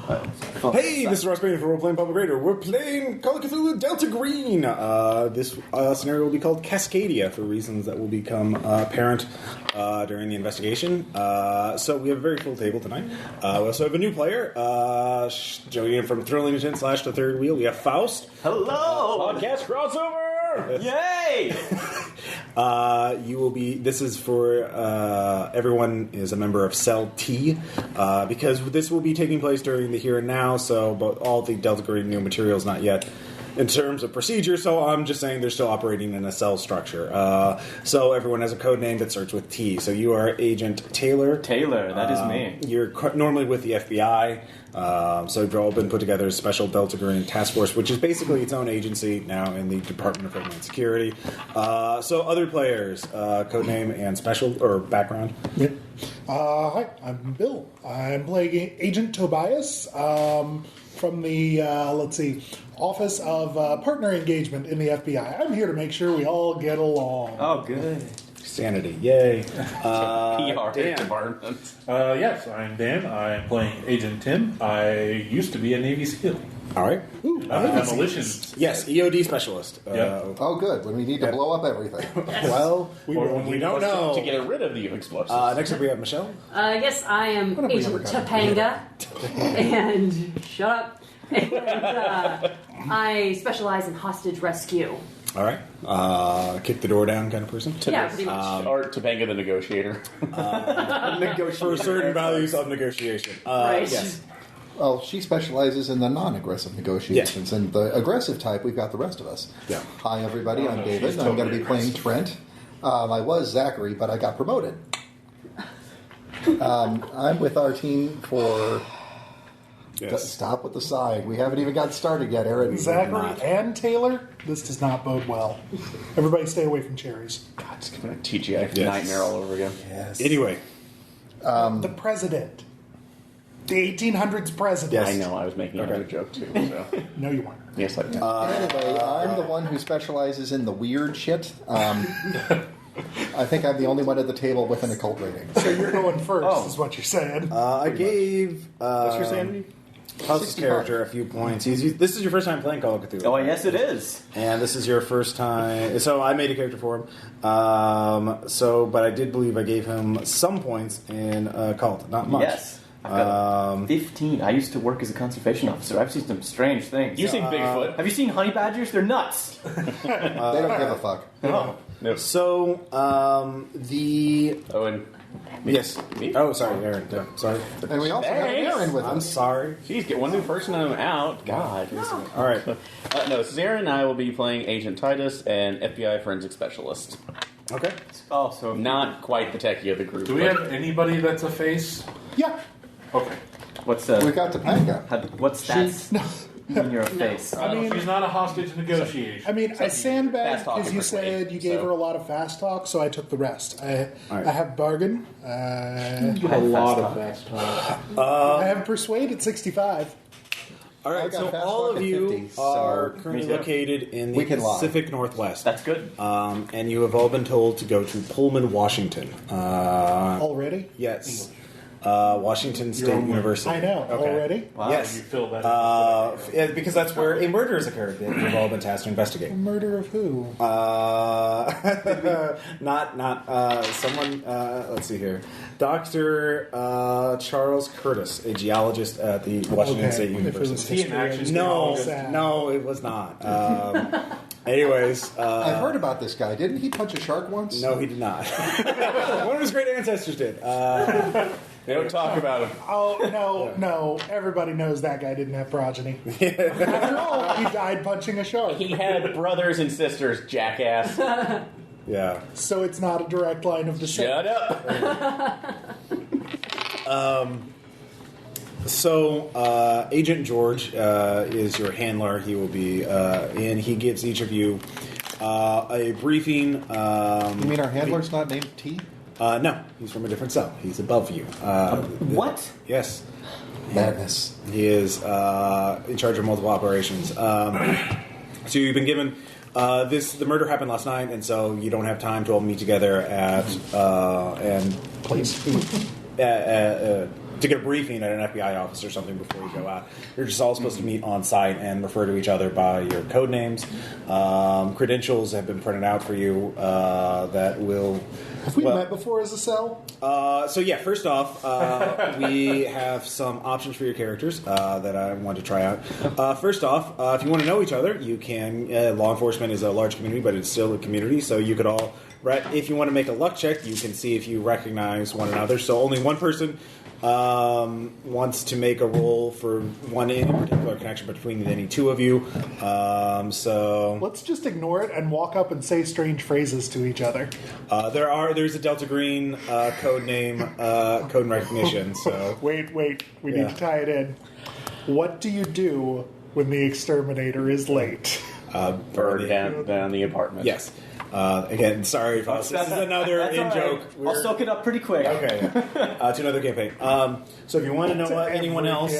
Hey, this is Ross Bain for Role Playing Public Radio. We're playing Call of Cthulhu Delta Green. This scenario will be called Cascadia for reasons that will become apparent during the investigation. So we have a very full table tonight. We also have a new player, joining in from Thrilling Intent / The Third Wheel. We have Faust. Hello! Podcast crossover! Yay! You will be. This is for everyone is a member of Cell T, because this will be taking place during the here and now. So, but all the Delta Green new materials not yet in terms of procedure. So I'm just saying they're still operating in a cell structure. So everyone has a code name that starts with T. So you are Agent Taylor. Taylor, that is me. You're normally with the FBI. So you've all been put together as Special Delta Green Task Force, which is basically its own agency now in the Department of Homeland Security. So other players, codename and special or background. Yeah. Hi, I'm Bill. I'm playing Agent Tobias from the Office of Partner Engagement in the FBI. I'm here to make sure we all get along. Oh, good. Sanity, yay. PR Dan. department. Yes, I'm Dan. I'm playing Agent Tim. I used to be a Navy SEAL. All right. Demolition. Yes, EOD specialist. Yeah. Oh, good. When we need to blow up everything. Well, we don't know. To get rid of the explosives. Next up we have Michelle. Yes, I am What have we Agent ever gotten Topanga. And shut up. And I specialize in hostage rescue. All right. Kick the door down kind of person. Yeah, pretty much. Or Topanga the negotiator. For certain values of negotiation. Right. Yes. Well, she specializes in the non-aggressive negotiations, and the aggressive type, we've got the rest of us. Yeah. Hi, everybody. I'm no, David. she's I'm going to be totally playing Trent. I was Zachary, but I got promoted. I'm with our team for... Yes. Stop with the side. We haven't even got started yet, Aaron. Zachary and Taylor, this does not bode well. Everybody stay away from cherries. God, it's going to TGI Yes. nightmare all over again. Yes. Anyway. The president. The 1800s president. Yes. I know, I was making another joke too. So. No, you weren't. Yes, I did. Anyway, I'm the one who specializes in the weird shit. I think I'm the only one at the table with an occult rating. So you're going first, is what you're saying. I gave What's your sanity? House's character a few points. This is your first time playing Call of Cthulhu. Oh, yes, it is. And this is your first time. So I made a character for him. But I did believe I gave him some points in Cult. Not much. Yes. I've got 15. I used to work as a conservation officer. I've seen some strange things. You've seen Bigfoot. Have you seen honey badgers? They're nuts. They don't give a fuck. No. So, the... Oh, and... Yes. Me? Oh, sorry, Aaron. Yeah, sorry. And we also have Thanks. Aaron with I'm us. sorry. Jeez, get one new person and I'm out. God. All right. No, this is Aaron. I will be playing Agent Titus, an FBI forensic specialist. Okay. Oh, so not quite the techie of the group. Do we have anybody that's a face? Yeah. Okay. What's We've got Topanga. what's stats in your face? I mean- she's not a hostage negotiation. I mean, I sandbagged Fast talk because you differently, said you gave so. her a lot of fast talk, so I took the rest. I have bargain. A lot of fast talk. I have persuade at 65. All right, I got so fast all talk of at you 50, so- are Me currently too. located in We the can lie. Pacific Northwest. That's good. And you have all been told to go to Pullman, Washington. Already? Yes. Washington State University. I know. Okay. Already? Wow. Yes. You fill that Yeah, because that's where a murder has occurred that you've all been tasked to investigate. Murder of who? Not someone. Let's see here, Dr. Charles Curtis, a geologist at the Washington State If it was University. He in action. history, No, sad. no, it was not. Anyways, I've heard about this guy. Didn't he punch a shark once? no, he did not. One of his great ancestors did. They don't talk about him. Oh, no. Everybody knows that guy didn't have progeny. After all, he died punching a shark. He had brothers and sisters, jackass. Yeah. So it's not a direct line of descent. Shut up. So, Agent George is your handler. He will be in. He gives each of you a briefing. You mean our handler's not named T? No, he's from a different cell. He's above you. What? Yes. Madness. He is in charge of multiple operations. So you've been given the murder happened last night, and so you don't have time to all meet together at Please. to get a briefing at an FBI office or something before you go out. You're just all supposed to meet on site and refer to each other by your code names. Credentials have been printed out for you that will... Have we met before as a cell? First off, we have some options for your characters that I want to try out. First off, if you want to know each other, you can. Law enforcement is a large community, but it's still a community, so you could all... If you want to make a luck check, you can see if you recognize one another. So only one person wants to make a roll for any particular connection between any two of you. Let's just ignore it and walk up and say strange phrases to each other. There's a Delta Green code name, code and recognition. So wait, we need to tie it in. What do you do when the exterminator is late? Burn down the apartment. Yes. Again, sorry, Faust. This is another in-joke. I'll soak it up pretty quick. Okay. To another campaign. So if you want to know anyone else,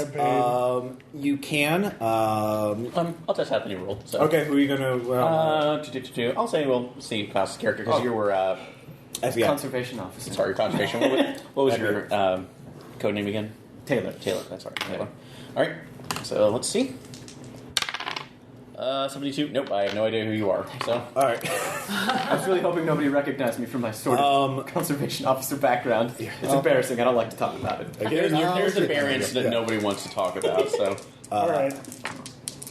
you can. I'll test out the new rule. So. Okay, who are you going to... I'll say we'll see Faust's character, because you were... FBI. Conservation officer. Sorry, conservation. What was your code name again? Taylor. That's right. Taylor. All right. So let's see. 72. Nope, I have no idea who you are. So, all right. I was really hoping nobody recognized me from my sort of conservation officer background. It's embarrassing. I don't like to talk about it. There's a variance that nobody wants to talk about. So, all right,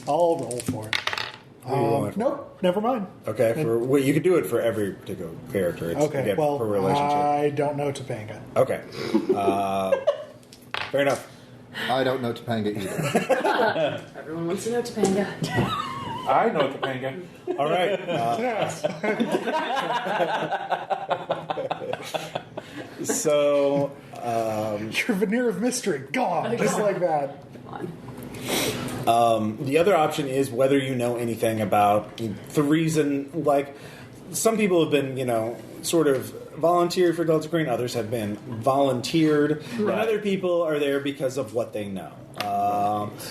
I'll roll for it. Nope, never mind. Okay, you can do it for every particular character. It's, okay, again, well, per relationship. I don't know Topanga. Okay, fair enough. I don't know Topanga either. Everyone wants to know Topanga. I know Topanga. All right. So, your veneer of mystery gone, just like that. The other option is whether you know anything about the reason. Like, some people have been, sort of volunteered for Delta Green. Others have been volunteered, and other people are there because of what they know.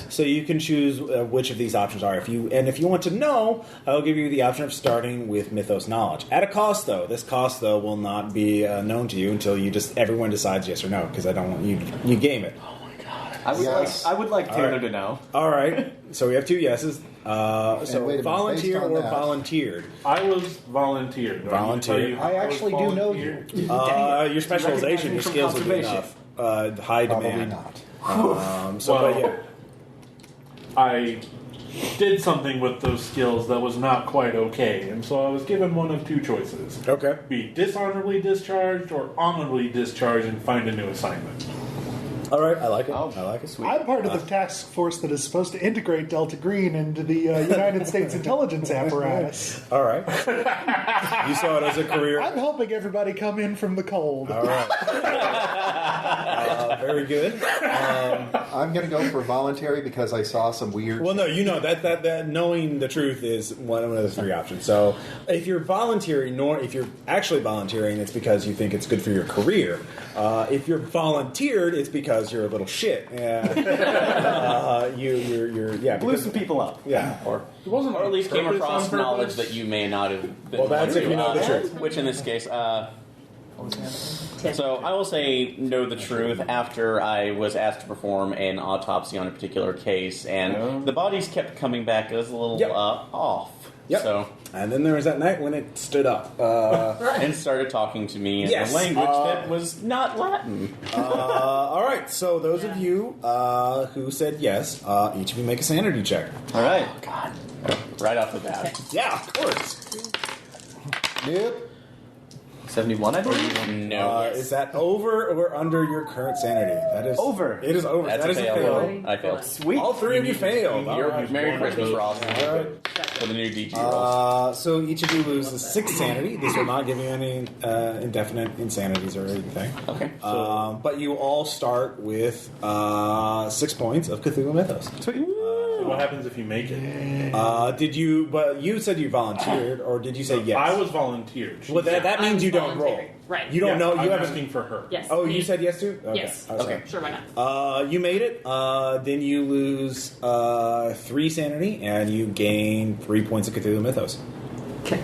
So you can choose which of these options are. If you want to know, I'll give you the option of starting with Mythos knowledge at a cost. Though this cost will not be known to you until everyone decides yes or no, because I don't want you game it. Oh my god! I would like Taylor to know. All right. So we have two yeses. So volunteer or volunteered? I was volunteered. Volunteer. I actually do know you. Your specialization, your skills will be enough. High demand. Probably not. I did something with those skills that was not quite okay, and so I was given one of two choices. Okay. Be dishonorably discharged or honorably discharged and find a new assignment. All right, I like it. Oh, I like it. Sweet. I'm part of the task force that is supposed to integrate Delta Green into the United States intelligence apparatus. All right. You saw it as a career. I'm helping everybody come in from the cold. All right. Very good. I'm going to go for voluntary because I saw some weird... Well, no, that knowing the truth is one of the three options. So if you're volunteering, if you're actually volunteering, it's because you think it's good for your career. If you're volunteered, it's because you're a little shit. You're blew some people up. Yeah. Or wasn't at least came purpose across on purpose? knowledge that you may not have been. Well, that's if you know the truth. Which in this case, so I will say know the truth after I was asked to perform an autopsy on a particular case, and the bodies kept coming back as a little off. Yep. So, and then there was that night when it stood up and started talking to me in a language that was not Latin. All right, so those of you who said yes, each of you make a sanity check. All right. Oh, God. Right off the bat. Yeah, of course. Nope. 71, I believe. No. Is that over or under your current sanity? That is Over. It is over. That's That a is a fail. fail. I failed. Sweet. All three of you failed. All You're right. Merry Christmas, Ross. All right. For the new DG rolls. So each of you loses 6 sanity. This will not give you any indefinite insanities or anything. Okay. But you all start with 6 points of Cthulhu Mythos. What happens if you make it? Did you? But you said you volunteered, or did you say yes? I was volunteered. Well, that means you don't roll. Right. You don't know. You I'm haven't. asking for her. Yes. Oh, you said yes too? Okay. Yes. Oh, sorry. Okay. Sure, why not? You made it. Then you lose 3 sanity, and you gain 3 points of Cthulhu Mythos. Okay.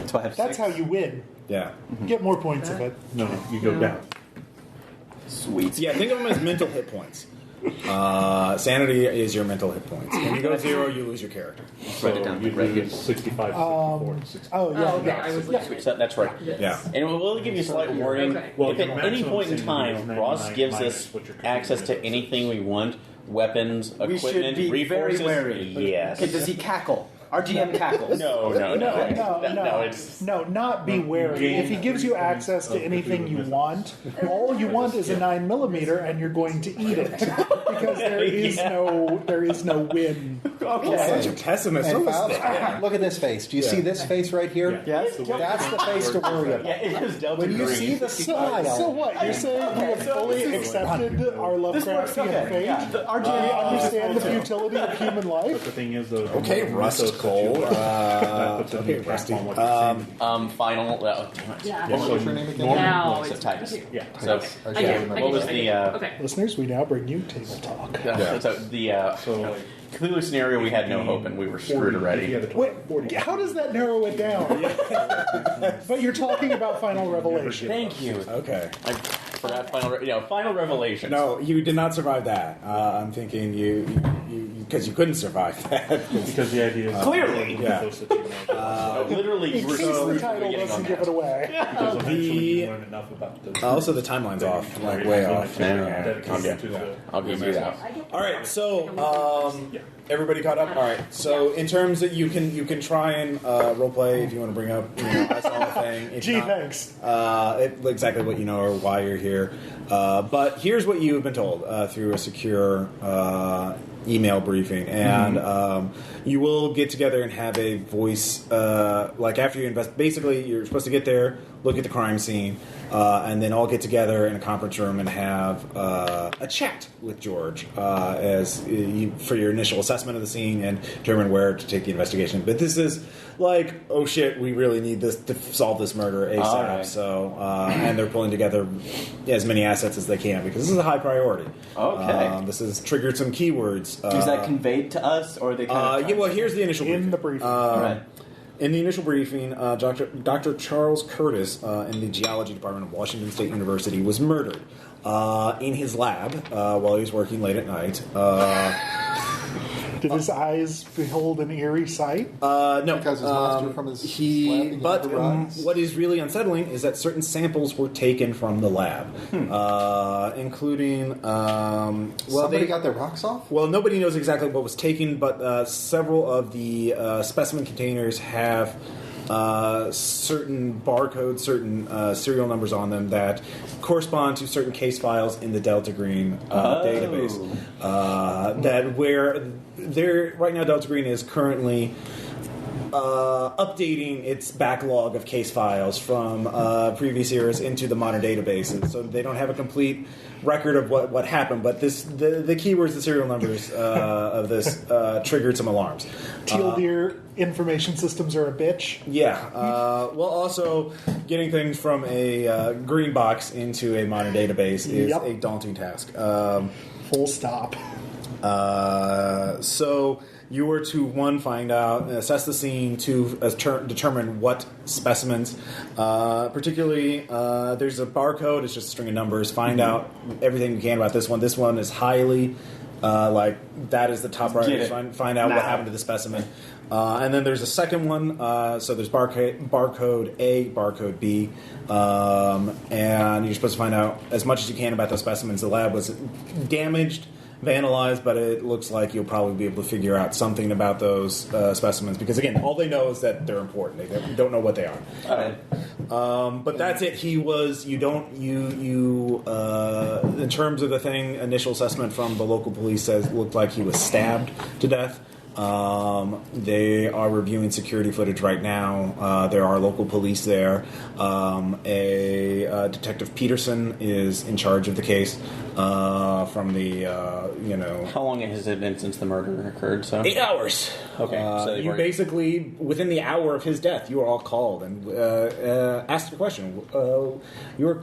So I have That's 6. how you win. Yeah. Get more points of it. No, you go down. Sweet. Yeah, think of them as mental hit points. Sanity is your mental hit points. When you go 0, you lose your character. So you lose 65, 64, and 60. Oh, yeah. okay. I was like, So that's right. Yeah. And we'll give you a slight warning. Okay. Well, If at your any maximum point in sanity is time 99 Ross gives minus us what your access to contribution is. anything we want, weapons, We should equipment, be very resources, wary. yes. Okay, does he cackle? Our GM cackles. No, it's No, not be wary. If he gives you access to anything you want, all you want is a 9mm, and you're going to eat it because there is no win. Okay. Such a pessimist. And What was Faust, that? look at this face. Do you see this face right here? Yes? That's the face to worry about. it is Delta When you Green. see the smile, So what? You're saying we have fully accepted our Lovecraftian fate? Our We GM understand the futility of human But life? the thing is, though, Okay, Rust Cole. Okay, Rusty. Final. Damn it. yeah. What was your name again? Now So it's Titus. Yeah. So, I I should get it. remember. what was I the? get it. Okay. Listeners, we now bring you table talk. So the So, Cthulhu scenario, we had no hope, and we were screwed already. Wait, how does that narrow it down? But you're talking about Final Revelation. Thank you. Okay. I forgot final revelation. No, you did not survive that. I'm thinking you because you couldn't survive that. because the idea is Clearly. Yeah. close that you know. Literally, In we're case so the title getting doesn't on give it that. away. Because eventually you learn enough about the Also, the timeline's off, like way off. dedicated to the I'll give you that. All right, so everybody caught up. All right, so in terms that you can try and role play if you want to bring up I saw the thing. If Gee, not, thanks. exactly what you know or why you're here. But here's what you've been told through a secure email briefing, and you will get together and have a voice. Like after you invest, basically you're supposed to get there, look at the crime scene, and then all get together in a conference room and have a chat with George for your initial assessment of the scene and determine where to take the investigation. But this is like, oh shit, we really need this to solve this murder ASAP. All right. So, and they're pulling together as many assets as they can because this is a high priority. Okay. This has triggered some keywords. Is that conveyed to us, or are they kind of... Yeah, well, here's the initial briefing. In the briefing. Right. In the initial briefing, Dr. Charles Curtis in the Geology Department of Washington State University was murdered in his lab while he was working late at night. Did his eyes behold an eerie sight? No, Because his monster from his lab But never rise? what is really unsettling is that certain samples were taken from the lab, including Somebody got their rocks off? Well, nobody knows exactly what was taken, but several of the specimen containers have certain barcodes, certain serial numbers on them that correspond to certain case files in the Delta Green database. That where there right now, Delta Green is currently updating its backlog of case files from previous eras into the modern databases, so they don't have a complete record of what happened. But the keywords, the serial numbers of this triggered some alarms. Teal deer information systems are a bitch. Yeah. Well, also getting things from a green box into a modern database is Yep. a daunting task. Full stop. So you were to find out, assess the scene, to determine what specimens, particularly there's a barcode. It's just a string of numbers. Find out everything you can about this one. This one is highly that is the top priority. Find out what happened to the specimen. And then there's a second one. So there's barcode A, barcode B, and you're supposed to find out as much as you can about those specimens. The lab was damaged, vandalized, but it looks like you'll probably be able to figure out something about those specimens because, again, all they know is that they're important. They don't know what they are. All right. But that's it. He was. In terms of the thing, initial assessment from the local police says looked like he was stabbed to death. They are reviewing security footage right now. There are local police there. Detective Peterson is in charge of the case. From the How long has it been since the murder occurred? So 8 hours. Okay, so they you weren't- basically, within the hour of his death, you were all called and asked a question. You were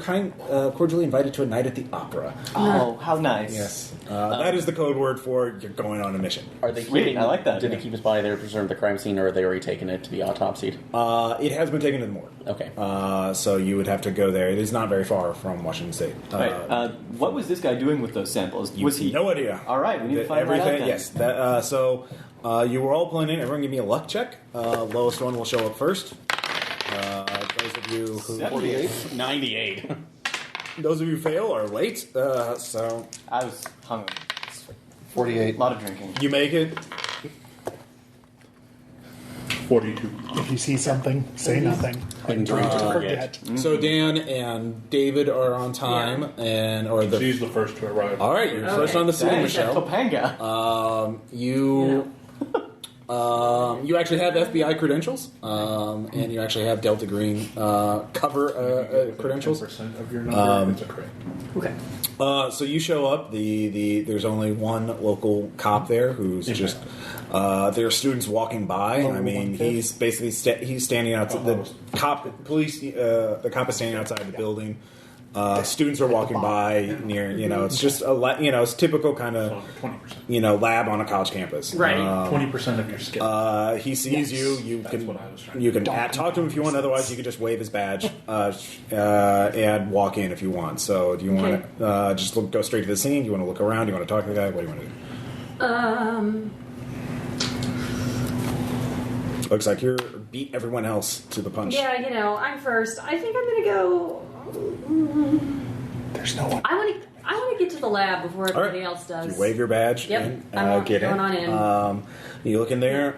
cordially invited to a night at the opera. Oh, how nice. Yes. That is the code word for you're going on a mission. Are they Sweet, keeping, I like that. Did they keep his body there to preserve the crime scene, or are they already taken it to be autopsied? It has been taken to the morgue. Okay. So you would have to go there. It is not very far from Washington State. Right. What was this guy doing with those samples? Was he? No idea. All right, we need to find that out then. Yes. So you were all playing in. Everyone give me a luck check. Lowest one will show up first. Those of you who 48. 98. those of you who fail are late. So I was hungry. 48. A lot of drinking. you make it. 42. If you see something, say nothing. And drink to Forget. So Dan and David are on time, She's the first to arrive. All right, you're first on the scene, Thanks, Michelle. Topanga. You actually have FBI credentials, and you actually have Delta Green cover credentials. 10% of your number, it's a crit. Okay. So you show up. There's only one local cop there who's just. There are students walking by. I mean, he's basically he's standing outside. The cop is standing outside the building. Students are walking by near. It's just it's typical kind of 20%. Lab on a college campus. Right. 20% of your skill. He sees you. You That's can what I was trying you to can talk to him if you want. Otherwise, you can just wave his badge and walk in if you want. So, do you want to just go straight to the scene? Do you want to look around? Do you want to talk to the guy? What do you want to do? Looks like you're beat everyone else to the punch. Yeah, I'm first. I think I'm gonna go. There's no one. I want to get to the lab before everybody else does. You wave your badge. Yep, And, I'm get going in. on in. You look in there.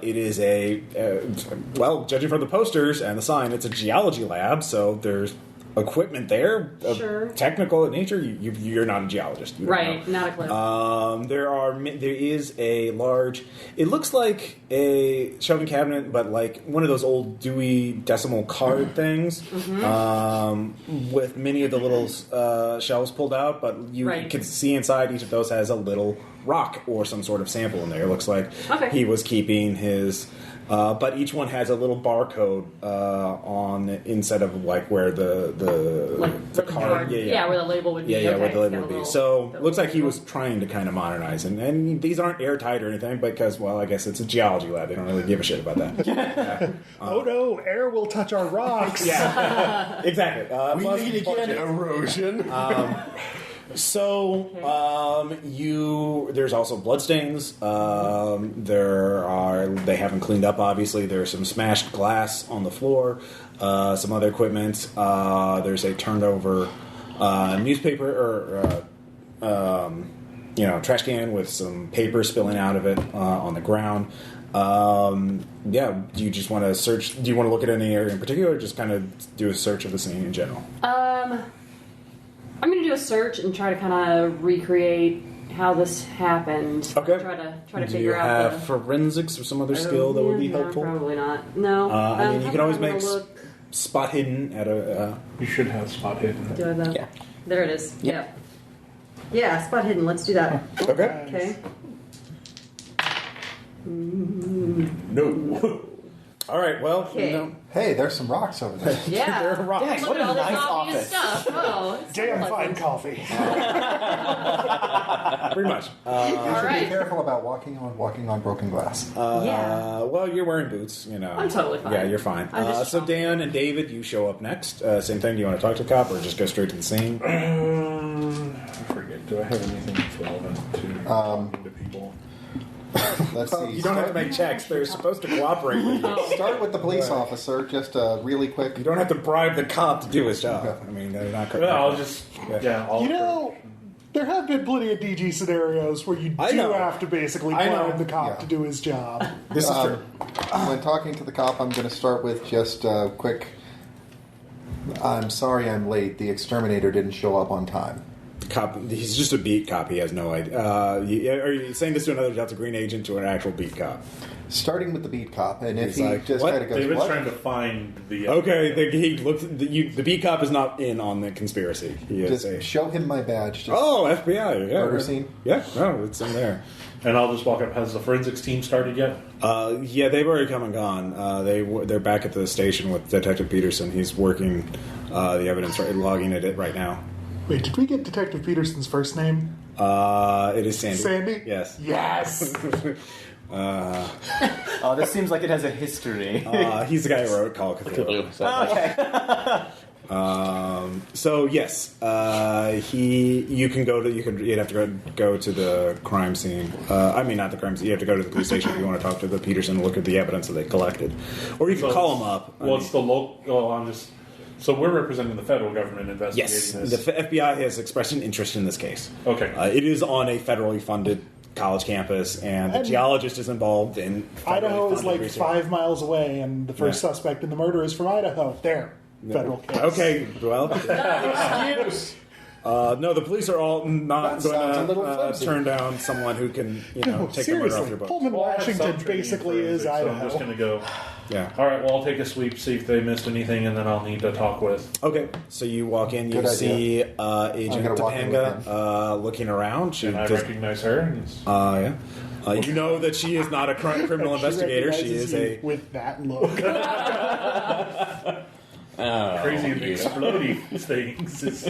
It is judging from the posters and the sign, it's a geology lab. So there's equipment there, Sure. technical in nature. You're not a geologist, you don't Right, know. not a clue. There is a large. It looks like a shelving cabinet, but like one of those old Dewey Decimal card things, with many of the little shelves pulled out. But you Right. can see inside each of those has a little rock or some sort of sample in there. It looks like he was keeping his. But each one has a little barcode on the inside of like where the card, where the label would be. where the it's label got a would be. little- So looks like he was trying to kind of modernize, and these aren't airtight or anything because, well, I guess it's a geology lab. They don't really give a shit about that. Oh no, air will touch our rocks. Yeah, exactly. We need to get erosion. So, there's also bloodstains. They haven't cleaned up, obviously. There's some smashed glass on the floor, some other equipment. There's a turned over newspaper or, trash can with some paper spilling out of it on the ground. Do you just want to search? Do you want to look at any area in particular or just kind of do a search of the scene in general? I'm going to do a search and try to kind of recreate how this happened. Okay. Try to Do figure you out have forensics or some other skill that would be helpful? Probably not. No. You can always make look. spot hidden at a. You should have spot hidden. Do I have that? Yeah. There it is. Yeah. Yeah, spot hidden. Let's do that. Okay. Okay. No. All right. Well, Okay. Hey, there's some rocks over there. Yeah. there are rocks. Dang, Look what at a all this nice obvious office. stuff. Oh, it's so Damn fine pleasant. coffee. Pretty much. All Be right. careful about walking on broken glass. Yeah. Well, you're wearing boots. I'm totally fine. Yeah, you're fine. I'm just So strong. Dan and David, you show up next. Same thing. Do you want to talk to the cop or just go straight to the scene? I forget. Do I have anything that's relevant to people? Let's see. You don't have to make checks. They're supposed to cooperate with you. Start with the police officer, just really quick. You don't have to bribe the cop to do his job. I mean, they're not. Well, I'll just There have been plenty of DG scenarios where you do have to basically bribe the cop to do his job. This is true. When talking to the cop, I'm going to start with just a quick. I'm sorry I'm late. The exterminator didn't show up on time. The cop. He's just a beat cop. He has no idea. Are you saying this to another Delta Green agent or an actual beat cop? Starting with the beat cop, and if He's he like, just "What?" kind of goes, David's "What?" trying to find the. Okay, he looks. The beat cop is not in on the conspiracy. He is Just show him my badge. Just FBI. Yeah, murder scene? Yeah, no, it's in there. And I'll just walk up. Has the forensics team started yet? Yeah, they've already come and gone. They're back at the station with Detective Peterson. He's working the evidence, logging it right now. Wait, did we get Detective Peterson's first name? It is Sandy. Sandy? Yes. Yes! Oh, this seems like it has a history. He's the guy who wrote Call of Cthulhu. So yes, you'd have to go to the crime scene. I mean, not the crime scene. You have to go to the police station if you want to talk to the Peterson and look at the evidence that they collected, or you can call them up. What's the local? So we're representing the federal government investigating Yes, this. the FBI has expressed an interest in this case. Okay. It is on a federally funded college campus, and the geologist is involved in. Idaho is like research. 5 miles away, and the first suspect in the murder is from Idaho. There. Federal case. Okay, well. Excuse. No, the police are all not That sounds a little going to flimsy. turn down someone who can, take the murder off Seriously, your books. Pullman, Well, I have some Washington training basically in is forensics, so Idaho. I'm just going to go. Yeah. All right. Well, I'll take a sweep, see if they missed anything, and then I'll need to talk with. Okay, so you walk in, you Good see Agent I'm gonna walk in with Topanga looking around. She And I does, recognize her. And it's, yeah. You know that she is not a criminal investigator. She recognizes is you a. with that look. crazy and exploding things is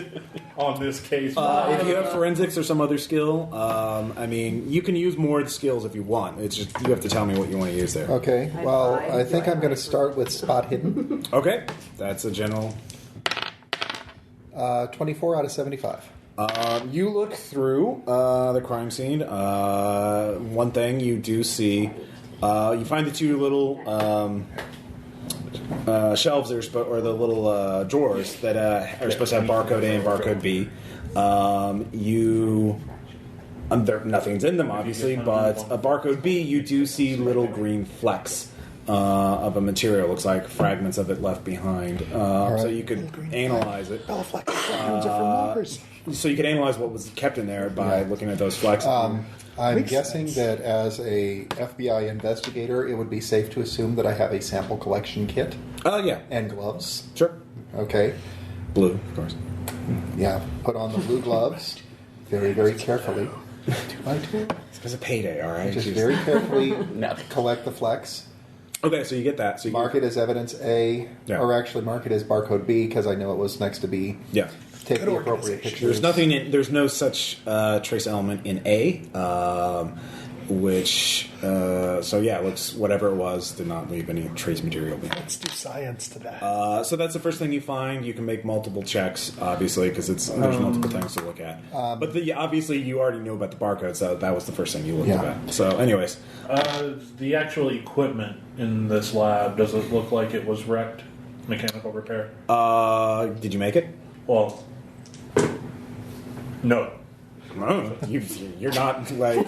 on this case. If you have forensics or some other skill, I mean, you can use more skills if you want. It's just you have to tell me what you want to use there. Okay, well, I think I'm going to start with spot hidden. Okay, that's a general. 24 out of 75. You look through the crime scene. One thing you do see, you find the two little shelves or the little drawers that are supposed to have barcode A and barcode B. Nothing's in them, obviously, but a barcode B, you do see little green flecks of a material. Looks like fragments of it left behind. So you could analyze it. So you could analyze what was kept in there by looking at those flecks. I'm Makes guessing sense. that as a FBI investigator, it would be safe to assume that I have a sample collection kit Yeah, and gloves. sure. Okay, Blue, of course. yeah, put on the blue gloves very, very carefully. 2x2. It's because of payday, all right? Just Jeez. very carefully collect the flecks. Okay, so you get that. So you Mark it as evidence A, Yeah. or actually mark it as barcode B because I know it was next to B. Yeah. Take Good the appropriate organization. pictures. There's nothing. There's no such trace element in A, which. So yeah, it looks whatever it was did not leave any trace material behind. Let's do science to that. So that's the first thing you find. You can make multiple checks, obviously, because there's multiple things to look at. But obviously you already knew about the barcode, so that was the first thing you looked Yeah. at. So, anyways, The actual equipment in this lab, does it look like it was wrecked? Mechanical repair? did you make it? Well, no. No, you're not like.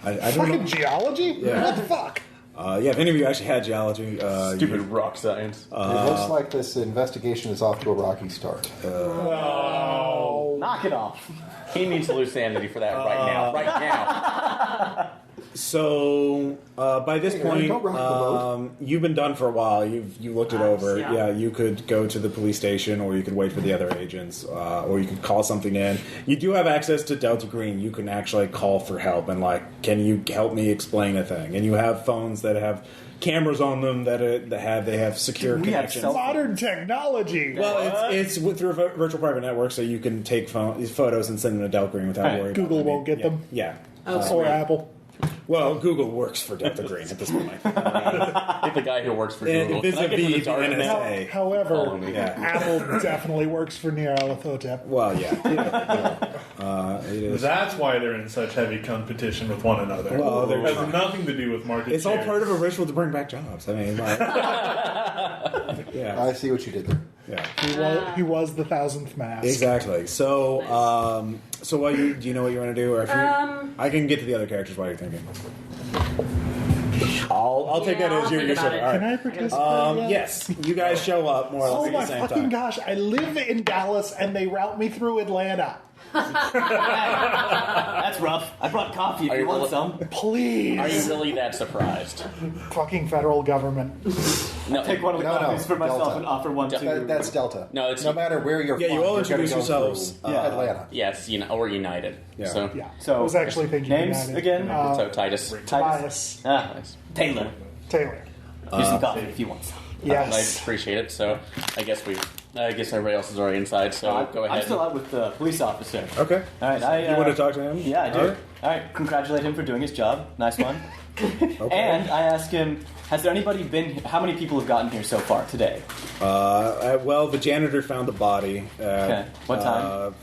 I don't Fucking know. geology? Yeah. What the fuck? Yeah, if any of you actually had geology, Stupid rock science. It looks like this investigation is off to a rocky start. Knock it off. He needs to lose sanity for that right now. Right now. So by this Hey, point, don't rock the boat. you've been done for a while. You looked it over. Yeah. Yeah, you could go to the police station, or you could wait for the other agents, or you could call something in. You do have access to Delta Green. You can actually call for help and can you help me explain a thing? And you have phones that have cameras on them that have secure We have connections. cell phones. Modern technology. Well, it's through a virtual private network, so you can take photos and send them to Delta Green without worrying. Google about won't get them. Yeah. Or Apple. Well, Google works for Delta Green at this point. Like the guy who works for And Google. Can I get to vis-a-vis the dark the net? NSA. However, Follow me. Yeah. Apple definitely works for Nyarlathotep. Well, yeah. It is. That's why they're in such heavy competition with one another. Well, they're it has trying. nothing to do with market It's all shares. part of a ritual to bring back jobs. I mean, yeah, I see what you did there. yeah, He was the 1,000th mask. exactly. So, do you know what you want to do, or if you, I can get to the other characters while you're thinking. I'll take that Yeah, as I'll your think about show. it. All Can I right. participate? Yes, you guys show up more or less Oh at my the same fucking time. gosh! I live in Dallas, and they route me through Atlanta. That's rough. I brought coffee if Are you you want really- some. Please, Are you really that surprised? fucking federal government. No, Take one of the No, coffees for myself Delta. and offer one to... That's Delta. No, it's- no matter where you're Yeah, from. you all you're gonna introduce go yourselves. through Atlanta. Yes, or United. Yeah. So, Yeah. So, I was actually thinking names United. again? so Titus. Tobias Ah, Nice. Taylor. Taylor. Here's some coffee if you want some. Yes. I appreciate it. So, I guess everybody else is already inside. So go ahead. I'm still out with the police officer. Okay. All right, You want to talk to him? Yeah, I do. All right. All right, congratulate him for doing his job. Nice one. And I ask him, has there anybody been? How many people have gotten here so far today? Well, the janitor found the body at Okay. What time?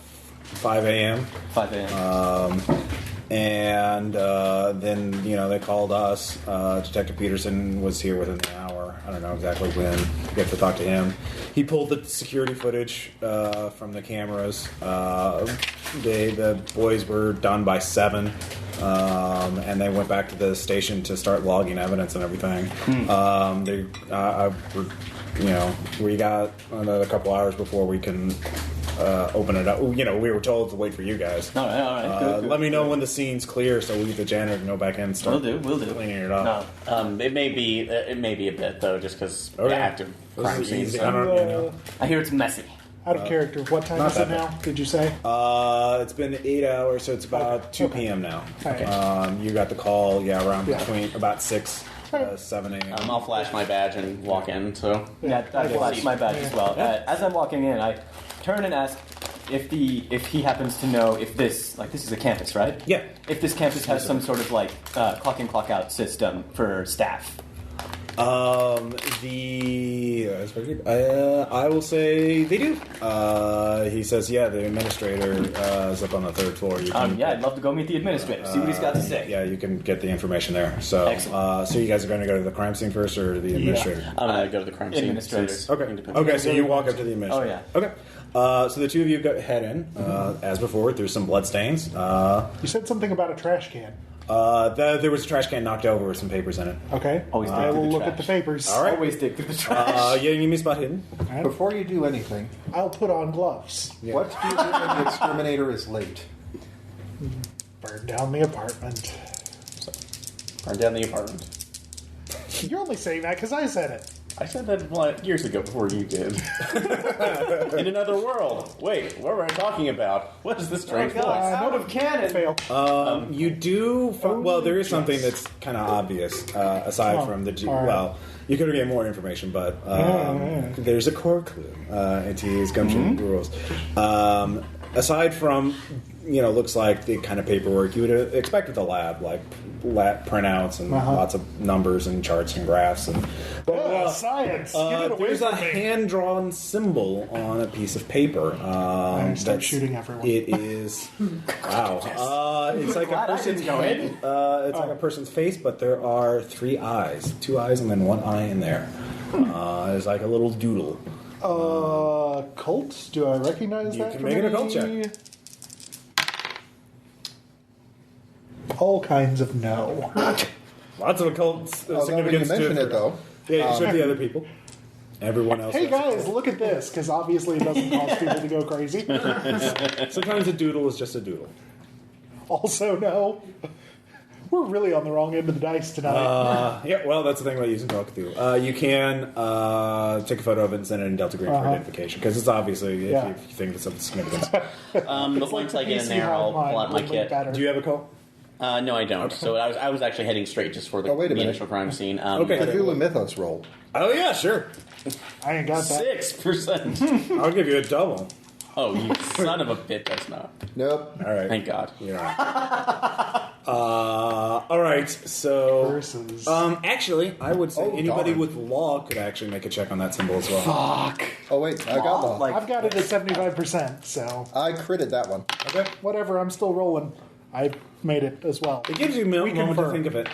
5 a.m. 5 a.m. And then they called us. Detective Peterson was here within an hour. I don't know exactly when. We have to talk to him. He pulled the security footage from the cameras. The boys were done by 7, and they went back to the station to start logging evidence and everything. We got another couple hours before we can open it up. We were told to wait for you guys. All right. Good. Let me know when the scene's clear, so the janitor can go back in and start. We'll do. Cleaning it up. No. It may be a bit though, just because Okay. the active crime This is scenes. easy. I don't. I hear it's messy. Out of character. What time not is it that now? Did you say? It's been 8 hours, so it's about 2 p.m. now. Okay. You got the call, around Yeah. between about 6, 7 a.m. I'll flash my badge and walk in. So Yeah, I flash my badge as well. As I'm walking in, I turn and ask if he happens to know if this is a campus, right? Yeah. If this campus has some sort of clock in, clock out system for staff. I will say they do. He says, the administrator is up on the 3rd floor. You can, I'd love to go meet the administrator, see what he's got to say. Yeah, you can get the information there. So, Excellent. so you guys are going to go to the crime scene first, or the administrator? I'm gonna go to the crime scene. Administrator. since- Okay, so you walk up to the administrator. Oh, Okay. So the two of you head in. As before, there's some blood stains. You said something about a trash can. There was a trash can knocked over with some papers in it. Okay. Always I dig through will the look trash. at the papers. All right. Always dig through the trash. Give me spot hidden. Before you do anything, I'll put on gloves. what do you do when the exterminator is late? Burn down the apartment. Burn down the apartment. You're only saying that because I said it. I said that years ago before you did. In another world. Wait, what were I talking about? What is this strange voice? Out of cannon. Fail. You do. Well, there is something that's kind of obvious aside from the. all right. Well, you could get more information, but there's a core clue into these gumshoe rules. Aside from, looks like the kind of paperwork you would expect with a lab, like lab printouts and lots of numbers and charts and graphs and. Science. Get it away There's a from me. hand-drawn symbol on a piece of paper. Start that's- shooting everyone. It is. Wow. It's like a Glad I person's didn't go head. in. It's like a person's face, but there are 3 eyes. 2 eyes and then 1 eye in there. It's like a little doodle. Cult? Do I recognize You that? can from make it a cult any- All kinds of no. Lots of occult Although when you significance to mention it, though, Yeah, you should the other people. Everyone else. Hey has- guys, look at this, because obviously it doesn't cause people to go crazy. Sometimes a doodle is just a doodle. Also, no. We're really on the wrong end of the dice tonight. Yeah, well, that's the thing about using Cthulhu. You can take a photo of it and send it in Delta Green for identification, because it's obviously, if you think it's of significance. But once I get in there, I'll pull out my kit. Do you have a call? No, I don't. So I was actually heading straight just for the, Oh, wait a the minute. initial crime scene. Okay. Cthulhu Mythos roll. Oh, yeah, sure. I ain't got that. 6%. I'll give you a double. Oh, you son of a bit, that's not. Nope. All right. Thank God. Yeah. All right. So, Versus. actually, I would say Oh, anybody darn. with law could actually make a check on that symbol as well. Fuck. Oh, wait, I got law. I've got it at 75%, so I critted that one. Okay. whatever, I'm still rolling. I made it as well. It gives you a moment to confirm. think of it,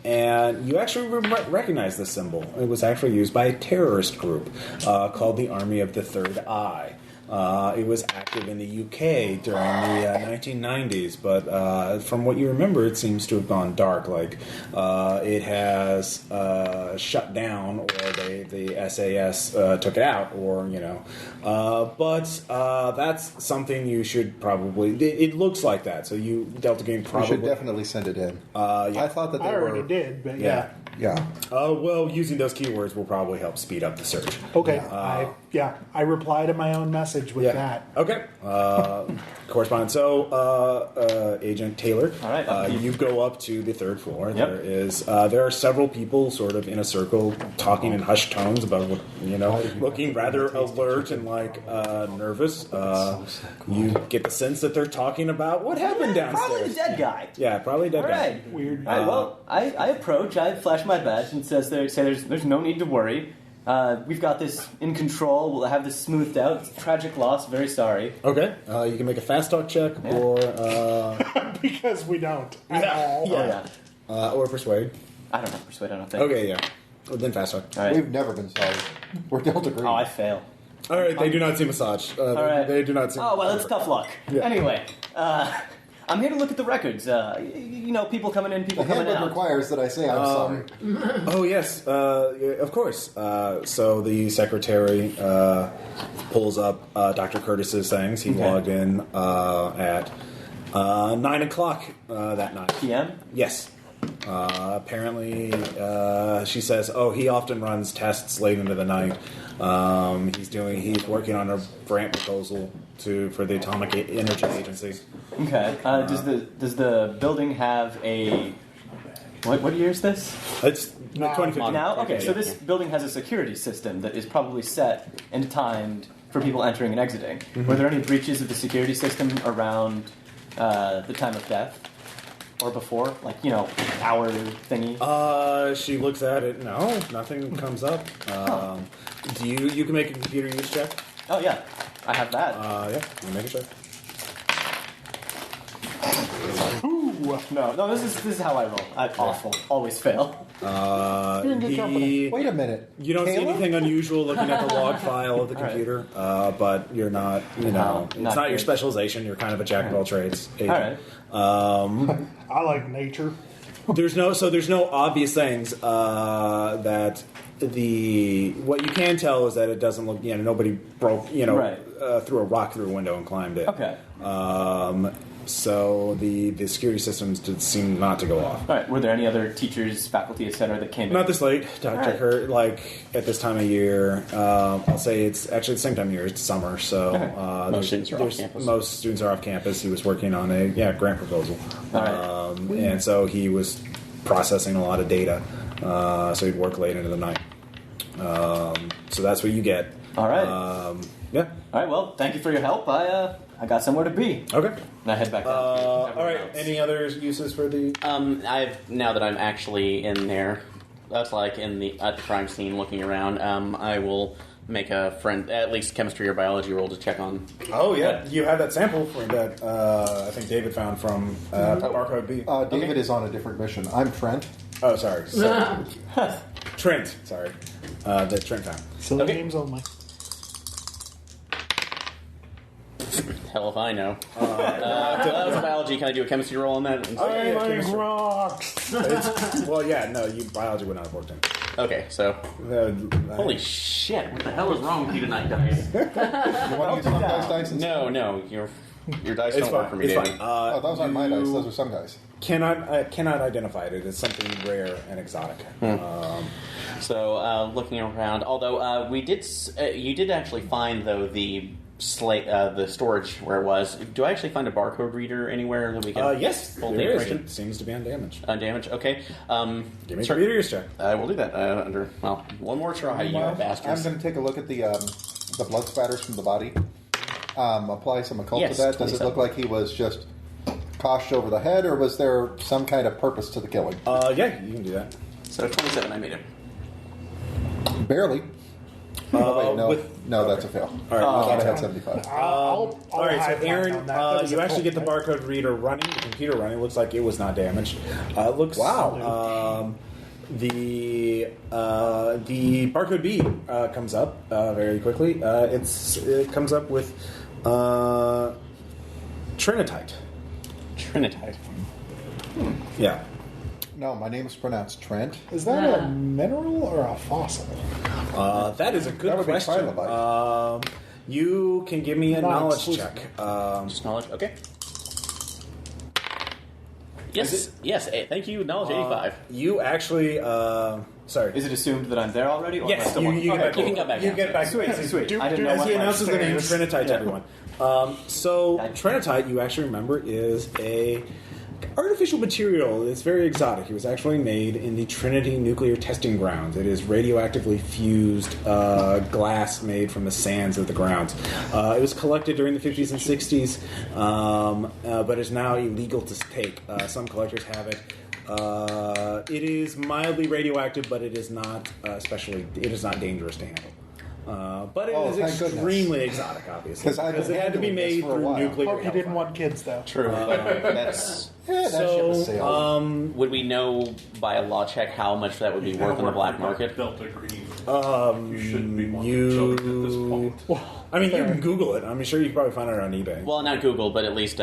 and you actually recognize this symbol. It was actually used by a terrorist group called the Army of the Third Eye. It was active in the UK during the 1990s, but from what you remember, it seems to have gone dark. Like it has shut down, or the SAS took it out, or But that's something you should probably. It looks like that, so Delta Green probably We should definitely send it in. Yeah. I thought that they I already were. did, but yeah. Yeah. Well, using those keywords will probably help speed up the search. Okay. I reply to my own message with that. Okay. Correspondent. So, Agent Taylor, All right. you go up to the third floor. Yep. There are several people sort of in a circle talking in hushed tones about what, looking rather alert and nervous. You get the sense that they're talking about what happened downstairs. Probably the dead guy. Yeah, probably dead All guy. right. Weird. All right, well, I approach, I flash my badge and say there's no need to worry. We've got this in control. We'll have this smoothed out. It's a tragic loss. Very sorry. Okay. You can make a fast talk check or Because we don't at all. Yeah. or persuade. I don't have persuade. I don't think. Okay, yeah. Well, then fast talk. All right. We've never been sorry. We're Delta Green. Oh, I fail. All right, they do not see massage. All right. They do not see. Oh well, it's tough luck. Yeah. Anyway, I'm here to look at the records. People coming in, people The coming handbook out. requires that I say I'm sorry. Oh yes, of course. So the secretary pulls up Dr. Curtis's things. He logged in at 9 o'clock that night. PM. Yes. Apparently, she says, he often runs tests late into the night. He's working on a grant proposal for the Atomic Energy Agency. Okay. Does the building have a what year is this? It's 2015. Now, okay. So Yeah. this building has a security system that is probably set and timed for people entering and exiting. Were there any breaches of the security system around the time of death? Or before, hour thingy. She looks at it. No, nothing comes up. You can make a computer use check. Oh yeah, I have that. Yeah, you make a check. No. This is how I roll. Awful. Always fail. Wait a minute. You don't see Caleb? anything unusual looking at the log file of the All right. computer, but you're not. It's not your good. specialization. You're kind of a jack of all trades. All right. I like nature. There's no obvious things that what you can tell is that it doesn't look. Nobody broke. Right. Threw a rock through a window and climbed it. Okay. So the security systems did seem not to go off. All right. Were there any other teachers, faculty, etc., that came in? Not this late, Dr. Hurt. At this time of year, I'll say it's actually the same time of year. It's summer, so Most students are off campus. Most students are off campus. He was working on a grant proposal, All right. and so he was processing a lot of data. So he'd work late into the night. So that's what you get. All right. Yeah. All right. Well, thank you for your help. I got somewhere to be. Okay. And I head back down. All right. Any other uses for the? Now that I'm actually in there, that's at the crime scene, looking around. I will make a at least chemistry or biology roll to check on. Oh yeah, you have that sample that I think David found from barcode B. David is on a different mission. I'm Trent. Oh, sorry. Trent. Sorry. That Trent found. Silly names only. Hell if I know. That was biology. Can I do a chemistry roll on that? yeah, chemistry. Rocks. Biology would not have worked in. Okay, so holy shit! What the hell is wrong with you tonight, guys? You want to use some guy's dice instead? No, your dice It's don't work for fine. me, It's David. fine. Those aren't my dice. Those are some guys. Cannot identify it. It's something rare and exotic. So looking around, although you did actually find though the storage where it was. Do I actually find a barcode reader anywhere that we can? Yes, pull the there is. information? It seems to be undamaged. Undamaged. Okay. Give me a computer use check. I will do that. One more try, you I'm bastards. going to take a look at the blood spatters from the body. Apply some occult Yes, to that. Does it 27. look like he was just coshed over the head, or was there some kind of purpose to the killing? Yeah, you can do that. So 27, I made it. Barely. Oh, wait, no, okay. that's a fail. All right. I thought I had 75. I'll All right, so high five Aaron, on that. That was you a actually get the cool barcode reader running, the computer running. It looks like it was not damaged. It looks Wow. the barcode B comes up very quickly. It comes up with Trinitite. Trinitite. Yeah. No, my name is pronounced Trent. Is that a mineral or a fossil? That is a good That would be question. trilobite. You can give me a Not knowledge exclusive. check. Just knowledge. Okay. Yes. Yes. Thank you. Knowledge 85. You actually, sorry. Is it assumed that I'm there already? Or am I Yes, still you on? get back. you can get back You now. get back. Sweet. I didn't know As what he my announces the name experience- Trinitite to Yeah. everyone. So Trinitite, you actually remember, is a artificial material. It's very exotic. It was actually made in the Trinity nuclear testing grounds. It is radioactively fused glass made from the sands of the grounds. It was collected during the 50s and 60s, but is now illegal to take. Some collectors have it. It is mildly radioactive, but it is not it is not dangerous to handle. But it is thank goodness. extremely exotic, obviously, 'Cause I've been because it had to be handling this made for a through while. nuclear. Hope you didn't hellfire. want kids, though. True. That's. Yeah, that ship has sailed. Would we know by a law check how much that would be worth on the black market? Delta Green. You shouldn't be wanting children at this point. I mean, you can Google it. I'm sure you can probably find it on eBay. Well, not Google, but at least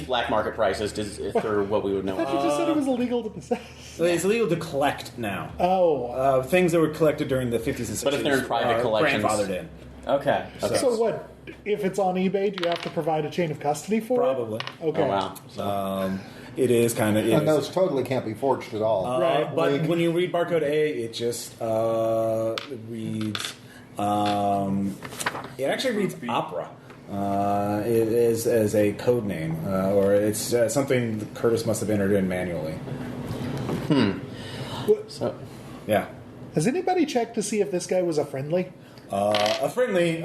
black market prices through what we would know. I thought you just said it was illegal to possess. It's illegal to collect now. Oh. Things that were collected during the 50s and 60s. But if they're in private collections- grandfathered in. Okay. So what? If it's on eBay, do you have to provide a chain of custody for Probably. it? Okay. Oh wow! It is kind of. And those totally can't be forged at all. Right. But when you read barcode A, it just reads. It actually reads opera. It is as a code name, or it's something that Curtis must have entered in manually. So Yeah. Has anybody checked to see if this guy was a friendly? A friendly,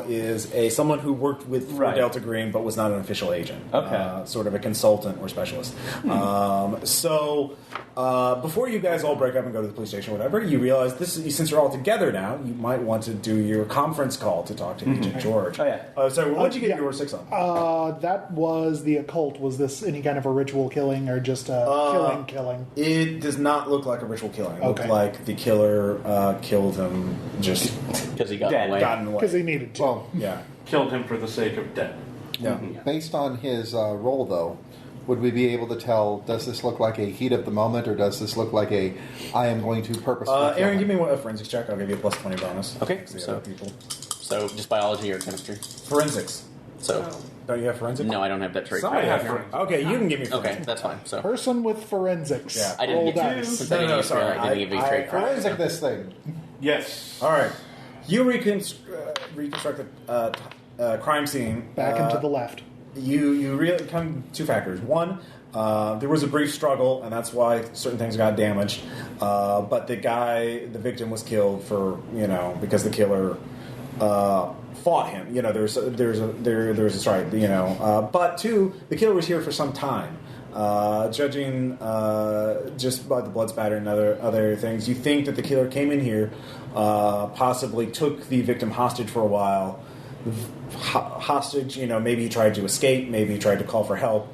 is someone who worked with Right. Delta Green but was not an official agent. Okay. Sort of a consultant or specialist. Before you guys all break up and go to the police station or whatever, you realize since you're all together now, you might want to do your conference call to talk to Agent George. Oh, yeah. So what did you get yeah. your 6 on? That was the occult. Was this any kind of a ritual killing or just a killing? It does not look like a ritual killing. It looked Okay. like the killer killed him just because he got Dead. away. gotten away. Because he needed to. Well, Yeah. Killed him for the sake of death. Yeah. based on his role, though, would we be able to tell, does this look like a heat of the moment, or does this look like I am going to purposely kill Aaron, him? give me a forensics check. I'll give you a plus 20 bonus. Okay, See so- other people. So just biology or chemistry. Forensics. So Don't you have forensics? no, I don't have that trait. Somebody I have have forensics. Okay, you can give me Okay, forensics. that's fine. So Person with forensics. Yeah. I didn't Roll get dice. since I didn't sorry. I didn't give you trait. Forensic this thing. Yes. All right. You reconstruct the crime scene. Back and to the left. You really come two factors. One, there was a brief struggle, and that's why certain things got damaged. But the victim, was killed because the killer fought him. There's a strike. But two, the killer was here for some time. Judging just by the blood spatter and other things, you think that the killer came in here, possibly took the victim hostage for a while. Hostage, maybe he tried to escape, maybe he tried to call for help.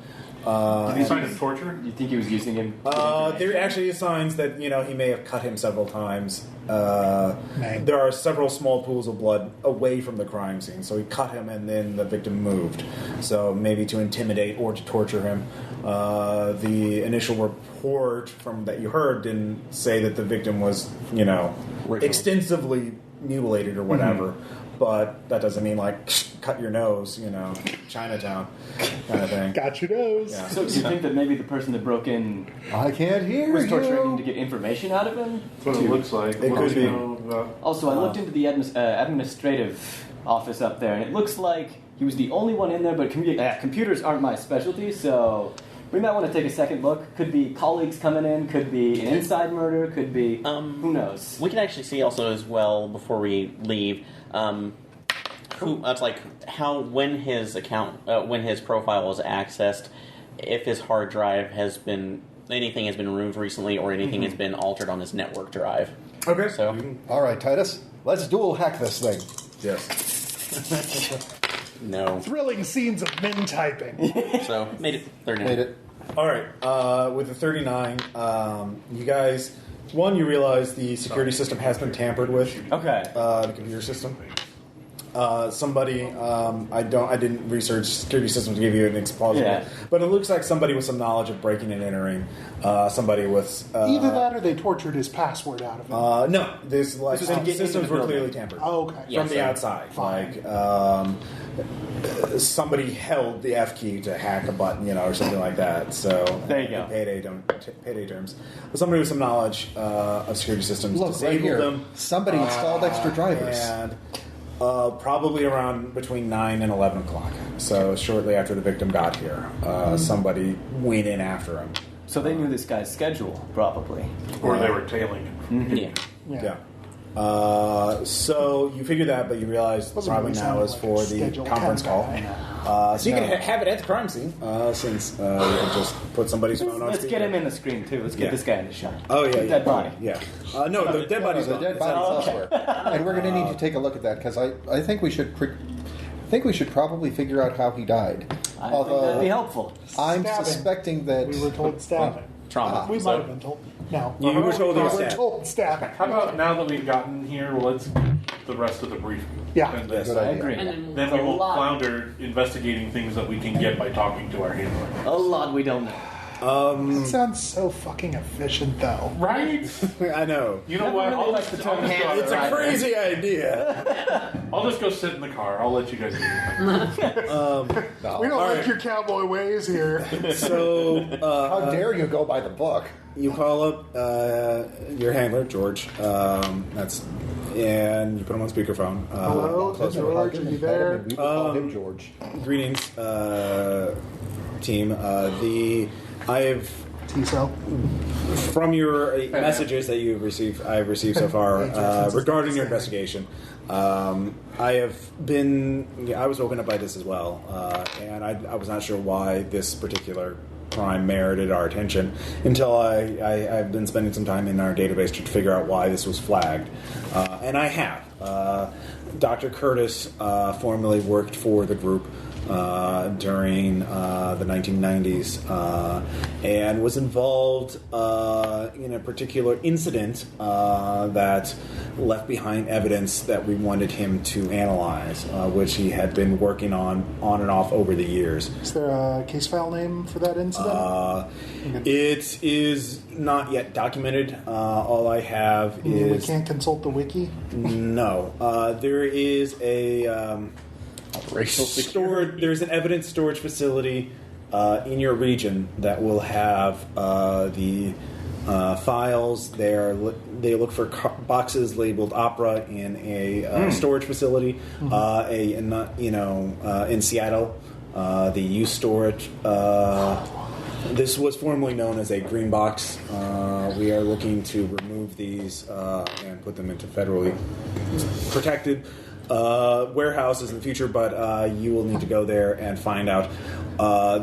Did he sign of torture? Do you think he was using him? There actually is signs that he may have cut him several times. Man. There are several small pools of blood away from the crime scene, so he cut him and then the victim moved. So maybe to intimidate or to torture him. The initial report that you heard didn't say that the victim was extensively mutilated or whatever. But that doesn't mean cut your nose, Chinatown kind of thing. Got your nose. Yeah. So do you think that maybe the person that broke in I can't hear was torturing him to you. get information out of him? That's what it looks like. It What could do you be. know about- Also, I looked into the administrative office up there, and it looks like he was the only one in there, but computers aren't my specialty, so we might want to take a second look. Could be colleagues coming in, could be an inside murder, could be... who knows? We can actually see also as well before we leave. When his account, when his profile was accessed, if his hard drive anything has been removed recently, or anything has been altered on his network drive. Okay. So All right, Titus, let's dual hack this thing. Yes. no. Thrilling scenes of men typing. So made it 39. Made it. All right. With the 39, you guys, you realize the security system has been tampered with. Okay. The computer system. Somebody, I didn't research security systems to give you an explosive, but it looks like somebody with some knowledge of breaking and entering. Somebody with either that or they tortured his password out of him. No, this systems were clearly tampered. Oh, okay. From the outside, Fine. like somebody held the F key to hack a button, or something like that. So there you go. Payday terms. But somebody with some knowledge of security systems disabled them. Somebody installed extra drivers. And probably around between 9 and 11 o'clock. So shortly after the victim got here, somebody went in after him. So they knew this guy's schedule, probably. Or they were tailing him. Yeah. So you figure that, but you realize probably now is for the conference call. So you can have it at the crime scene, since you can just put somebody's phone on. Let's get him in the screen too. Let's get this guy in the shot. Oh yeah, dead body. Yeah. No, the dead body's the dead body's elsewhere, and we're going to need to take a look at that because I think we should. I think we should probably figure out how he died. I think that'd be helpful. I'm Stabbing. suspecting that We were told stabbing. Trauma. We might have been told. No. You were told he was We were stabbed. told stabbing. How about now that we've gotten here, let's the rest of the brief. Yeah. And Yes, good I idea. agree. And then there's we a will lot. flounder investigating things that we can get by talking to our handler. A lot we don't know. It sounds so fucking efficient, though. Right? I know. You know Never what? really I'll liked just, the term I'll just handler. go, It's a crazy idea. I'll just go sit in the car. I'll let you guys do your thing. We don't All like right. your cowboy ways here. So How dare you go by the book? you call up your handler, George. And you put him on speakerphone. Hello, Close George, our hug are and you pet him, there? and we will call him George. Greetings, team. I have T-cell. from your messages that you've received, I've received so far regarding your investigation. I was woken up by this as well, and I was not sure why this particular crime merited our attention until I've been spending some time in our database to figure out why this was flagged, and I have. Dr. Curtis formerly worked for the group during the 1990s and was involved in a particular incident that left behind evidence that we wanted him to analyze, which he had been working on and off over the years. Is there a case file name for that incident? It is not yet documented. All I have You mean we is can't consult the wiki? no. There is a there's an evidence storage facility in your region that will have the files. They look for boxes labeled opera in a storage facility. In Seattle, the use storage. This was formerly known as a green box. We are looking to remove these and put them into federally protected warehouses in the future, but you will need to go there and find out.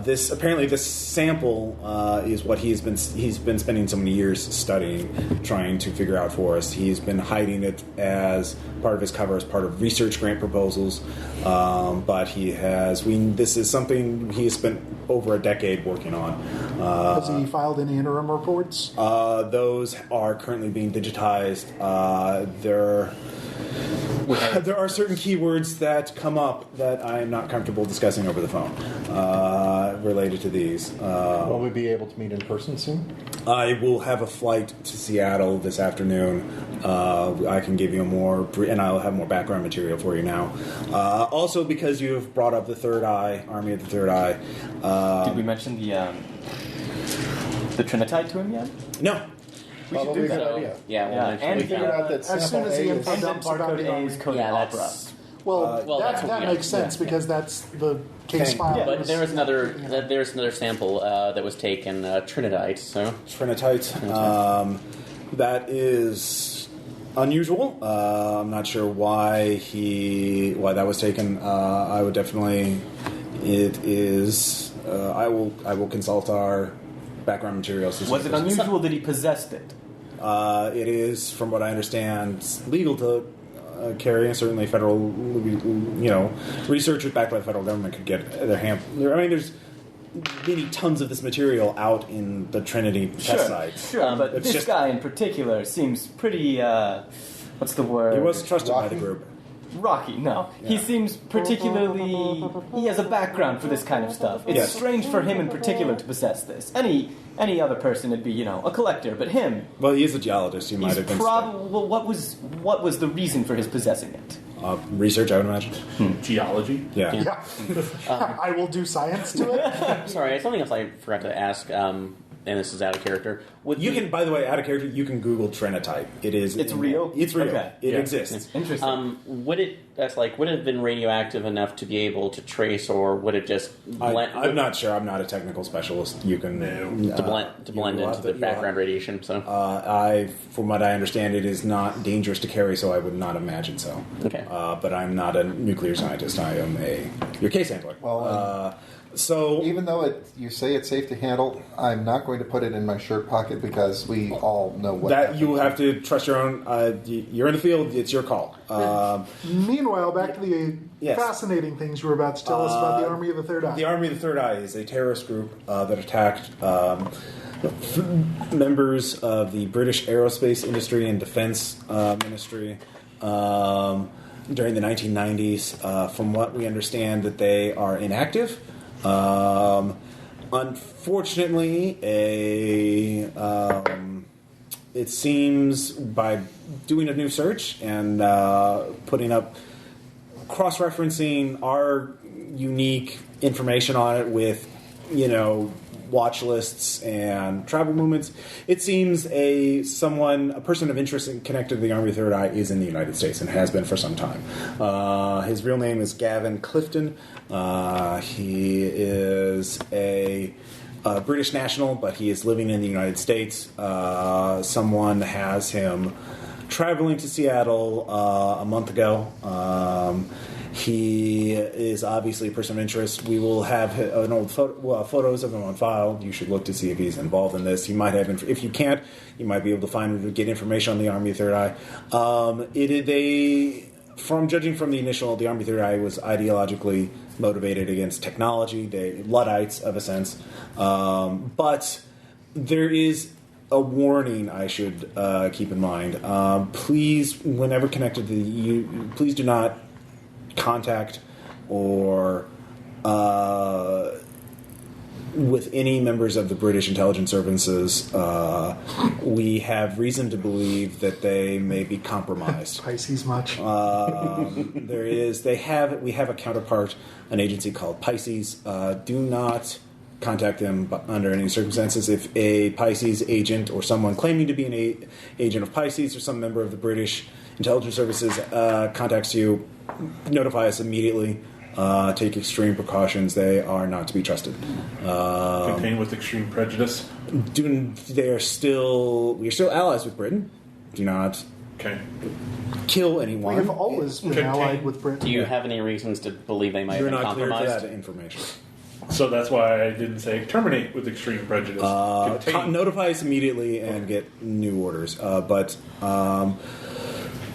This sample is what he's been spending so many years studying, trying to figure out for us. He's been hiding it as part of his cover, as part of research grant proposals, but this is something he has spent over a decade working on. Has he filed any interim reports? Those are currently being digitized. There are certain keywords that come up that I am not comfortable discussing over the phone related to these. Will we be able to meet in person soon? I will have a flight to Seattle this afternoon. I can give you and I'll have more background material for you now. Also, because you have brought up the Third Eye, Army of the Third Eye. Did we mention the Trinitite to him yet? No. We should Probably do a good that. idea. Yeah, we'll Yeah, eventually and Figure out that As soon sample as the A info is... And then dumps about barcode the A army. is coded Yeah, opera. that's... Well, well, that yeah. makes sense because that's the case Tank. file. Yeah, But there was another sample that was taken, Trinidite. So Trinitite. That is unusual. I'm not sure why that was taken. I would definitely. It is. I will consult our background materials. Was it unusual that he possessed it? It is, from what I understand, legal to carry, and certainly federal, researchers backed by the federal government could get their hand. many tons of this material out in the Trinity test site. Sure, but it's this just- guy in particular seems pretty, what's the word? He was trusted by the Rocky? group. Rocky, no. Yeah. He seems particularly... He has a background for this kind of stuff. It's Yes. strange for him in particular to possess this. Any other person would be, you know, a collector, but him... Well, he is a geologist. He might He's have been probably... Well, what was the reason for his possessing it? research, I would imagine. Geology? Yeah. Yeah. I will do science to it. Sorry, something else I forgot to ask, and this is out of character. You can, by the way, out of character, you can Google Trinitite. It's real? It's real. Okay. It Yeah. exists. Interesting. Would it have been radioactive enough to be able to trace, or would it just I'm not sure. I'm not a technical specialist. You can to blend into the background radiation? So from what I understand, it is not dangerous to carry, so I would not imagine so. Okay. But I'm not a nuclear scientist. I am your case handler. Well, so even though you say it's safe to handle, I'm not going to put it in my shirt pocket because we all know what that you have to trust your own. You're in the field. It's your call. Meanwhile, back to the Yes. fascinating things you were about to tell us about the Army of the Third Eye. The Army of the Third Eye is a terrorist group that attacked members of the British aerospace industry and defense ministry during the 1990s. From what we understand, that they are inactive. Unfortunately, it seems by doing a new search and putting up cross-referencing our unique information on it with, watch lists and travel movements, it seems a person of interest and connected to the Army of the Third Eye is in the United States and has been for some time. His real name is Gavin Clifton. He is a British national, but he is living in the United States. Someone has him traveling to Seattle a month ago. He is obviously a person of interest. We will have an old photos of him on file. You should look to see if he's involved in this. He might have. If you can't, you might be able to get information on the Army of the Third Eye. From judging from the initial, the Army of the Third Eye was ideologically motivated against technology. They Luddites, of a sense, but there is a warning I should keep in mind. Please, whenever connected to the EU, please do not contact or with any members of the British intelligence services. We have reason to believe that they may be compromised. Pisces much. We have a counterpart, an agency called Pisces. Do not contact them under any circumstances. If a Pisces agent or someone claiming to be an agent of Pisces or some member of the British intelligence services contacts you, notify us immediately. Take extreme precautions. They are not to be trusted. Contained with extreme prejudice. We are still allies with Britain. Do not kill anyone. We have always been allied with Britain. do you have any reasons to believe they might You're have been not clear for compromised? that information. So that's why I didn't say terminate with extreme prejudice. Contain. Notify us immediately and get new orders.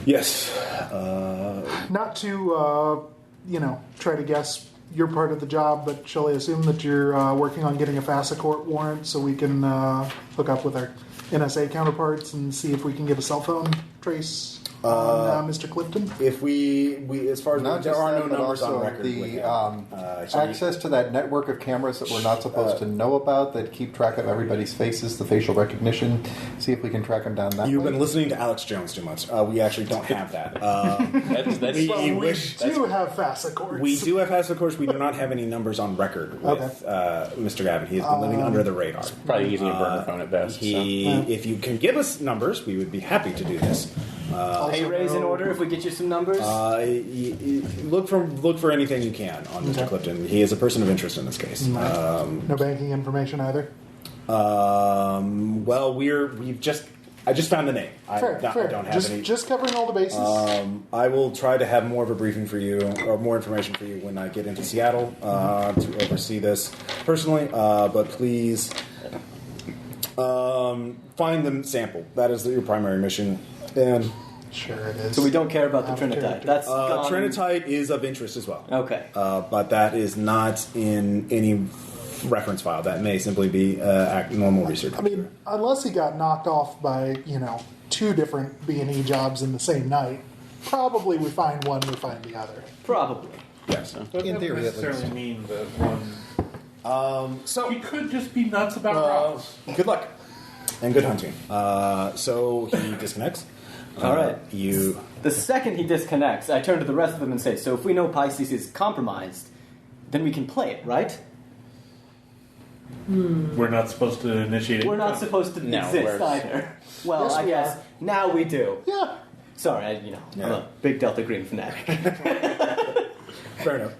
Yes. Not to, try to guess your part of the job, but shall I assume that you're working on getting a FASA court warrant so we can hook up with our NSA counterparts and see if we can get a cell phone trace on Mr. Clifton? If we as far as Not there just are that, no but numbers on also record. the with access to that network of cameras that we're not supposed to know about that keep track of everybody's faces, the facial recognition. See if we can track them down that You've way. been listening to Alex Jones too much. We actually don't have that. That's We We wish- do have FASA courts. We do have FASA, of course. We do not have any numbers on record with Mr. Gavin. He has been living under the radar. probably using a burner phone at best. If you can give us numbers, we would be happy to do this. Pay raise in order if we get you some numbers? Look for anything you can on Mr. Clifton. He is a person of interest in this case. No banking information either? Well, I just found the name. Fair. I don't have any. Just covering all the bases. I will try to have more of a briefing for you, or more information for you when I get into Seattle to oversee this personally. But please find the sample. That is your primary mission. And sure it is. So we don't care about the Out of Trinitite. character. That's gone. Trinitite is of interest as well. Okay. But that is not in any reference file. That may simply be normal research. I mean, unless he got knocked off by, 2 different B&E jobs in the same night, probably we find one, we find the other. Probably. Yes. But In that theory, doesn't at necessarily mean that one. So He could just be nuts about rocks. good luck and good hunting. So he disconnects. All right. You. The second he disconnects, I turn to the rest of them and say, so if we know Pisces is compromised, then we can play it, right? We're not supposed to initiate it. We're not supposed to No, exist we're- either. Well, Yes, I we guess are. now we do. Yeah. Sorry, I'm Yeah. a big Delta Green fanatic. Fair enough.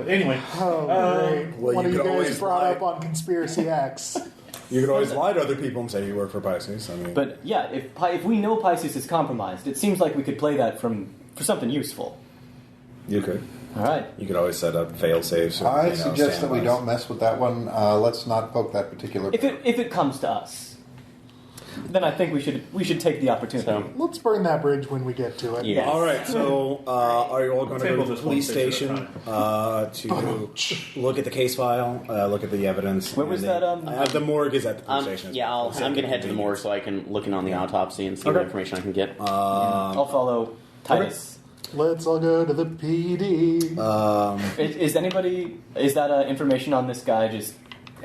Anyway, Oh, great. well, One you of you could guys always brought lie. up on Conspiracy X. You could always lie to other people and say you work for Pisces. I mean, But yeah, if we know Pisces is compromised, it seems like we could play that for something useful. you could. All right. You could always set up fail safes. Or, I suggest that we standbys. don't mess with that one. Let's not poke that particular. If it comes to us, then I think we should take the opportunity. So, Let's burn that bridge when we get to it. yeah. All right. So, are you all going to Table go to the this one police station station at to look at the case file, look at the evidence? Where was and that, the morgue is at the police station. Yeah, I'm going to head to the morgue so I can look in on the autopsy and see what Okay. information I can get. I'll follow Titus. Let's all go to the PD. Is that information on this guy just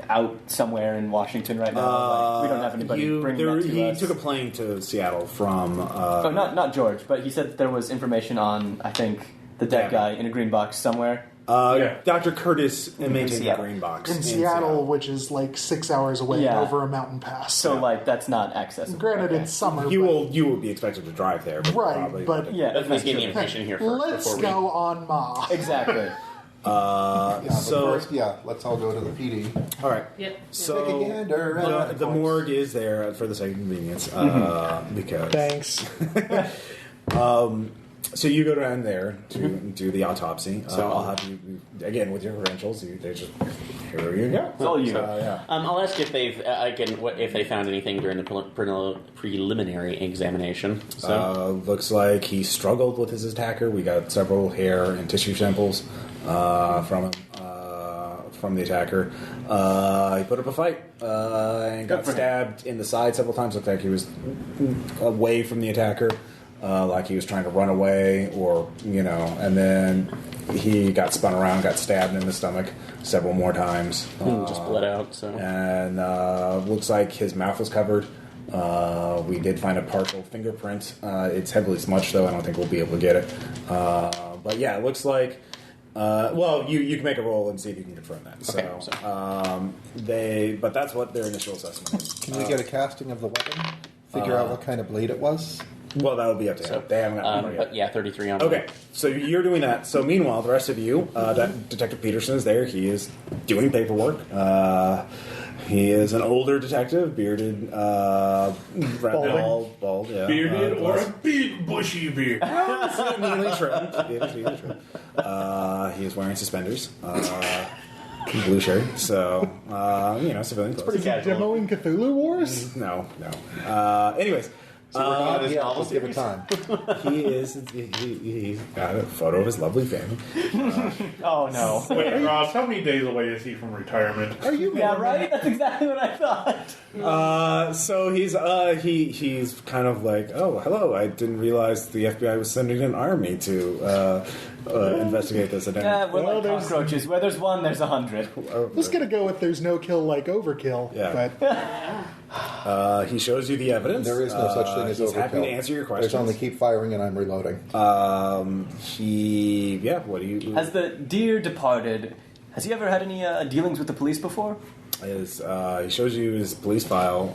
out somewhere in Washington right now? Like, we don't have anybody bringing that to he us. took a plane to Seattle from. Oh, not George, but he said that there was information on, I think, the dead guy in a green box somewhere. Yeah. Dr. Curtis maintained a Seattle. green box in Seattle, which is like 6 hours away Yeah. over a mountain pass. So, like, that's not accessible. Granted, Okay. it's summer. You but- will be expected to drive there, but Right, probably, but- Yeah, At least give me true. information here first Let's before we... go on Ma. Exactly. Yeah, but so first, let's all go to the PD. all right. Yep. So Take a gander at the morgue is there for the sake of convenience because Thanks. So you go down there to do the autopsy. So I'll have you again with your credentials. They just here you go. It's all you. Yeah. I'll ask if they've if they found anything during the preliminary examination. So Looks like he struggled with his attacker. We got several hair and tissue samples from him, from the attacker. He put up a fight and got for him. stabbed in the side several times. Looked like he was away from the attacker, like he was trying to run away, or and then he got spun around, got stabbed in the stomach several more times. just bled out. So And looks like his mouth was covered. We did find a partial fingerprint. It's heavily smudged, though. I don't think we'll be able to get it. But yeah, it looks like. Well, you can make a roll and see if you can confirm that. Okay, But that's what their initial assessment is. Can we get a casting of the weapon? Figure out what kind of blade it was? Well, that'll be up to him. They haven't got the number yet. but yeah, 33 on. Okay, so you're doing that. So meanwhile, the rest of you, that Detective Peterson is there. He is doing paperwork. He is an older detective, bearded, bald, yeah. bearded or a big bushy beard. neatly trimmed. He is wearing suspenders, blue shirt. So civilian clothes. Is he demoing Cthulhu Wars? No. Anyways. So we're not his yet, novel just give it time. He's got a photo of his lovely family. Oh no. Wait, Ross, how many days away is he from retirement? Are you Yeah, right? That's exactly what I thought. So he's kind of like, oh, hello, I didn't realize the FBI was sending an army to investigate this. We're like there's- cockroaches. Where there's one, there's 100. Just gonna go with there's no kill like overkill. Yeah. But He shows you the evidence. There is no such thing as he's overkill. happy to answer your questions. There's only keep firing and I'm reloading. What do you... Has the dear departed, has he ever had any dealings with the police before? He shows you his police file.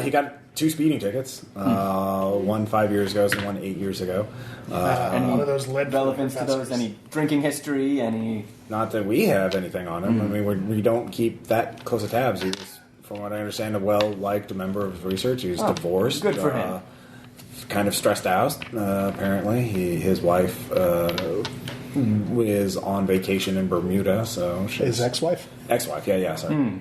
He got 2 speeding tickets. One 5 years ago and one 8 years ago. and one of those lead Relevance to professors. those? Any drinking history? Any? Not that we have anything on him. I mean, we don't keep that close of tabs. He was, from what I understand, a well-liked member of research. He was divorced. good for him. Kind of stressed out, apparently. His wife is on vacation in Bermuda, so His ex-wife? Ex-wife, yeah, sorry.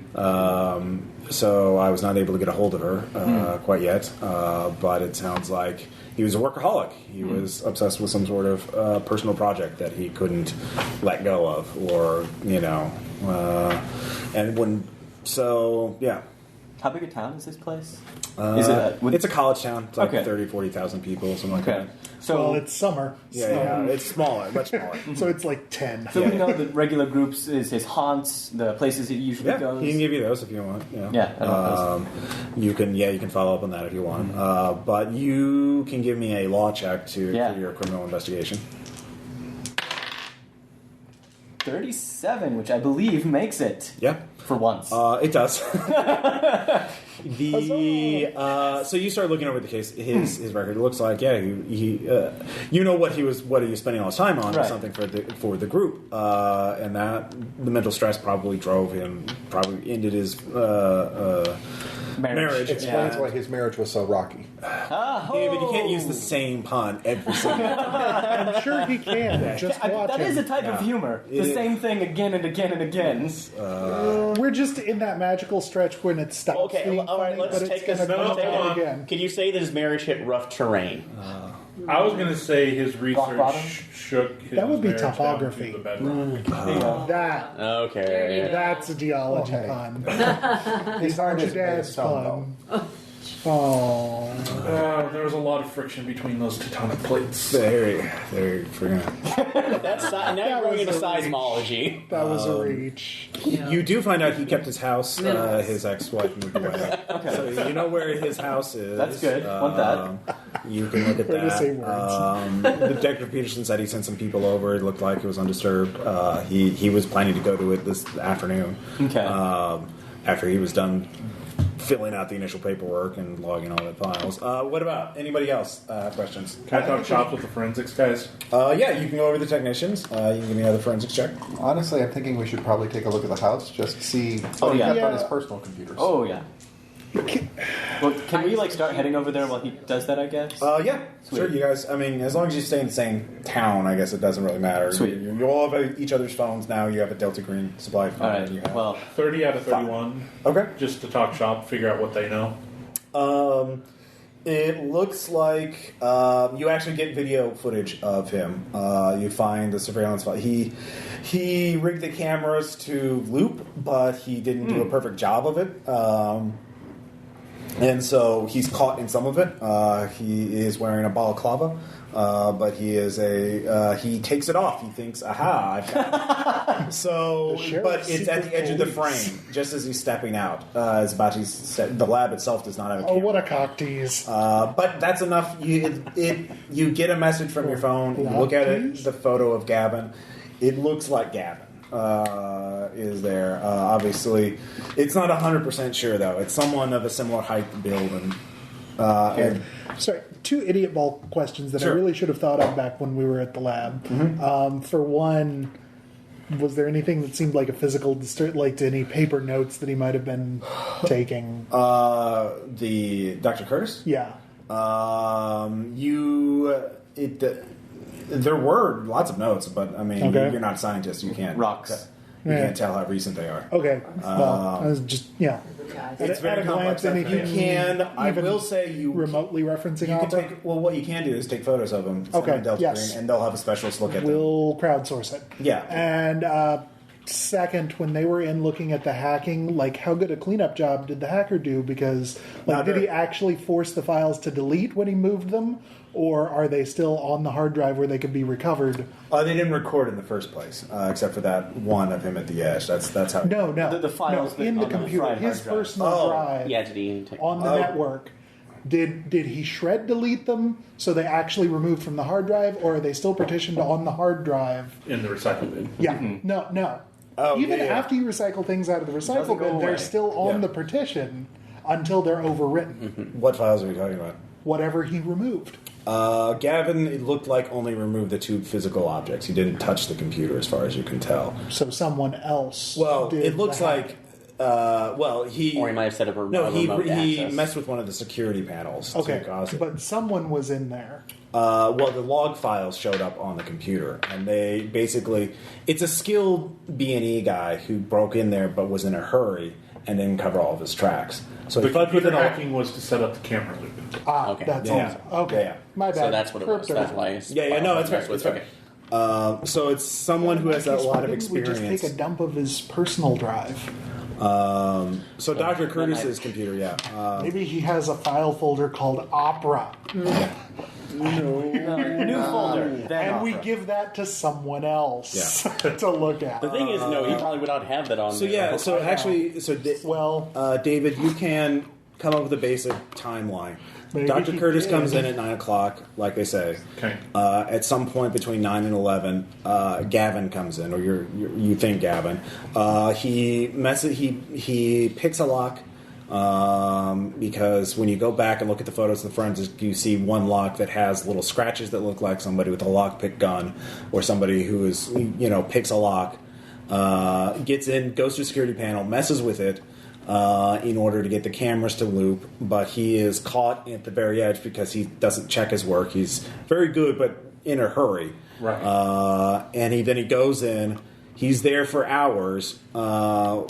So I was not able to get a hold of her quite yet, but it sounds like he was a workaholic. He was obsessed with some sort of personal project that he couldn't let go of, or, and when, so, yeah. How big a town is this place? It's a college town. It's like Okay. 30,000, 40,000 people, something like that. So Well, it's summer. Yeah, it's smaller, much smaller. So it's like 10. So we know the regular groups is his haunts, the places he usually Yeah, goes. he can give you those if you want. Yeah, I don't you can follow up on that if you want. But you can give me a law check for your criminal investigation. 37, which I believe makes it. Yeah. For once. It does. So you start looking over the case, his record. It looks like he what he was spending all his time on, or something for the group, and that the mental stress probably ended his marriage. Explains why his marriage was so rocky. Yeah, but you can't use the same pun every single time. I'm sure he can. Just watch that him. is a type of humor. The same thing again and again and again. We're just in that magical stretch when it stops Okay, being all right, funny, let's but take it's a going to step come on. again. Can you say that his marriage hit rough terrain? I was going to say his bottom? research shook his That would be marriage down topography. to the bedrock. That. Okay. That's a geology Okay. pun. He's not Your his bad dad's son, pun. Oh. There was a lot of friction between those tectonic plates. Very freaking. Now you're going into was a reach. seismology. That was a reach. You do find out he kept his house. Minimalist. His ex-wife moved away. So you know where his house is. That's good. Want that. You can look at Way to that. say words. Detective Peterson said he sent some people over. It looked like it was undisturbed. He was planning to go to it this afternoon. Okay. After he was done filling out the initial paperwork and logging all the files. What about anybody else have questions? Can I talk shop with the forensics guys? Yeah, you can go over the technicians. You can give me another forensics check. Honestly, I'm thinking we should probably take a look at the house just to see what he yeah. kept on Yeah. his personal computers. Oh, yeah. Well, can we start heading over there while he does that, I guess? Yeah, sure, you guys. I mean, as long as you stay in the same town, I guess it doesn't really matter. Sweet. You all have each other's phones now. You have a Delta Green supply phone. All and you right. have- Well, 30 out of 31. Okay. Just to talk shop, figure out what they know. It looks like you actually get video footage of him. You find the surveillance file. He rigged the cameras to loop, but he didn't do a perfect job of it. And so he's caught in some of it. He is wearing a balaclava, but he takes it off. He thinks, "Aha!" I've got it." So, The sheriff's but it's at the secret edge of the police. frame, just as he's stepping out. It's about to step. The lab itself does not have a Oh, camera. what a cock tease. But that's enough. You get a message from your phone. You look at it, the photo of Gavin. It looks like Gavin is there. Obviously, it's not 100% sure though. It's someone of a similar height, build, and Sorry, two idiot ball questions that Sure. I really should have thought of back when we were at the lab. For one, was there anything that seemed like a physical like any paper notes that he might have been taking? the Dr. Curtis. Yeah. There were lots of notes, but I mean, Okay. you're not a scientist. You can't Rocks. You Yeah. can't tell how recent they are. Okay. Well, I was just It's At very a complex. glance, and if you can, I even will say you remotely referencing You can opera, take what you can do is take photos of them. send Okay, them to Delta yes. Green, and they'll have a specialist look at them. we'll crowdsource it. Yeah. And second, when they were in looking at the hacking, like how good a cleanup job did the hacker do? Because Not did he very. actually force the files to delete when he moved them, or are they still on the hard drive where they could be recovered? They didn't record in the first place, except for that one of him at the edge. That's how. No, The files no, in that- the on the computer, fried his hard drive. personal Oh. drive Yeah, did he take on the network. Did he shred delete them so they actually removed from the hard drive, or are they still partitioned on the hard drive? In the recycle bin. Yeah, no. Oh, Even yeah, yeah. after you recycle things out of the doesn't recycle go bin, they're away. still on Yeah. the partition until they're overwritten. What files are we talking about? Whatever he removed. Gavin, it looked like only removed the two physical objects. He didn't touch the computer, as far as you can tell. So someone else. Well, did it looks the hack. like Well, Or he might have set up a remote he access. messed with one of the security panels Okay, to cause it. but someone was in there. Well, the log files showed up on the computer, and they basically... It's a skilled B&E guy who broke in there but was in a hurry and didn't cover all of his tracks. So The he fucked with computer it all. hacking was to set up the camera loop. Okay. That's Yeah. all. Okay, Yeah. my bad. So that's what it was. Herped That's it. why it's Yeah, no, that's right. It's That's right. So it's someone who has a Why lot of didn't we experience. just take a dump of his personal drive? So Dr. Curtis's computer, Maybe he has a file folder called Opera, New folder. Then and we opera. give that to someone else to look at. The thing is, no, he probably would not have that on So there. yeah, so actually, Well, David, you can come up with a basic timeline. Maybe Dr. he Curtis did. comes in at 9 o'clock, like they say. Okay. At some point between 9 and 11, Gavin comes in, or you think Gavin. He picks a lock because when you go back and look at the photos of the forensics, you see one lock that has little scratches that look like somebody with a lockpick gun, or somebody who is picks a lock, gets in, goes to a security panel, messes with it. In order to get the cameras to loop, but he is caught at the very edge because he doesn't check his work. He's very good, but in a hurry. Right. And then he goes in. He's there for hours, and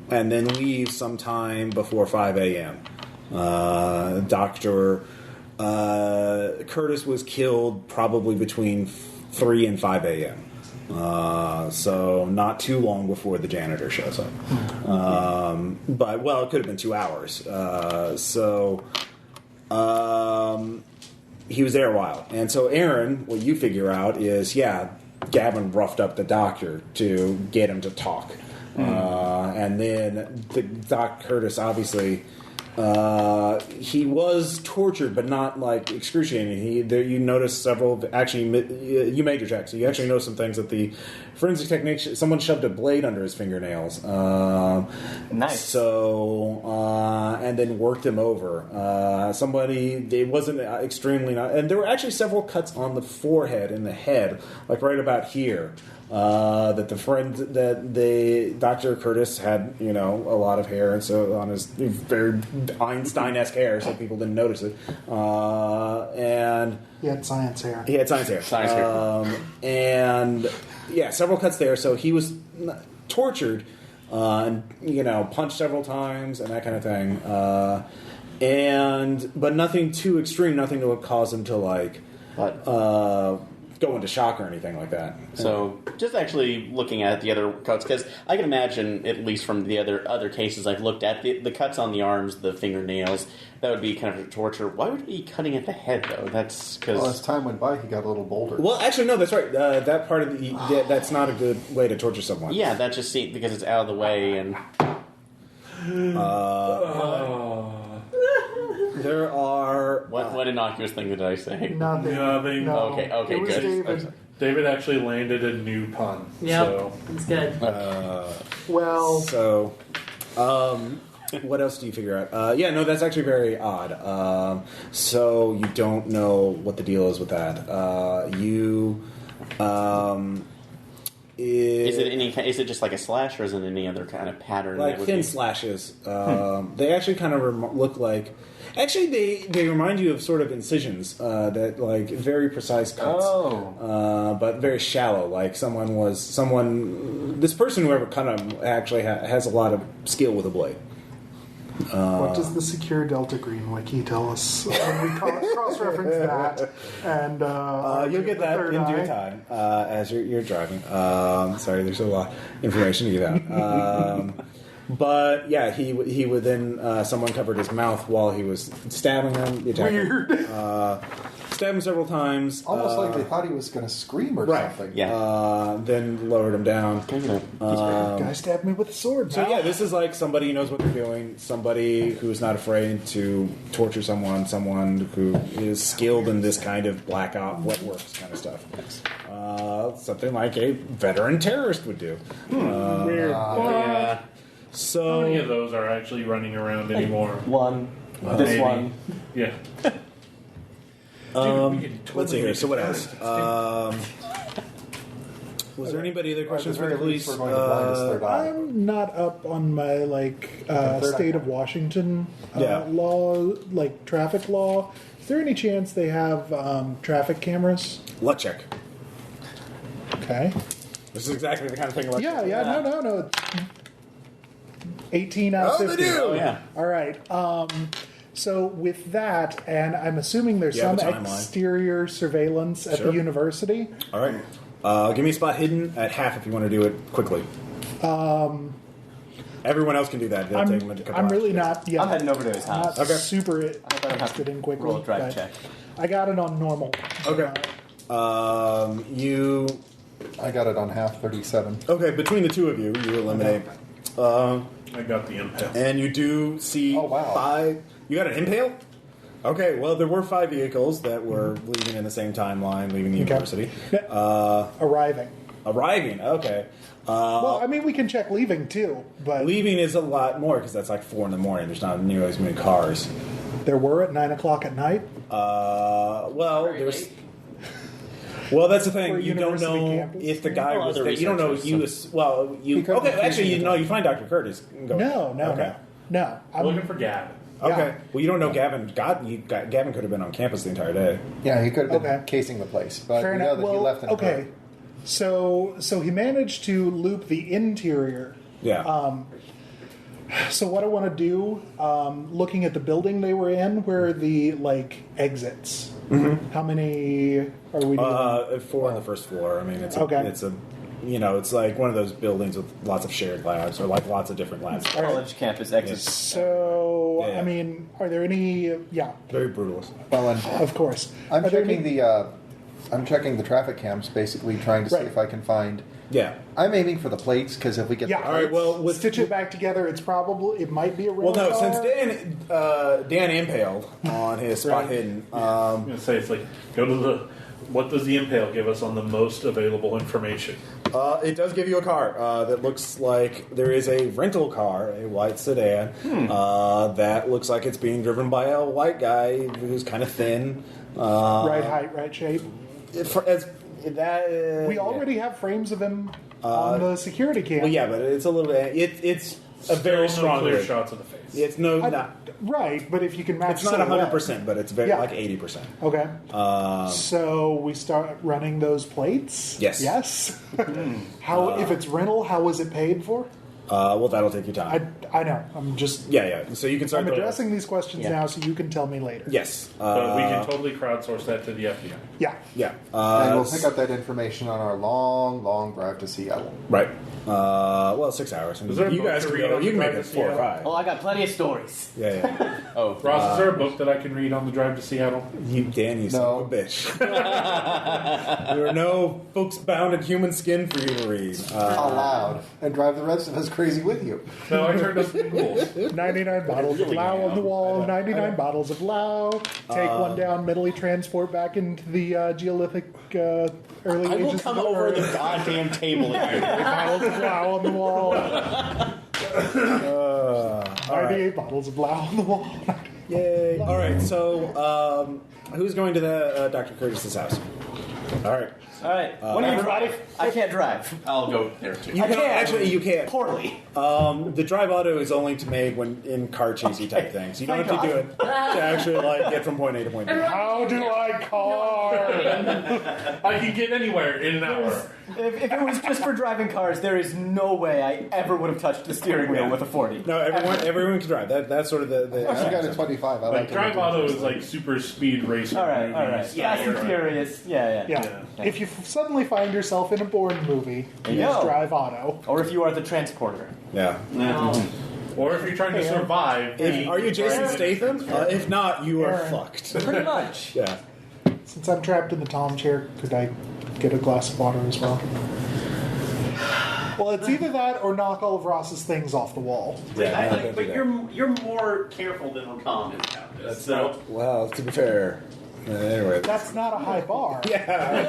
then leaves sometime before 5 a.m. Dr. Curtis was killed probably between 3 and 5 a.m. So not too long before the janitor shows up. But, well, it could have been 2 hours. He was there a while. And so Aaron, what you figure out is, Gavin roughed up the doctor to get him to talk. And then Doc Curtis, obviously... he was tortured, but not like excruciating. You noticed several. Actually, you made your check, so you actually noticed some things that the forensic technician. Someone shoved a blade under his fingernails. Nice. So and then worked him over. Somebody. It wasn't extremely. And there were actually several cuts on the forehead and the head, like right about here. That the Dr. Curtis had, a lot of hair, and so on his very Einstein-esque hair, so people didn't notice it. And he had science hair. he had science hair. And several cuts there. So he was tortured, and punched several times and that kind of thing. But nothing too extreme, nothing that would cause him to go into shock or anything like that. So, just actually looking at the other cuts, because I can imagine, at least from the other cases I've looked at, the cuts on the arms, the fingernails, that would be kind of torture. Why would he be cutting at the head, though? That's because... Well, as time went by, he got a little bolder. Well, actually, no, that's right. That part of that's not a good way to torture someone. Yeah, that just seems... Because it's out of the way, and... There are... What innocuous thing did I say? Nothing. Nothing. No. Okay, It was good. David. David actually landed a new pun. Yep, So. it's good. Well, So, what else do you figure out? That's actually very odd. So you don't know what the deal is with that. Is it just like a slash, or is it any other kind of pattern? Like that would thin be... slashes. They actually kind of look like... Actually, they remind you of sort of incisions, that like very precise cuts, but very shallow. Like this person, whoever cut him, actually has a lot of skill with a blade. what does the secure Delta Green wiki tell us when we cross-reference that? And You'll get that in due time as you're driving. Sorry, there's a lot of information to get out. But yeah, he would then someone covered his mouth while he was stabbing him. The attacker. Weird. Stabbed him several times. Almost like they thought he was going to scream or Right. something. Yeah. Then lowered him down. Guy stabbed me with a sword. So yeah, this is like somebody who knows what they're doing, somebody who's not afraid to torture someone who is skilled in this kind of black op, wet works kind of stuff. Something like a veteran terrorist would do. Weird. Yeah. So How many of those are actually running around anymore? One. This Maybe. one. Yeah. Dude, we could let's see here. So what else? Was there anybody other questions At the for the very least, police? We're going to blind his third eye. I'm not up on my state of Washington Yeah. law, like traffic law. Is there any chance they have traffic cameras? Luck check. Okay. This is exactly the kind of thing. Luck check. No. 18 out of 50. they do. Oh, yeah. All right. So with that, and I'm assuming there's You have some a timeline. exterior surveillance at Sure. the university. All right. Give me a spot hidden at half if you want to do it quickly. Everyone else can do that. They'll take them into I'm really not. Yeah, I'm heading over to his house. not Okay. super I don't have interested to in quickly. roll a drive but check. I got it on normal. Okay. You. I got it on half 37. Okay, between the two of you, you eliminate. I got the impale. And you do see Oh, wow. 5. You got an impale? Okay, well, there were 5 vehicles that were leaving in the same timeline, leaving the university. Arriving. Arriving, okay. Well, I mean, we can check leaving too, but Leaving is a lot more because that's like 4 in the morning. There's not nearly as many cars. there were at 9 o'clock at night. Well, Very there's. late. Well, that's the For thing. a You don't university know campus? if the guy Well, was other there. You don't know. researchers, You could be okay? Actually, fishing no. You find Dr. Curtis. Go No, ahead. no, Okay. no. I'm looking for Gavin. Okay. Yeah. Well, you don't know Gavin. Gavin could have been on campus the entire day. Yeah, he could have been Okay. casing the place, but Fair we know enough. that he Well, left in a okay. hurry. So he managed to loop the interior. Yeah. So what I want to do, looking at the building they were in, where are the exits? Mm-hmm. How many are we doing? 4 on the first floor. I mean, it's Okay. it's like one of those buildings with lots of shared labs or like lots of different labs. College campus exit. So Yeah. I mean, are there any? Yeah, Very brutalist. Well, and of course. I'm Are there checking any- I'm checking the traffic cams, basically trying to see Right. if I can find. Yeah. I'm aiming for the plates because if we get Yeah. the All right. plates, Well, with Stitch it back together. It might be a well, rental no. car. Since Dan impaled on his spot Right. hidden. I'm going to say it's like, go to the. What does the impale give us on the most available information? It does give you a car that looks like there is a rental car, a white sedan, that looks like it's being driven by a white guy who's kind of thin. Right height, right shape. We already have frames of him on the security cam. Well, yeah, but it's a little bit. It's a very Still strong no clear lid. shots of the face. It's no, I- not. Right, but if you can match, It's not silhouette. 100%, but it's very Yeah. like 80%. Okay. So we start running those plates. Yes. Yes. How if it's rental? How was it paid for? Well, that'll take you time. I know. I'm just. Yeah. So you can start. I'm addressing these questions Yeah. now, so you can tell me later. Yes. But we can totally crowdsource that to the FBI. Yeah. Yeah. and we'll pick up that information on our long, long drive to Seattle. Right. Well, 6 hours. Is there a You book guys to can read go. on You the can make drive it to 4 or Seattle? 5. Well, I got plenty of stories. Yeah. Oh, Ross, is there a book that I can read on the drive to Seattle? Dan, you son No. of a bitch. There are no books bound in human skin for you to read. Aloud. And drive the rest of us crazy with you. No, I turned up some rules. 99 bottles of Lao on the wall. 99 bottles of Lao. Take one down. Mentally transport back into the Geolithic early I will ages. come of the over the Earth. goddamn table here. Bottles of Lao on the wall. All right. 98 bottles of Lao on the wall. Yay. All right. So, who's going to the Dr. Curtis's house? All right. All right. When do you drive? I can't drive. I'll go there too. You I can can. actually you can't. Poorly. The drive auto is only to make when in car chasey type things. You don't Thank have to do it to actually get from point A to point B. How do I car? I can get anywhere in an hour. If it was just for driving cars, there is no way I ever would have touched the steering wheel with a 40. No, everyone can drive. That's sort of the I got a 25. I Like, to drive do auto this. is like super speed racing. All right. movies. Fast and Furious. Yeah. Yeah. If you suddenly find yourself in a Bourne movie, There you use go. Drive Auto. Or if you are the transporter. Yeah. Or if you're trying to survive. Are you Jason Statham? If not, you are fucked. Pretty much. Yeah. Since I'm trapped in the Tom chair, could I get a glass of water as well? Well, it's either that or knock all of Ross's things off the wall. Yeah. but you're more careful than Rakam is about this. So Well, to be fair. Anyway. That's not a high bar. Yeah.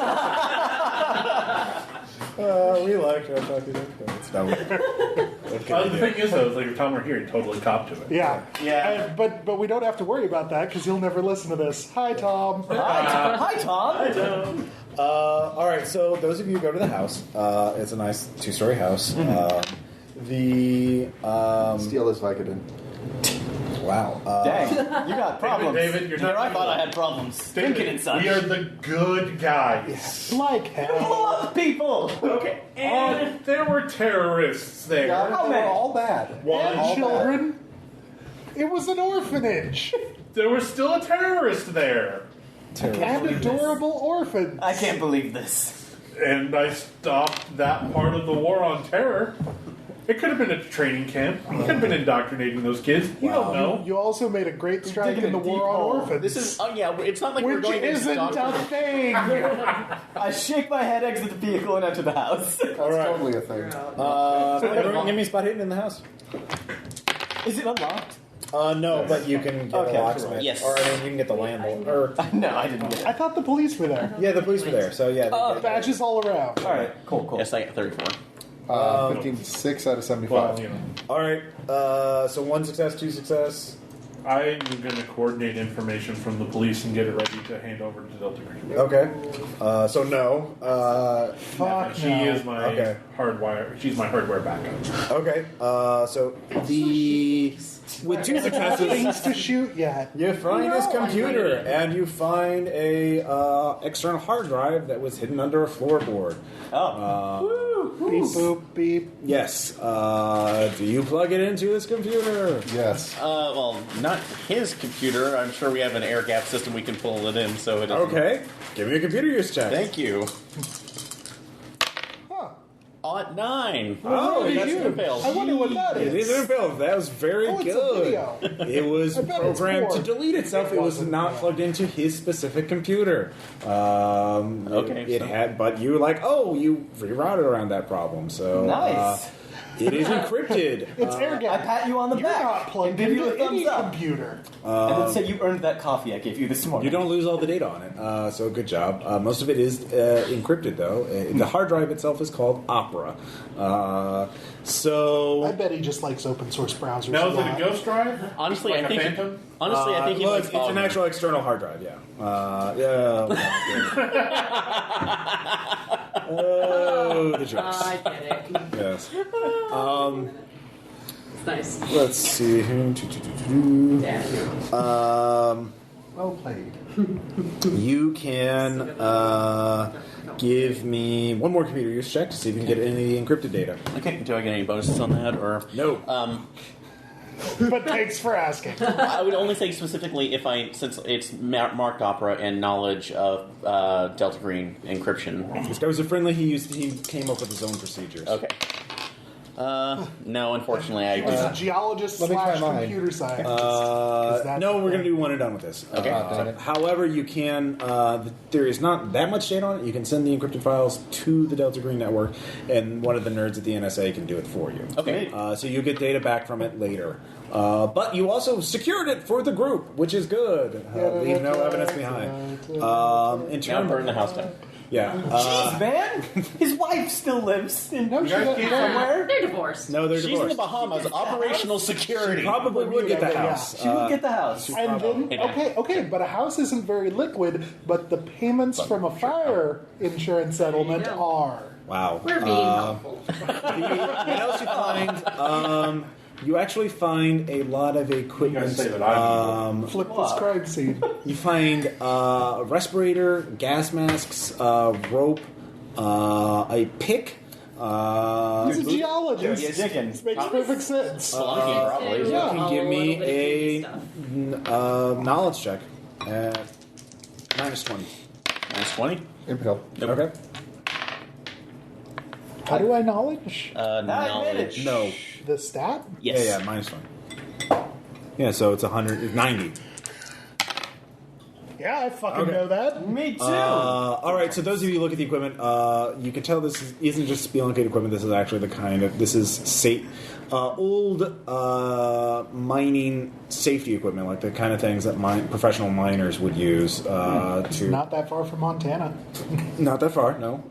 We like to talk to them. It's not The thing is, though, is like if Tom were here, he'd totally cop to it. Yeah. Yeah. But we don't have to worry about that because he'll never listen to this. Hi, Tom. Hi, Tom. Hi, Tom. all right, so those of you who go to the house. It's a nice 2-story house. Steal this Vicodin. Wow. Dang, you got problems. David, you're not I thought evil. I had problems thinking and such. We are the good guys. Like Blow hell. up people. Okay. And There were terrorists there. How many? All bad. And children. It was an orphanage. There was still a terrorist there. And adorable orphans. I can't believe this. And I stopped that part of the war on terror. It could have been a training camp. He could have been indoctrinating those kids. You don't know. You also made a great strike digging in the a deep war on hole. orphans. This is it's not like we're which going to isn't stop- a thing. I shake my head, exit the vehicle, and enter the house. That's totally a thing. Everyone give me spot hidden in the house. Is it unlocked? No, but you can get Okay, a locksmith. Yes. Or, I mean, you can get the landlord. Or, No, I didn't get it. I thought the police were there. yeah, the police were there, so yeah. they- Badges all around. All right, cool. Yes, I got 34. 56 out of 75. Well, you know. All right, so 1 success, 2 success. I'm going to coordinate information from the police and get it ready to hand over to Delta Green. Okay. So no. Fuck She no. is my Okay. hardwire. She's my hardware backup. Okay. So with 2 successes, Things to shoot yet. you find this computer, and you find a external hard drive that was hidden under a floorboard. Beep boop beep. Yes. Do you plug it into this computer? Yes. Well, not his computer. I'm sure we have an air gap system we can pull it in, so it doesn't... Okay. Give me a computer use check. Thank you. Huh. Odd 9. Oh, Look at that's you. an impale. I wonder what that It is. is an impale. That was very Oh, it's a good. video. It was I bet it's programmed to porn. delete itself. It was wasn't, not yeah. plugged into his specific computer. Okay, It so- had, but you were like, oh, you rerouted around that problem. So Nice. it is encrypted. It's air I gap. pat you on the You're back not plugged and give you a into any thumbs up. computer. And then say you earned that coffee I gave you this morning. You don't lose all the data on it, so good job. Most of it is encrypted, though. The hard drive itself is called Opera. I So bet he just likes open source browsers. Now, is it lot. a Ghost Drive? Honestly, Like I a think... Phantom? Honestly, I think he well, likes it's an Wagner. actual external hard drive. Yeah. Oh, the jokes. I get it. Yes. It's nice. Let's see. Yeah. Well played. You can give me one more computer use check to see if you can get any encrypted data. Okay, do I get any bonuses on that, or... No. But thanks for asking. I would only say specifically if since it's marked Opera and knowledge of Delta Green encryption. This guy was a friendly. He came up with his own procedures. Okay. No, unfortunately, I He's a geologist let me try / mine. computer scientist. Is that No, the we're going to thing? do one and done with this. Okay. Damn it. However, you can. There is not that much data on it. You can send the encrypted files to the Delta Green network, and one of the nerds at the NSA can do it for you. Okay. So you get data back from it later. But you also secured it for the group, which is good. Leave no evidence behind. In Now terms burn the house down. yeah. Jeez, man! His wife still lives in No, she doesn't. somewhere. They're divorced. No, they're She's in divorced. the Bahamas. Operational security. Probably would get the Yeah. house. She would get the house. And then, okay, but a house isn't very liquid, but the payments from a fire insurance settlement There you go. are. Wow. We're being helpful. What else you find? You actually find a lot of equipment. say that I'm Flip this crime scene. You find a respirator, gas masks, rope, a pick. He's a geologist. Yeah, Dickens. This makes perfect sense. Spelunky, probably. You Yeah. can give A me little bit of a creepy stuff. knowledge check at -20. Minus 20. Impel. Nope. Okay. How do I knowledge Knowledge. No. the stat? Yes. Yeah, -20. Yeah, so it's 190. Yeah, I fucking Okay. know that. Me too. All right, so those of you who look at the equipment, you can tell this isn't just spelunking equipment. This is actually this is old mining safety equipment, like the kind of things that professional miners would use to. Not that far from Montana. Not that far, no.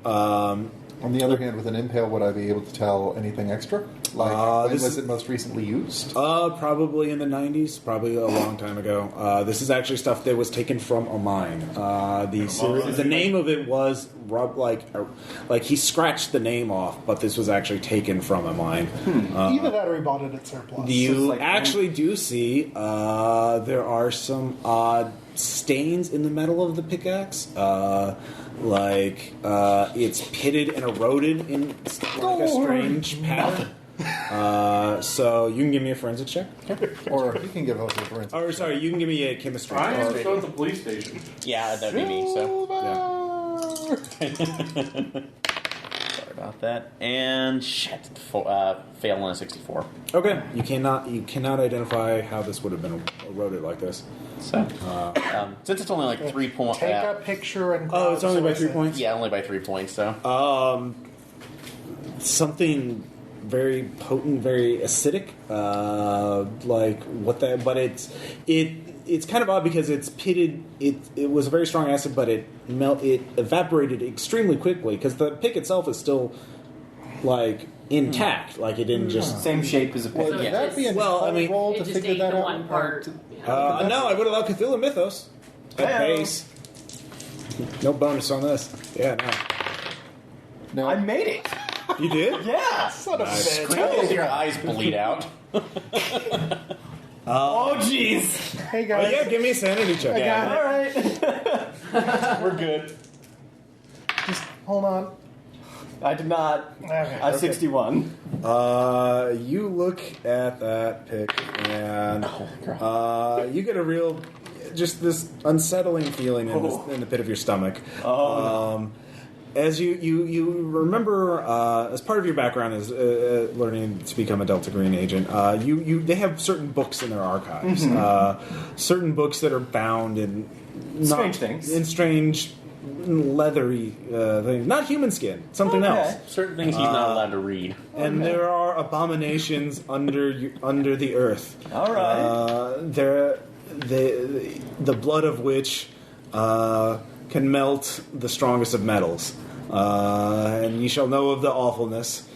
On the other hand, with an impale, would I be able to tell anything extra? Like, when was it most recently used? Probably in the 90s, probably a long time ago. This is actually stuff that was taken from a mine. The name of it was like he scratched the name off, but this was actually taken from a mine. Either that or he bought it at surplus. You actually do see there are some odd stains in the metal of the pickaxe. It's pitted and eroded in like a strange pattern. So you can give me a forensics check. Or you can give us a forensics. Or sorry, you can give me a chemistry. I am check. still at the police station. Yeah, that'd be me. So Yeah. sorry about that. And shit, fail on a 64. Okay, you cannot identify how this would have been eroded like this. So since it's only like 3 points. Take a picture and... Oh, it's only by 3 points. Yeah, only by 3 points. So Something very potent, very acidic, like what that. But it's kind of odd because it's pitted. It was a very strong acid, but it evaporated extremely quickly because the pick itself is still like intact. Like it didn't just. Same shape as a Well, pick. would that be a Well, I mean- roll It to just figure ate that the out? one part. No, I would allow Cthulhu Mythos at Hey-o. base. No bonus on this. Yeah, no. No. I made it. You did? Yeah. Son of a Nice. bitch. as your eyes bleed out. Oh, jeez. Hey, Oh, guys. yeah, give me a sanity check. Yeah. All right. We're good. Just hold on. I did not. Okay. I'm 61. You look at that pick and you get a real, just this unsettling feeling in the pit of your stomach. As you remember, as part of your background is learning to become a Delta Green agent, they have certain books in their archives, certain books that are bound in Strange things. in strange leathery things, not human skin, something else. Certain things he's not allowed to read. And there are abominations under the earth. All right. The blood of which can melt the strongest of metals. And ye shall know of the awfulness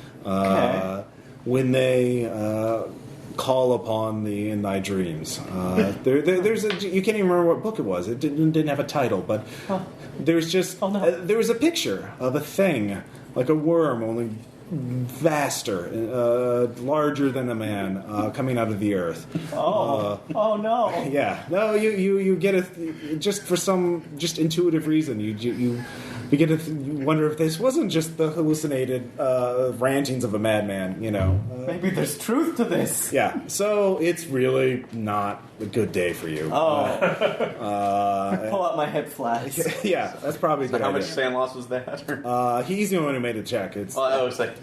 when they call upon thee in thy dreams. There's you can't even remember what book it was. It didn't have a title, but there's just there was a picture of a thing like a worm, only vaster, larger than a man, coming out of the earth. Oh no. Yeah, no, you get it just for some just intuitive reason. You begin to wonder if this wasn't just the hallucinated rantings of a madman. You know, Maybe there's truth to this. yeah. So it's really not a good day for you. Pull out my hip flash. Yeah, that's probably a So good how much idea. sand loss was that? He's the one who made the check. It's I was like,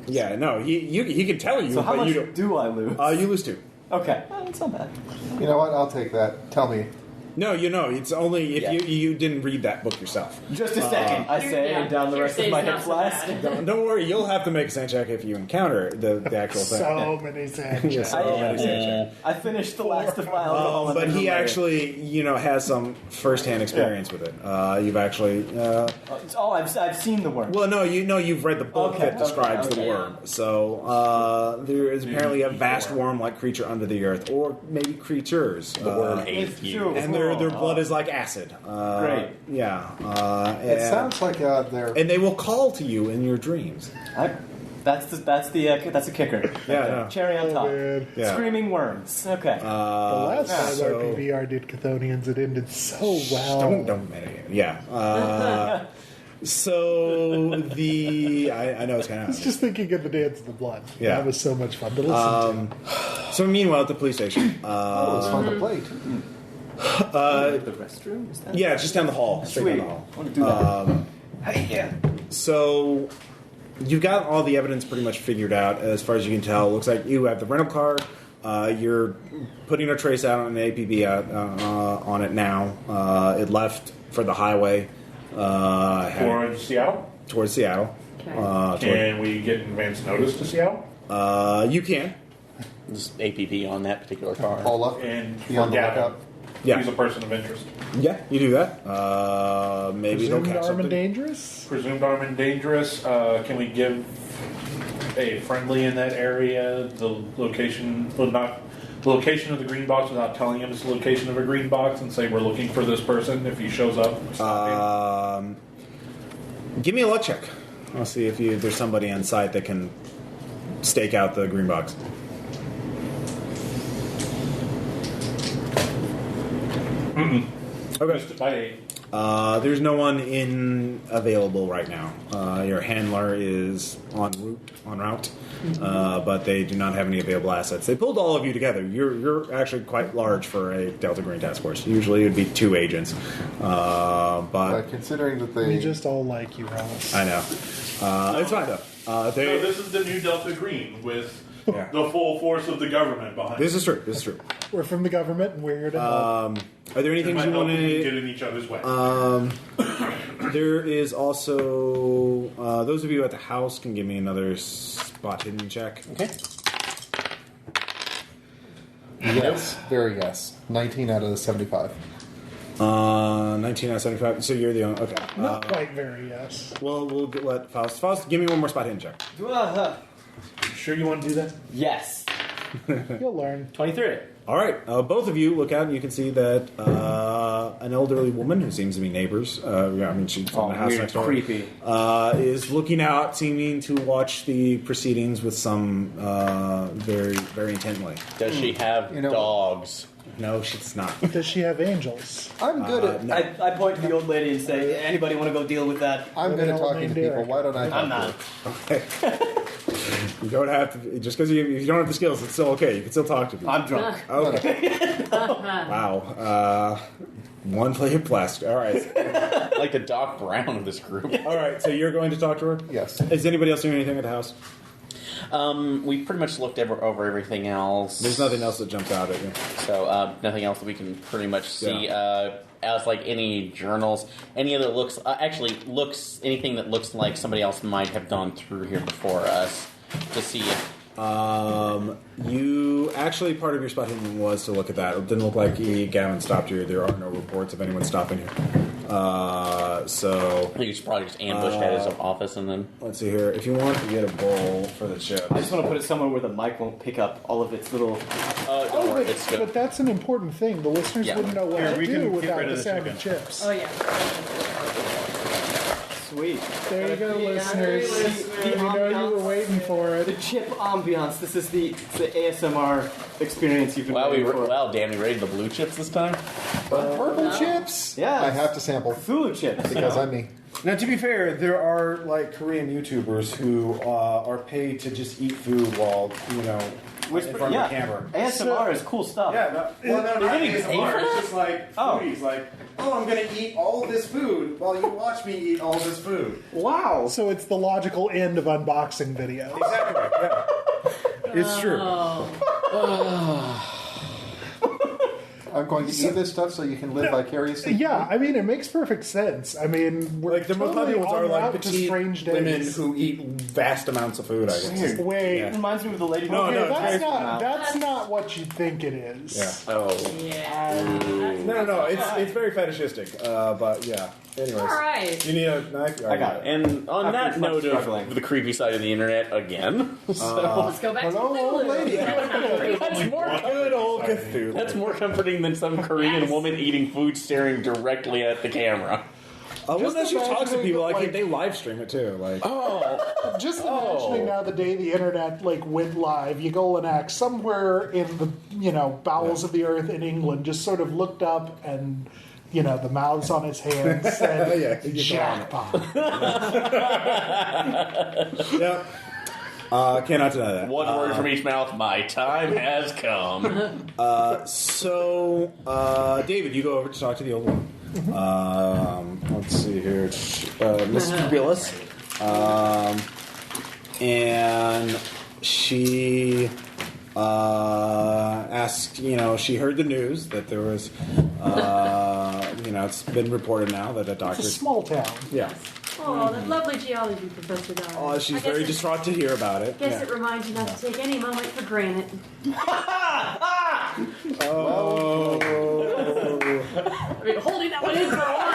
yeah, no, he can tell you, So how but much you don't. do I lose? You lose 2. Okay. It's not bad. You know what? I'll take that. Tell me. No, it's only if you didn't read that book yourself. Just a second, I say, Yeah, down the your rest of my save's hip not so flask. bad. Don't worry, you'll have to make a sand check if you encounter the actual thing. So many sand Yes, checks. many sand check. I finished the last of my alcohol. But he actually, has some first-hand experience with it. You've actually, I've seen the worm. well, no, you've read the book Okay, that describes okay. the worm. So there is apparently a vast worm-like creature under the earth, or maybe creatures. the worm hates It's you. true. and their blood is like acid. Great. Yeah. It sounds like they're. And they will call to you in your dreams. That's a kicker. Yeah, no. Cherry on top. man. Yeah. Screaming worms. Okay. The last time so- RPPR did Chthonians, it ended so well. Don't yeah. So I know it's kind I was of. just thinking of the Dance of the Blood. Yeah. That was so much fun to listen So meanwhile, at the police station, Oh, it's fun to play. Too. the restroom? Is that? yeah, it's just down the hall, straight down Sweet. the hall. I want to do that. Hey, yeah. So you've got all the evidence pretty much figured out as far as you can tell. It looks like you have the rental car. You're putting a trace out on an APB on it now. It left for the highway Towards Seattle? towards Seattle. Okay. Can we get advance notice to Seattle? You can. Just APB on that particular car. Paula, And be on for the Gavin. lookout. Yeah. He's a person of interest. Yeah, you do that. Maybe they'll Presumed catch armed something. and dangerous. Presumed armed and dangerous. Can we give a friendly in that area the location, well, not the location of the green box without telling him it's the location of a green box, and say we're looking for this person if he shows up? Stop him. Give me a luck check. I'll see if there's somebody on site that can stake out the green box. Okay. Missed it by 8. There's no one available right now. Your handler is en route, but they do not have any available assets. They pulled all of you together. You're actually quite large for a Delta Green task force. Usually it would be 2 agents, but considering that they We just all like you, Ross. I know it's fine though. So this is the new Delta Green with the full force of the government behind This it. is true. This is true. We're from the government, and we're here to help. Are there any things you want Get to? in each other's way. There is also those of you at the house can give me another spot hidden check. Okay. yes, very yes. 19 out of the 75. 19 out of 75. So you're the only. Okay. Not quite very, yes. Well, we'll let Faust. Faust, give me one more spot hidden check. Sure you want to do that? Yes. You'll learn. 23. All right. Both of you look out and you can see that an elderly woman who seems to be neighbors. She's from the house weird, next door. creepy. Is looking out, seeming to watch the proceedings with some very, very intently. Does she have dogs? No, she's not. Does she have angels? I'm good at No. I point to the old lady and say, anybody want to go deal with that? I'm good at Little talking to named people. Derek. Why don't I? I'm talk to not. her? You don't have to. Just because if you don't have the skills, it's still okay. You can still talk to people. I'm drunk. Okay. Wow. One plate of plastic. All right. Like the Doc Brown of this group. All right. So you're going to talk to her? Yes. Is anybody else doing anything at the house? We pretty much looked over everything else. There's nothing else that jumps out at you. So nothing else that we can pretty much see. As like any journals, any other anything that looks like somebody else might have gone through here before us to see if. You actually, part of your spot hidden was to look at that. It didn't look like Gavin stopped you. There are no reports of anyone stopping you. I think it's probably just ambushed at his office and then. Let's see here. If you want to get a bowl for the chip. I just want to put it somewhere where the mic won't pick up all of its little... Don't worry, it's good. But that's an important thing. The listeners Yeah. wouldn't know what Here, to we can do get without rid of the the sound chicken. of chips. Oh, yeah. Sweet. There you go, Yeah, listeners. the We know you ambiance. were waiting for The it. chip ambiance. This is the ASMR experience you've been waiting for. Wow, Dan, we rated the blue chips this time. Purple chips. Yeah. I have to sample Cthulhu chips. because I'm me. Now, to be fair, there are like Korean YouTubers who are paid to just eat food while in front of the camera. ASMR is cool stuff. Yeah, no, not ASMR. It's just like Oh. foodies. Like, I'm going to eat all this food while you watch me eat all this food. Wow. So it's the logical end of unboxing videos. Exactly. Yeah. It's true. I'm going to eat this stuff so you can live vicariously. Yeah, I mean, it makes perfect sense. I mean, we're Like the most totally popular ones are en like route to petite strange women days. who eat vast amounts of food. I guess. Wait, It reminds me of the lady. No, okay, no, it's that's very- not that's not what you think it is. Yeah. Oh. Yeah. No. It's very fetishistic. But yeah. Anyways. All right. You need a knife? I got it. And on After that much note struggling. of the creepy side of the internet again, Let's go back Hello, to old Cthulhu. lady. that's more Good old Cthulhu. that's more comforting than some Korean Yes. woman eating food staring directly at the camera. Well, no, she talks to imagining, people. Like, like- they live stream it too. Like, Just imagining now the day the internet went live, Yagolanak somewhere in the bowels of the earth in England just sort of looked up and the mouths on his hands said Yeah, he gets on it. jackpot. yeah. Cannot deny that. One word from each mouth. My time has come. So, David, you go over to talk to the old woman. Let's see here. Mrs. Billis. And she asked, she heard the news that there was, it's been reported now that a doctor. It's a small town. Yeah. Oh, that lovely geology professor died. Oh, she's I guess very it- distraught to hear about it. Guess Yeah. it reminds you not to take any moment for granted. Oh. I've been holding that one in for a while.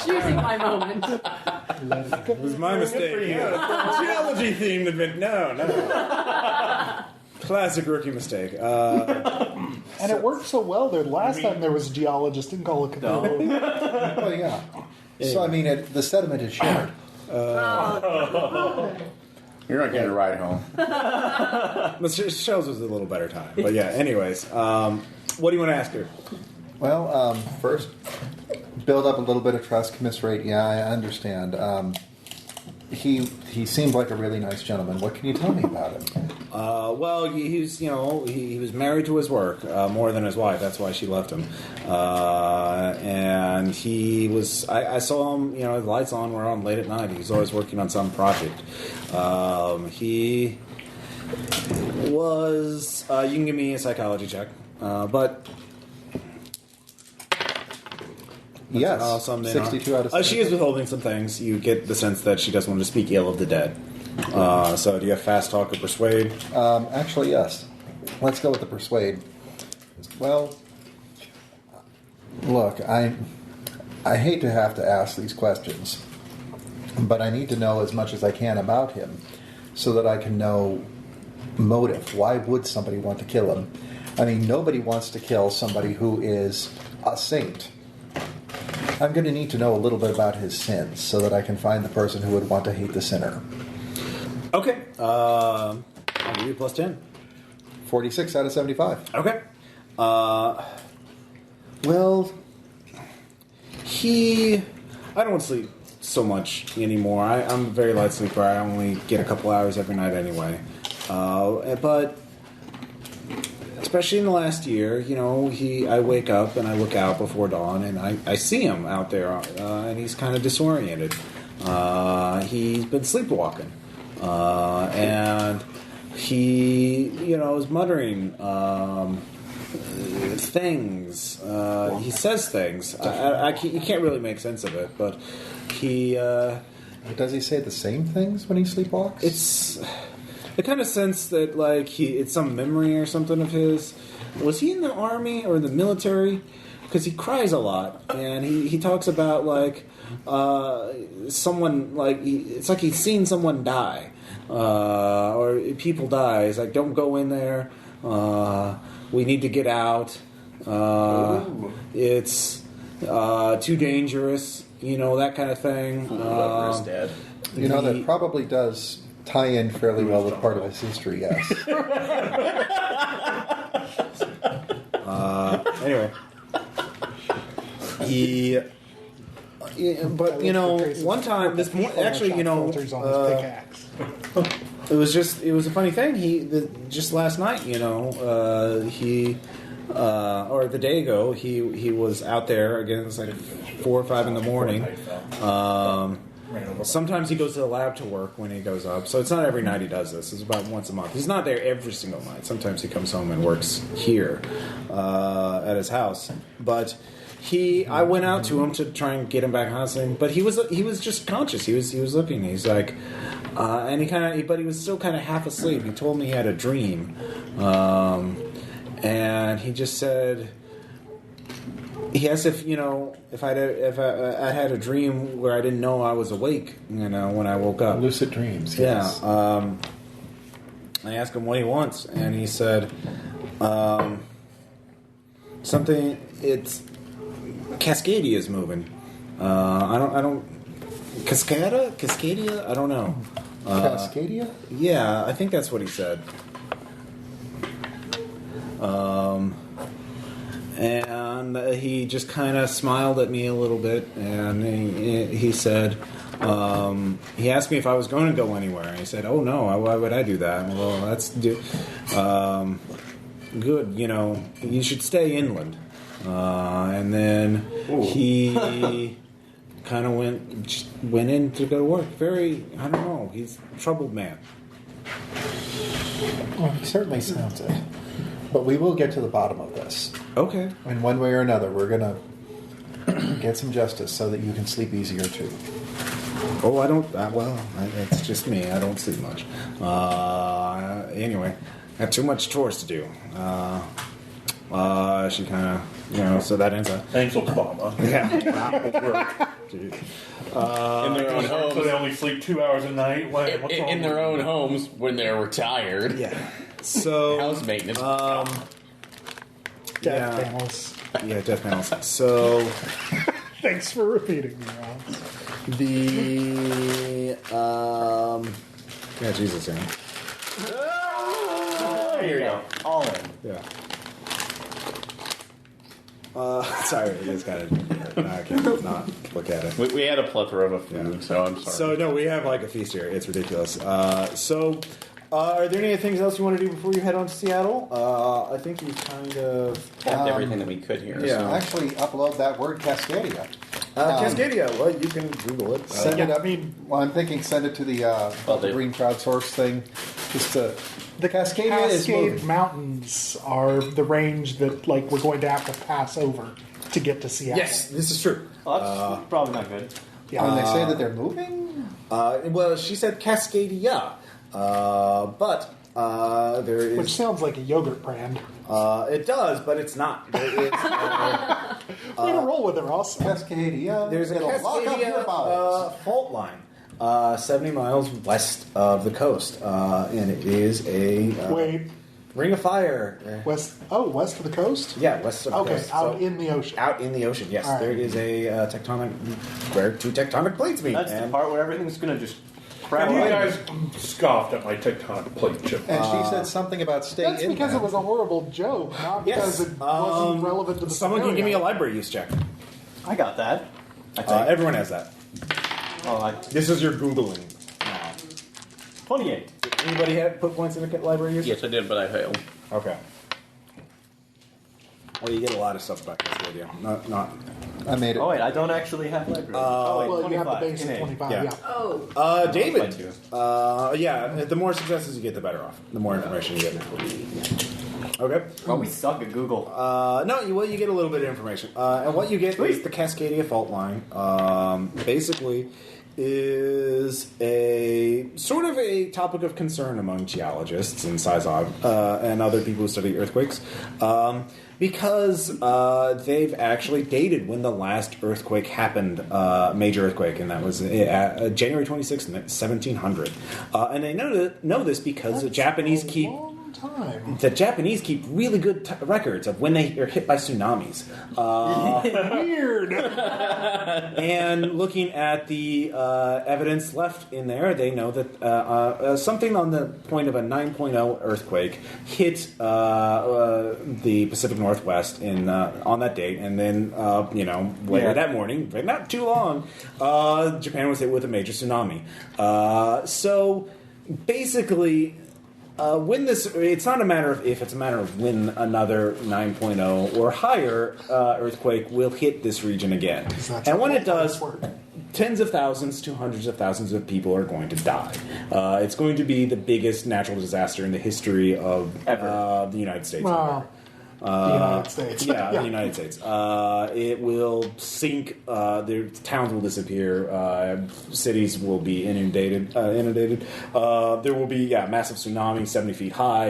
Choosing my moment. It was my mistake. Yeah, geology themed adventure. No. Classic rookie mistake. And it worked so well there. Last time there was a geologist in Call of Cthulhu. Oh, yeah. So, I mean, the sediment is shared. You're not getting a ride home. The Shells was a little better time. But yeah, anyways. What do you want to ask her? Well, first, build up a little bit of trust, commiserate. Yeah, I understand. He seemed like a really nice gentleman. What can you tell me about him? Well, he was married to his work more than his wife. That's why she left him. And he was. I saw him. His lights were on late at night. He was always working on some project. He was. You can give me a psychology check, but. Yes, Awesome. 62 out of 70. She is withholding some things. You get the sense that she doesn't want to speak ill of the dead. So do you have fast talk or persuade? Actually, yes. Let's go with the persuade. Well, look, I hate to have to ask these questions, but I need to know as much as I can about him so that I can know motive. Why would somebody want to kill him? I mean, nobody wants to kill somebody who is a saint. I'm going to need to know a little bit about his sins so that I can find the person who would want to hate the sinner. Okay. I'll give you plus 10. 46 out of 75. Okay. Well, I don't sleep so much anymore. I'm a very light sleeper. I only get a couple hours every night anyway. But especially in the last year, I wake up and I look out before dawn and I see him out there and he's kind of disoriented. He's been sleepwalking. And he, is muttering things. He says things. You can't really make sense of it, but he... Does he say the same things when he sleepwalks? It's the kind of sense that, it's some memory or something of his. Was he in the army or the military? Because he cries a lot, and he talks about, someone, it's like he's seen someone die. Or people die. He's like, don't go in there. We need to get out. It's too dangerous. That kind of thing. Dead. That probably does tie in fairly well with part of his history, yes. Anyway. But one time, this actually, filters on his pickaxe. it was a funny thing. Just last night, or the day ago, he was out there again. It was like 4 or 5 in the morning. Sometimes he goes to the lab to work when he goes up, so it's not every night he does this. It's about once a month. He's not there every single night. Sometimes he comes home and works here at his house, but. I went out to him to try and get him back honestly, but he was just conscious. He was looking. He's like, and but he was still kind of half asleep. He told me he had a dream, and he just said he asked if I had a dream where I didn't know I was awake. When I woke up, lucid dreams. Yes. Yeah. I asked him what he wants, and he said something. It's Cascadia is moving. I don't. Cascadia? I don't know. Cascadia? Yeah, I think that's what he said. And he just kind of smiled at me a little bit, and he said, he asked me if I was going to go anywhere. And he said, "Oh no, why would I do that?" Well, that's good. You should stay inland. And then he kind of went in to go to work. I don't know. He's a troubled man. Well, he certainly sounds it. But we will get to the bottom of this. Okay. In one way or another, we're going to get some justice so that you can sleep easier too. Oh, I don't. It's just me. I don't sleep much. Anyway, I have too much chores to do. She kind of So that ends up. Thanks, Obama. Yeah, that will work. Jeez. In their own So they homes. only sleep 2 hours a night. What's wrong In their with own you? homes when they're retired. Yeah. So House maintenance. Death Yeah. panels. yeah, death panels. So Thanks for repeating me, Ross. yeah, Jesus, yeah. There you go. All in. Yeah. Sorry, I just gotta. I can't not look at it. We had a plethora of food, so I'm sorry. So no, we have like a feast here. It's ridiculous. Are there any things else you want to do before you head on to Seattle? I think you kind of Tapped everything that we could here. yeah. So. Actually, upload that word Cascadia. Cascadia. Well, you can Google it. Send it Yeah, up. I mean- well, I'm thinking send it to the the- green crowdsource thing. Just to the Cascadia is Cascade moving. Mountains are the range that like we're going to have to pass over to get to Seattle. Yes, this is true. Well, that's probably not good. Yeah. When they say that they're moving, Well, she said Cascadia, but there is. Which sounds like a yogurt brand. It does, but it's not. There is, Way to roll with it, Ross. Cascadia. there's a it'll lock up your bowels. Cascadia fault line, 70 miles west of the coast, and it is a Wait, ring of fire. west of the coast? Yeah, west of the Okay, coast. out So- in the ocean. Out in the ocean, yes. All right. There is a tectonic, where two tectonic plates meet. That's the and part where everything's going to just crap. And you away. guys scoffed at my tectonic plate chip. And she said something about stay That's in because there. it was a horrible joke, not Yes. because it wasn't relevant to the Someone can give me a scenario. library use check. I got that. I think. Everyone has that. Oh, This is your Googling. 28. Anybody have put points in the library use? Yes, I did, but I failed. Okay. Well, you get a lot of stuff about Cascadia. Not. I made it. Oh, wait, I don't actually have library. oh, wait, Well, 25. you have the base in of A. 25, Yeah. yeah. Oh, David. Mine too. Yeah. The more successes you get, the better off. The more information you get. Okay. Well, we suck at Google. No, you get a little bit of information, and what you get is the Cascadia fault line. Basically, is a sort of a topic of concern among geologists and seismologists and other people who study earthquakes, because they've actually dated when the last earthquake happened, major earthquake, and that was January 26th, 1700. And they know this because the Japanese keep. Long time. The Japanese keep really good records of when they are hit by tsunamis. Weird. And looking at the evidence left in there, they know that something on the point of a 9.0 earthquake hit the Pacific Northwest on that date, and then later that morning, but not too long, Japan was hit with a major tsunami. So basically. It's not a matter of if, it's a matter of when another 9.0 or higher earthquake will hit this region again. That's And when it how does, this works. tens of thousands to hundreds of thousands of people are going to die. It's going to be the biggest natural disaster in the history of Ever. the United States. Well, the United States. Yeah, the United States. It will sink. The towns will disappear. Cities will be inundated. There will be massive tsunami, 70 feet high.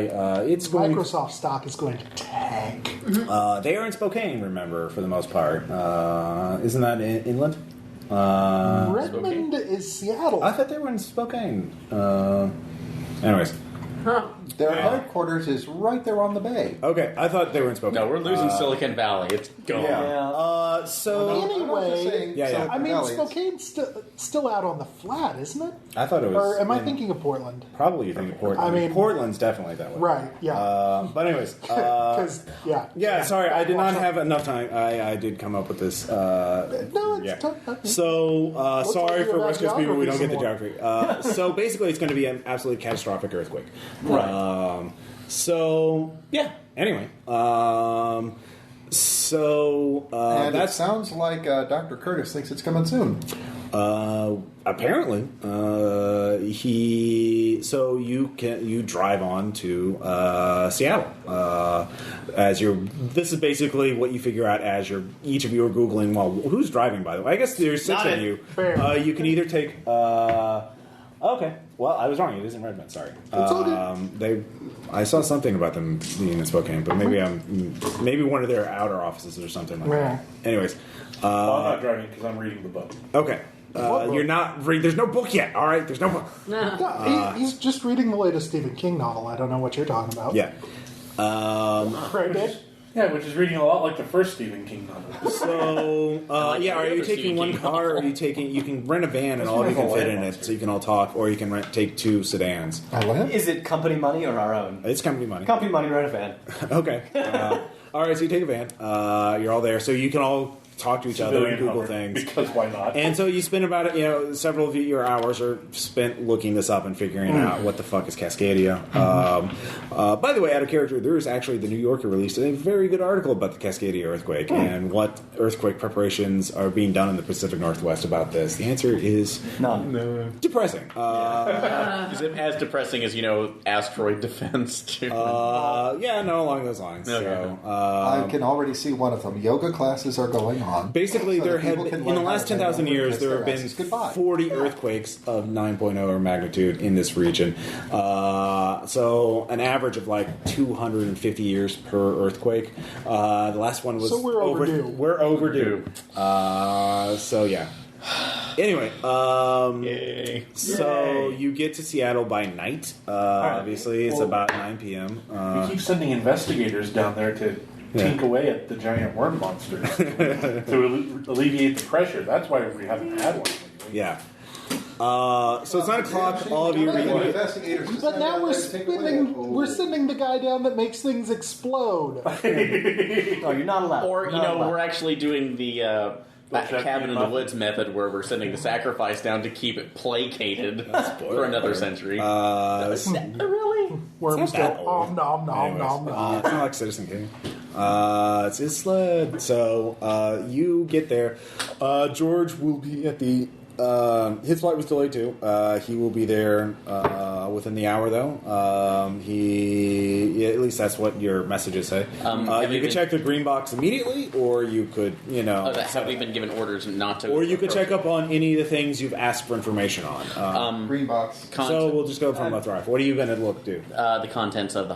It's going. Microsoft stock is going to tank. They are in Spokane, remember, for the most part. Isn't that inland? Redmond is Seattle. I thought they were in Spokane. Anyways, Their headquarters is right there on the bay. okay. I thought they were in Spokane. No, we're losing Silicon Valley. It's gone. Yeah. So Anyway, Yeah. I mean, Valley is- Spokane's still out on the flat, isn't it? I thought it was. Or am I in- thinking of Portland? Probably you think of Portland. I mean- Portland's definitely that way. Right, yeah. But anyways, Because, yeah. Sorry, I did not have enough time. I did come up with this. No, it's yeah. tough. So Let's sorry argue for about West Coast people. We don't get the geography geography. So basically, it's going to be an absolutely catastrophic earthquake. Right. So yeah. Anyway. So And it that's sounds like Dr. Curtis thinks it's coming soon. apparently you drive on to Seattle this is basically what you figure out as each of you are Googling. Well, who's driving, by the way? I guess there's six Not of it. you. Fair. You can either take okay. Well, I was wrong. It isn't Redmond. Sorry. all good. I saw something about them being in Spokane, but maybe one of their outer offices or something like that. Anyways, Well, I'm not driving because I'm reading the book. okay. You're not reading. There's no book yet. All right. There's no book. No, he's just reading the latest Stephen King novel. I don't know what you're talking about. Yeah. Right, Dave? Yeah, which is reading a lot like the first Stephen King novel. So, are you every taking other one Stephen car, or King are you taking? You can rent a van, and all of you can fit in it, so you can all talk, or you can take 2 sedans. Is it company money or our own? It's company money. Company money, rent a van. Okay. All right. So you take a van. You're all there, so you can all talk to each other and Civilian Google Hummer, things. because why not? And so you spend about several of your hours are spent looking this up and figuring out what the fuck is Cascadia. By the way, out of character, there is actually the New Yorker released a very good article about the Cascadia earthquake and what earthquake preparations are being done in the Pacific Northwest about this. The answer is None. depressing. Is it as depressing as, asteroid defense, too? Yeah, no, along those lines. Okay. So, I can already see one of them. Yoga classes are going on. basically, So there that have people been, can in the learn how last to 10,000 bend over years, and there kiss have their been asses goodbye. 40 earthquakes of 9.0 magnitude in this region. So an average of like 250 years per earthquake. The last one was So we're overdue. We're overdue. So yeah. Anyway, Yay. so you get to Seattle by night. Obviously, it's about 9 p.m. We keep sending investigators down there to tink away at the giant worm monsters to alleviate the pressure. That's why we haven't had one lately. Yeah. So it's 9 o'clock. All of you are eating. But now we're sending the guy down that makes things explode. No, you're not allowed. Or, Not allowed. we're actually doing the Chef cabin in the Muffin. woods method where we're sending the sacrifice down to keep it placated for another century. Really? Worms It's go not that old. nom nom nom Anyways, nom nom. it's not like Citizen King. It's his sled. So you get there. George will be at the. His flight was delayed too. He will be there within the hour, though. At least that's what your messages say. You could check the green box immediately, or you could, Have we been given orders not to? or you could check up on any of the things you've asked for information on. Green box. So we'll just go from left to right. What are you going to do? The contents of the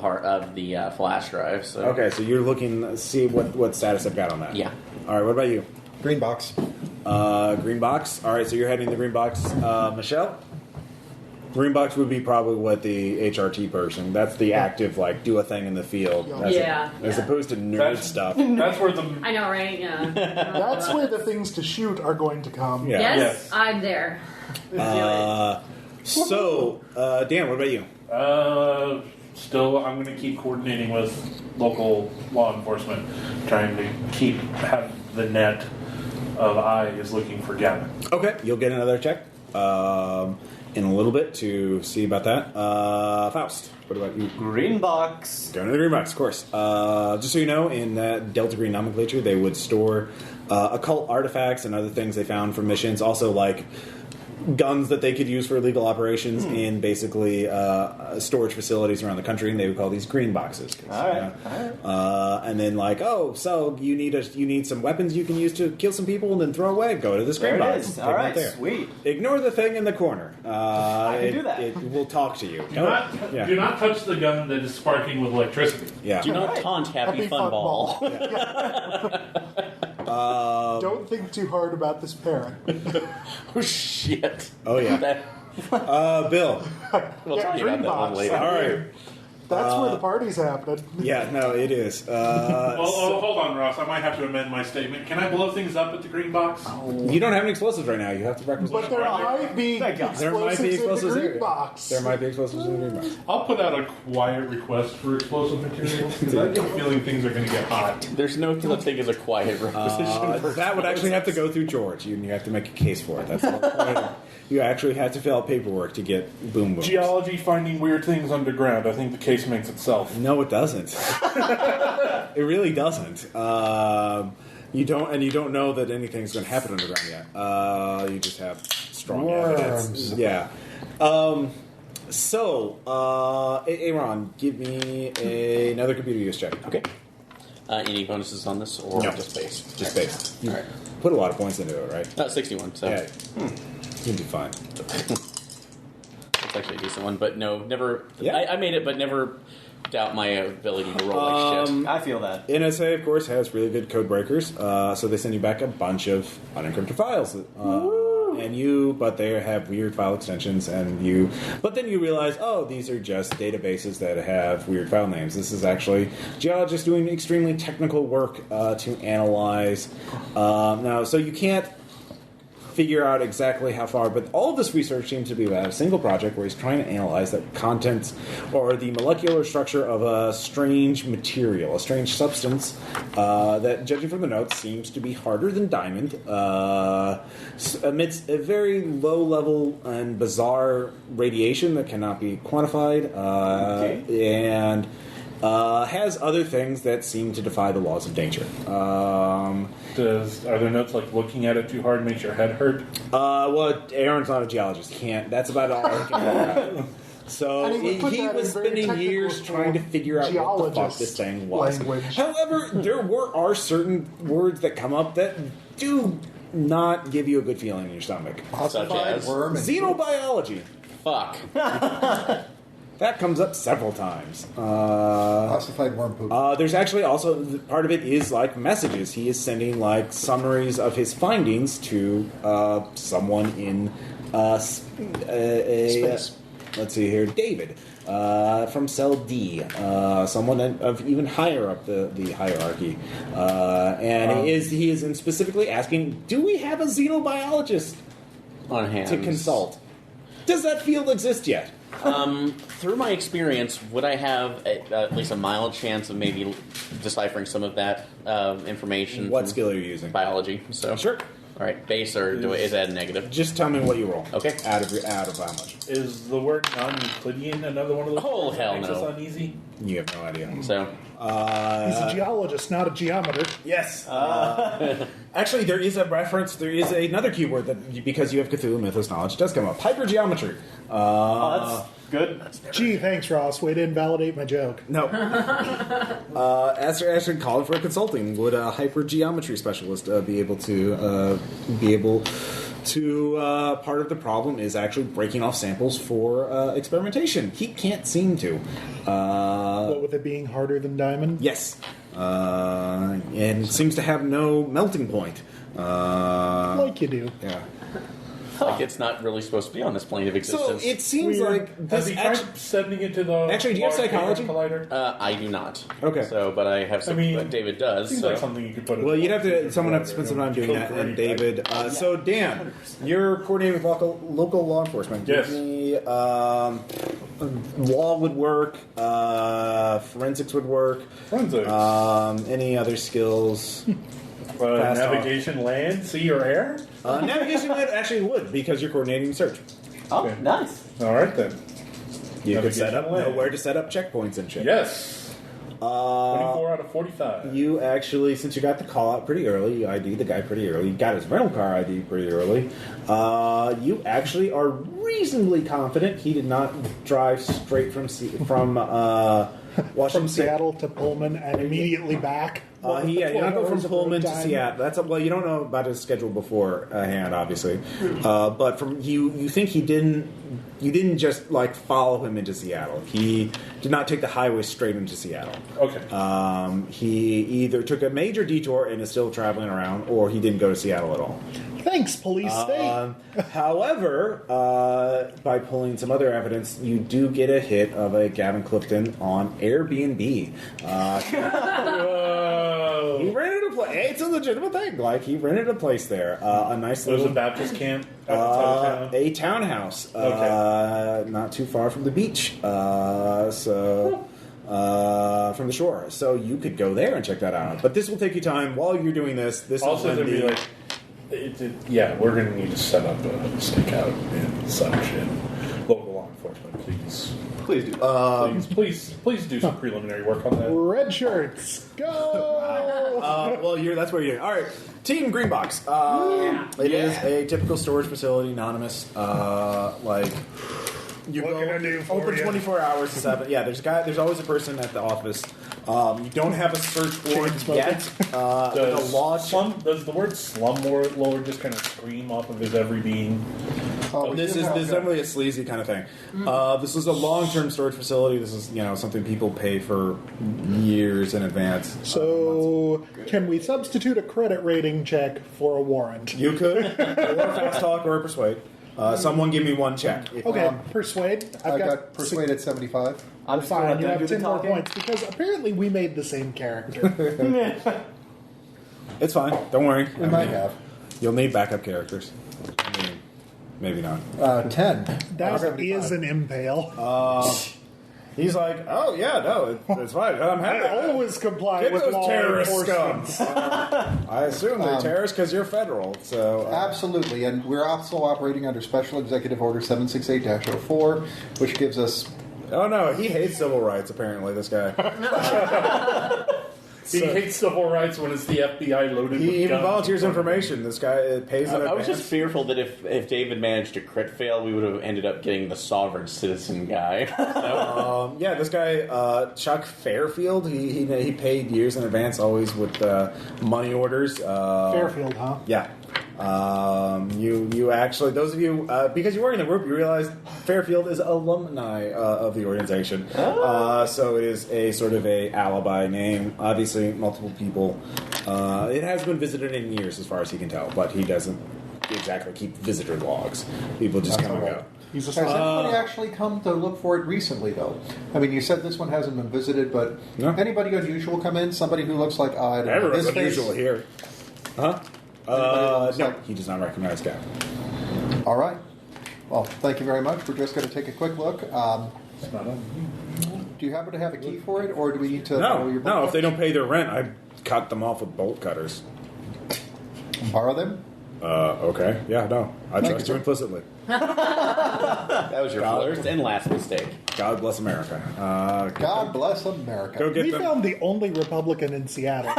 flash drive. So Okay, so you're looking, see what status I've got on that. Yeah. All right. What about you? Green box. Green box. All right, so you're heading to the green box. Michelle? Green box would be probably what the HRT person. That's the active, do a thing in the field. As opposed to nerd stuff. That's where the I know, right? Yeah. That's where the things to shoot are going to come. Yeah. Yes, Yes. I'm there. So, Dan, what about you? Still, I'm going to keep coordinating with local law enforcement, trying to have the net of eyes looking for Gavin. Okay, you'll get another check in a little bit to see about that. Faust, what about you? Green box. Going to the green box, of course. Just so you know, in that Delta Green nomenclature, they would store occult artifacts and other things they found from missions. Also, guns that they could use for illegal operations in basically storage facilities around the country, and they would call these green boxes. All right. And then so you need some weapons you can use to kill some people and then throw away. Go to this green There it box. is. Take All it right, there. sweet. Ignore the thing in the corner. I can do that. It will talk to you. Do not touch the gun that is sparking with electricity. Yeah. do not taunt Happy Fun Ball. Don't think too hard about this parent. Oh shit! Oh yeah. Bill. We'll Yeah, talk green about that one box. later. All right. That's where the party's happening. Yeah. No, it is. Hold on, Ross. I might have to amend my statement. Can I blow things up at the green box? You don't have any explosives right now. You have to requisition. But there might be Thank God. There might be explosives in the explosives green there. box. There might be explosives in the green box. I'll put out a quiet request for explosive materials because I get a feeling things are going to get hot. There's no such thing as a quiet requisition. That would actually have to go through George. You have to make a case for it. That's the whole point. You actually have to fill out paperwork to get boom booms. Geology finding weird things underground. I think the case makes itself. No, it doesn't. It really doesn't. You don't know that anything's going to happen underground yet. You just have strong evidence. Yeah. Aaron, give me another computer use check. Okay. Any bonuses on this, or No. just base? Just base. You All right. put a lot of points into it, right? 61. So Yeah. You'll be fine. It's actually a decent one, but no, never. Yeah. I made it, but never doubt my ability to roll like shit. I feel that. NSA, of course, has really good code breakers, so they send you back a bunch of unencrypted files. But they have weird file extensions, but then you realize, oh, these are just databases that have weird file names. This is actually geologists doing extremely technical work to analyze. So you can't figure out exactly how far, but all of this research seems to be about a single project where he's trying to analyze the contents or the molecular structure of a strange material, a strange substance that, judging from the notes, seems to be harder than diamond, emits a very low level and bizarre radiation that cannot be quantified, and has other things that seem to defy the laws of nature. Are there notes like looking at it too hard makes your head hurt? Well, Aaron's not a geologist. He can't. That's about all he can figure out. So And he would put he that was in very spending years technical trying to figure out what the fuck this thing was. language. However, there are certain words that come up that do not give you a good feeling in your stomach. Such as worm and Xenobiology. fuck. That comes up several times. ossified worm poop. There's actually also part of it is like messages. He is sending like summaries of his findings to someone in Space. Let's see here, David from Cell D, someone of even higher up the hierarchy, and he is specifically asking, do we have a xenobiologist On hand. to consult? Does that field exist yet? Through my experience, would I have at least a mild chance of maybe deciphering some of that information? What from skill are you using? Biology. So Sure. All right, base or is that a negative? Just tell me what you roll. Okay. Out of how much? Is the word non-Euclidean another one of those? Oh, words that hell makes no. us uneasy? You have no idea. So He's a geologist, not a geometer. Yes. Actually, there is a reference. There is another keyword that, because you have Cthulhu Mythos knowledge, does come up. Hypergeometry. Oh, that's good. Gee, thanks, Ross. Way to invalidate my joke. No. Actually, calling for a consulting. Would a hypergeometry specialist be able to part of the problem is actually breaking off samples for experimentation. He can't seem to. What with it being harder than diamond? Yes. And seems to have no melting point. Like you do. Yeah. like it's not really supposed to be on this plane of So existence. it seems Weird. like Has this he tried sending it to the Actually, do you have Large psychology? Hadron Collider? I do not. Okay. So, but I have some. But David does. Seems So. like something you could put. Well, you'd have to. Someone have to spend some time doing that. And David. So Dan, you're coordinating with local law enforcement. Yes. Give me, law would work. Forensics would work. Forensics. Any other skills? Fast Navigation, land, sea, or air? Navigation actually would because you're coordinating search. Oh, Okay. nice. All right then. You could set Navigation up land. know where to set up checkpoints and shit. Yes. 24 out of 45. You actually, since you got the call out pretty early, you ID'd the guy pretty early, you got his rental car ID pretty early, you actually are reasonably confident he did not drive straight from Washington From Seattle to Pullman and immediately back. you don't go from 12 hours of Pullman to road time. Seattle. You don't know about his schedule beforehand, obviously. But from you think you didn't just like follow him into Seattle. He did not take the highway straight into Seattle. Okay. He either took a major detour and is still traveling around, or he didn't go to Seattle at all. Thanks, police state. However, by pulling some other evidence, you do get a hit of a Gavin Clifton on Airbnb. He rented a place. It's a legitimate thing. Like, he rented a place there. A nice There's little... a Baptist camp outside of town. a townhouse. Okay. Not too far from the beach. From the shore. So you could go there and check that out. But this will take you time. While you're doing this Also, is there'd when be like, yeah, we're going to need to set up a stakeout and such, and local law enforcement, please. Please do. Please do some preliminary work on that. Red shirts, go! that's where you're. All right, Team Greenbox. It is a typical storage facility, anonymous. You What go can I do for open you? 24 hours to 7. Yeah, there's always a person at the office. You don't have a search warrant smoking. yet. The law. Does the word slumlord just kind of scream off of his every being? Oh, This is definitely a sleazy kind of thing. This is a long-term storage facility. This is something people pay for years in advance. So, can we substitute a credit rating check for a warrant? You could, or a fast talk, or a persuade. Someone give me one check. Okay, persuade. I got persuade at 75. I'm just Fine, going you to have do the 10 more talking. points because apparently we made the same character. It's fine. Don't worry. We might have. You'll need backup characters. I mean, maybe not. 10. That is an impale. He's like, oh yeah, no, it's fine. I'm happy. I always comply Get with those law terrorist enforcement. scum. I assume they're terrorists because you're federal. So Absolutely, and we're also operating under Special Executive Order 768-04, which gives us... oh no, he hates civil rights. Apparently, this guy. He hates civil rights when it's the FBI loaded with He even guns. volunteers information. This guy pays in I was advance. just fearful that if David managed to crit fail, we would have ended up getting the sovereign citizen guy. Yeah, this guy Chuck Fairfield. He paid years in advance, always with money orders. Fairfield, huh? Yeah. You actually, those of you, because you were in the group, you realized Fairfield is alumni of the organization. So it is a sort of a alibi name. Obviously, multiple people. It has been visited in years, as far as he can tell, but he doesn't exactly keep visitor logs. People just That's come and all right. go. He's a Has anybody actually come to look for it recently, though? I mean, you said this one hasn't been visited, but No. anybody unusual come in? Somebody who looks like, I don't know, Everyone's this face? unusual here. Huh? looks No, like- he does not recognize guy. All right. Well, thank you very much. We're just going to take a quick look. Do you happen to have a key for it, or do we need to borrow your No. book? If they don't pay their rent, I cut them off with bolt cutters. Borrow them? Okay. Yeah. No. I Thank trust you. you implicitly. That was your first and last mistake. God bless America. God bless America. Go get We them. found the only Republican in Seattle.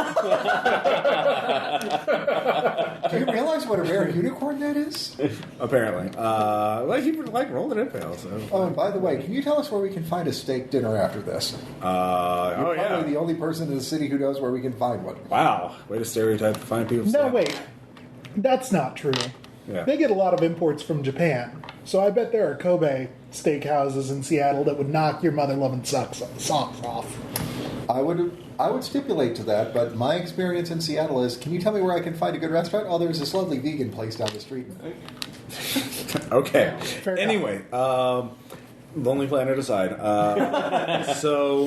Do you realize what a rare unicorn that is? Apparently. Well, he would like rolling impale. So. Oh, and by the way, can you tell us where we can find a steak dinner after this? You're Oh yeah. probably the only person in the city who knows where we can find one. Wow. Way to stereotype fine people. No, wait. That's not true. Yeah. They get a lot of imports from Japan. So I bet there are Kobe steakhouses in Seattle that would knock your mother-loving socks off. I would stipulate to that, but my experience in Seattle is, can you tell me where I can find a good restaurant? Oh, there's this lovely vegan place down the street. Okay. Fair Anyway, Lonely Planet aside, so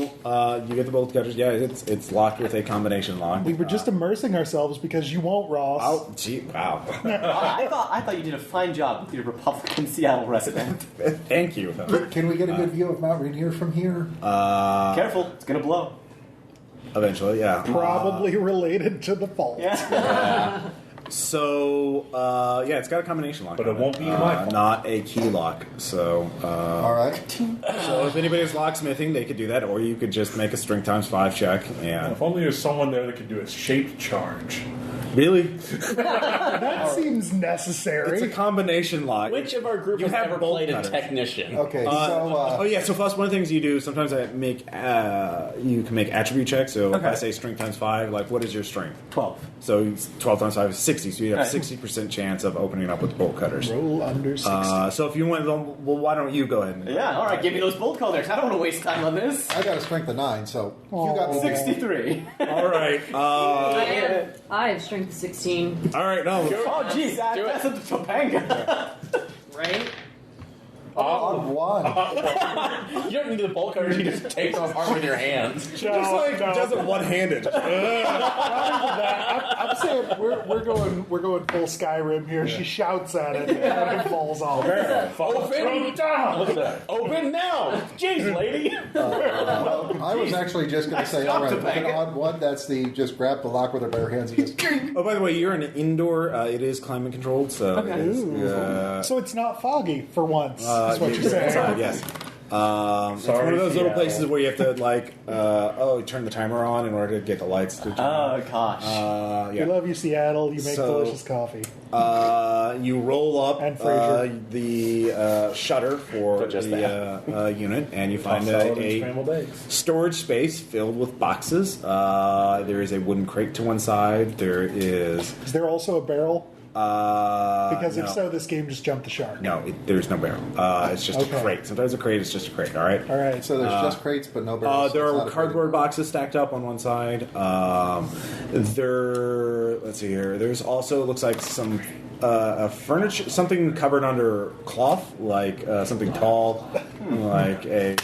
you get the bolt cutters. Yeah, it's locked with a combination lock. We were just immersing ourselves because you won't, Ross. Oh, gee, wow. I thought you did a fine job with your Republican Seattle resident. Thank you. Can we get a good view of Mount Rainier from here? Careful, it's gonna blow. Eventually, yeah. Probably related to the fault. Yeah. So, yeah, it's got a combination lock. But it on won't be my fault. Not a key lock. So, All right. so if anybody's locksmithing, they could do that, or you could just make a strength times 5 check. And If only there's someone there that could do a shaped charge. really, That seems necessary. it's a combination lock. Which of our group You has have ever bolt played a cutters. technician? Okay, Oh yeah, so Faust, one of the things you do sometimes I make you can make attribute checks. So if I say strength times 5, like what is your strength? 12. So it's 12 times 5 is 60. So you have Right. 60% chance of opening up with bolt cutters. Roll under 60. So if you want, well, why don't you go ahead? And, Yeah, alright, give me those bolt cutters. I don't want to waste time on this. I got a strength of 9, so you got me. 63. All right. I have strength of 16, All right. No. Oh, jeez, that's a Topanga. right? On 1. You don't need the bolt cutters, you just take them apart with your hands. Just like does it one-handed. I'm saying we're going full Skyrim here. She shouts at it and it falls off. Open down! Open now! Jeez, lady! I was actually just going to say, all right, with an odd 1, that's the just grab the lock with her bare hands and just... Oh, by the way, you're in an indoor. It is climate controlled, so it is, So it's not foggy for once, is what you're you're saying. inside, yes. It's one of those little places where you have to turn the timer on in order to get the lights to turn on. Oh, gosh. We Yeah. love you, Seattle. You make So- delicious coffee. You roll up And Fraser. the shutter for just the unit, and you find Salad and a scrambled eggs. storage space filled with boxes. There is a wooden crate to one side. There is Is there also a barrel? Because if no. so, this game just jumped the shark. No, there's no barrel. It's just a crate. Sometimes a crate is just a crate, all right? All right. So there's just crates, but no barrels. There It's are not a cardboard crate. boxes stacked up on one side. Let's see here. There's also, looks like some furniture, something covered under cloth, like something tall, like a...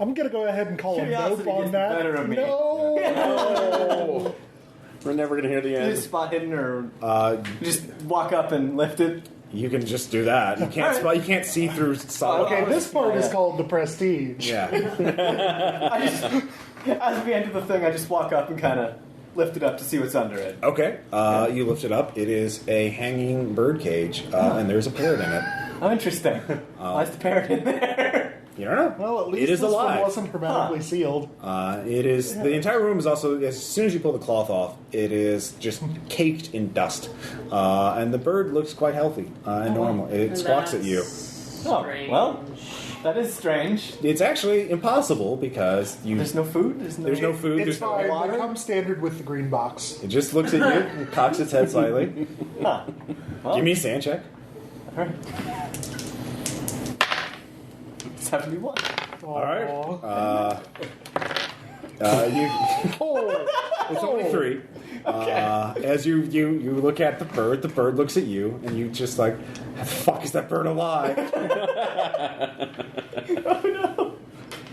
I'm going to go ahead and call a Curiosity nope on gets that. the better of me. No! We're never going to hear the Is it end. spot hidden or just walk up and lift it? You can just do that. You can't All right. you can't see through solid. Okay, this part is called the prestige. Yeah. I just, as we enter the thing, I just walk up and kind of lift it up to see what's under it. Okay. You lift it up. It is a hanging bird cage, and there's a parrot in it. Oh, interesting. Why's the parrot in there? You don't know. Well, at least it is this alive. one wasn't hermetically sealed. It is. The entire room is also. As soon as you pull the cloth off, it is just caked in dust, and the bird looks quite healthy and normal. It squawks at you. Oh, well, that is strange. It's actually impossible because you. There's no food? There's no food. It's There's no fine. water. They come standard with the green box. It just looks at you, and cocks its head slightly. Huh. Well, Give me a sand check. all right. 71. All right. Aw. It's only 3. As you look at the bird looks at you, and you just like, how the fuck is that bird alive? Oh, no.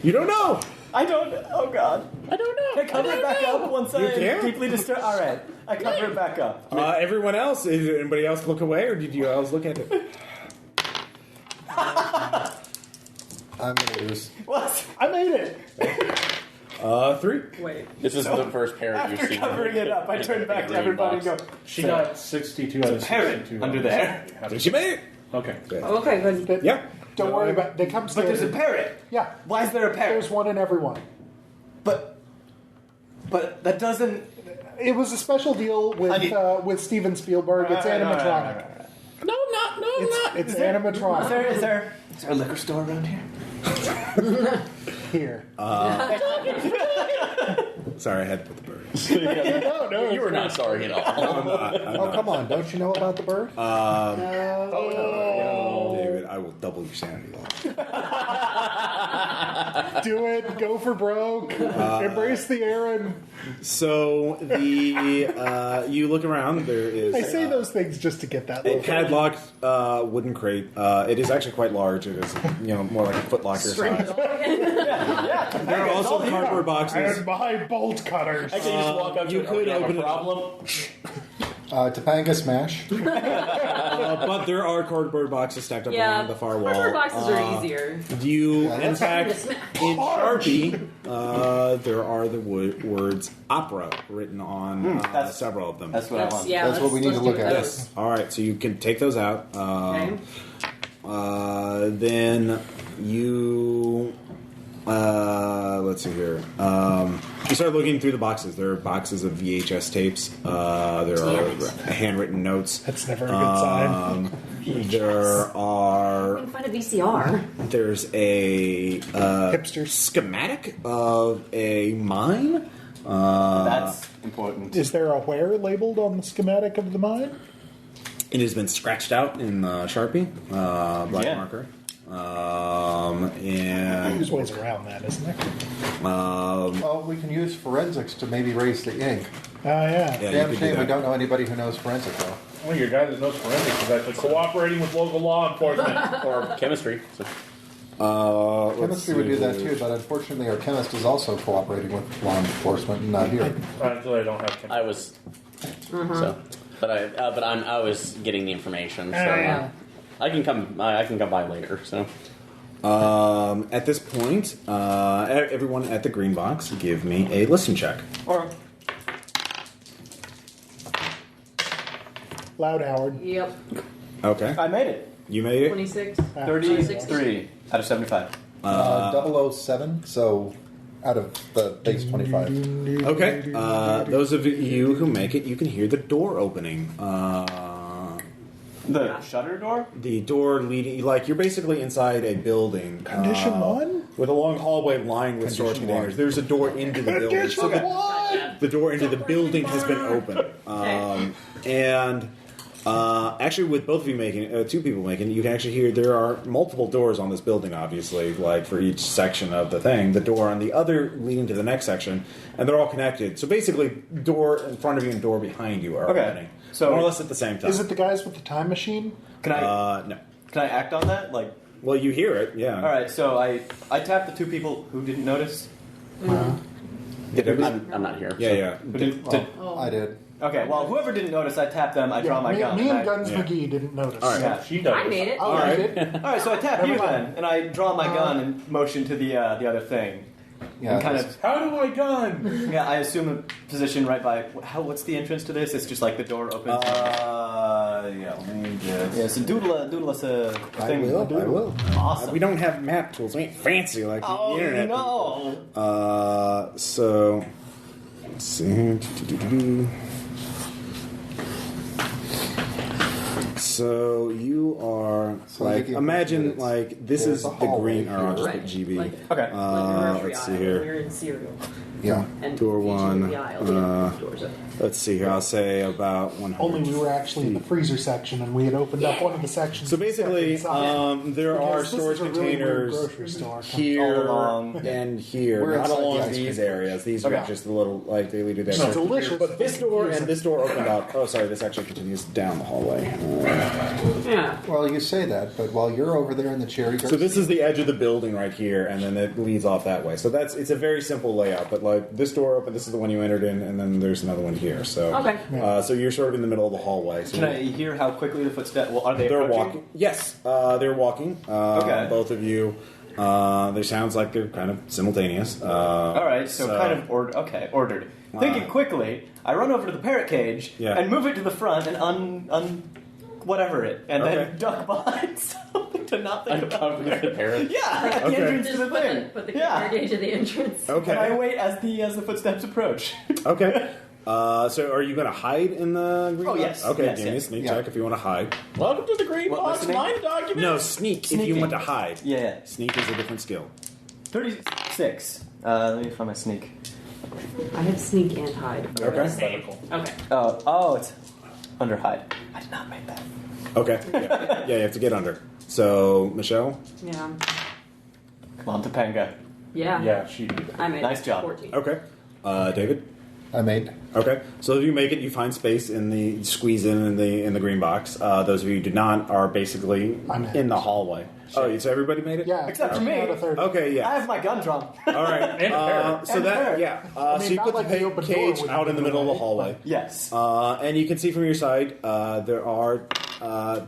You don't know. I don't. Oh, God. I don't know. Can I cover it back up once I can. am deeply disturbed? All right. I cover it back up. Everyone else, did anybody else look away, or did you else look at it? I'm going to lose. What? I made it! 3. Wait. This is the first parrot you've After seen. covering it up, I turn back to everybody and go, She got 62 out of parrot 62. under there. She made it. Okay. Okay, good. Yeah. Don't worry about it. They come But standard. there's a parrot. Yeah. Why is there a parrot? There's one in every one. But that doesn't... It was a special deal with Steven Spielberg. It's animatronic. No, not. It's animatronic. Is there a liquor store around here? Here. Sorry, I had to put the bird. No, You were not sorry at all. Oh, come on. Don't you know about the bird? David, I will double your sanity loss. Do it. Go for broke. Embrace the errand. So you look around. There is. I say those things just to get that a look. padlocked wooden crate. It is actually quite large. It is, more like a Foot Locker size. There are also cardboard boxes. And my bolt cutters. Actually, you just walk up to you it. could "Oh, you have open a it. problem. Topanga Smash. But there are cardboard boxes stacked up along the far wall. Cardboard boxes are easier. You, in that's- fact, in Sharpie, there are the words opera written on several of them. That's what I want. Yeah, That's what we need to let's look do at. those. Yes. All right. So you can take those out. Okay. Then you. Let's see here. You start looking through the boxes. There are boxes of VHS tapes. There are handwritten notes. That's never a good sign. There are. You can find a VCR. There's a Hipsters. schematic of a mine. That's important. Is there a where labeled on the schematic of the mine? It has been scratched out in Sharpie, black Yeah. marker. And There's ways around that, isn't there? Oh, we can use forensics to maybe raise the ink. Oh, yeah. yeah, you Damn could do shame we that. don't know anybody who knows forensic though. Well, your guy that knows forensics is actually cooperating with local law enforcement. Or chemistry. So, Let's Chemistry would see. do that too, but unfortunately our chemist is also cooperating with law enforcement and not here. Until I don't have chemistry. I was. So, but I was getting the information. So yeah. I can come by later. So At this point, everyone at the green box, give me a listen check. Or Loud Howard. Yep. Okay, I made it. you made it. 26. 33 out of 75. 007, so out of the base 25. Okay, those of you who make it, you can hear the door opening. The shutter door? The door leading, like you're basically inside a building. Condition 1? With a long hallway lined with storage Condition containers. There's a door into the building. Condition So 1! the door into the building has been opened. And Actually, with both of you making, two people making, you can actually hear there are multiple doors on this building, obviously, like for each section of the thing. The door on the other leading to the next section, and they're all connected. So basically, door in front of you and door behind you are opening. So more or less at the same time. Is it the guys with the time machine? Can I? No. Can I act on that? Like, Well, you hear it, yeah. all right. So I tapped the two people who didn't notice. I'm not here. Yeah, so. yeah. Who didn't, I did. Okay. Well, whoever didn't notice, I tapped them. I draw my gun. Me and I- Guns yeah. McGee didn't notice. All right. Yeah. She does. I made it. Oh, All you right. did? All right. So I tap Never you mind. then, and I draw my gun and motion to the other thing. Yeah, And kind that's- of. How do I gun? Yeah, I assume a position right by. What's the entrance to this? It's just like the door opens. Yeah, let me just. Yeah, so doodle us a I thing. will. I will. Awesome. We don't have map tools. We ain't fancy like Oh the internet. no! So, let's see. So you are So like give you imagine minutes. like this There's is a the hallway green. Or I'll just Right. put GB. Like, Okay. like the grocery let's see aisle. here. We're in cereal. Yeah. And Door each of one, the aisles, we have doors open. Let's see here. I'll say about 100. Only we were actually in the freezer section, and we had opened up one of the sections. So basically, inside. there are Because this storage is a really weird containers grocery store. here All along. and here, We're not inside the along ice these cream. areas. These are Okay. just the little like they lead you there. It's delicious. But this door and this door opened up. Oh, sorry. This actually continues down the hallway. Yeah. Well, you say that, but while you're over there in the cherry So this is the edge of the building right here, and then it leads off that way. So it's a very simple layout. But like this door open, this is the one you entered in, and then there's another one here. So Okay. so you're sort of in the middle of the hallway. So Can I hear how quickly the footsteps? Well, are they they're approaching? walking. Yes, they're walking. Okay. Both of you. There sounds like they're kind of simultaneous. All right, so kind of ordered. Thinking quickly, I run over to the parrot cage Yeah. and move it to the front and whatever it, and Okay. then duck behind something to not think about. Uncover the parrot. Yeah, like at the Okay. entrance to Just the put thing. the, put the Yeah. camera gauge at the entrance. Okay. And I wait as the footsteps approach. Okay. So are you going to hide in the green Oh, box? yes. Okay, Yes, give me a yes. sneak Yeah. check if you want to hide. Welcome to the green What, box. listening? Line document. No, sneak if you Sneaking. want to hide. Yeah. Sneak is a different skill. 36. Let me find my sneak. I have sneak and hide. Okay. Okay. Oh, it's under hide. I did not make that. Okay. Yeah, you have to get under. So, Michelle? Yeah. Come on, Topanga. Yeah. Yeah, she. I made Nice job. 14. Okay. David? I made. Okay. So if you make it, you find space in the squeeze in the green box. Those of you who did not are basically I'm in. in the hallway. Oh, so everybody made it? Yeah, Except for me. out of 30. Okay, I yeah. have my gun drawn. All right. So And that, parrot. yeah. I mean, So you not put like the the open door cage would out in the give middle of the away, hallway. Yes. And you can see from your side, there are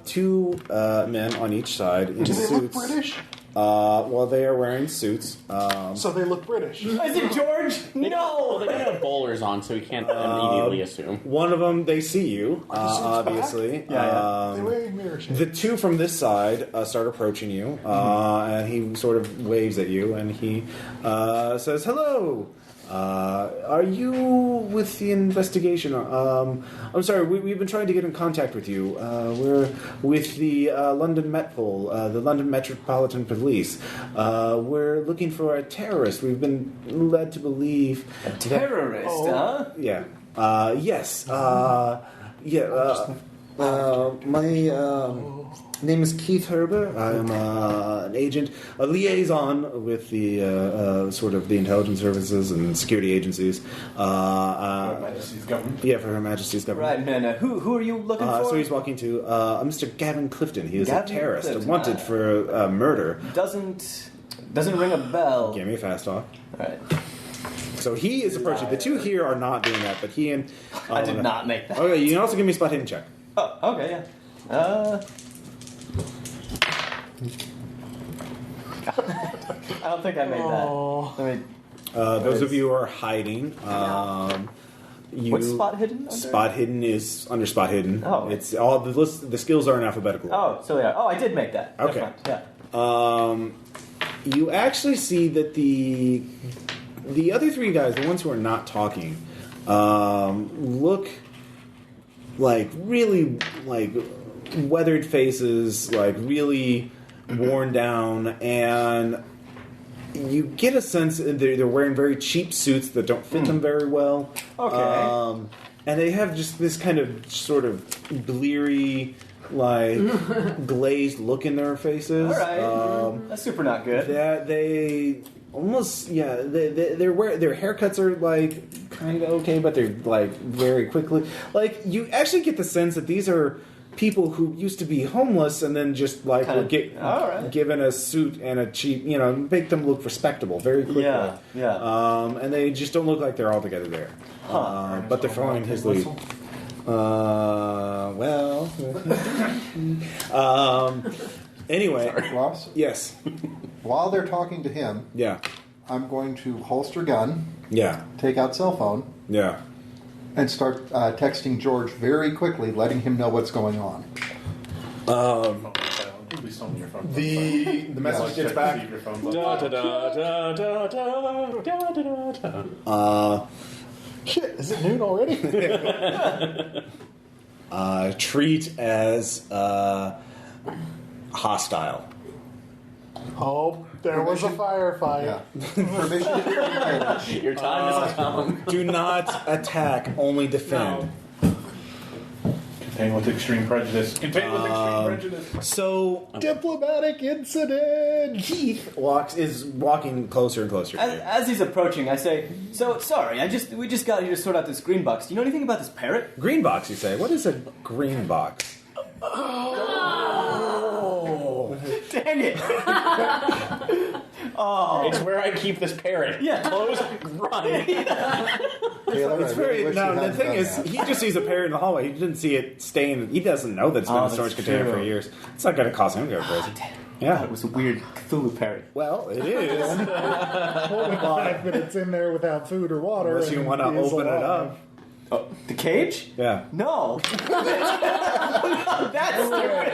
two men on each side in Do they look suits. British? Well, they are wearing suits. So they look British. Is it George? Well, No. they don't have bowlers on, so we can't immediately assume. One of them, they see you, the suits obviously. Yeah, They wear mirror shades. The two from this side start approaching you, and he sort of waves at you, and he says, "Hello. Are you with the investigation? I'm sorry, we've been trying to get in contact with you. We're with the London Metpol, the London Metropolitan Police. We're looking for a terrorist. We've been led to believe Terrorist, huh? Yeah. Yes. My name is Keith Herber. I'm an agent, a liaison with the sort of the intelligence services and security agencies. Her Majesty's government. Yeah, for Her Majesty's government. Right, man. Who are you looking for? So he's walking to Mr. Gavin Clifton. He is Gavin a terrorist, Clifton, wanted for murder. Doesn't ring a bell. Give me a fast talk. All right. So he is approaching. The two here are not doing that, but he and I did not make that. Okay, you can also give me a spot hidden check. Oh, okay, yeah. I don't think I made Oh. that. Let me. Those of you who are hiding. What's spot hidden? Under? Spot hidden is under spot hidden. Oh. It's all the list. The skills are in alphabetical order. Oh, so yeah. Oh, I did make that. Never Okay. mind, Yeah. You actually see that the other three guys, the ones who are not talking, look like really like weathered faces, like really worn down, and you get a sense that they're wearing very cheap suits that don't fit them very well. Okay. and they have just this kind of sort of bleary, like glazed look in their faces. All right, that's super not good. That they almost their haircuts are like kind of okay, but they're like very quickly. Like you actually get the sense that these are people who used to be homeless and then just like were given a suit and a cheap, make them look respectable very quickly. Yeah. And they just don't look like they're all together there. But they're following his lead. Anyway. Sorry, Ross? Yes. While they're talking to him, I'm going to holster gun, take out cell phone, and start texting George very quickly, letting him know what's going on. The message gets back. Shit, is it noon already? Treat as hostile. Oh, there was a firefight. Permission to Your time has come. Do not attack, only defend. Contain with extreme prejudice. So Diplomatic incident. Keith is walking closer and closer. As he's approaching, I say, "So sorry, we just got here to sort out this green box. Do you know anything about this parrot?" Green box, you say? What is a green box? Dang it! It's where I keep this parrot. Yeah. Close, run. Taylor, It's very. Now the thing is, he just sees a parrot in the hallway. He didn't see it staying. He doesn't know that it's been in a storage container for years. It's not going to cause him to go crazy. Yeah, It was a weird Cthulhu parrot. well, it is. More than the fact that it's in there without food or water. Unless you and want to he is open it alive. up. Oh, the cage? Yeah. No. That's stupid.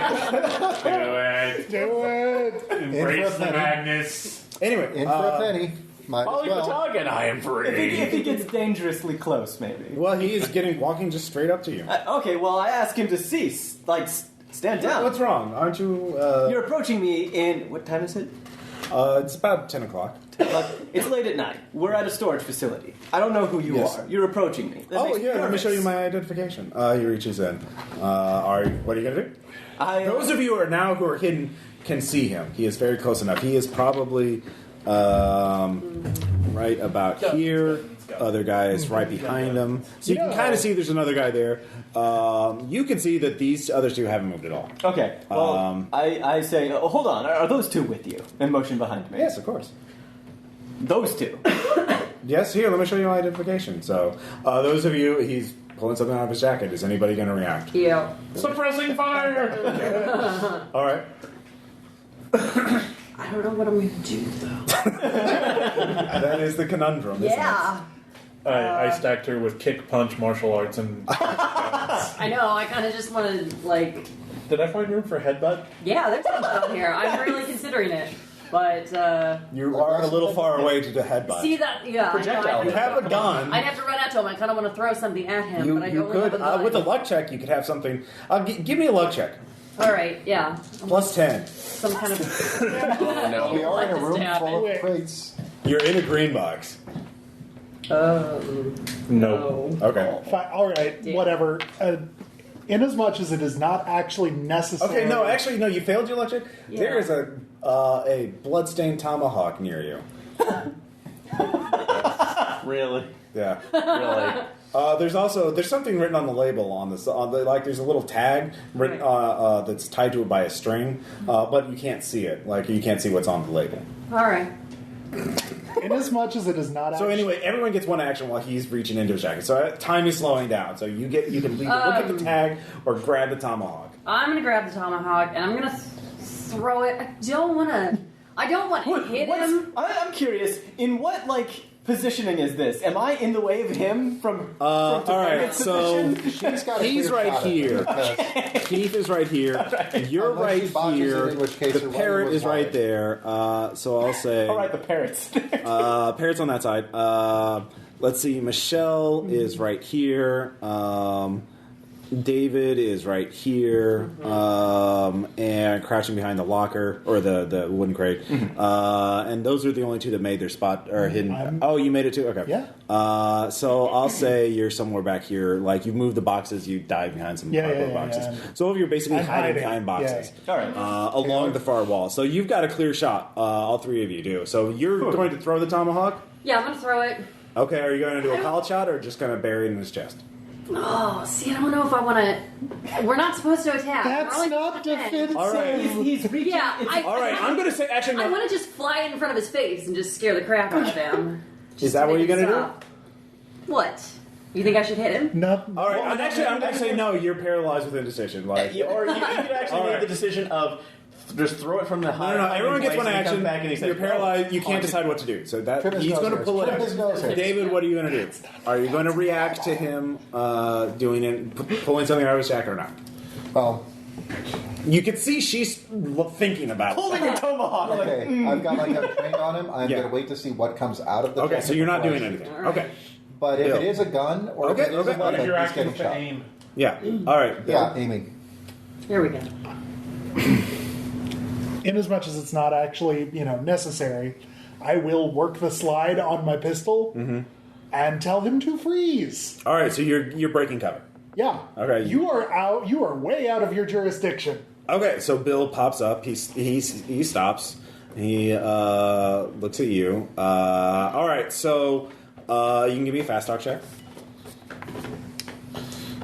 Do it. Embrace the madness. Anyway, In for a penny. Might Follow as the well. dog and I am free. If he gets dangerously close, maybe. well, he is walking just straight up to you. Okay, well, I ask him to cease. Like, stand down. What's wrong? Aren't you? You're approaching me in... What time is it? It's about 10 o'clock. It's late at night. We're at a storage facility. I don't know who you Yes. are. You're approaching me. That Oh makes me yeah, let me nervous. show you my identification. He reaches in. What are you gonna do? Those of you who are hidden can see him. He is very close enough. He is probably right about here. Other guy is right behind him. So you can kind of see there's another guy there. You can see that these other two haven't moved at all. Okay, well, I say, hold on, are those two with you? And motion behind me. Yes, of course. Those two. Yes, here, let me show you my identification. So, those of you, he's pulling something out of his jacket. Is anybody going to react? Yeah. Suppressing fire! All right. I don't know what I'm going to do, though. That is the conundrum, isn't Yeah. I stacked her with kick, punch, martial arts, and... I know, I kind of just want to, like... Did I find room for headbutt? Yeah, there's something out here. I'm really considering it. But, You are a little far away to the headbutt. see that? Yeah. Projectile. You have a gun. I'd have to run out to him. I kind of want to throw something at him, but I You don't could, have a gun. with a luck check, you could have something. Give me a luck check. All right, yeah. Plus 10. Some kind of... Oh, no. We are in a Like this room to happen. full of crates. You're in a green box. No. Okay. Fine, all right, Damn. whatever. In as much as it is not actually necessary. Okay, no, actually, no, you failed your luck check. Yeah. There is a bloodstained tomahawk near you. Really? Yeah. Really? There's something written on the label there's a little tag written that's tied to it by a string, but you can't see it. Like you can't see what's on the label. All right. In as much as it is not So actually... anyway, everyone gets one action while he's reaching into his jacket. So time is slowing down. So you can either look at the tag or grab the tomahawk. I'm going to grab the tomahawk, and I'm going to throw it. I don't want to hit him. I'm curious, in what, positioning is this? Am I in the way of him from All right, so She's got a he's clear right shot at here. it, Keith is right here. You're Unless right she botches here. it, in which case The her parrot wedding was is right live. there. So I'll say. All right, the parrots. Parrot's on that side. Let's see. Michelle is right here. David is right here, and crouching behind the locker or the wooden crate. And those are the only two that made their spot or hidden. Oh, you made it too. Okay. Yeah. So I'll say you're somewhere back here. Like you moved the boxes, you dive behind some cardboard boxes. Yeah. So you're basically I'm hiding hiding. behind boxes. All right. Along the far wall. So you've got a clear shot. All three of you do. So you're going to throw the tomahawk. Yeah, I'm gonna throw it. Okay. Are you going to do a call shot or just going to bury it in his chest? Oh, see, I don't know if I want to. We're not supposed to attack. That's We're only not supposed to defend. defensive. All right. He's reaching. Yeah, All right. I'm going to say actually. I No. want to just fly in front of his face and just scare the crap out of him. Is that what you're going to do? What? You think I should hit him? No. All right. I'm going to say no. You're paralyzed with indecision. Like. Or you could actually All make right. the decision of just throw it from the high. No. Everyone gets one action. Back and he says, You're paralyzed. You can't decide what to do. So that Trim his he's nose going to hairs. pull it Trim his nose out. hairs. David, what are you going to do? Are you going to react to him pulling something out of his jacket or not? Well, You can see she's thinking about it. Holding a tomahawk. okay. I've got my gun trained on him. I'm Yeah. going to wait to see what comes out of the Okay, jacket so you're not before I doing shoot. anything. All right. Okay. But if Bill. it is a gun or Okay, if it is okay. a What if weapon, you're he's acting getting to shot. aim? Yeah. All right. Bill. Yeah, aiming. Here we go. Inasmuch as it's not actually, necessary, I will work the slide on my pistol and tell him to freeze. All right. So you're breaking cover. Yeah. Okay. You are out. You are way out of your jurisdiction. Okay. So Bill pops up. He stops. He looks at you. All right. So you can give me a fast talk check.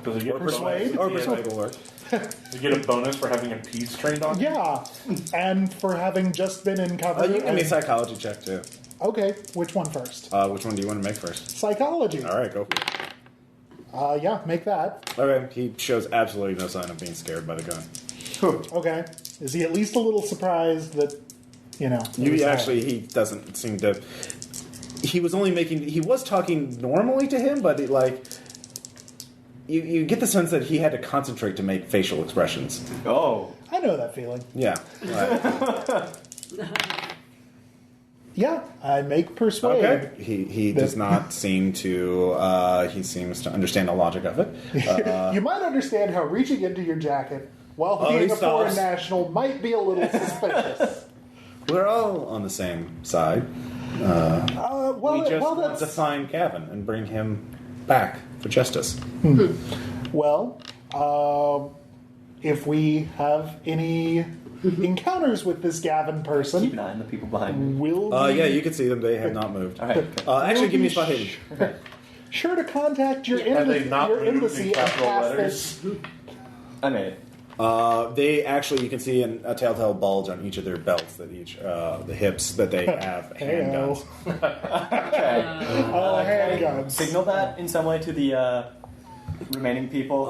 Does he get Persuade? Or persuade will work. Does he get a bonus for having a piece trained on? Yeah. And for having just been in cover. You can give me a and- psychology check too. Okay. Which one first? Which one do you want to make first? Psychology. All right. Go for it. Yeah. Make that. Okay. He shows absolutely no sign of being scared by the gun. Okay. Is he at least a little surprised that, it was He doesn't seem to. He was talking normally to him, but you get the sense that he had to concentrate to make facial expressions. Oh. I know that feeling. Yeah. Yeah. I make persuade. Okay. He does not seem to. He seems to understand the logic of it. You might understand how reaching into your jacket while Oh, being he a foreign stops. national might be a little suspicious. We're all on the same side. We just want to find Gavin and bring him back for justice. Well, if we have any encounters with this Gavin Keep person, an eye on the people behind me. will Yeah, you can see them. They have not moved. All right. Actually, give me a spot We'll hidden. sure to contact your, Have they not your moved in embassy and capital pass letters? this. I made it. They actually, you can see a telltale bulge on each of their belts that the hips that they have handguns. Okay. Handguns. Signal that in some way to the remaining people.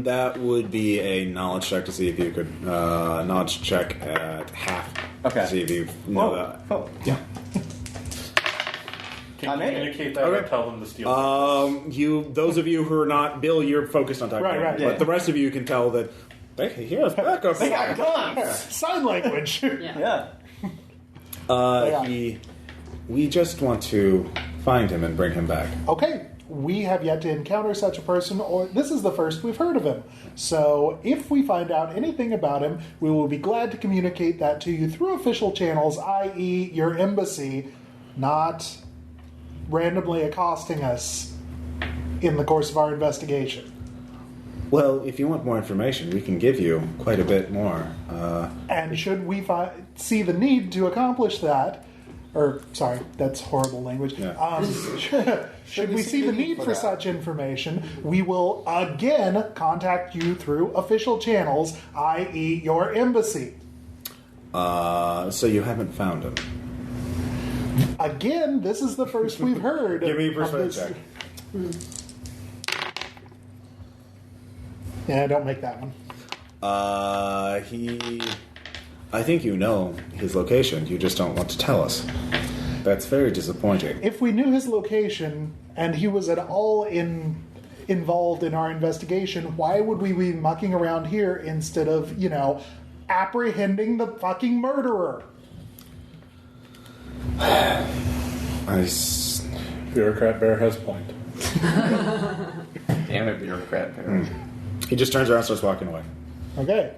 That would be a knowledge check to see if you could knowledge check at half. Okay. To see if you know Whoa. that. Oh. Yeah. Can I you made it. communicate that or Okay. tell them to steal? Those of you who are not Bill, you're focused on talking. Right, about it. right, But the rest of you can tell that. Hey, here's backup. They got guns. Sign language. Yeah. Yeah. We just want to find him and bring him back. Okay, we have yet to encounter such a person, or this is the first we've heard of him. So if we find out anything about him, we will be glad to communicate that to you through official channels, i.e. your embassy, not randomly accosting us in the course of our investigation. Well, if you want more information, we can give you quite a bit more. And should we see the need to accomplish that, or, sorry, that's horrible language. Yeah. Should we see the need for such information, we will again contact you through official channels, i.e. your embassy. So you haven't found him. Again, this is the first we've heard. Give me a of persuade this. check. Yeah, don't make that one. I think you know his location. You just don't want to tell us. That's very disappointing. If we knew his location and he was at all involved in our investigation, why would we be mucking around here instead of, apprehending the fucking murderer? Bureaucrat Bear has point. Damn it, bureaucrat. He just turns around and starts walking away. Okay.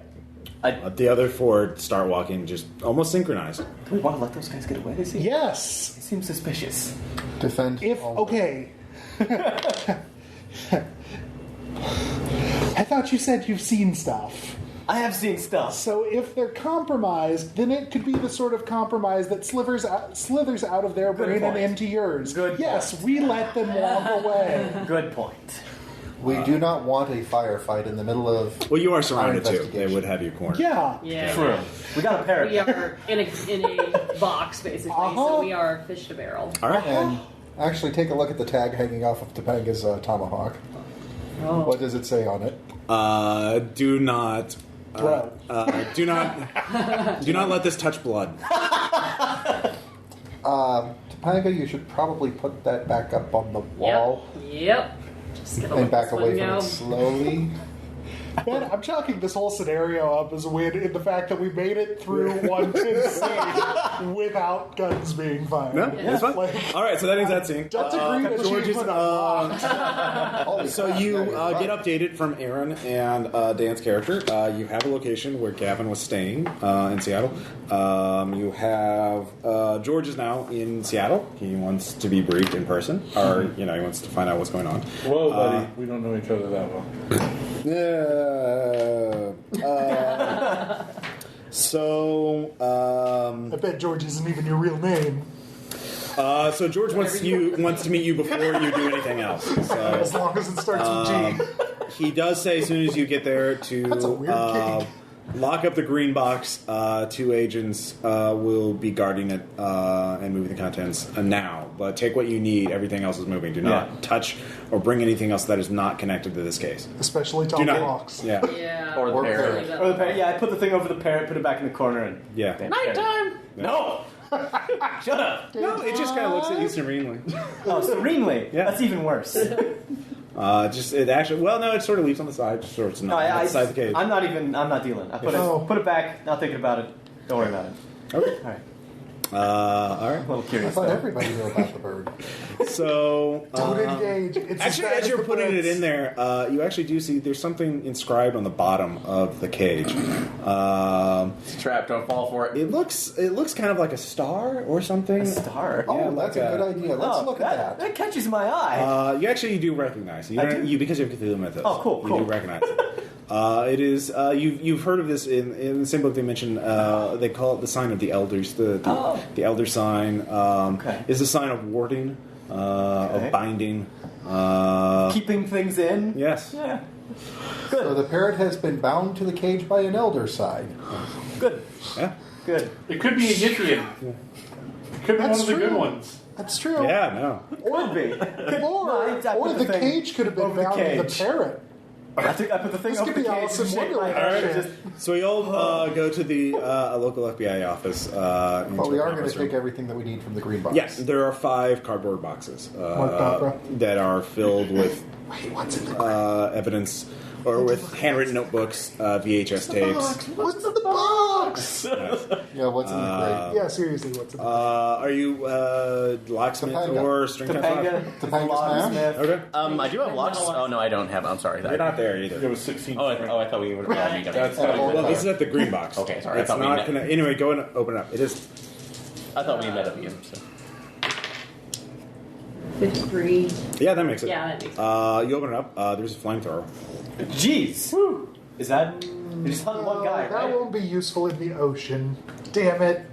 The other four start walking, just almost synchronized. Do we want to let those guys get away? They Yes. seem suspicious. Defend. Okay. I thought you said you've seen stuff. I have seen stuff. So if they're compromised, then it could be the sort of compromise that slithers out of their brain and point. into yours. Good Yes, point. we let them walk away. Good point. We do not want a firefight in the middle of. Well, you are surrounded Our too. They investigation. would have you cornered. Yeah. Yeah. True. We got a parrot. We are in a box, basically, so we are fish to barrel. All right. And actually, take a look at the tag hanging off of Topanga's tomahawk. Oh. What does it say on it? Do not. Throw. Do not let this touch blood. Topanga, you should probably put that back up on the wall Yep. Just gonna and let back this away one from go. it slowly. Man, I'm chalking this whole scenario up as a win in the fact that we made it through 110C without guns being fired. No, it's fine. Like, All right, so that ends that scene. that's a great George is, achievement unlocked. Holy So crap, you there are. get updated from Aaron and Dan's character. You have a location where Gavin was staying in Seattle. You have George is now in Seattle. He wants to be briefed in person, or he wants to find out what's going on. Whoa, buddy. We don't know each other that well. So I bet George isn't even your real name. so George wants to meet you before you do anything else. So As long as it starts with G. he does say as soon as you get there That's a to weird cake. lock up the green box. 2 agents will be guarding it and moving the contents now. But take what you need. Everything else is moving. Do not touch or bring anything else that is not connected to this case. Especially Do not. tomahawks. Yeah. Yeah. Or the Or parrot. parrot. Or the parrot. Yeah, I put the thing over the parrot, put it back in the corner, and Yeah. nighttime. No. Shut up. No, it just kind of looks at you serenely. Oh, serenely. Yeah. That's even worse. It actually. Well, no, it sort of leaves on the side, just sort of No, not outside the cage. I'm not dealing. I put it back. Not thinking about it. Don't worry about it. Okay. All right. All right. A little I curious. thought though. everybody knew about the bird. So Don't engage. It's actually, bad as you're the putting it birds. in there, you actually do see there's something inscribed on the bottom of the cage. It's trapped. Don't fall for it. It looks kind of like a star or something. A star. Oh, Yeah, that's like a good idea. Let's look at that. That catches my eye. You do recognize. I do? Because you have Cthulhu mythos. Oh, cool, You cool. do recognize it. It is. You've heard of this in the same book. They mention they call it the sign of the elders. The elder sign is a sign of warding, of binding, Keeping things in. Yes. Yeah. So the parrot has been bound to the cage by an elder side. Good. Yeah. Good. It could be a Yithian. It could be That's one of the good true. ones. That's true. Yeah. No. Could be. Or I put the thing cage could have been over the bound to the cage. parrot. I put the thing This over could the be cage Alice and in shake my Wonderland head. shit. Just So we all go to the local FBI office. But we are going to take everything that we need from the green box. Yes, there are 5 cardboard boxes Marked opera. that are filled with Wait, what's in the evidence, or with handwritten notebooks, VHS tapes. What's in the box? Yeah, what's in the crate? Yeah, seriously, what's in the Are you locksmith Topanga. or string Topanga. Topanga's Locksmith. Okay, I do have locks. Oh no, I don't have. I'm sorry. you're not there either. There was 16. I thought we would. Well, That's how Well, this is at the green box. Okay, sorry, I It's thought we not met. gonna. Anyway, go and open it up. It is. I thought we met up again. So. 53. Yeah, that makes it. Yeah, that makes sense. You open it up. There's a flamethrower. Jeez. Is that? You just hunt one guy, That right? won't be useful in the ocean. Damn it.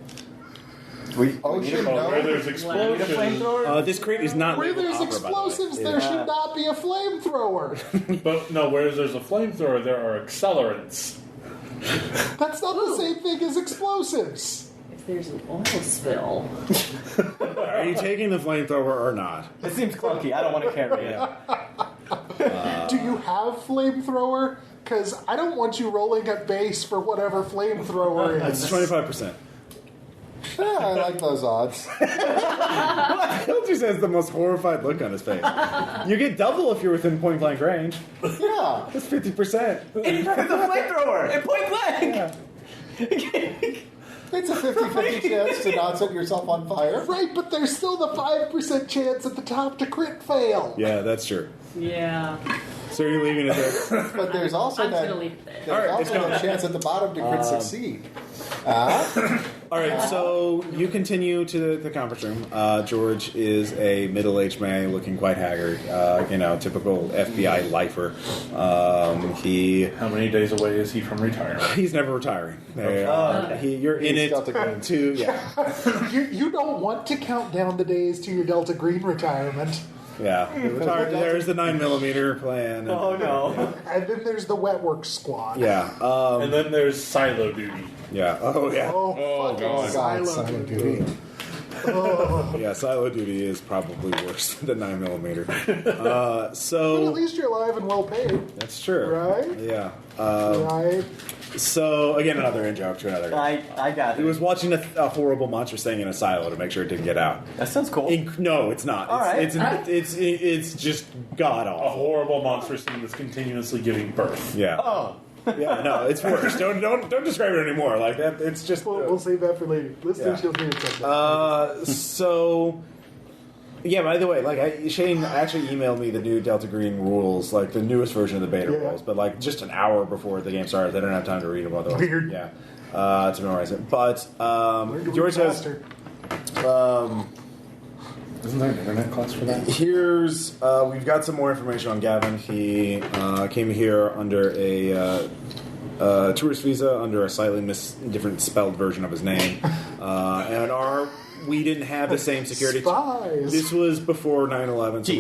Ocean, Where no. there's Need a explosions. flamethrower? This crate is not Where labeled there's opera, by the way. explosives, there should not be a flamethrower. But no, whereas there's a flamethrower, there are accelerants. That's not the same thing as explosives. If there's an oil spill. Are you taking the flamethrower or not? It seems clunky. I don't want to carry it. Do you have flamethrower? Because I don't want you rolling at base for whatever flamethrower It's is. 25%. Yeah, I like those odds. Hill just has the most horrified look on his face. You get double if you're within point blank range. Yeah. That's 50%. It's a flamethrower at point blank. It's a 50-50 chance to not set yourself on fire. Right, but there's still the 5% chance at the top to crit fail. Yeah, that's true. Yeah. So you're leaving it there. But there's also I'm just that. gonna leave it there. There's All right, also that chance at the bottom to crit succeed. All right, so you continue to the conference room. George is a middle-aged man looking quite haggard. Typical FBI lifer. How many days away is he from retirement? He's never retiring. You're in He's it Delta Green. to yeah. You don't want to count down the days to your Delta Green retirement. Yeah, there's the 9mm plan. Oh no. And then there's the wet work squad. Yeah, And then there's silo duty. yeah. Oh yeah. Oh, fucking God, silo silent duty. duty. Yeah, silo duty is probably worse than 9mm. But at So least you're alive and well paid, that's true, right? Yeah. Right? So again, another in joke to another guy. I got He it. was watching a horrible monster staying in a silo to make sure it didn't get out. That sounds cool. No, it's not. All right. It's just god A awful. horrible monster scene that's continuously giving birth. Yeah. Oh. Yeah. No, it's worse. Don't describe it anymore. Like that. It's just. We'll save that for later. Listeners, Yeah. you'll hear it someday. So. Yeah, by the way, Shane actually emailed me the new Delta Green rules, like the newest version of the beta Yeah. rules, but like just an hour before the game started. They don't have time to read them otherwise. Weird. Yeah. To memorize it. But Learn to read George has. faster. Isn't there an internet class for that? Here's we've got some more information on Gavin. He came here under a tourist visa under a slightly different spelled version of his name, and we didn't have the same security. Spies. This was before 9/11, so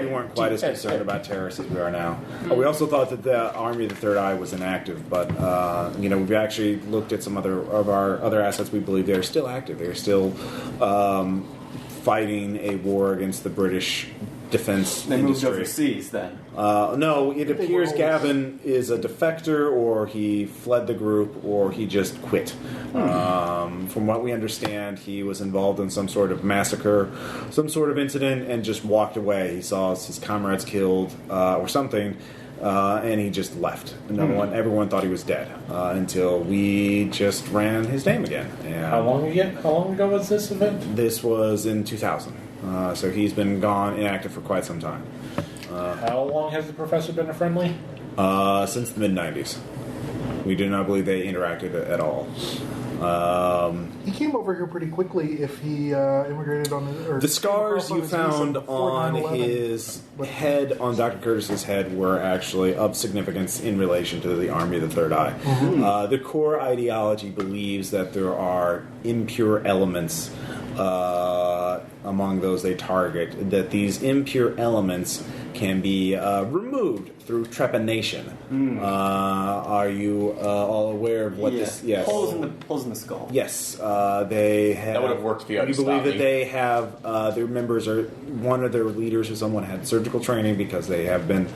we weren't quite as concerned about terrorists as we are now. We also thought that the Army of the Third Eye was inactive, but we've actually looked at some of our other assets. We believe they're still active. They're still fighting a war against the British defense They moved industry. overseas then. No, it appears were Gavin is a defector, or he fled the group, or he just quit. From what we understand, he was involved in some sort of massacre, some sort of incident, and just walked away. He saw his comrades killed or something, and he just left. Everyone thought he was dead until we just ran his name again. And How long ago was this event? this was in 2000. So he's been gone inactive for quite some time. How long has the professor been a friendly? Since the mid-90s. We do not believe they interacted at all. He came over here pretty quickly if he immigrated on his... Or The scars came you across on his visa found before on 9/11. his head, on Dr. Curtis's head, were actually of significance in relation to the Army of the Third Eye. The core ideology believes that there are impure elements among those they target, that these impure elements can be removed through trepanation. Are you all aware of what this... Yes. Holes in the skull. Yes, they have. That would have worked if you We hadn't believe stopped that me. they have their members are one of their leaders or someone had surgical training because they have been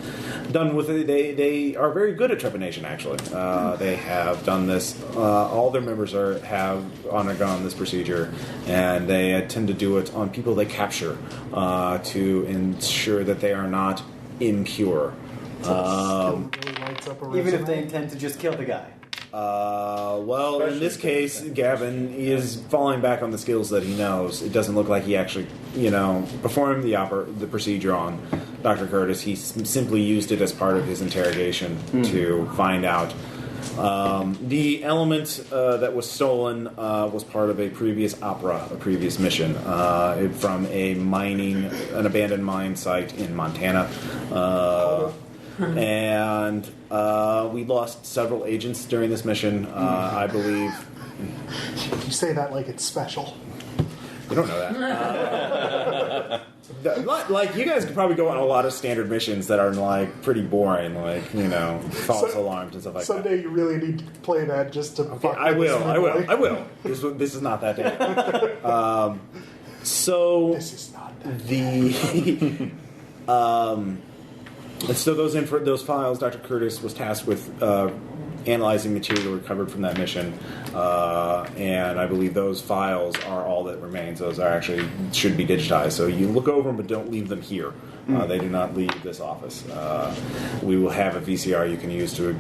done with it. They are very good at trepanation. Actually, they have done this. All their members have undergone this procedure, and they tend to do it on people they capture to ensure that they are not impure. Still really lights up a Even if resume. they intend to just kill the guy. Well, in this case, Gavin is falling back on the skills that he knows. It doesn't look like he actually, performed the procedure on Dr. Curtis. He simply used it as part of his interrogation to find out. The element that was stolen was part of a previous mission from an abandoned mine site in Montana. And we lost several agents during this mission. I believe. You say that like it's special. You don't know that. Like, you guys could probably go on a lot of standard missions that are like pretty boring, like false alarms and stuff like that. Someday you really need to play that just to. Okay, I will. This is not that day. So This is not that. So those files, Dr. Curtis was tasked with analyzing material recovered from that mission, and I believe those files are all that remains. Those should be digitized. So you look over them, but don't leave them here. They do not leave this office. We will have a VCR you can use to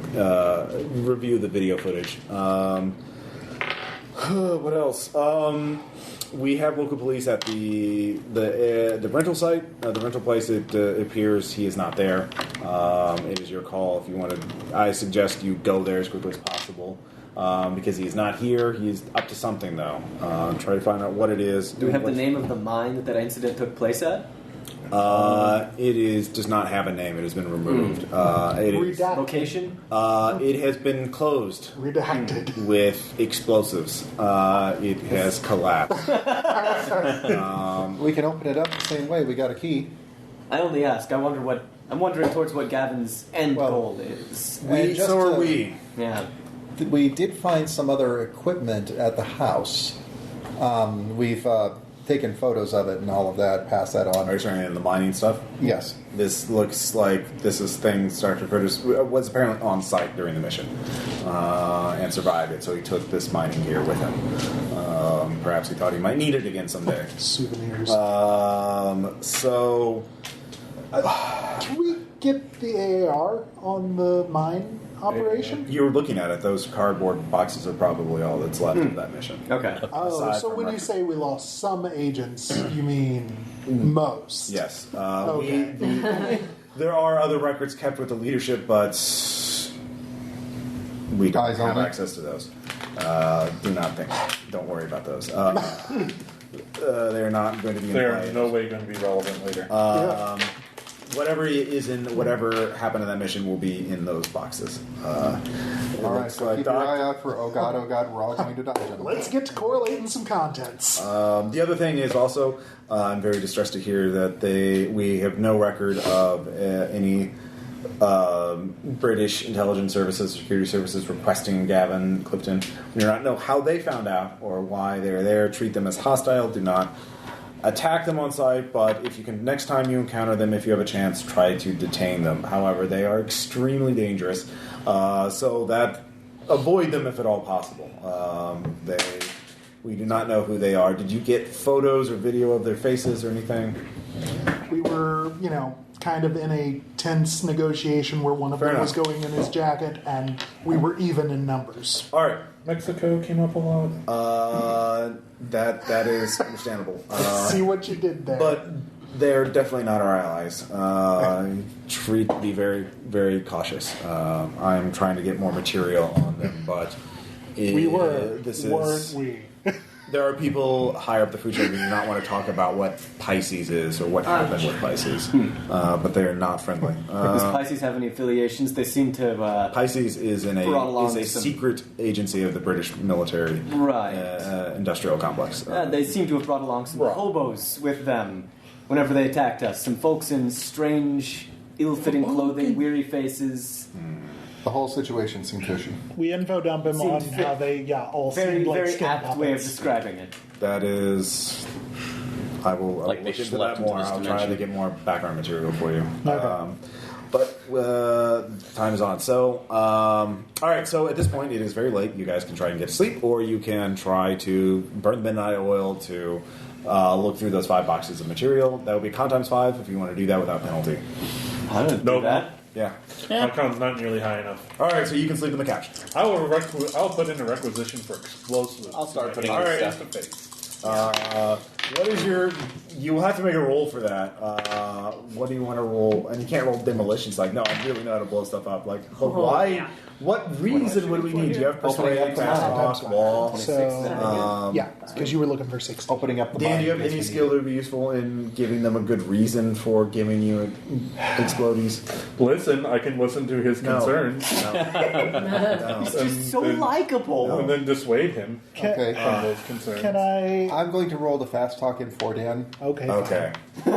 review the video footage. What else? We have local police at the rental site, the rental place. It appears he is not there. It is your call if you want to. I suggest you go there as quickly as possible because he is not here. He is up to something though. Try to find out what it is. Do we have the name of the mine that incident took place at? Does not have a name. It has been removed. It is, Redacted. Location? it has been closed Redacted. with explosives. It has collapsed. We can open it up the same way. We got a key. I only ask. I'm wondering towards what Gavin's end goal is. And just So are to- we. Yeah. We did find some other equipment at the house. We've taken photos of it and all of that, passed that on. Are you starting in the mining stuff? Yes. This looks like this is things Dr. Curtis was apparently on site during the mission and survived it, so he took this mining gear with him. Perhaps he thought he might need it again someday. Souvenirs. Can we get the AAR on the mine operation? You were looking at it. Those cardboard boxes are probably all that's left of that mission. Okay. Oh, Aside so from when you record. say we lost some agents, you mean most? Yes. Okay. There are other records kept with the leadership, but we don't Guys have only? access to those. Do not think. Don't worry about those. They're not going to be in They're play. in no way going to be relevant later. Whatever is in whatever happened in that mission will be in those boxes. All right, so keep your eye out for oh god, we're all going to die, gentlemen. Let's get to correlating some contents. The other thing is also, I'm very distressed to hear that we have no record of any British intelligence services, security services requesting Gavin Clifton. We do not know how they found out or why they're there. Treat them as hostile. Do not attack them on sight, but if you can, next time you encounter them, if you have a chance, try to detain them. However, they are extremely dangerous, so that avoid them if at all possible. We do not know who they are. Did you get photos or video of their faces or anything? We were, kind of in a tense negotiation where one of Fair them was enough. going in his jacket, and we were even in numbers. All right. Mexico came up a lot. That is understandable. See what you did there. But they're definitely not our allies. Be very, very cautious. I'm trying to get more material on them, but we were, weren't we? There are people higher up the food chain who do not want to talk about what Pisces is or what happened with Pisces, but they are not friendly. Does Pisces have any affiliations? They seem to have... Pisces is brought along a some- secret agency of the British military industrial complex. they seem to have brought along some hobos with them whenever they attacked us. Some folks in strange, ill-fitting clothing, weary faces. The whole situation seemed fishy. We info dump him Seemed on fit- how they, all Very, seemed like very skin apt way of puppets. describing it. That is, I will Like they look into schlepped that more. into this I'll try to dimension. get more background material for you. Okay. But time is on. So, all right. So at this point, it is very late. You guys can try and get to sleep, or you can try to burn the midnight oil to look through those 5 boxes of material. That would be con times 5 if you want to do that without penalty. I don't No. do that. Yeah. My con's not nearly high enough. All right. So you can sleep on the couch. I'll put in a requisition for explosives. I'll start putting All in right. stuff. What is your? You will have to make a roll for that. What do you want to roll? And you can't roll demolitions. Like, no, I really know how to blow stuff up. Like, but why? yeah. What reason would we need? Do you have persuade, fast talk, wall? So, yeah, because you were looking for 60. Opening up the Dan, mind do you have makes any me skill that would be useful in giving them a good reason for giving you explodies? Listen, I can listen to his No. concerns No. So likable. and then dissuade him Okay. from those concerns. Can I? I'm going to roll the fast talk in for Dan. Okay. fine. Okay. All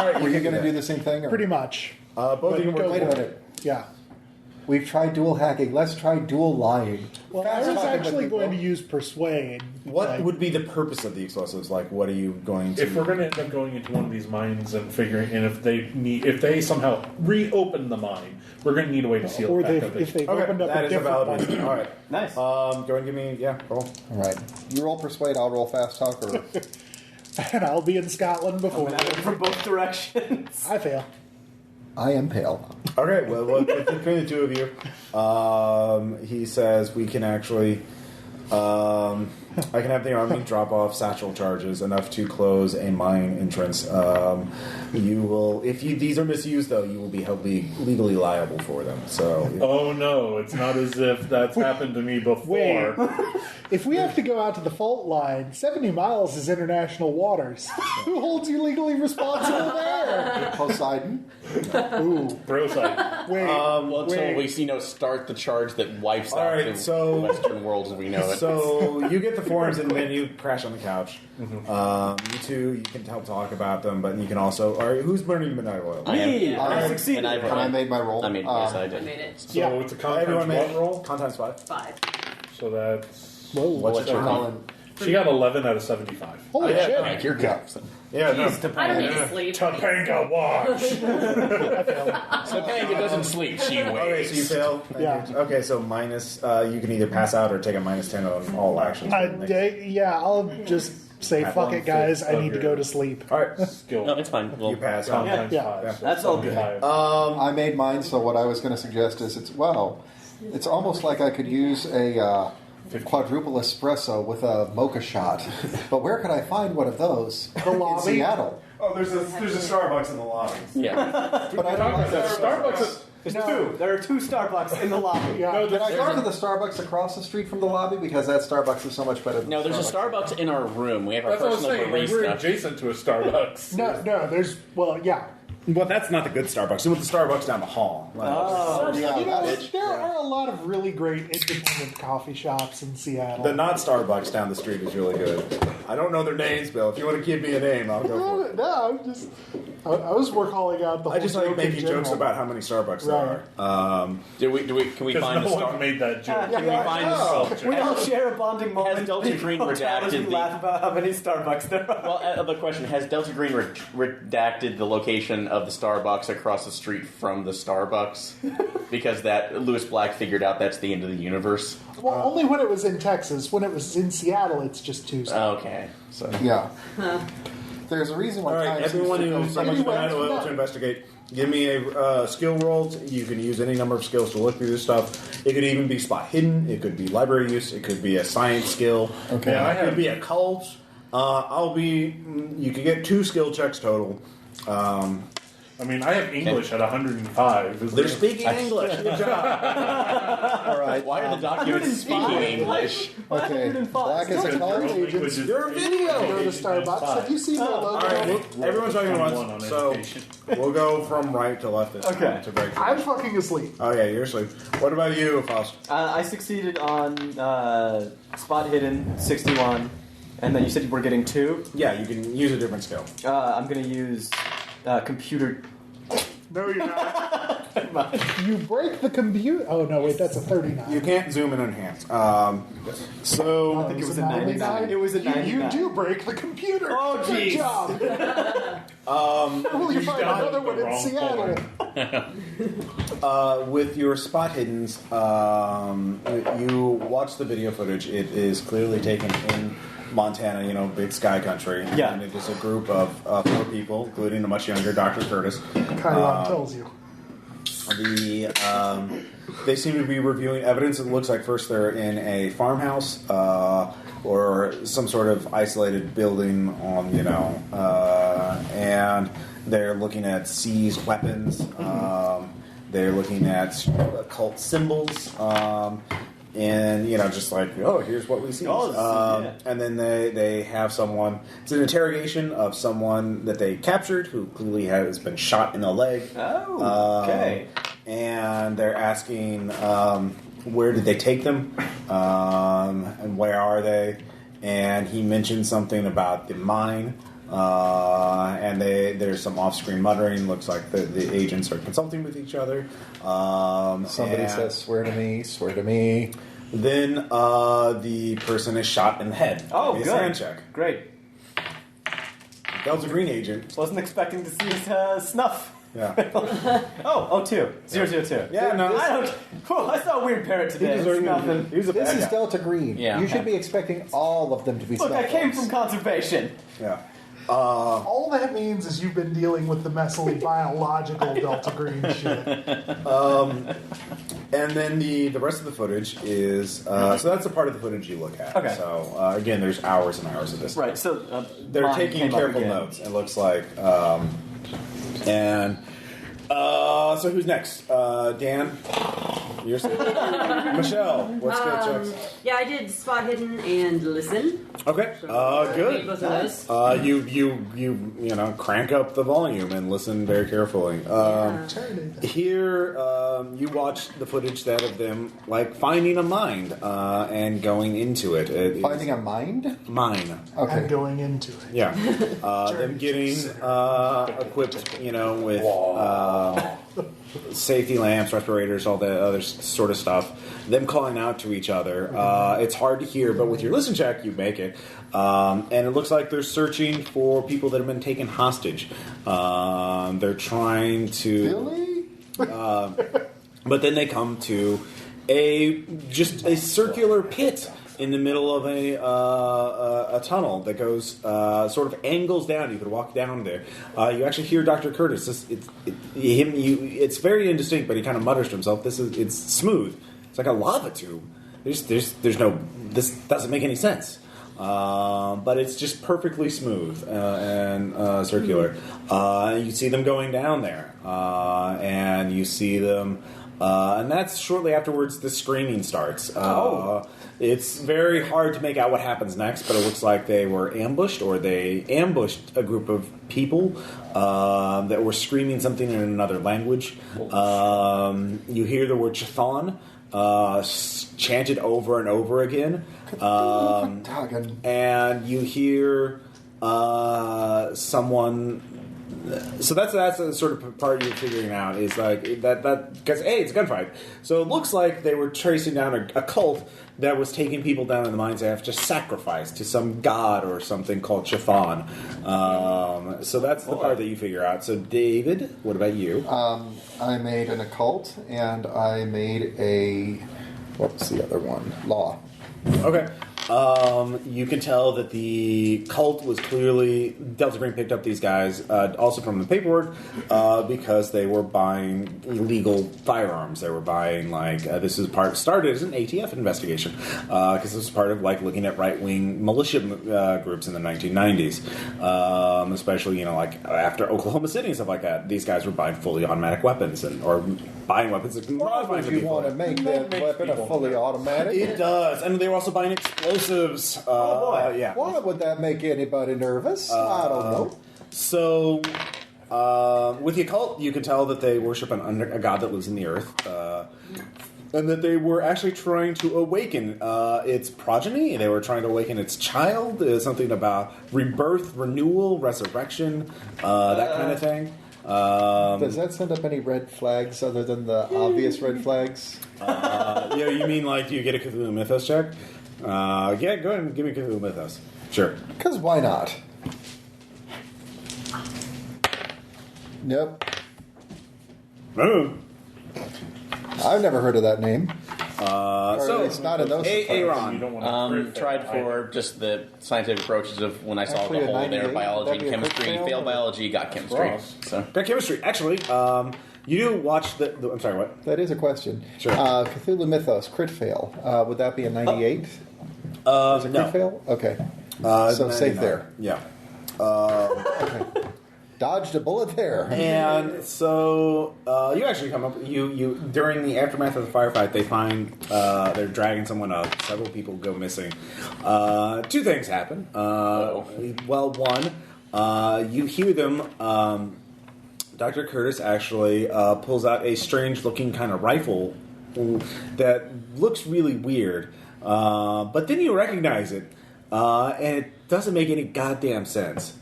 right. Were you going to do the same thing? Or? Pretty much. Both of you But go work. Wait a for it. minute. Yeah. We've tried dual hacking. Let's try dual lying. Well, Fast I was talking actually would be going to well. use persuade. What like- would be the purpose of the explosives? Like, what are you going to? If we're going to end up going into one of these mines and figuring, and if they somehow reopen the mine, we're going to need a way to seal or it back up. if they've Okay, opened up that a is a different valid reason. one. All right. Nice. Go ahead and give me, roll. All right. You roll persuade, I'll roll fast talk. Or And I'll be in Scotland before. From both directions. I fail. I am pale. Okay, well, between the two of you, he says we can actually I can have the army drop off satchel charges enough to close a mine entrance. You will, if these are misused, though, you will be held legally liable for them. So, Oh no, it's not as if that's happened to me before. If we have to go out to the fault line, 70 miles is international waters. Who holds you legally responsible there? Poseidon. Ooh. Throw side. Wait. Well, until we start the charge that wipes All out right, the so- Western world as we know it. So you get the forms and then you crash on the couch. You two, you can help talk about them, but you can also. All right, who's burning midnight oil? I am. Me, I And succeeded. I've- And I made my roll. I made. Yes, I I did. made it. So Yeah. it's a con Everyone times made what roll? con times 5. 5. So that's... Whoa. What's your Colin. She got 11 out of 75. Holy yeah, shit. Heck, you're good. Yeah, no. I don't need to sleep. Topanga, watch! Topanga doesn't sleep. She waits. Okay, so you fail. Yeah. Okay, so minus. You can either pass out or take a minus 10 on all actions. Yeah, I'll just say, fuck it, guys. I need to go to sleep. All right, Skill. No, it's fine. you Well, pass Con out. times Yeah. 5. So That's all good. 75. I made mine, so what I was going to suggest is it's almost like I could use a quadruple espresso with a mocha shot. But where could I find one of those? The In lobby? Seattle. Oh, there's a Starbucks in the lobby. yeah. But I don't like Starbucks is... There's two. There are 2 Starbucks in the lobby. Yeah. No, Can I there's go to the Starbucks across the street from the lobby? Because that Starbucks is so much better than No, there's a Starbucks in our room. We have our That's what I was personal saying. Like, we're barista. adjacent to a Starbucks. No, there's, well, yeah. Well, that's not the good Starbucks. You want the Starbucks down the hall. Oh, Yeah, You know, that's- there are a lot of really great independent coffee shops in Seattle. The not Starbucks down the street is really good. I don't know their names, Bill. If you want to give me a name, I'll go for it. No, I'm just. I was calling out the whole I just like joke in making jokes general. about how many Starbucks Right. there are. Can we Because find no the one Star? made that joke. Can we find the? we all share a bonding moment. Has Delta Green because redacted we the- laugh about how many Starbucks there are. Well, the question: has Delta Green redacted the location of the Starbucks across the street from the Starbucks? Because that Lewis Black figured out that's the end of the universe. Well, only when it was in Texas. When it was in Seattle, it's just Tuesday. Okay, so Yeah. There's a reason why. All right, time everyone seems to who's go so much Anyway, midnight oil no. to investigate, give me a skill roll. You can use any number of skills to look through this stuff. It could even be spot hidden. It could be library use. It could be a science skill. Okay. Yeah, I It could have... be a cult. You could get 2 skill checks total. I mean, I have English at 105. Is They're there- speaking English. Good job. All right. why are the documents speaking English? Okay. Black is a Security cult. agents. Language is- Your video. Go to Starbucks. Have you seen the logo? All right, everyone's talking at One once. on So education. we'll go from right to left this Okay. time to break. I'm fucking asleep. Oh yeah, you're asleep. What about you, Faust? I succeeded on spot hidden 61, and then you said you were getting 2. Yeah, you can use a different skill. I'm going to use computer. No, you're not. You break the computer. Oh no, wait, that's a 39. You can't zoom and enhance. So I think it was a 99. It was a 99. You do break the computer. Oh, Good jeez. job. Will you find down another the one in wrong Seattle? with your spot hiddens, you watch the video footage. It is clearly taken in Montana, big sky country. Yeah. And it is a group of 4 people, including a much younger Dr. Curtis. Chiron tells you. They seem to be reviewing evidence. It looks like first they're in a farmhouse or some sort of isolated building on, and they're looking at seized weapons. They're looking at occult symbols. And just like, oh, here's what we see. Yeah. And then they have someone. It's an interrogation of someone that they captured who clearly has been shot in the leg. Oh, okay. And they're asking where did they take them, and where are they? And he mentioned something about the mine. And there's some off-screen muttering. Looks like the agents are consulting with each other. Somebody and says, "Swear to me, swear to me." Then the person is shot in the head. Oh, Give me good. a sand check. Great. Delta Green agent. Wasn't expecting to see his snuff. Yeah. Oh, 02. 002. Yeah, no. I don't. Whew, I saw a weird parrot He today. deserves It's nothing. He was a This bad is guy. Delta Green. Yeah. You should be expecting all of them to be Look, I came snuff from conservation. Yeah. All that means is you've been dealing with the messily biological Delta Green shit. And then the rest of the footage is so that's the part of the footage you look at. Okay. So again, there's hours and hours of this. Right. So They're mine taking came up careful again. notes. It looks like. So who's next? Dan. You're Michelle. What's good, checks? Yeah, I did spot hidden and listen. Okay. Good. Both of those. You crank up the volume and listen very carefully. Here, you watch the footage that of them like finding a mine and going into it. Finding a mind? Mine. Okay. And going into it. Yeah. Them getting equipped, with safety lamps, respirators, all that other sort of stuff. Them calling out to each other. It's hard to hear, but with your listen check, you make it. And it looks like they're searching for people that have been taken hostage. They're trying to... Really? But then they come to just a circular pit in the middle of a tunnel that goes sort of angles down. You could walk down there. You actually hear Dr. Curtis. It's very indistinct, but he kind of mutters to himself. It's smooth. It's like a lava tube. There's no. This doesn't make any sense. But it's just perfectly smooth and circular. You see them going down there, and you see them. And that's shortly afterwards the screaming starts. It's very hard to make out what happens next, but it looks like they were ambushed, or they ambushed a group of people that were screaming something in another language. You hear the word Chthon chanted over and over again. And you hear someone... So that's the sort of part you're figuring out is like that because it's a gunfight. So it looks like they were tracing down a cult that was taking people down in the mines after sacrifice to some god or something called Chthon. So that's the part that you figure out. So David, what about you? I made an occult, and I made a... What was the other one? Law. Okay. You can tell that the cult was clearly... Delta Green picked up these guys, also from the paperwork, because they were buying illegal firearms. They were buying, started as an ATF investigation, because this was part of, looking at right-wing militia groups in the 1990s. Especially, after Oklahoma City and stuff like that. These guys were buying fully automatic weapons, or buying weapons. Why would you want to make that weapon a fully automatic? It does. And they were also buying explosives. Yeah. Why would that make anybody nervous? I don't know. So, with the occult, you can tell that they worship a god that lives in the earth, and that they were actually trying to awaken its progeny. They were trying to awaken its child. Something about rebirth, renewal, resurrection, that kind of thing. Does that send up any red flags other than the obvious red flags? You mean do you get a Cthulhu Mythos check? Yeah, go ahead and give me Cthulhu Mythos. Sure. Because why not? Nope. Boom. I've never heard of that name. So it's not in those. Aaron. You don't want to Tried for just the scientific approaches of when I saw Actually, the a whole there, 98, biology that'd and be a quick chemistry. fail, Failed or- biology, got chemistry. Cross. So Got chemistry. Actually, you do watch the... I'm sorry, what? That is a question. Sure. Cthulhu Mythos, crit fail. Would that be a 98? Is it crit No. fail? Okay. So safe 99. there. Yeah. Okay. Dodged a bullet there. And so you actually come up. You during the aftermath of the firefight, they find they're dragging someone up. Several people go missing. Two things happen. Well, one, you hear them. Dr. Curtis actually pulls out a strange-looking kind of rifle that looks really weird. But then you recognize it, and it doesn't make any goddamn sense.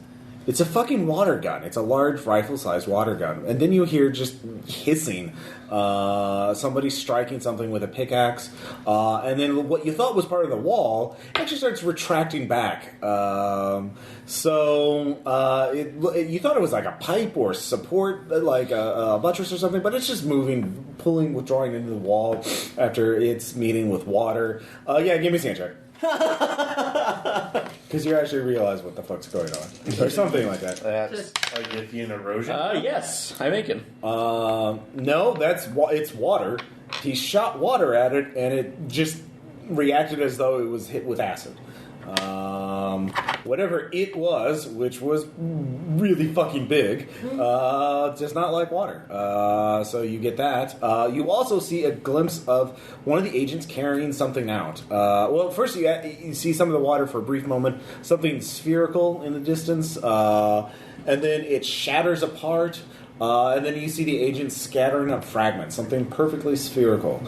It's a fucking water gun. It's a large rifle-sized water gun. And then you hear just hissing. Somebody striking something with a pickaxe. And then what you thought was part of the wall actually starts retracting back. You thought it was like a pipe or support, like a buttress or something, but it's just moving, pulling, withdrawing into the wall after it's meeting with water. Yeah, give me a sand check. Because you actually realize what the fuck's going on. Or something like that. that's Get the erosion. yes, I make it. No, it's water. he shot water at it, and it just reacted as though it was hit with acid. Whatever it was, which was really fucking big, does not like water. So you get that. You also see a glimpse of one of the agents carrying something out. Well, first you see some of the water for a brief moment, something spherical in the distance, and then it shatters apart. And then you see the agents scattering up fragments, something perfectly spherical.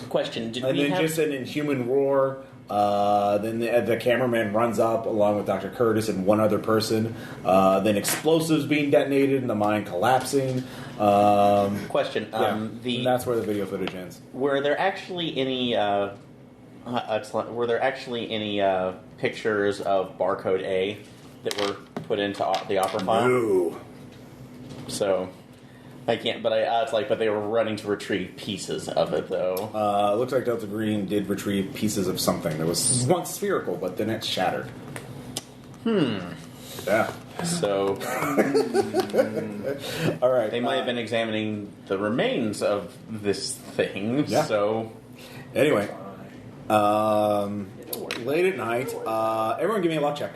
Question: and then just an inhuman roar. Then the cameraman runs up along with Dr. Curtis and one other person. Then explosives being detonated and the mine collapsing. Question: and that's where the video footage ends. Were there actually any? Were there actually any pictures of barcode A that were put into the opera file? No. So. I can't, but but they were running to retrieve pieces of it, though. Looks like Delta Green did retrieve pieces of something that was once spherical, but then it shattered. Yeah. So, all right. They might have been examining the remains of this thing. Yeah. So, anyway, late at night, everyone give me a luck check.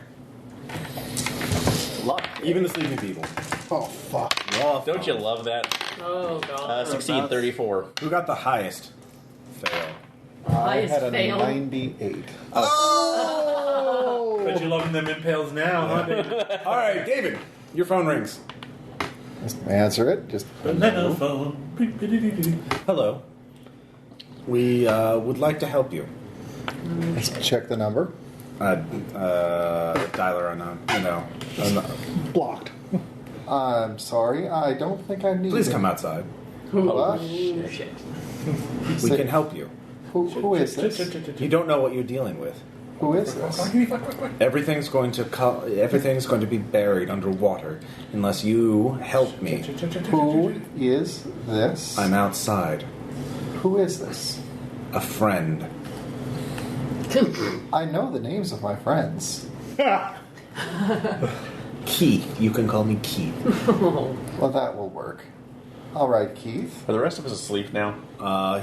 Luck. Even the sleeping people. Oh, fuck. Don't you love that? Oh, God. Succeed 34. Who got the highest fail? I Highest had a fail. 98. Oh! Bet you loving them impales now, huh, David? All right, David, your phone rings. Just answer it. Just Telephone. Hello. We would like to help you. let's check the number. Dialer unknown. No. Blocked. I'm sorry. I don't think I need Please it. come outside. What? Shit. We can help you. Who is this? You don't know what you're dealing with. Who is this? Everything's going to be buried underwater unless you help me. Who is this? I'm outside. Who is this? A friend. I know the names of my friends. Keith. You can call me Keith. Well, that will work. All right, Keith. Are the rest of us asleep now?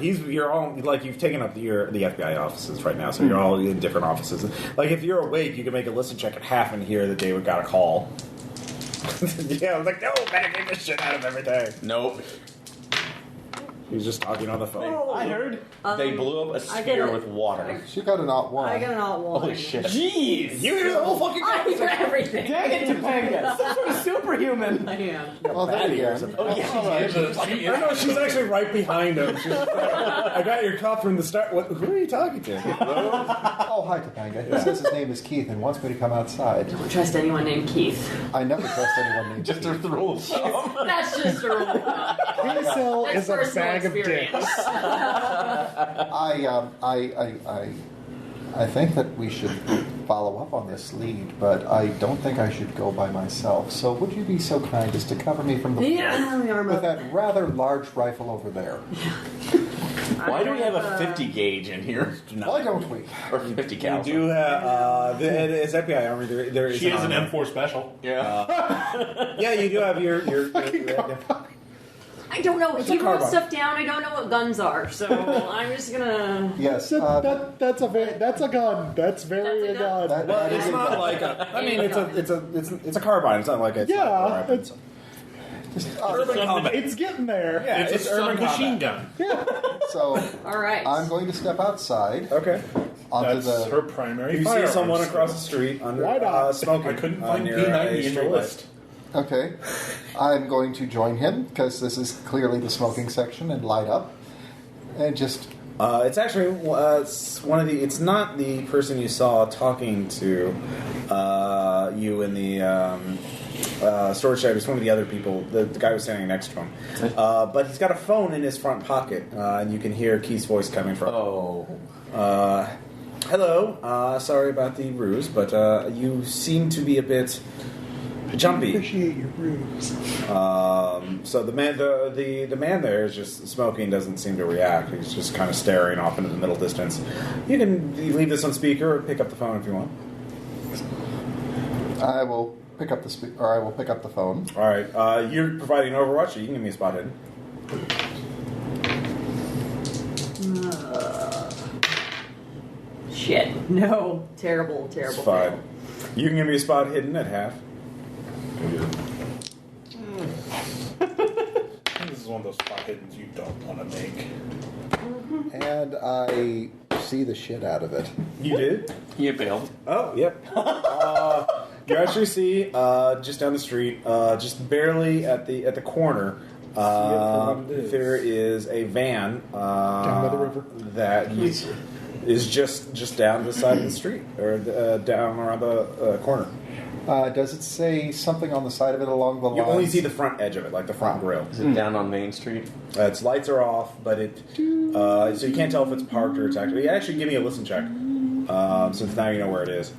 You're all like you've taken up the FBI offices right now, so you're all in different offices. Like if you're awake, you can make a listen check at half and hear that David got a call. Yeah, I was like, no, better get the shit out of everything. Nope. He was just talking on the phone. I heard they blew up a I sphere get it. with water. She got an odd one. I got an alt one. Holy shit. Jeez, you hear the whole fucking I hear conversation. everything. Dang it, Topanga! Some sort of superhuman! I am. Well, there again. Oh, yeah. I know she's actually right behind him. I got your cup from the start. Who are you talking to? Oh, hi, Topanga. He says his name is Keith and wants me to come outside. Don't trust anyone named Keith. I never trust anyone named Just Keith. the rules. That's just a rule. Hazel That's is a personal bag of experience. dicks. I think that we should follow up on this lead, but I don't think I should go by myself. So would you be so kind as to cover me from the floor with that rather large rifle over there? Why do we have a 50 gauge in here? Why don't we? Or 50 You cal? do have it's FBI Army. There is She is an armor. M4 special. Yeah. Yeah, you do have your I don't know. If a you wrote carbine. stuff down, I don't know what guns are, so I'm just gonna. Yes. That's a gun. That's very That's a a gun. that- Well, that it's is not like a. I mean, it's a carbine. It's not like a. Yeah, it's urban combat. It's getting there. Yeah, It's a urban machine combat. gun. So All right. I'm going to step outside Okay. onto That's her the. primary You see firearms. someone across the street under Why not? smoking. I couldn't find near P90 a in the street list. Okay, I'm going to join him because this is clearly the smoking section and light up, and just. It's actually it's one of the. It's not the person you saw talking to you in the storage shed. It's one of the other people. The guy who was standing next to him. But he's got a phone in his front pocket, and you can hear Keith's voice coming from. Oh. Hello. Sorry about the ruse, but you seem to be a bit jumpy. Appreciate your ruse. So the man there is just smoking, doesn't seem to react. He's just kind of staring off into the middle distance. You can leave this on speaker or pick up the phone if you want. I will pick up the I will pick up the phone. All right. You're providing Overwatch, so you can give me a spot hidden. Shit. No. Terrible, terrible. It's fine. You can give me a spot hidden at half. This is one of those spot hiddens you don't want to make. And I see the shit out of it. You did? You bailed. Oh, yep. You actually see just down the street, just barely at the corner, there is a van Down by the river. that is just down the side of the street or down around the corner. Does it say something on the side of it along the You lines? only see the front edge of it, like the front grill. Is it down on Main Street? Its lights are off, but so you can't tell if it's parked or it's actually. Actually, give me a listen check, since now you know where it is.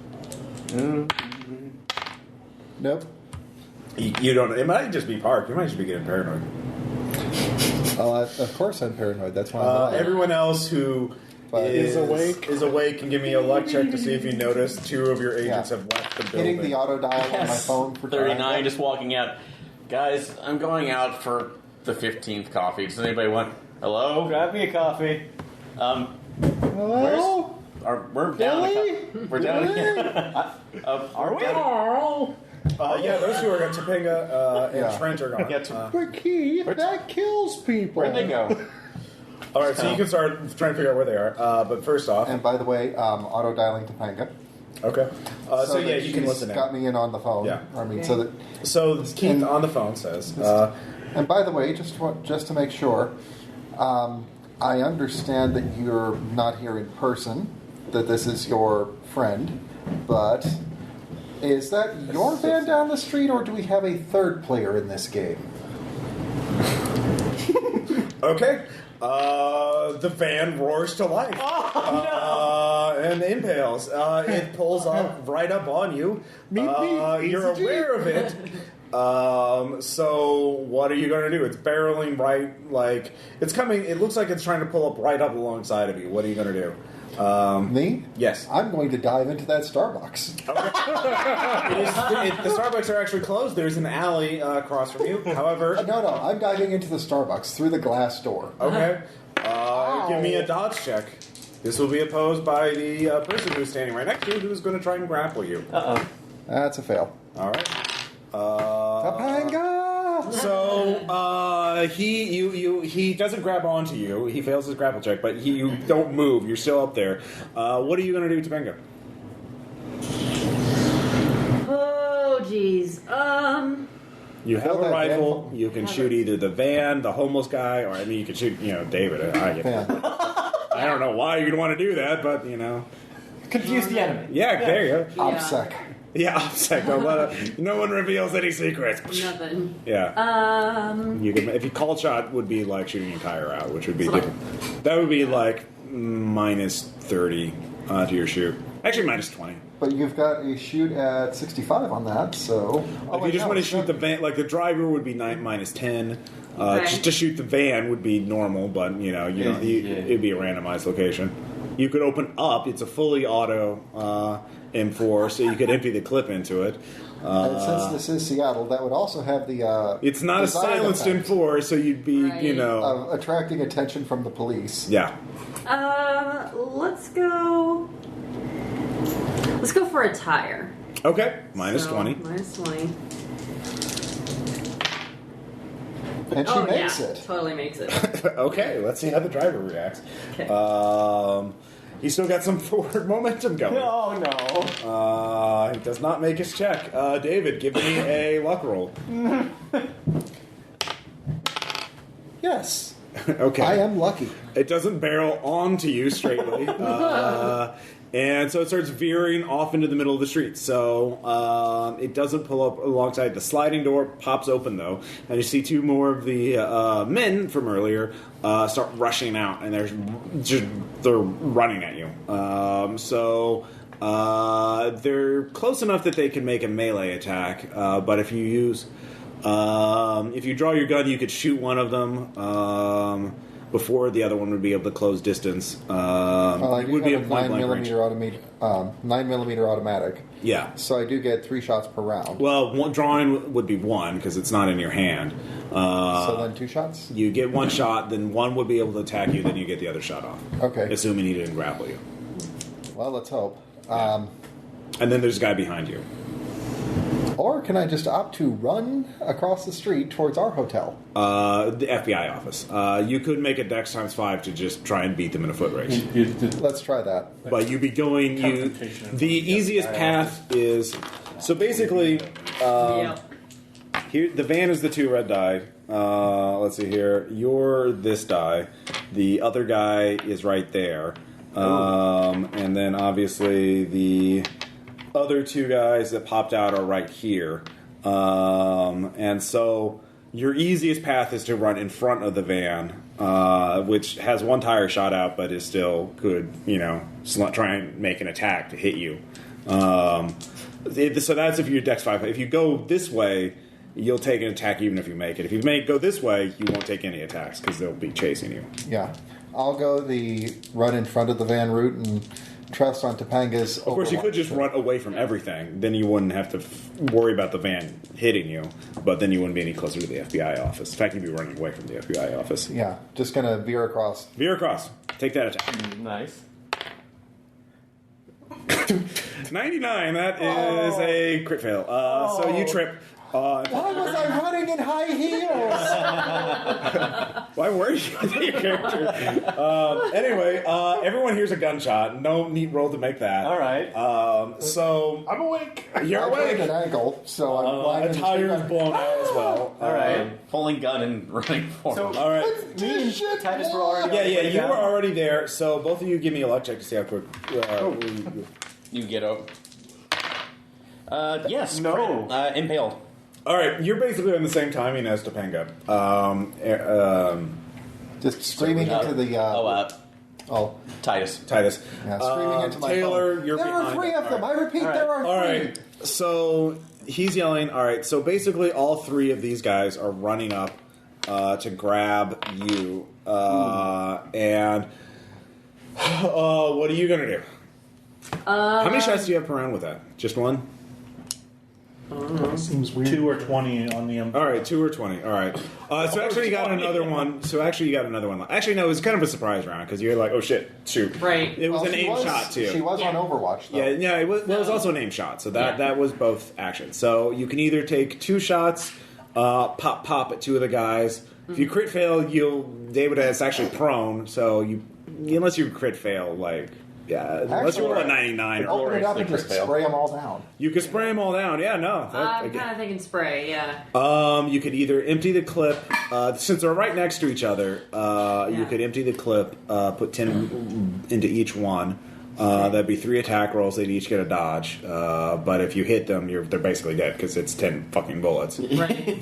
Nope. You don't. It might just be parked. You might just be getting paranoid. Of course I'm paranoid. That's why I'm lying. Everyone else who Is awake. is awake and give me a luck check to see if you notice 2 of your agents have left the building. Hitting the auto dial on my phone for 39, just walking out. Guys, I'm going out for the 15th coffee. Does anybody want... Hello? Grab me a coffee. Hello? We're down. We're down. Are we? Yeah, those 2 are going. Topanga and Yeah. Trent are gone. But Keith, that kills people. Where'd they go? All right, so you can start trying to figure out where they are. But first off, And by the way, auto dialing Topanga. okay. So yeah, that you can she's listen in. got me in on the phone. Yeah. I mean, so that. So Keith on the phone says, And by the way, just to make sure, I understand that you're not here in person, that this is your friend, but is that your van down the street, or do we have a third player in this game? okay. The van roars to life and impales. It pulls up right up on you. You're aware of it. So what are you going to do? It's barreling right, like it's coming. It looks like it's trying to pull up right up alongside of you. What are you going to do? Me? Yes. I'm going to dive into that Starbucks. The Starbucks are actually closed. There's an alley across from you. However, No, I'm diving into the Starbucks through the glass door. okay. Give me a dodge check. This will be opposed by the person who's standing right next to you, who's going to try and grapple you. That's a fail. All right. Topanga! So he doesn't grab onto you. He fails his grapple check, but you don't move. You're still up there. What are you going to do, Topanga? Oh, jeez. You have Fill a that rifle. van. You can shoot either the van, the homeless guy, or I mean, you can shoot David. I don't know why you'd want to do that, but Confuse the enemy. yeah, there you go. OPSEC. Yeah, OPSEC. Don't let it. No one reveals any secrets. Nothing. Yeah. You can, if you call shot, would be like shooting a tire out, which would be different. That would be like minus 30 to your shoot. Actually, minus 20. But you've got a shoot at 65 on that, so... If you just want to shoot the van, like the driver would be minus 10. Okay. Just to shoot the van would be normal, but it'd be a randomized location. You could open up. It's a fully auto M4, so you could empty the clip into it. And since this is Seattle, that would also have the... It's not a desired silenced effect M4, so you'd be, Right. of attracting attention from the police. Yeah. Let's go. Let's go for a tire. Okay. Minus So, 20. Minus 20. And she makes yeah, it. totally makes it. Okay, let's see how the driver reacts. Okay. He's still got some forward momentum going. Oh no. He does not make his check. David, give me a luck roll. Yes. Okay. I am lucky. It doesn't barrel onto you straightly. And so it starts veering off into the middle of the street. So it doesn't pull up alongside. The sliding door pops open, though, and you see 2 more of the men from earlier start rushing out, and they're running at you. So they're close enough that they can make a melee attack, but if you draw your gun, you could shoot one of them before the other one would be able to close distance. I It do would be a have a point 9 blank range. millimeter 9mm automatic. Yeah. So I do get 3 shots per round. Well, drawing would be 1 because it's not in your hand. So then 2 shots? You get 1 shot, then 1 would be able to attack you, then you get the other shot off. Okay. Assuming he didn't grapple you. Well, let's hope. And then there's a guy behind you. Or can I just opt to run across the street towards our hotel? The FBI office. You could make a dex times 5 to just try and beat them in a foot race. Let's try that. But you'd be going... The easiest path is... So basically, here the van is the 2 red die. Let's see here. You're this die. The other guy is right there. And then obviously the other 2 guys that popped out are right here. And so your easiest path is to run in front of the van, which has 1 tire shot out, but is still could, try and make an attack to hit you. So that's if you're dex 5. If you go this way, you'll take an attack even if you make it. If you go this way, you won't take any attacks because they'll be chasing you. Yeah. I'll go the run in front of the van route and trust on Topanga's. Of course, you could just run away from everything. Then you wouldn't have to worry about the van hitting you, but then you wouldn't be any closer to the FBI office. In fact, you'd be running away from the FBI office. Yeah, just going to veer across. Veer across. Take that attack. Nice. 99, that is a crit fail. So you trip. Why was I running in high heels? Why were you your character? Anyway, everyone hears a gunshot. No neat roll to make that. All right. So I'm awake. You're I awake. broke an ankle, so I'm lying A in the tire's street. blown out as well. All right. Pulling gun and running forward. All right. Me and Titus were already. Yeah, you were already there. So both of you give me a luck check to see how quick. You get over. Yes. No. Impaled. All right, you're basically on the same timing as Topanga. Just screaming into the... Titus. Titus. Yeah, screaming into my Taylor, phone. you're There behind. are 3 of them. All I repeat, there are 3. All right, so he's yelling. All right, so basically all 3 of these guys are running up to grab you. And what are you going to do? How many shots do you have per round with that? Just 1? Seems weird. 2 or 20 on the... All right, 2 or 20. All right. So actually, you got another one. Actually, no, it was kind of a surprise round because you're like, oh shit, shoot. Right. It was Well, an she aim shot too. She was on Overwatch, though. Yeah, it was also an aim shot. So that was both actions. So you can either take 2 shots, pop at 2 of the guys. If you crit fail, David is actually prone. So unless you crit fail, unless you roll a 99 or Open it up and just fail. spray them all down. you could spray them all down. Yeah, no. I'm kind of thinking spray, yeah. You could either empty the clip, since they're right next to each other. You could empty the clip, put 10 into each one. That'd be 3 attack rolls. They'd each get a dodge. But if you hit them, they're basically dead because it's 10 fucking bullets. Right.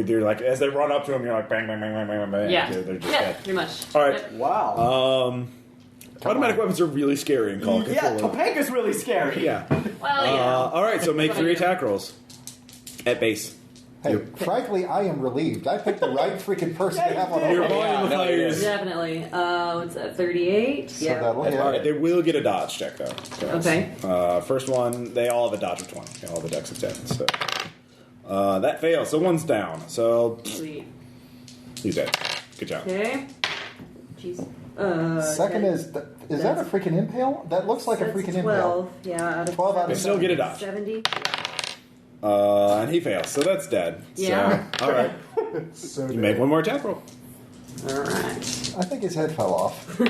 You're like as they run up to them, you're like bang, bang, bang, bang, bang, bang. Yeah. They're just Yeah, dead. pretty much. All right. Yep. Wow. Automatic weapons are really scary in Call of Yeah, Cthulhu. Topanga's really scary. Yeah. Well, All right. So make 3 attack rolls at base. Hey, frankly, I am relieved. I picked the right freaking person to have on Your Overwatch. volume of fire is. Definitely. What's that, 38? So Yeah. that'll hit. All right, they will get a dodge check though. Okay. First one, they all have a dodge of 20. They all have a dex of 10. So that fails. So one's down. So Sweet. he's dead. Good job. Okay. Jeez. Second okay. is that a freaking impale? That looks like a That's freaking 12. impale. Yeah, out of 12 out They of still get a dodge. 70. And he fails. So that's dead. Yeah. So, all right. So You make one more attack roll. All right. I think his head fell off.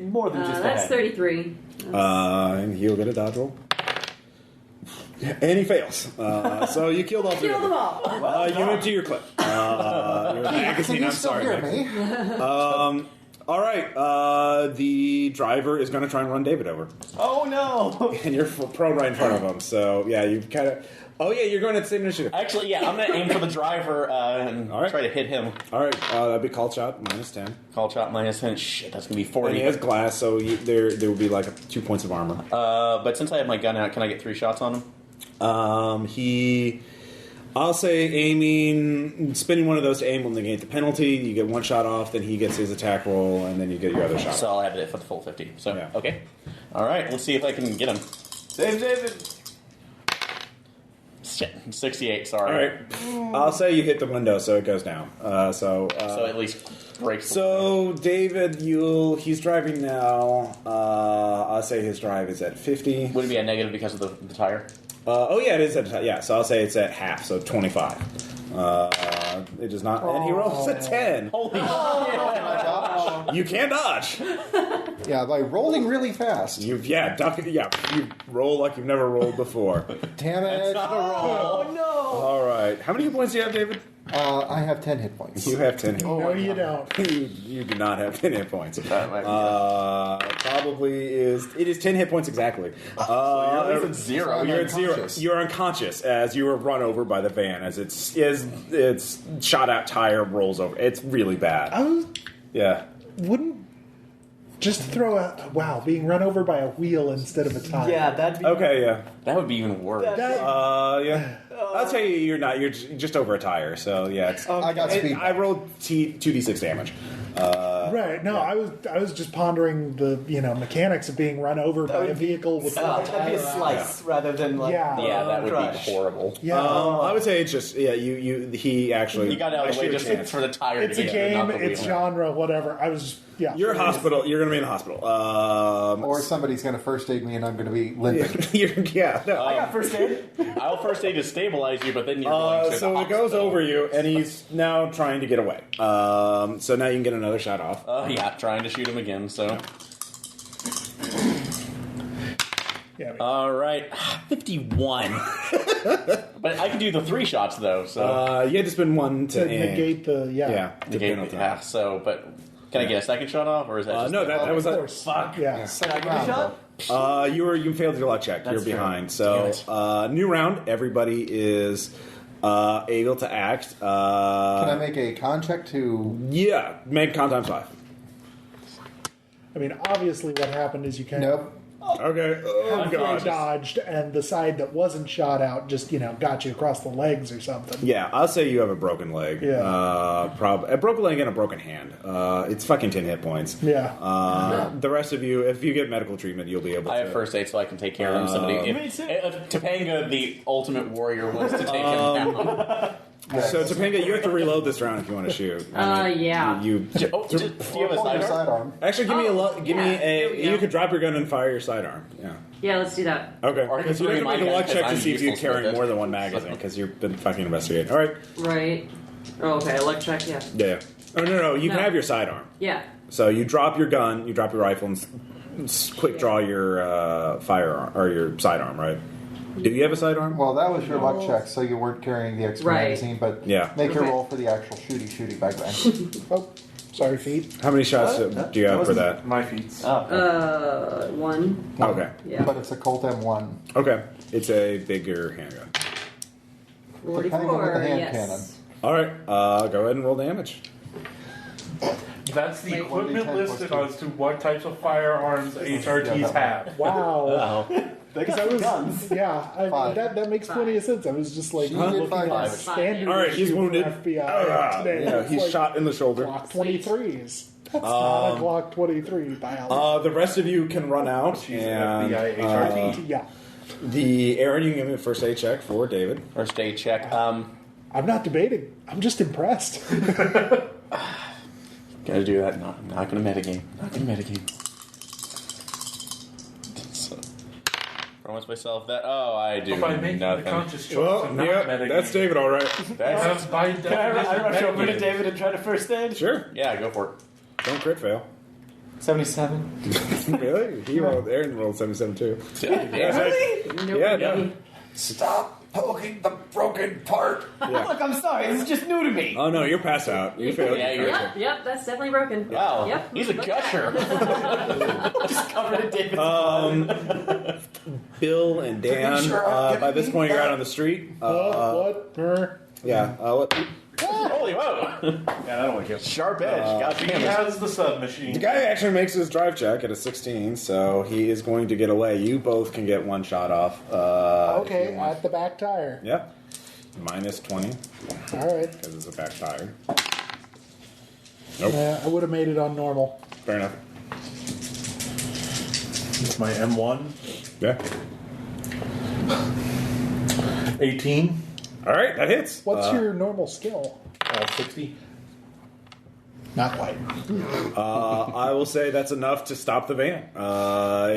More than just That's that. 33. And he'll get a dodge roll. And he fails. So you killed all 3 Kill of them them. all. You empty your clip. Your Can magazine. you I'm still sorry. hear Mike. me? All right. The driver is going to try and run David over, Oh no! and you're prone right in front of him. So yeah, you kind of. Oh yeah, you're going at the same initiative. Actually, yeah, I'm going to aim for the driver and All right. try to hit him. All right, that'd be call shot -10. Call shot -10. Shit, that's going to be And 40. he has glass, so there will be like 2 points of armor. But since I have my gun out, can I get 3 shots on him? I'll say spending one of those to aim will negate the penalty. You get 1 shot off, then he gets his attack roll, and then you get your other shot. So I'll have it for the full 50. So, Yeah. okay. All right, let's see if I can get him. Save David. shit. 68, sorry. All right. I'll say you hit the window, so it goes down. So at least breaks the So, David, he's driving now. I'll say his drive is at 50. Would it be a negative because of the tire? Yeah, it is at yeah. So I'll say it's at half, so 25. It does not, and he rolls a 10. Holy shit. You can dodge. Yeah, by rolling really fast. You roll like you've never rolled before. Damn it. Oh no! All right. How many hit points do you have, David? I have 10 hit points. You have 10 hit points. No, you don't. You do not have 10 hit points. That might be It is 10 hit points exactly. you're at least at 0. You're at 0. unconscious. You're unconscious as you were run over by the van as its shot out tire rolls over. It's really bad. Yeah. Wouldn't just throw a being run over by a wheel instead of a tire. Yeah, that'd be Okay. Yeah. That would be even worse. Yeah. I'll tell you, you're not. You're just over a tire. So yeah, it's. I got speed. I rolled 2d6 damage. Right. No, I was just pondering the mechanics of being run over by a vehicle with that'd be a slice rather than like Yeah, that would crush. be horrible. Yeah. I would say it's just he actually. You got out of the way just for the tire It's to a get there, not game. the It's wheel. genre. Whatever. I was. Yeah. You're hospital. You're going to be in the hospital. Or somebody's going to first aid me and I'm going to be limping. No. I got first aid. I'll first aid to stabilize you, but then you're going to the So it goes hospital. over you, and he's now trying to get away. So now you can get another shot off. Yeah, trying to shoot him again, so. Yeah. All right, 51. But I can do the 3 shots, though, so. You had to spend one to to negate the to Okay, penalty. yeah, so, but. Can I get a second shot off, or is that just. No, that was Of a course. fuck. Yeah. Second shot. You failed your luck check. That's You're fair. behind. So new round. Everybody is able to act. Can I make a con check to... Yeah, make con times 5. I mean, obviously, what happened is you kind of Nope. Okay. Oh halfway god. dodged, and the side that wasn't shot out just got you across the legs or something. Yeah, I'll say you have a broken leg. Yeah. A broken leg and a broken hand. It's fucking 10 hit points. Yeah. The rest of you, if you get medical treatment, you'll be able to. I have first aid, so I can take care of him. Somebody, if Topanga, the ultimate warrior, wants to take him down. So Topanga, you have to reload this round if you want to shoot. Yeah. You Do you have a Hold your sidearm? sidearm. actually give me Here we go. you could drop your gun and fire your sidearm. Yeah. Yeah, let's do that. Okay. Or I can Because you have to throw make a my luck gun check to 'cause see I'm if you're useless with carrying it. more than one magazine because you've been fucking investigating. All right. Right. Oh, okay, luck check, yeah. Yeah. Oh no, you can No. have your sidearm. Yeah. So you drop your gun, you drop your rifle, and quick draw your firearm or your sidearm. Right. Do you have a sidearm? Well, that was your luck check, so you weren't carrying the extra Right. magazine, but Yeah. make your Okay. roll for the actual shooty back then. Oh, sorry, feet. How many shots do you have for that? My feet. One. Okay. Yeah. But it's a Colt M1. Okay. It's a bigger handgun. Depending on 44, the hand yes. cannon. All right. Go ahead and roll damage. That's the Wait. equipment 1d10 listed plus as to what types of firearms HRTs have. Wow. Because I was, guns. yeah, Five. that makes plenty of sense. I was just like You did looking at five. standard All right. He's issue wounded. FBI today. Yeah. It's He's like shot in the shoulder. Glock 23s. That's not a Glock 23 biology. The rest of you can run out She's and FBI HRT. Yeah. the Aaron, you can give me a first aid check for David. First aid check. I'm not debating. I'm just impressed. Gotta do that. No, I'm not gonna metagame. Not gonna metagame. So, promise myself that. Oh, I do By making the nothing. conscious choice Well, of not yeah, metagaming. that's David, all right. That's, By Can I definition, rush over to metagaming. David and try to first aid? Sure. yeah, go for it. Don't crit fail. 77. Really? He rolled. Aaron rolled 77 too. Nope. Yeah, no. Stop poking the broken part. Look, I'm sorry. This is just new to me. Oh no, you're passed out. You failed. Yeah, you're- Yep, that's definitely broken. Wow, Yep. he's a gusher. Just covered in David's Bill and Dan. sure I'm By this getting point, you're beat out on the street. What? Yeah. Holy whoa! Yeah, I don't like it. Sharp edge. God He damn it. has the submachine. The guy actually makes his drive check at a 16, so he is going to get away. You both can get one shot off. Okay, if you want. at the back tire. Yeah. Minus 20 All right. because it's a back tire. Nope. Yeah, I would have made it on normal. Fair enough. It's my M1. Yeah. 18. All right, that hits. What's your normal skill? 60. Not quite. I will say that's enough to stop the van.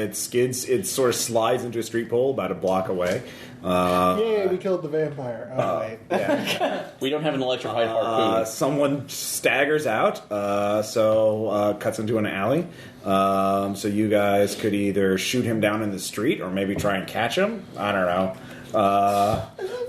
It skids. It sort of slides into a street pole about a block away. Yay, we killed the vampire. Oh, wait. Yeah. We don't have an electrified harpoon. Someone staggers out, so cuts into an alley. So you guys could either shoot him down in the street or maybe try and catch him. I don't know.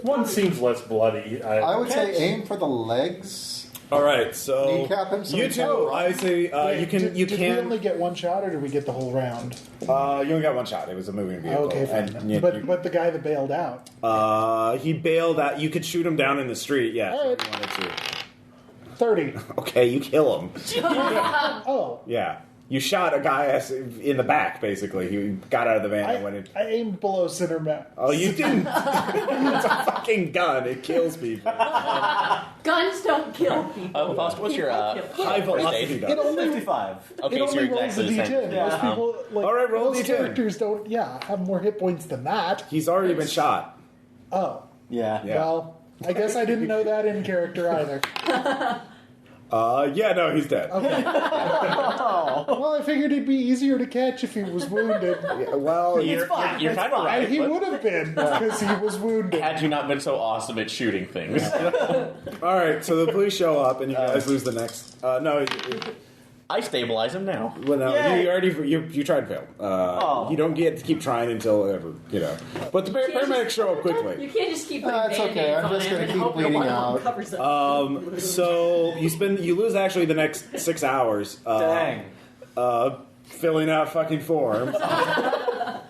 One seems less bloody. I would say aim for the legs. All right, so Kneecap him so you he can't two, run. I say Wait, you can. Did we only get one shot, or did we get the whole round? You only got one shot. It was a moving vehicle. Okay, fine. And But the guy that bailed out. he bailed out. You could shoot him down in the street. Yeah, All if right. you wanted to. 30. Okay, you kill him. Oh. Yeah, you shot a guy in the back. Basically, he got out of the van and went in. I aimed below center map. Oh, you didn't. It's a fucking gun. It kills people. Guns don't kill people. Faust, what's your High velocity It gun. only, 55. Okay, it so only you're rolls a exactly the same. D10. Most people, like, All right, roll most D10. characters don't, have more hit points than that. He's already been shot. Oh. Yeah. Yeah. Well, I guess I didn't know that in character either. Yeah, no, he's dead. Okay. Well, I figured it'd be easier to catch if he was wounded. Yeah, well, You're kind of And right. he but would have been because he was wounded. Had you not been so awesome at shooting things. all right. So the police show up, and you guys lose the next. No, I stabilize him now. well, no, Yay. you already you tried and failed. You don't get to keep trying until ever, But the paramedics show up You quickly. can't just keep putting It's okay, Band-Aids I'm on just it gonna and keep hope bleeding one of them out. covers it. So you lose actually the next 6 hours. Dang. Filling out fucking forms.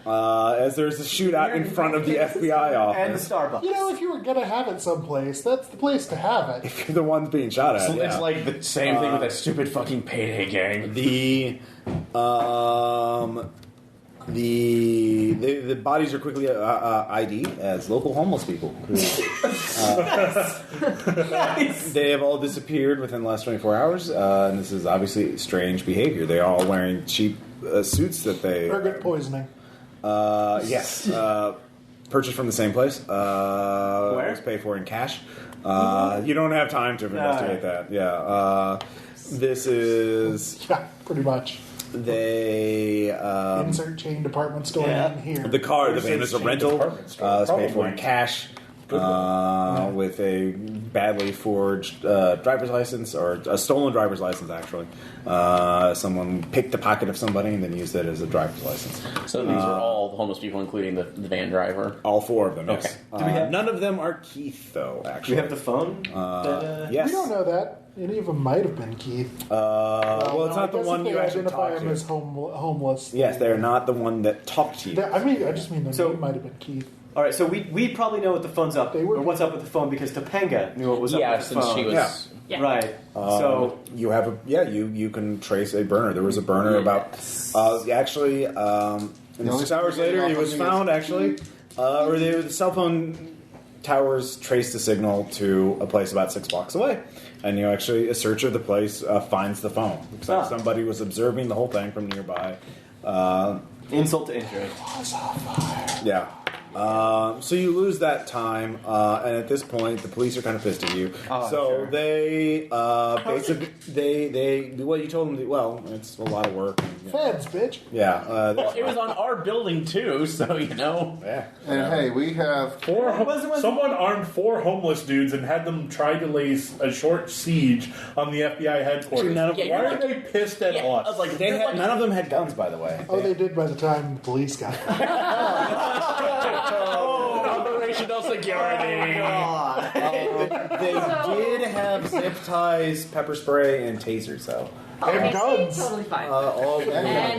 As there's a shootout in front of the FBI And the office. Starbucks. You know, if you were going to have it someplace, that's the place to have it. You're the ones being shot at. It's yeah. like the same thing with that stupid fucking payday gang. The bodies are quickly ID'd as local homeless people. They have all disappeared within the last 24 hours, and this is obviously strange behavior. They are all wearing cheap suits that they... Ergot poisoning. Yes. Purchased from the same place. Was paid for in cash. You don't have time to investigate that. Yeah. This is... Yeah, pretty much. They... Insert chain department store in here. The van is a rental. Department store, It's paid for probably. in cash. With a badly forged driver's license, or a stolen driver's license, actually. Someone picked the pocket of somebody and then used it as a driver's license. So these are all the homeless people, including the van driver. All 4 of them, yes. Okay. Do we have- none of them are Keith, though, Do actually. we have the phone? Yes. We don't know that. Any of them might have been Keith. Well, it's No, not I the guess one if they you actually identify talked him to. as homeless. Yes, they're not the one that talked to you. I just mean the So- name might have been Keith. All right, so we probably know what the phone's up, They were- or what's up with the phone because Topanga knew what was up Yeah, with the since phone. she was. Yeah. Yeah. Right. So You have you can trace a burner. There was a burner about actually and only 6 hours thing we get later he off was of you found actually or the cell phone towers traced the signal to a place about 6 blocks away, and a search of the place finds the phone. Looks like somebody was observing the whole thing from nearby. insult to injury. Yeah. So you lose that time, and at this point, the police are kind of pissed at you. Oh, so sure. they basically they well, you told them. Well, it's a lot of work. Feds, bitch. Yeah. Well, it was on our building too, so yeah. And hey, we have Someone armed 4 homeless dudes and had them try to lay a short siege on the FBI headquarters. None of- Why are they pissed at I us? was like, None of them had guns, by the way. Oh, they did by the time the police got there. operational security. They did have zip ties, pepper spray, and tasers, though. And guns. Totally fine. All and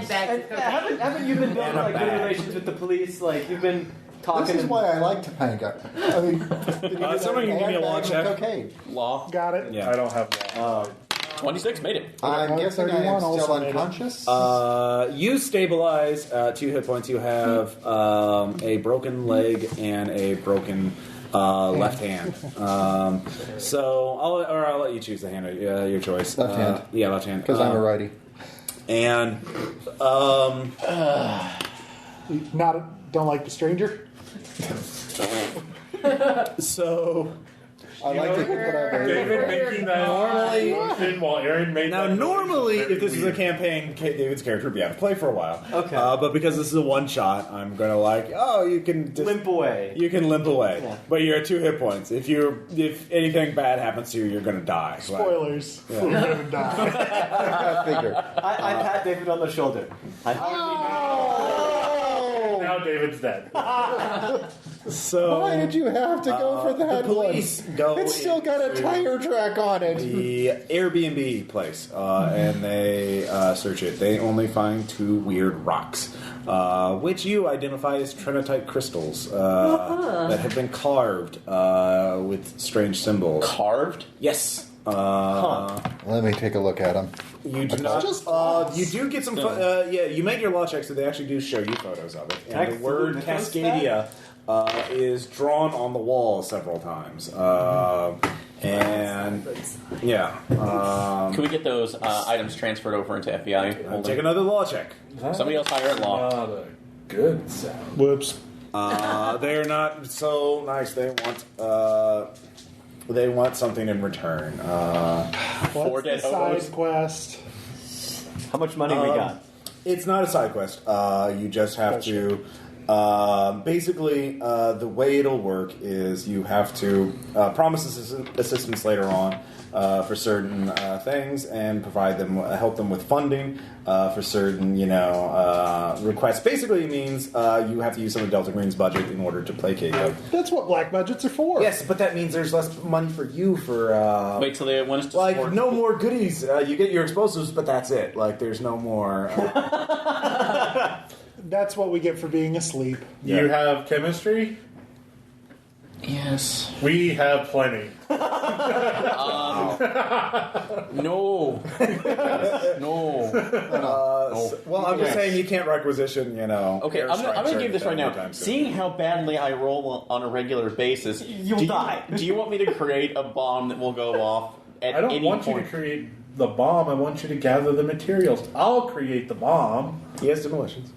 bags And of cocaine. haven't you been building And a like good bag. relations with the police? Like you've been talking. This is and- why I like Topanga. I mean, did you get someone can give me a law handbags check. of cocaine? Law. Got it. Yeah. I don't have that. 26 made it. I'm guessing I am 31 still also made it. unconscious. You stabilize 2 hit points. You have a broken leg and a broken left hand. So I'll let you choose the hand. Your choice. Left hand. Yeah, left hand. Because I'm a righty. And Don't like the stranger. So I like to think that I'm David making that Normally- motion while Aaron made now, that noise normally, very if this was a weird. campaign, David's character would be out of play for a while. Okay. But because this is a one shot, I'm gonna you can just, Limp away. You can limp away, Yeah. but you're at 2 hit points. If anything bad happens to you, you're gonna die. Spoilers. Yeah. We're gonna die. figure. I pat David on the shoulder. Now David's dead. So Why did you have to go for that the police one? go It's still got a into tire track on it. the Airbnb place, and they search it. They only find 2 weird rocks, which you identify as trinitite crystals that have been carved with strange symbols. Carved? Yes. Let me take a look at them. You do not. You do get some. You make your law checks, so they actually do show you photos of it. And the word Cascadia is drawn on the wall several times. And yeah, Can we get those items transferred over into FBI? take another law check. Somebody else hire at law. Not a good sound. Whoops. They're not so nice. They want something in return. Four What's dead the side hobos. quest? How much money we got? It's not a side quest. You just have to. Basically, the way it'll work is you have to promise assistance later on for certain things and help them with funding for certain, requests. Basically, it means you have to use some of Delta Green's budget in order to placate them. That's what black budgets are for. Yes, but that means there's less money for you for. Wait till they want us to Like, support. no more goodies. You get your explosives, but that's it. Like, there's no more. That's what we get for being asleep. Yeah. You have chemistry? Yes. We have plenty. No. No. Well, I'm just saying you can't requisition, Okay, I'm going to give this right now. anytime soon. Seeing how badly I roll on a regular basis, You'll die. Do you want me to create a bomb that will go off at I don't any want you point? to create the bomb. I want you to gather the materials. I'll create the bomb. He has demolitions.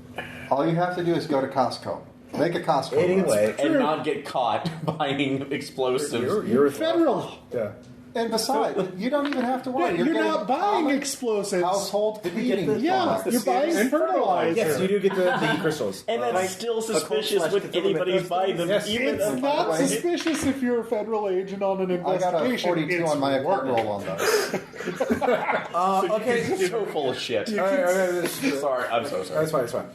All you have to do is go to Costco. Make a Costco. Anyway, And not get caught buying explosives. you're a Federal. Yeah. And besides, you don't even have to worry. You're getting not buying common explosives. household cleaning. Yeah, you're buying fertilizer. Yes, you do get the crystals. And that's still suspicious slash with Cthulhu anybody's mythos buying them. Yes. Even It's not suspicious if you're a federal agent on an I got a investigation. 42 It's on my work. roll on those. Okay. so full of shit. All right, Sorry, I'm so sorry. That's fine.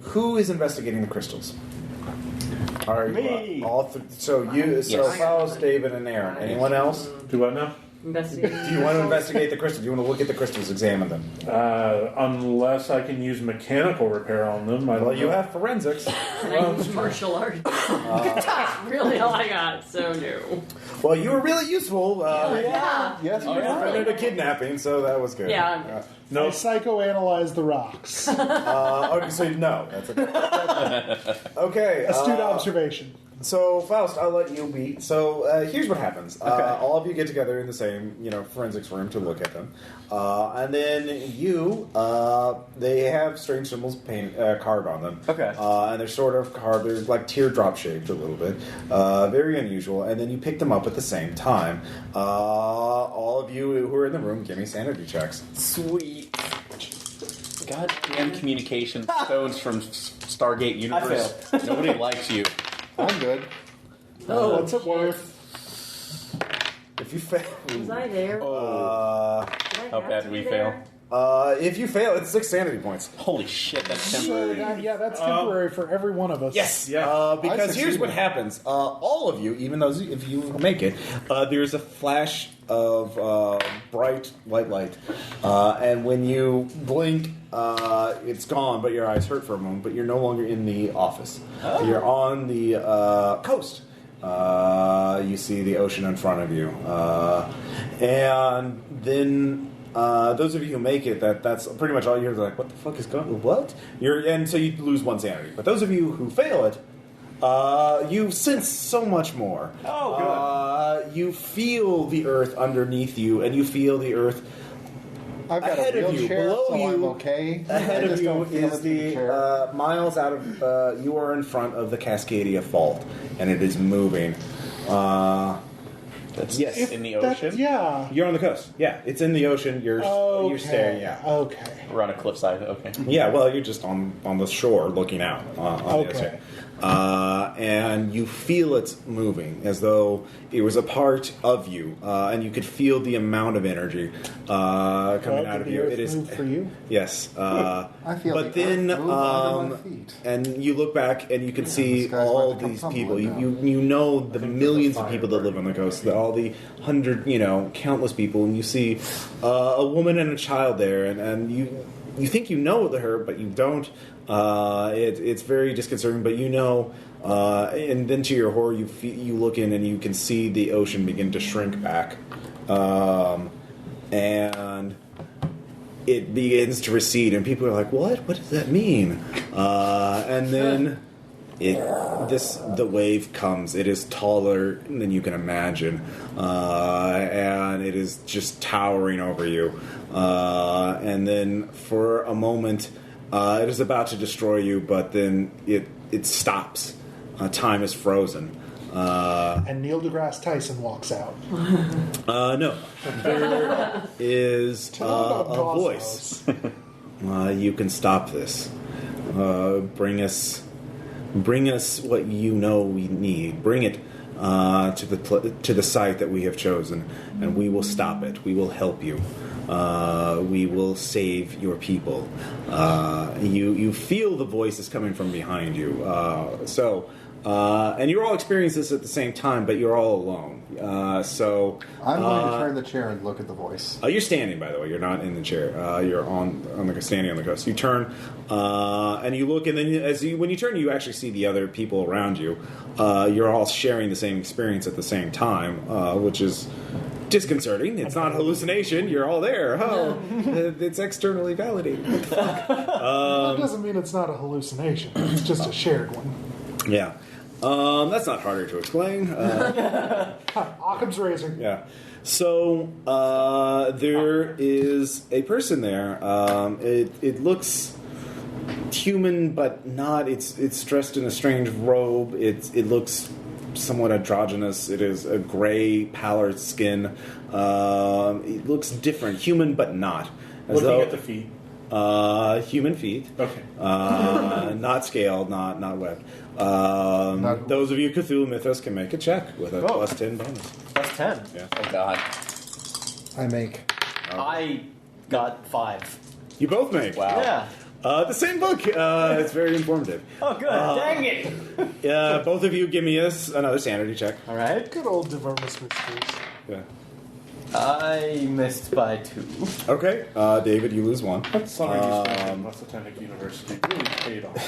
Who is investigating the crystals? Are you, Me. Yes. Faust, David, and Aaron. Anyone else? Do what now? Investigating. Do you want to investigate the crystals? Do you want to look at the crystals, examine them? Unless I can use mechanical repair on them. I don't Well, you know. have forensics. And I use martial arts. That's really all I got, so no. Well, you were really useful. Yeah. Yes, you You are. prevented a kidnapping, so that was good. Yeah, I'm good. I No. psychoanalyze the rocks. Okay, so no. That's okay. Okay. Astute observation. So, Faust, I'll let you be. So, here's what happens. All of you get together in the same, forensics room to look at them. And then they have strange symbols carved on them. Okay. And they're sort of carved, they're like teardrop shaped a little bit. Very unusual. And then you pick them up at the same time. All of you who are in the room, give me sanity checks. Sweet. Goddamn communication stones from Stargate Universe. Nobody likes you. I'm good. Oh, What's it worth? If you fail. was I there? Uh, Did I How have bad to did we be fail? there? if you fail, it's 6 sanity points. Holy shit, that's temporary. Yeah, that's temporary for every one of us. Yes, Yeah. because I here's what succeeded. happens. All of you, even those if you make it, there's a flash of bright white light, and when you blink, it's gone. But your eyes hurt for a moment. But you're no longer in the office. You're on the coast. You see the ocean in front of you, and then. Those of you who make it, that's pretty much all you're like, what the fuck is going on? What? And so you lose 1 sanity. But those of you who fail it, you sense so much more. Oh, good. You feel the earth underneath you, and you feel the earth I've got ahead a of you, wheelchair, below so you, I'm okay. ahead I of just you don't feel is it in the chair. miles out of. You are in front of the Cascadia Fault, and it is moving. That's Yes. in the That- ocean. yeah. You're on the coast. Yeah, it's in the ocean. You're staring. Yeah. Okay. We're on a cliffside. Okay. Yeah, well, you're just on the shore looking out on the other Okay. side. And you feel it moving as though it was a part of you, and you could feel the amount of energy coming out of Did the you. earth It is move for you? yes. I feel but the then, earth move under my feet. and you look back and you can the see sky's all about to come these people. tumbling You know the millions of people that live on the coast, all the countless people, and you see a woman and a child there, and you think you know her, but you don't. It's very disconcerting, but you know. And then to your horror, you look in and you can see the ocean begin to shrink back, and it begins to recede, and people are like, "What? What does that mean?" And then the wave comes. It is taller than you can imagine, and it is just towering over you. And then for a moment, it is about to destroy you, but then it stops. Time is frozen. And Neil deGrasse Tyson walks out. No, there is a voice. You can stop this. Bring us what you know we need. Bring it to the site that we have chosen, and we will stop it. We will help you. We will save your people. You feel the voice is coming from behind you. And you're all experiencing this at the same time, but you're all alone. I'm going to turn the chair and look at the voice. You're standing, by the way. You're not in the chair. You're standing on the coast. You turn and you look, and then when you turn, you actually see the other people around you. You're all sharing the same experience at the same time, which is disconcerting. It's not hallucination. You're all there. Oh, it's externally validated. What the fuck? That doesn't mean it's not a hallucination. It's just a shared one. Yeah. That's not harder to explain. Occam's razor. Yeah. So there is a person there. It looks human, but not. It's dressed in a strange robe. It looks somewhat androgynous. It is a gray, pallid skin. It looks different, human, but not. Looking at the feet. Human feet. Okay. Not scaled, not webbed. Those of you Cthulhu Mythos can make a check with a plus 10 bonus. Plus 10. Yeah. Oh God. I make. I got 5. You both make. Wow. Yeah. The same book. It's very informative. Oh, good. Dang it. Both of you give me another sanity check. All right. Good old Divermus Mysteries. Yeah. I missed by 2. Okay. David, you lose 1. Summer Masatanic University really paid off.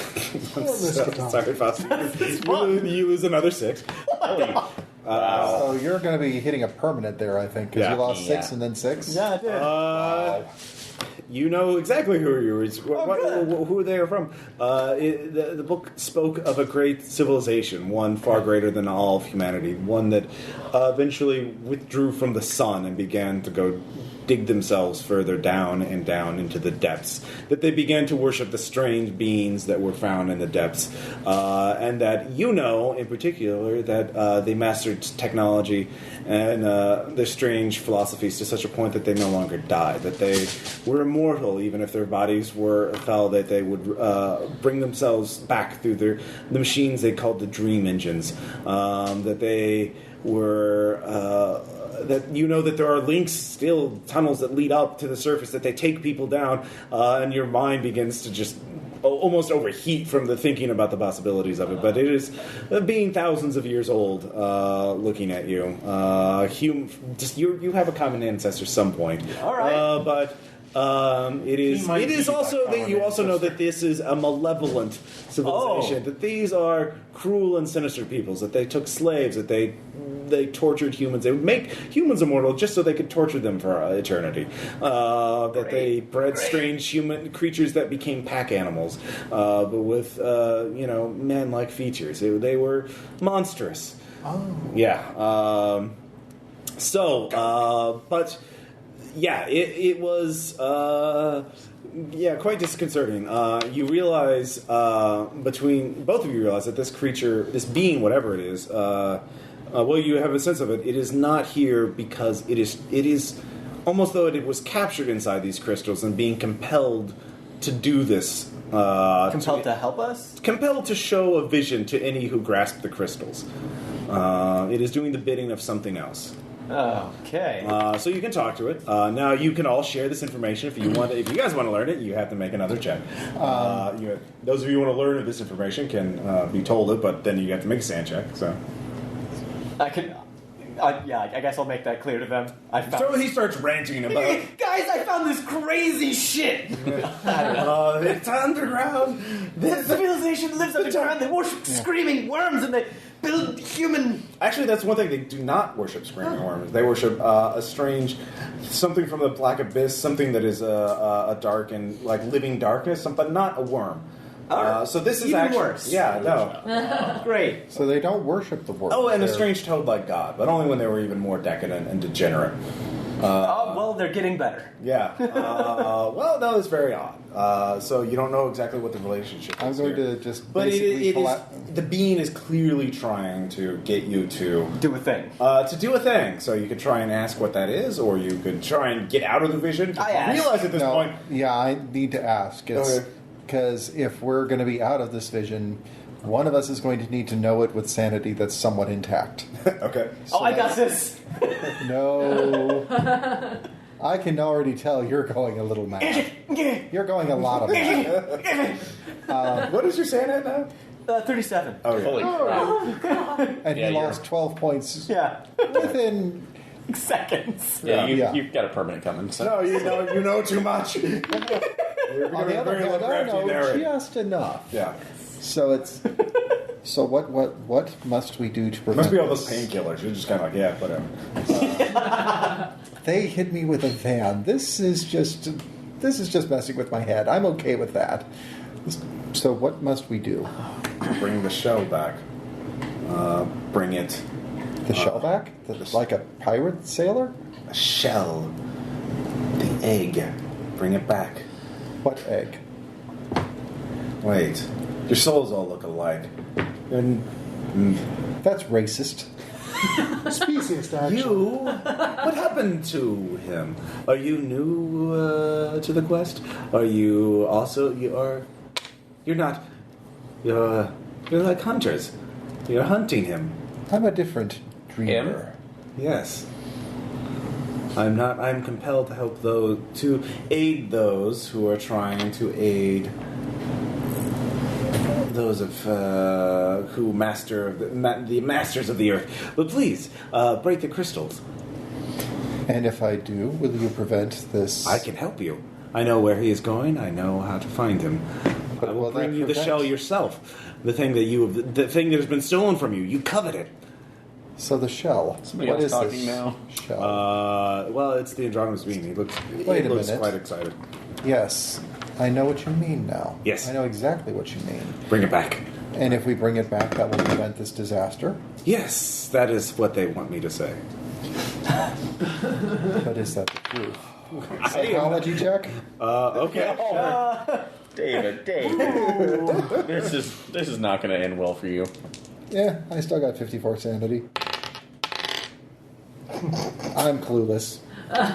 Sorry, Faust. You lose another 6. So you're going to be hitting a permanent there, I think, because Yeah. you lost 6 Yeah. and then 6. Yeah, I did. You know exactly who they are from. The book spoke of a great civilization, one far greater than all of humanity, one that eventually withdrew from the sun and began to go dig themselves further down and down into the depths. That they began to worship the strange beings that were found in the depths, and that in particular, that they mastered technology and their strange philosophies to such a point that they no longer died, that they were immortal even if their bodies fell, that they would bring themselves back through the machines they called the dream engines, that they were that that there are links, still tunnels that lead up to the surface, that they take people down, and your mind begins to just almost overheat from the thinking about the possibilities of it. But it is being thousands of years old, looking at you. You have a common ancestor at some point. All right. But it is might be also that that you also know ancestor. that this is a malevolent civilization. That these are cruel and sinister peoples. That they took slaves. That they tortured humans. They would make humans immortal just so they could torture them for eternity. That they bred strange human creatures that became pack animals, but with man-like features. They were monstrous. Oh. Yeah. But Yeah, it was quite disconcerting. You realize between both of you realize that this creature, this being, whatever it is, you have a sense of it. It is not here because it is almost though it was captured inside these crystals and being compelled to do this. Compelled to help us? Compelled to show a vision to any who grasp the crystals. It is doing the bidding of something else. Okay. So you can talk to it. Now you can all share this information if you want. If you guys want to learn it, you have to make another check. Those of you who want to learn this information can be told it, but then you have to make a sand check. So I can. I guess I'll make that clear to them. So he starts ranting about. Guys, I found this crazy shit. It's underground. This civilization lives underground. They worship screaming worms and they build human. Actually, that's one thing. They do not worship screaming worms. They worship a strange something from the black abyss, something that is a dark and like living darkness, but not a worm. So this is even actually worse. Yeah, no. Great. So they don't worship the worm. Oh, and a strange toad-like god, but only when they were even more decadent and degenerate. Well, they're getting better. Yeah. Well, no, it's very odd. So you don't know exactly what the relationship I'm is going here. to just But basically the being is clearly trying to get you to Do a thing. to do a thing. So you could try and ask what that is, or you could try and get out of the vision. I asked. Realize at this point. Yeah, I need to ask. Okay. Because if we're going to be out of this vision, one of us is going to need to know it with sanity that's somewhat intact. Okay. Oh, I got this. No. I can already tell you're going a little mad. You're going a lot of mad. What is your sand at now? 37. Oh, yeah. Holy crap. And Yeah, he you're- lost 12 points Yeah. within... Seconds. Yeah, Yeah. you've got a permanent coming. So. No, you know too much. You're On the other hand, I know just enough. Yeah. So it's... So what must we do to prevent Must be all those this? painkillers. You're just kind of like, yeah, whatever. They hit me with a van. This is just messing with my head. I'm okay with that. So what must we do? Bring the shell back. Bring it. The shell back? Like a pirate sailor? A shell. The egg. Bring it back. What egg? Wait. Your souls all look alike. And That's racist. Speciest, actually. you, what happened to him? Are you new to the quest? Are you also you're not you're like hunters. You're hunting him. I'm a different dreamer. Yes. I'm compelled to help those to aid those who are trying to aid those of who master the masters of the earth. But please, break the crystals. And if I do, will you prevent this? I can help you. I know where he is going. I know how to find him. But I will will bring that you the prevent- shell yourself. The thing the thing that has been stolen from you. You covet it. So the shell. Somebody What else is talking this now? shell? Well, it's the androgynous being. He looks Wait a looks minute. quite excited. Yes, I know what you mean now. Yes. I know exactly what you mean. Bring it back. And if we bring it back, that will prevent this disaster. Yes, that is what they want me to say. But is that the truth? Psychology check? Okay. David. this is not going to end well for you. Yeah, I still got 54 sanity. I'm clueless.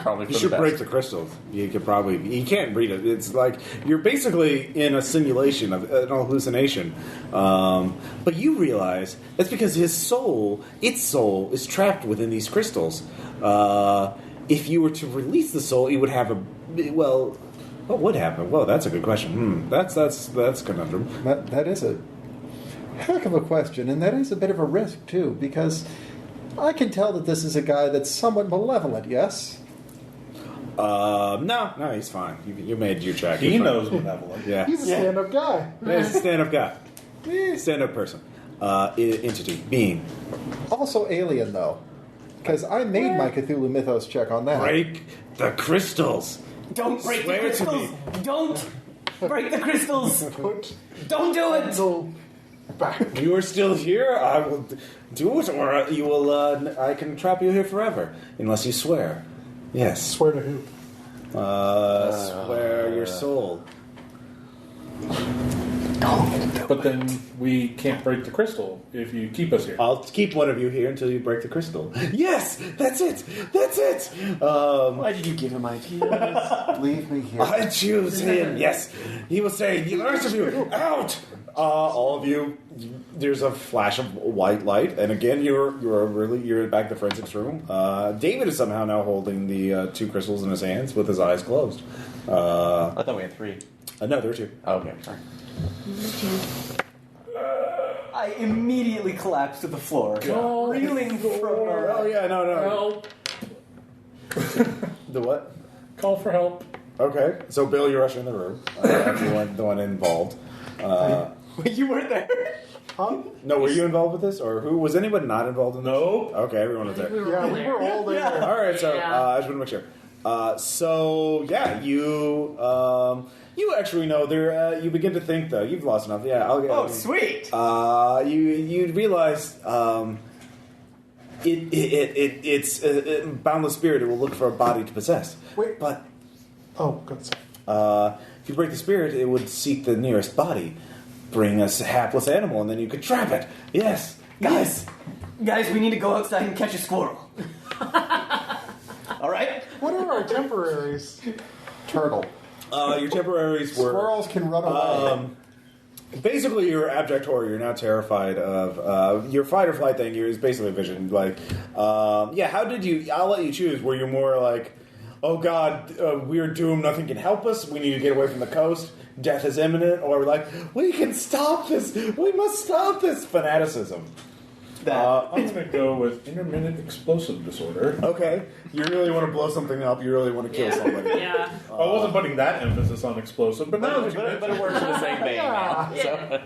Probably for You the should best. break the crystals. You can't read it. It's like you're basically in a simulation of an hallucination. But you realize that's because its soul is trapped within these crystals. If you were to release the soul, it would have what would happen? Well, that's a good question. That's conundrum. That is a heck of a question, and that is a bit of a risk, too, because I can tell that this is a guy that's somewhat malevolent, yes? No, he's fine. You made your check. He You're fine. knows malevolent. Yeah. He's a stand-up guy. He's a stand-up guy. Stand-up person. Entity. Being. Also alien, though, because I made my Cthulhu Mythos check on that. Break the crystals. Don't break the Swear to crystals. me. Don't break the crystals. Don't do it. So, back. You are still here. I will do it, or you will. I can trap you here forever, unless you swear. Yes. Swear to who? Swear your soul. But then we can't break the crystal if you keep us here. I'll keep one of you here until you break the crystal. Yes, that's it. That's it. Why did you give him ideas? Leave me here. I choose him. Yes, he will say, "The rest of you out." All of you. There's a flash of white light, and again, you're back to the forensics room. David is somehow now holding the 2 crystals in his hands with his eyes closed. I thought we had 3. No, there are 2. Oh, okay, sorry. I immediately collapse to the floor, reeling from Oh yeah, no. Help! The what? Call for help. Okay, so Bill, you're rushing in the room. The one involved. You weren't there. No, were you involved with this, or who was anyone not involved in this? No. Okay, everyone was there. We were Yeah, all we there. were all there. All right, so Yeah. I just want to make sure. You actually know there. You begin to think though. You've lost enough. Yeah. Oh, sweet. You realize it's a boundless spirit. It will look for a body to possess. Wait. But Oh, good. Sorry. if you break the spirit, it would seek the nearest body, bring us a hapless animal, and then you could trap it. Yes, Guys, we need to go outside and catch a squirrel. All right? What are our temporaries? Turtle. Your temporaries were. Squirrels can run away. Basically, you're abject horror. You're now terrified of your fight or flight thing. Is basically a vision. Like, how did you? I'll let you choose. Were you more like, oh God, we're doomed. Nothing can help us. We need to get away from the coast. Death is imminent. Or like, we can stop this. We must stop this fanaticism. I'm going to go with intermittent explosive disorder. Okay, you really want to blow something up. You really want to kill somebody. Yeah. I wasn't putting that emphasis on explosive, but now that you But mention it works in the same vein. Yeah. So.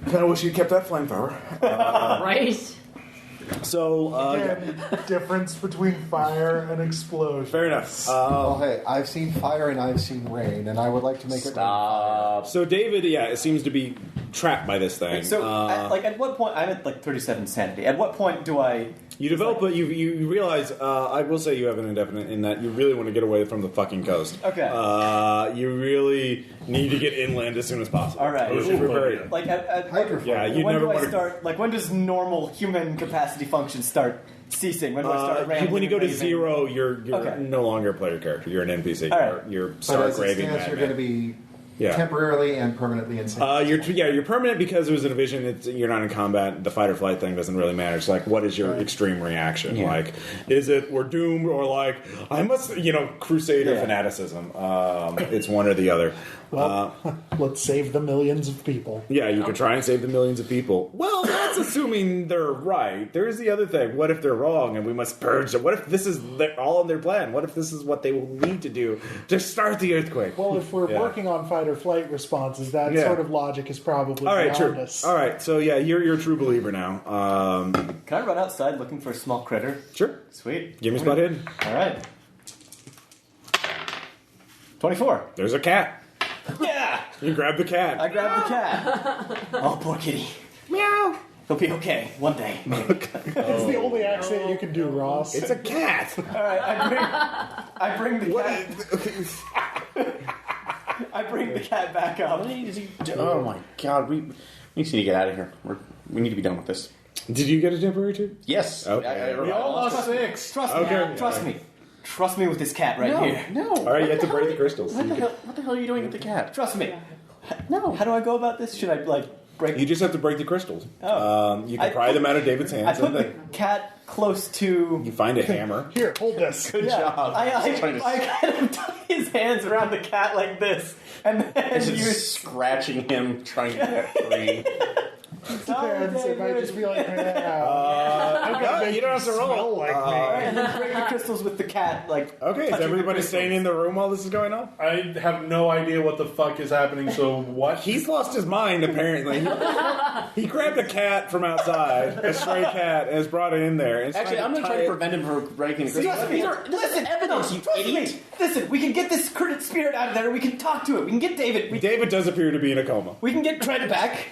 Kind of wish you kept that flamethrower. Right? So, Again, difference between fire and explosion. fair enough. Well, hey, I've seen fire and I've seen rain, and I would like to make it. Stop. So David, it seems to be trapped by this thing. So, at what point? I'm at like 37 sanity. At what point do I? You develop, but you realize. I will say you have an indefinite in that you really want to get away from the fucking coast. Okay. You really need to get inland as soon as possible. All right. We're very- Like at Hydrophone. Yeah, you when never do I want to. start? Like when does normal human capacity function start ceasing? When do I start? ranting When you go to and raving? 0, you're Okay. no longer a player character. You're an NPC. All right. You're But stark as it raving stands, you're going to be Yeah. temporarily and permanently insane. You're permanent because it was in a vision. You're not in combat. The fight or flight thing doesn't really matter. It's like, what is your extreme reaction? Yeah. Like, is it we're doomed or like I must, crusader Yeah. fanaticism? It's one or the other. Well, let's save the millions of people. Yeah, you could try and save the millions of people. Well, that's assuming they're right. There's the other thing. What if they're wrong and we must purge them? What if this is all in their plan? What if this is what they will need to do to start the earthquake? Well, if we're Yeah. working on fight or flight responses, that Yeah. sort of logic is probably All right, beyond true. us. All right, so you're a true believer now. Can I run outside looking for a small critter? Sure. Sweet. Give me spot hidden. All right. 24. There's a cat. Yeah. You grab the cat. I grabbed the cat. Oh, poor kitty. Meow. He'll be okay one day. Maybe. It's the only accent you can do, Ross. It's a cat. All right. I bring the cat. I bring the cat back up. What is he doing? Oh my god, we need to get out of here. We need to be done with this. Did you get a temporary too? Yes. Okay. We all lost 6. Trust me. Okay. Trust me. Trust me with this cat right here. No. All right, you have to break the crystals. What the hell are you doing with the cat? Trust me. No. How do I go about this? Should I break? You just have to break the crystals. Oh. You can I pry put- them out of David's I hands. put And the then cat close to. you find a hammer. Here, hold this. Good job. I Trying to- kind of tie his hands around the cat like this, and then Just you. scratching him, trying to get free. Depends. It might just be like, I'm No, gonna make you don't have to smell roll. like And then break the crystals with the cat, like. Okay, is touching everybody the staying in the room while this is going on? I have no idea what the fuck is happening, so what? He's lost his mind, apparently. He grabbed a cat from outside, a stray cat, and has brought it in there. And is Actually, I'm going to try to prevent him from breaking the crystal. Trust me. Listen, evidence, you idiot. Listen, we can get this spirit out of there. We can talk to it. We can get David. David does appear to be in a coma. We can get Tread back.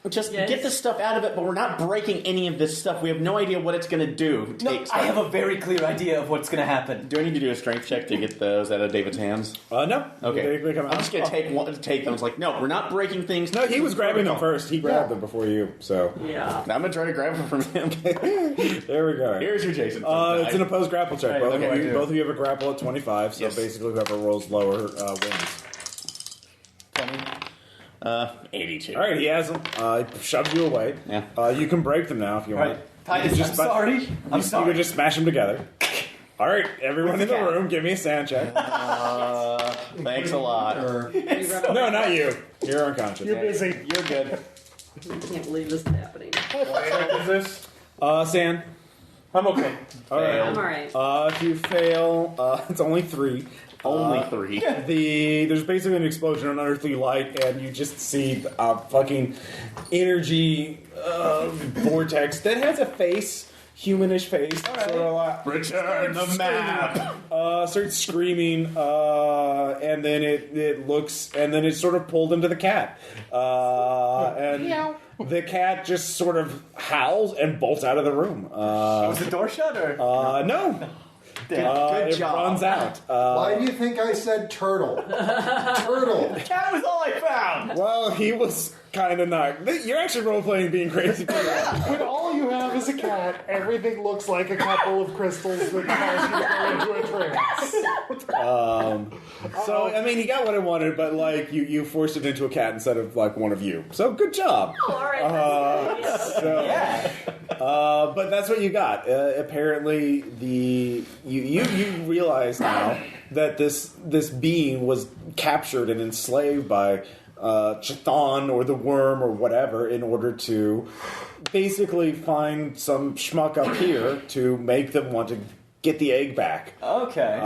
Just Yes. get this stuff out of it, but we're not breaking any of this stuff. We have no idea what it's going to do. No, I have a very clear idea of what's going to happen. Do I need to do a strength check to get those out of David's hands? No. Okay. They come out. I'm just going to take them. It's like, no, we're not breaking things. No, he was grabbing them first. He grabbed them before you, so... Yeah. I'm going to try to grab them from him. There we go. Here's your Jason. It's an opposed grapple check. Right, Both of you have a grapple at 25, so Yes. basically whoever rolls lower wins. 82. All right, he has them. He shoves you away. Yeah. You can break them now if you want. Right. Titus, I'm sorry. I'm You sorry. can just smash them together. All right, everyone in the cat? room, give me a sound check. Thanks a lot. No, not you. You're unconscious. You're busy. You're good. I can't believe this is happening. What is this? San. I'm okay. All right. I'm alright. If you fail, it's only 3. Only 3. There's basically an explosion of unearthly light, and you just see a fucking energy vortex that has a face, humanish face. Sort of like, Return the map. starts screaming, and then it looks, and then it's sort of pulled into the cat, and the cat just sort of howls and bolts out of the room. Was the door shut or? No. Good It job. runs out. Why do you think I said turtle? Turtle. Cat was all I found. Well, he was kind of not. You're actually role playing being crazy. When all you have is a cat, everything looks like a couple of crystals that cause you to go into a trance. So I mean, he got what he wanted, but like you forced it into a cat instead of like one of you. So good job. Oh, alright. But that's what you got. Apparently, you realize now that this being was captured and enslaved by Chthon or the worm or whatever in order to basically find some schmuck up here to make them want to get the egg back. Okay.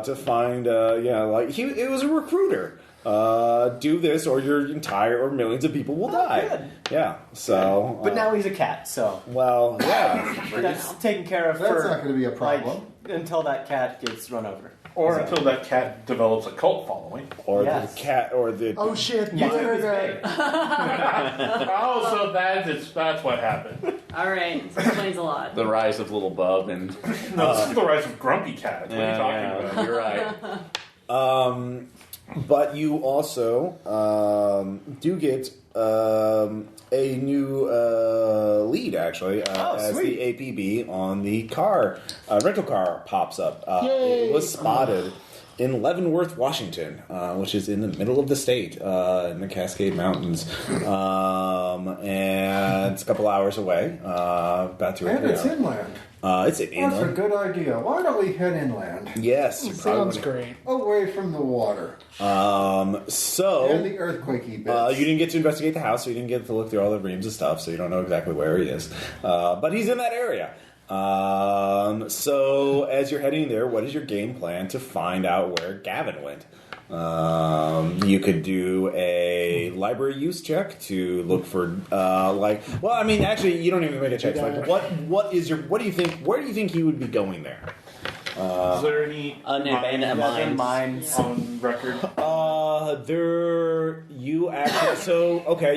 To find, it was a recruiter. Do this or your entire or millions of people will die. Good. Yeah, so. But now he's a cat, so Well, yeah. that's taken care of. That's for, not going to be a problem. Like, until that cat gets run over. Or until that cat develops a cult following. Or Yes. the cat, or the. Oh shit! YouTube is big. Oh, so that's what happened. Alright, this explains a lot. The rise of little Bub and... No, this is the rise of Grumpy Cat. What are you talking about? You're right. But you also do get a new lead, actually, as sweet. the APB on the car rental car pops up. It was spotted in Leavenworth, Washington, which is in the middle of the state in the Cascade Mountains, and it's a couple hours away. About to. And it's inland. It's in That's a inland. good idea. Why don't we head inland? Yes, you Sounds probably- great. Away from the water. So And the earthquakey bits. you didn't get to investigate the house, so you didn't get to look through all the reams of stuff, so you don't know exactly where he is. But he's in that area. So as you're heading there, what is your game plan to find out where Gavin went? You could do a library use check to look for actually you don't even make a check. Like what do you think? Where do you think he would be going there? Is there any Abandoned Mines. on record?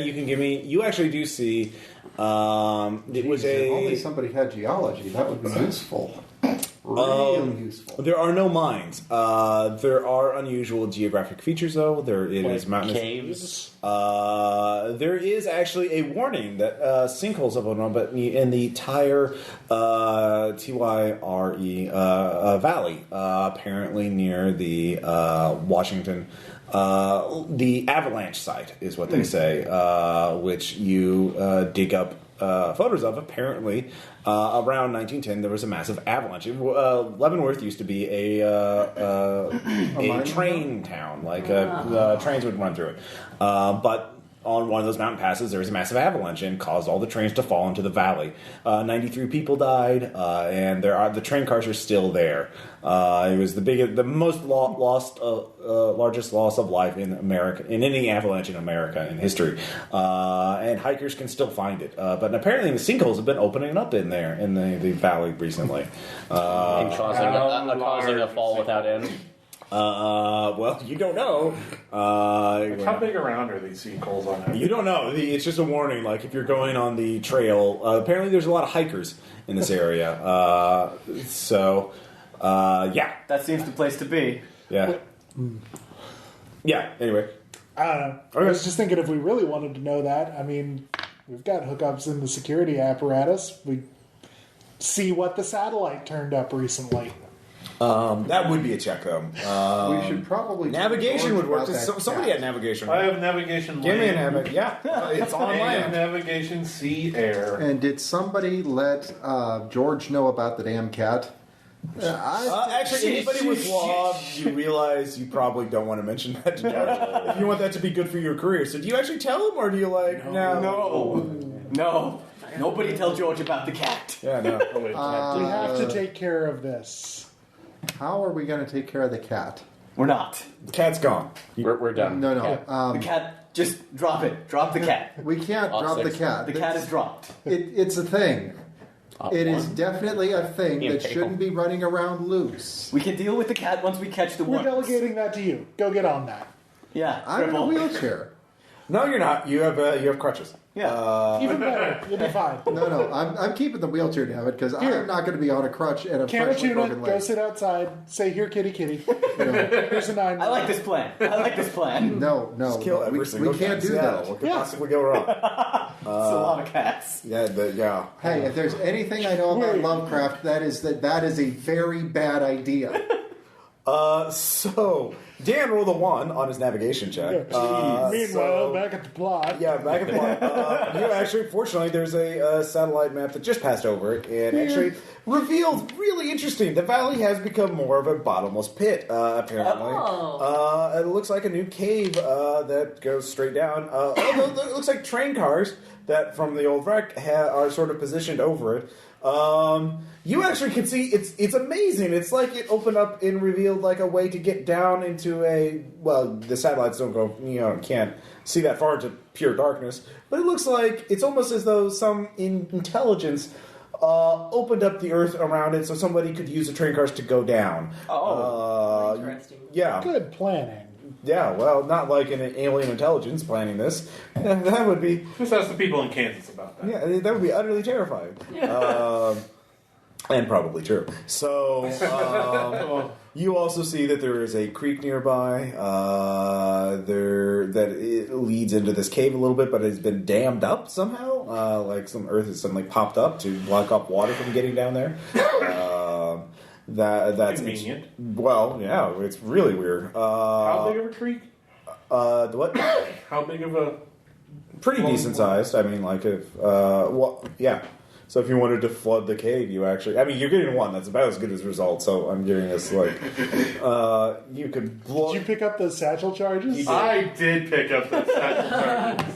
You can give me. You actually do see. It was If only a. somebody had geology, that would be useful. Really useful. There are no mines. There are unusual geographic features, though. It is mountainous. Caves. There is actually a warning that sinkholes have opened up in the entire Tyre valley, apparently near the Washington. The avalanche site is what they say, which you dig up photos of. Apparently, around 1910, there was a massive avalanche. Leavenworth used to be a train town, like trains would run through it. But on one of those mountain passes, there was a massive avalanche and caused all the trains to fall into the valley. 93 people died, and the train cars are still there. It was the most largest loss of life in America, in any avalanche in America in history. And hikers can still find it. But apparently the sinkholes have been opening up in there, in the valley recently. And causing a fall without end. Well, you don't know. How big around are these sinkholes on it? You don't know. It's just a warning. Like if you're going on the trail, apparently there's a lot of hikers in this area. Yeah, That seems the place to be. yeah, yeah. Anyway, I don't know. I was just thinking if we really wanted to know that, I mean, we've got hookups in the security apparatus. We see what the satellite turned up recently. that would be a check though. We should probably Navigation would work. about that Somebody cat. had navigation. I have navigation. Give me a land. navigation. Yeah, it's on I have land. navigation, sea, air. And did somebody let George know about the damn cat? Actually, anybody with law, you realize you probably don't want to mention that to George. If you want that to be good for your career. So do you actually tell him, or do you like, No. Nobody tell George about the cat. Yeah, no. Oh, wait, We have to take care of this. How are we going to take care of the cat? We're not. The cat's gone. We're done. No. The cat, just drop it. Drop the cat. We can't Off drop the six. cat. The cat is dropped. It's a thing. It is definitely a thing that Impale. shouldn't be running around loose. We can deal with the cat once we catch the We're worms. delegating that to you. Go get on that. Yeah, I'm in a triple. wheelchair. No, you're not. You have crutches. Yeah. Even better. You'll be fine. No, I'm keeping the wheelchair, damn it, because Here. I'm not going to be on a crutch and a Can of freshly tuna, broken go leg. sit outside, say, here, kitty, kitty. You know, Here's a 9. I like this plan. no, Kill every we single can't cat do in Seattle. that. What could possibly go wrong? It's a lot of cats. Yeah. Hey, if there's anything I know about Lovecraft, that is a very bad idea. So Dan rolled a 1 on his navigation check. Meanwhile, back at the plot. Yeah, back at the plot. You actually, fortunately, there's a satellite map that just passed over it and actually revealed really interesting. The valley has become more of a bottomless pit, apparently. It looks like a new cave that goes straight down. Although it looks like train cars that from the old wreck are sort of positioned over it. You actually can see it's amazing. It's like it opened up and revealed like a way to get down into the satellites don't go, can't see that far into pure darkness. But it looks like it's almost as though some intelligence opened up the earth around it so somebody could use the train cars to go down. Interesting. Yeah. Good planning. Yeah, well, not like an alien intelligence planning this. That would be... Just ask the people in Kansas about that. Yeah, that would be utterly terrifying. And probably true. So, you also see that there is a creek nearby. That it leads into this cave a little bit, but it's been dammed up somehow. Like some earth has suddenly popped up to block off water from getting down there. That's Convenient. Well, yeah, it's really weird. How big of a creek? What? How big of a... Pretty decent sized. I mean, like if yeah. So if you wanted to flood the cave, you actually, I mean, you're getting 1. That's about as good as a result. So I'm giving this like you could blow. Did you pick up those satchel charges? I did pick up the satchel charges.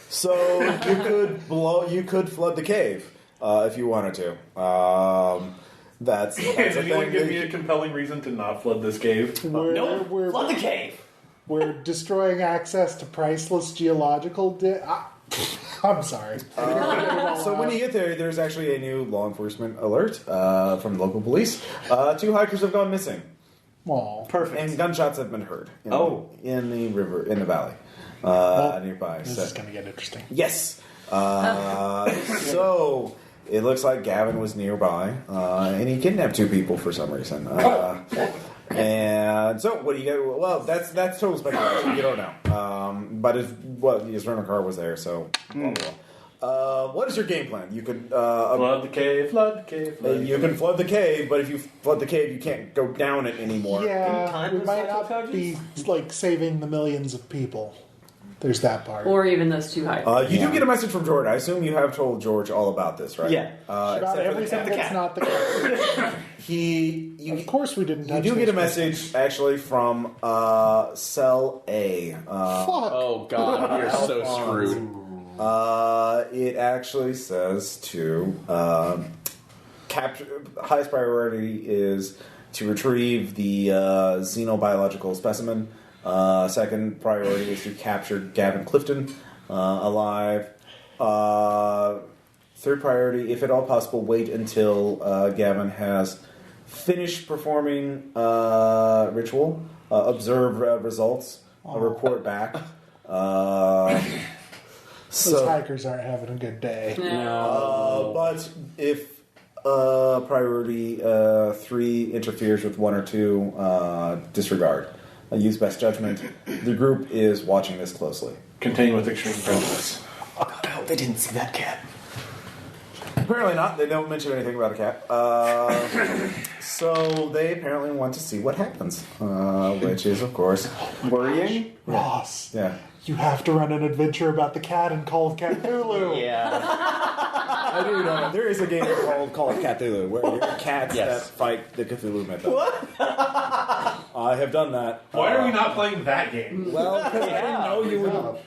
So you could flood the cave if you wanted to. That's Can a anyone thing. give me a compelling reason to not flood this cave? We're Flood the cave. We're destroying access to priceless geological. I'm sorry. So when you get there, there's actually a new law enforcement alert from local police. 2 hikers have gone missing. Aw. Perfect. And gunshots have been heard. In the river, in the valley, nearby. This is going to get interesting. Yes. So it looks like Gavin was nearby, and he kidnapped 2 people for some reason. And so, what do you get? Well, that's total speculation. You don't know. But his rental car was there, so. Blah, blah, blah. What is your game plan? You could Flood the cave, flood the cave, flood the you cave. can flood the cave, but if you flood the cave, you can't go down it anymore. Yeah, time we those might satchel not charges? be like saving the millions of people. There's that part. Or even those 2 hikers. You do get a message from George. I assume you have told George all about this, right? Yeah. About Except for the everything cat. that's not the case. Of course we didn't You touch do get this a message actually from Cell A. Fuck. Oh god, we are so screwed. It actually says to capture. Highest priority is to retrieve the xenobiological specimen. Second priority is to capture Gavin Clifton alive. Third priority, if at all possible, wait until Gavin has finish performing ritual, observe results, report back. Those hikers aren't having a good day. But if priority 3 interferes with 1 or 2, disregard. Use best judgment. The group is watching this closely. Contain with extreme prejudice. God, I hope they didn't see that cat. Apparently not. They don't mention anything about a cat. So they apparently want to see what happens, which is, of course, worrying. Ross, Yeah. you have to run an adventure about the cat and Call of Cthulhu. Yeah. I do know. There is a game called Call of Cthulhu where you're cats that fight the Cthulhu myth. What? I have done that. Why are we not playing that game? Well, because I didn't know you would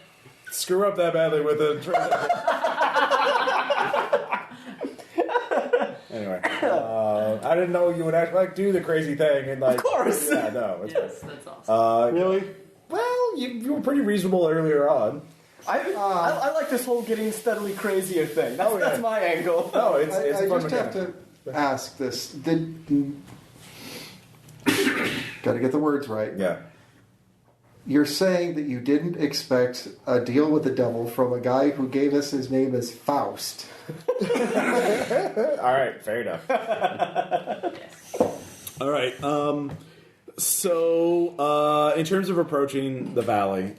screw up that badly with a Anyway, I didn't know you would actually do the crazy thing and Of course. Yeah, no, it's Yes, that's awesome. Really? Well, you were pretty reasonable earlier on. I like this whole getting steadily crazier thing. That's my angle. No, it's I fun just have to ask this. Got to get the words right. Yeah. You're saying that you didn't expect a deal with the devil from a guy who gave us his name as Faust. All right, fair enough. All right. So, in terms of approaching the valley,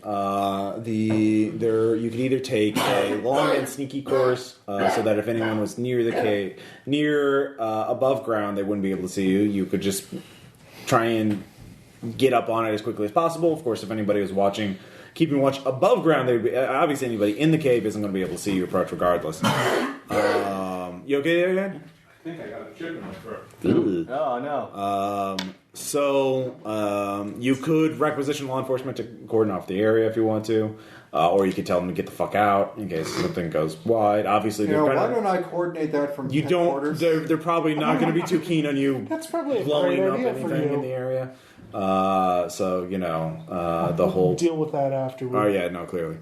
you could either take a long and sneaky course, so that if anyone was near the cave, above ground, they wouldn't be able to see you. You could just try and get up on it as quickly as possible. Of course, if anybody was watching, keeping watch above ground, obviously anybody in the cave isn't going to be able to see you approach regardless. You okay there, Dan? I think I got a chip in my throat. Oh, no. So you could requisition law enforcement to cordon off the area if you want to, or you could tell them to get the fuck out in case something goes wide. Obviously, Why don't I coordinate that from headquarters? They're probably not going to be too keen on you. That's probably a blowing great up idea for anything you. in the area. So the whole Deal with that afterwards. Oh yeah, no, clearly.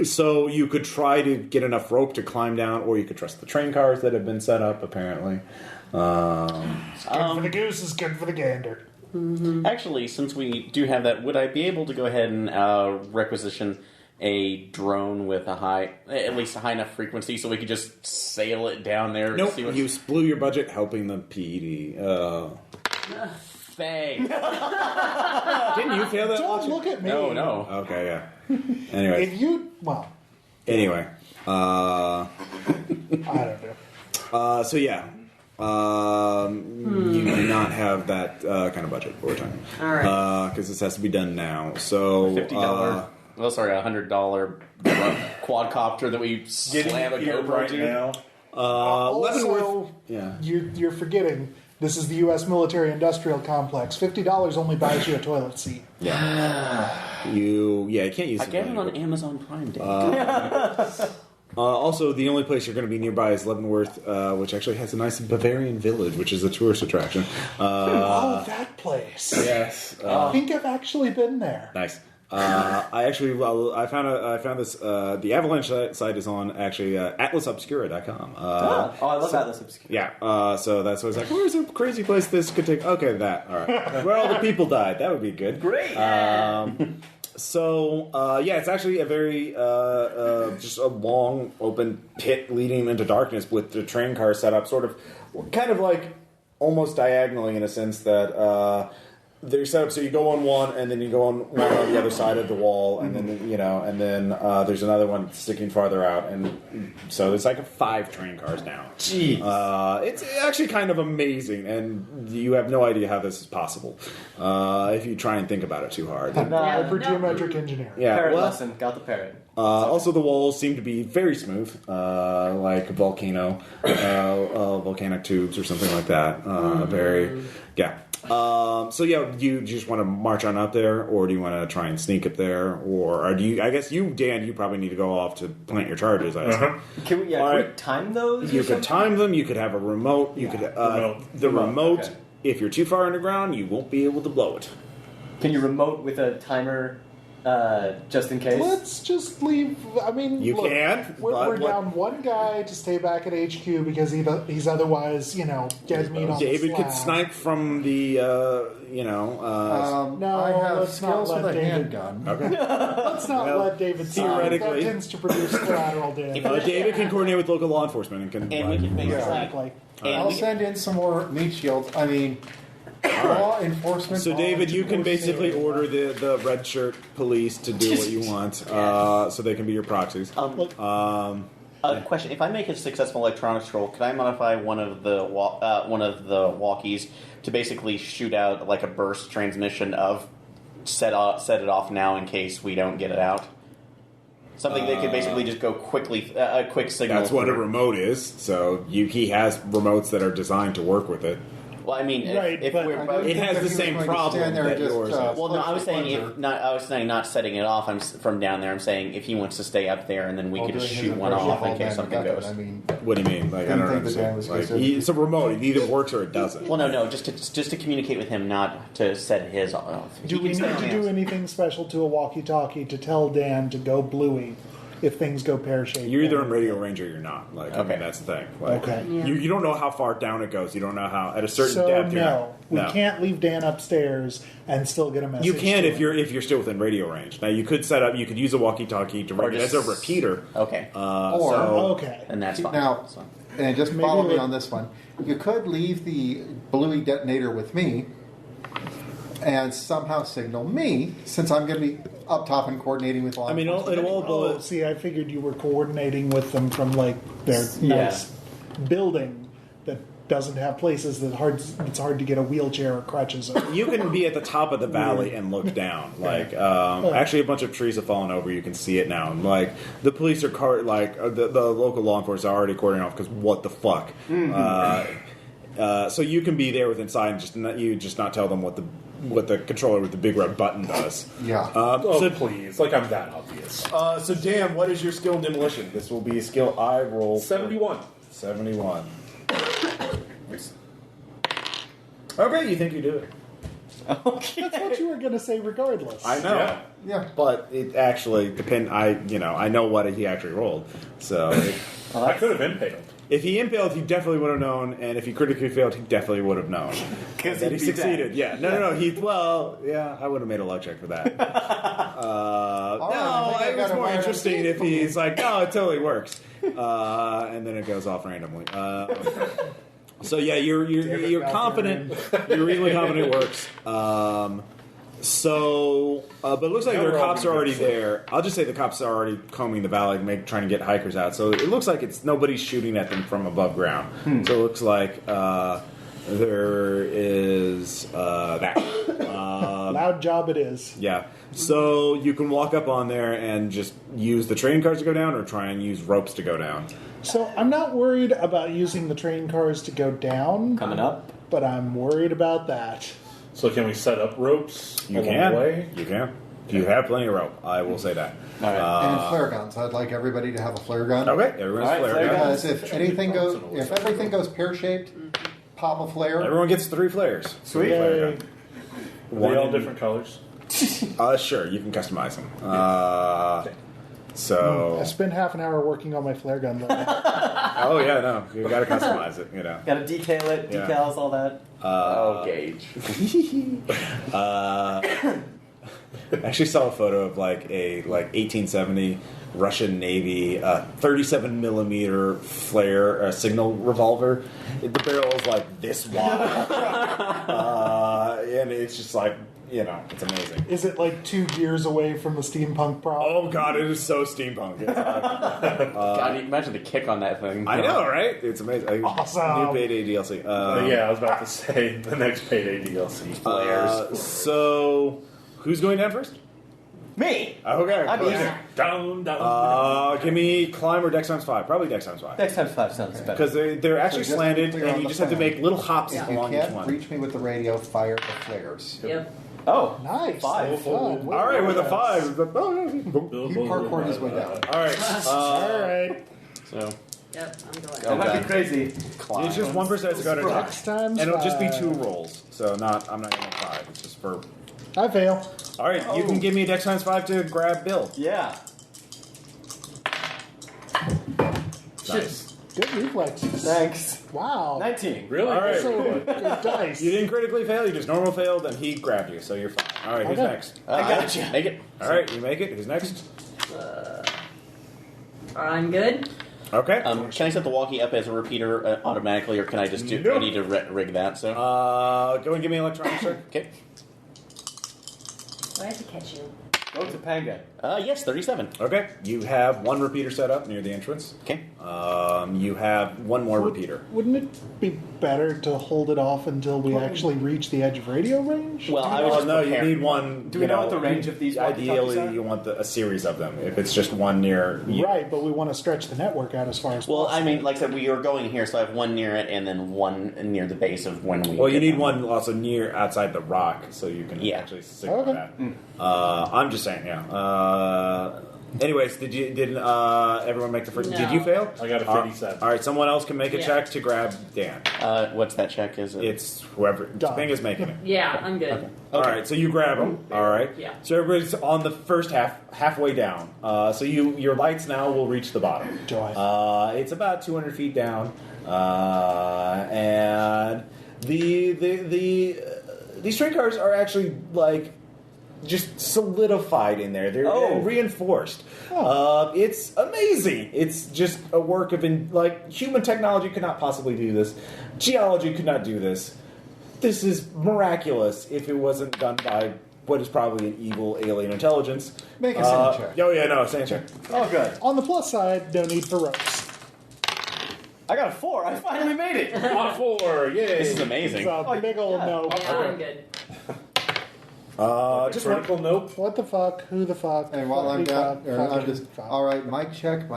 So you could try to get enough rope to climb down, or you could trust the train cars that have been set up. Apparently, It's good for the goose is good for the gander. Actually, since we do have that, would I be able to go ahead and requisition a drone with at least a high enough frequency, so we could just sail it down there? nope. See what... You blew your budget helping the PD. Thanks. Didn't you fail that? Don't look at me. No. Okay, yeah. Anyway, Anyway, I don't know. So yeah, you do not have that kind of budget for time. All right. Because this has to be done now. So $50. Well, sorry, $100 quadcopter that we slam a GoPro to. now. Also, Yeah. you're forgetting this is the U.S. military-industrial complex. $50 only buys you a toilet seat. Yeah. You can't use I it. get it on Amazon Prime Day. Also, the only place you're going to be nearby is Leavenworth, which actually has a nice Bavarian village, which is a tourist attraction. That place. Yes. I think I've actually been there. Nice. I found this. The Avalanche site is on actually atlasobscura.com. I love Atlas Obscura. Yeah. So that's what I was like. Where's a crazy place this could take? Okay, that. All right. Where all the people died. That would be good. Great. It's actually a very just a long open pit leading into darkness with the train car set up, kind of like almost diagonally in a sense that. They're set up so you go on one, and then you go on one on the other side of the wall, and then there's another one sticking farther out, and so there's like 5 train cars now. Jeez, it's actually kind of amazing, and you have no idea how this is possible if you try and think about it too hard. Hypergeometric engineering. Yeah, parrot well, lesson. Got the parrot. also, the walls seem to be very smooth, like a volcano, volcanic tubes or something like that. Do you just want to march on up there, or do you want to try and sneak up there, or do you? I guess you, Dan, you probably need to go off to plant your charges. I assume. Can we time those? You could time them. You could have a remote. You could the remote. Okay. If you're too far underground, you won't be able to blow it. Can you remote with a timer just in case. Let's just leave. I mean, You look, can, We're but down one guy to stay back at HQ because he's otherwess, dead meat on David the could slab. snipe from the, No, I have let's not skills let with a David- handgun. okay. Let's not Well, let David see that. theoretically- That tends to produce collateral damage. David can coordinate with local law enforcement and can. And we can basically. Exactly. And I'll we- send in some more meat shields. I mean, law enforcement. So, David, you can basically order the red shirt police to do what you want, so they can be your proxies. Question: if I make a successful electronics roll, can I modify one of the walkies to basically shoot out like a burst transmission of set it off now in case we don't get it out? Something that could basically just go quickly, a quick signal. That's what a through. remote is. So he has remotes that are designed to work with it. Well, I mean, Right, if but we're I both, It has the same problem that yours is. well, no, I was saying not setting it off. From down there. I'm saying if he wants to stay up there, and then we could just shoot one off in case something goes. I mean, What do you mean? Like, I Didn't don't think the Dan understand. was Like, gonna say- it's a remote. It either works or it doesn't. Well, no, just to communicate with him, not to set his off. Do we need to do anything special to a walkie-talkie to tell Dan to go bluey if things go pear-shaped? You're either in radio range or you're not. Like, I Okay. mean, that's the thing. Like, Okay. Yeah. you don't know how far down it goes. You don't know how at a certain So depth. You're no, we not, can't leave Dan upstairs and still get a message. You can to if him. you're still within radio range. Now you could set up. You could use a walkie-talkie to Or ring it as just- a repeater. Okay, Or- So, Okay. and that's fine. Now, So- and just Maybe follow me we- on this one. You could leave the bluey detonator with me and somehow signal me, since I'm going to be up top and coordinating with law I mean, enforcement. it'll all Oh, go. see, I figured you were coordinating with them from like their Yeah. nice building that doesn't have places that it's hard to get a wheelchair or crutches over. You can be at the top of the valley and look down. Like, actually, a bunch of trees have fallen over. You can see it now. And, like, the police are the local law enforcement are already cordioning off because what the fuck. So you can be there with inside and just not tell them what the controller with the big red button does. Yeah. Oh, please. Like I'm that obvious. So Dan, what is your skill in demolition? This will be a skill I roll. 71. 71. Okay, you think you do it. That's what you were going to say regardless. I know. Yeah. Yeah. But it actually depends. I know what he actually rolled. So I could have impaled. if he impaled, he definitely would have known. And if he critically failed, he definitely would have known. Because That he he'd be succeeded. dead. Yeah. No. I would have made a luck check for that. right, I think I It was got a more wire interesting if he's like, no, it totally works. And then it goes off randomly. So yeah, you're confident. You're reasonably confident it works. But it looks like their cops are already there. I'll just say the cops are already combing the valley, trying to get hikers out. So it looks like nobody's shooting at them from above ground. So it looks like there is that. Loud job it is. Yeah. So you can walk up on there and just use the train cars to go down, or try and use ropes to go down. So I'm not worried about using the train cars to go down, Coming up. but I'm worried about that. So can we set up ropes You along can. the way? You can. You have plenty of rope. I will say that. All right. And flare guns. I'd like everybody to have a flare gun. Okay. Everyone's All right, flare flare gun. Because if everything goes pear shaped, pop a flare. Everyone gets 3 flares. Sweet. Flare Yay. gun. Are they all different colors? Sure, you can customize them. So, I spent half an hour working on my flare gun. Though. oh yeah, no, you got to customize it. Got to detail it, Yeah. decals, all that. Gauge. I actually saw a photo of like a 1870 Russian Navy 37 millimeter flare signal revolver. The barrel is like this wide, and it's just like it's amazing. Is it like 2 gears away from the steampunk problem? Oh god, it is so steampunk. It's like, God, imagine the kick on that thing. I know, right? It's amazing. Awesome. New Payday DLC. Yeah, I was about to say the next Payday DLC. Flares. So, who's going down first? Me! Okay. I'm easy. Down. Give me climb or dex times 5. Probably dex times 5. Next time 5 sounds better. Because they're actually So just slanted, clear and on you the just have to plan. make little hops If you along each can't one. reach me with the radio, fire the flares. Yep. Oh, Nice. 5. Fun. All right, with a 5. He parkoured his way down. All right. All right. So, Yep, I'm going. That might be crazy. It's just 1% has to go to attack. Dex times And it'll just be 5. 2 rolls. So I'm not going to 5. It's just for I fail. All right, you can give me a Dex times 5 to grab Bill. Yeah. Nice. Good reflexes. Thanks. Wow. 19. Really? All right. So good dice. You didn't critically fail. You just normal failed, and he grabbed you, so you're fine. All right, who's Okay. next? I got you. Make it. All right, you make it. Who's next? I'm good. Okay. Can I set the walkie up as a repeater automatically, or can I just do? Nope. I need to rig that. So Go and give me an electronics check. okay. Do I have to catch you? Go to Panga. Yes, 37. Okay. You have one repeater set up near the entrance. Okay. You have one more repeater. Wouldn't it be better to hold it off until we actually reach the edge of radio range? Well, I was Oh, just no, you preparing. need one. Do we know what the range of these walkie-talkies Ideally, are? you want a series of them. If it's just one near. Right, but we want to stretch the network out as far as Well, possible. I mean, like I said, we are going here, so I have one near it and then one near the base of when we. Well, you get need down. one also near outside the rock, so you can Yeah. actually signal Okay. that. I'm just saying, yeah. Anyways, did everyone make the first? No. Did you fail? I got a 57. All right, someone else can make a Yeah. check to grab Dan. What's that check? Is it? It's whoever. Done. Topanga's making it. Yeah, I'm good. All right, so you grab him. All right. Yeah. So everybody's on the first halfway down. So your lights now will reach the bottom. Joy. It's about 200 feet down, and these train cars are actually like just solidified in there. They're reinforced. It's amazing. It's just a work of human technology could not possibly do this. Geology could not do this. This is miraculous if it wasn't done by what is probably an evil alien intelligence. Make a sand check. Oh yeah, no, sand check. Oh, good. On the plus side, no need for ropes. I got a 4. I finally made it. On 4, yay! This is amazing. It's a big old no. Yeah, I'm good. Just one. Critical nope. What the fuck? Who the fuck? And while I'm Fuck, down, fuck, I'm fuck, just fuck. all right. Mic check.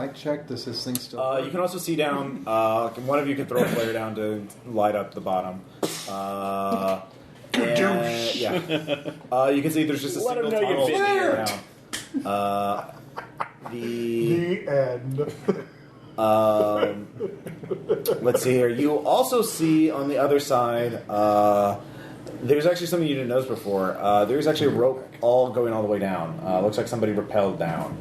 Does this thing still? You can also see down. One of you can throw a flare down to light up the bottom. Yeah. You can see there's just a Let 'em single know you tunnel been here. here. The end. Let's see here. You also see on the other side. There's actually something you didn't notice before. There's actually a rope going all the way down. Looks like somebody rappelled down.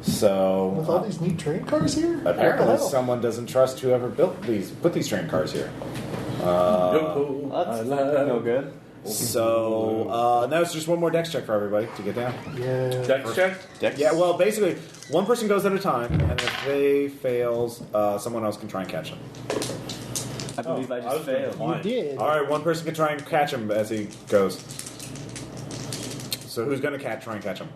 So With all these neat train cars here? What the apparently hell? someone doesn't trust whoever put these train cars here. That's no good. So now it's just one more dex check for everybody to get down. Yeah. Dex check? Dex? Yeah, well, basically, one person goes at a time, and if they fails, someone else can try and catch them. I believe I I just was gonna failed. decline. You did. All right, one person can try and catch him as he goes. So who's going to try and catch him?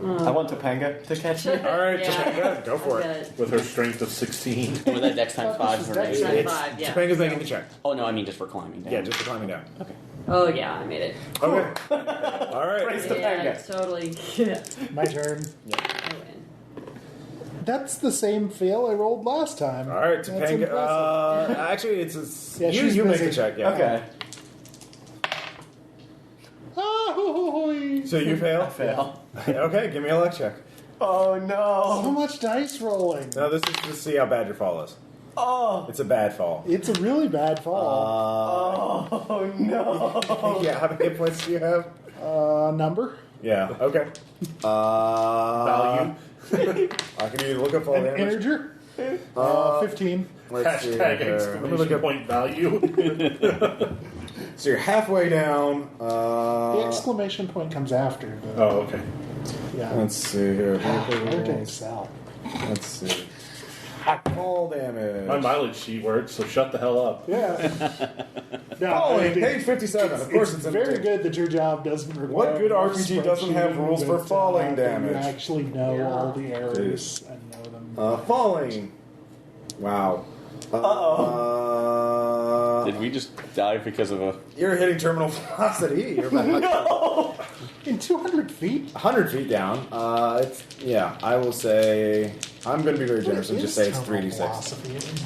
I want Topanga to catch me. All right, Yeah. go for I'm it. good. With her strength of 16. With that Dex times 5 for Dex me. times It's, 5, yeah. Topanga's making the check. Oh no, I mean just for climbing down. Yeah, just for climbing down. Okay. Oh yeah, I made it. Okay. All right. Praise Yeah, Topanga. totally. Yeah. My turn. I win. That's the same fail I rolled last time. All right, That's Topanga. impressive. Actually, Yeah, she's you make the busy. check. Yeah. Okay. Oh, So you fail. Fail. Okay, give me a luck check. Oh so no. much dice rolling. No, this is to see how bad your fall is. Oh. It's a bad fall. It's a really bad fall. Oh no. Yeah, how many hit points do you have? Number? Yeah. Okay. Value. I can either look up all An damage. integer? 15. Let's see Hashtag here. Let me look exclamation up. point value. So you're halfway down. The exclamation point comes after. The, Oh, okay. yeah. Let's see here. Where to excel? Let's see. Fall damage. My mileage sheet works, so shut the hell up. Yeah. No, Falling, page 57. Of course, it's in very there. good that your job doesn't require. What good RPG doesn't have rules for falling damage? You actually know Yeah. all the errors and know them. Falling. Wow. Did we just die because of a? You're hitting terminal velocity. You're about In 200 feet? 100 feet down. I will say. I'm going to be very generous and just say it's 3d6.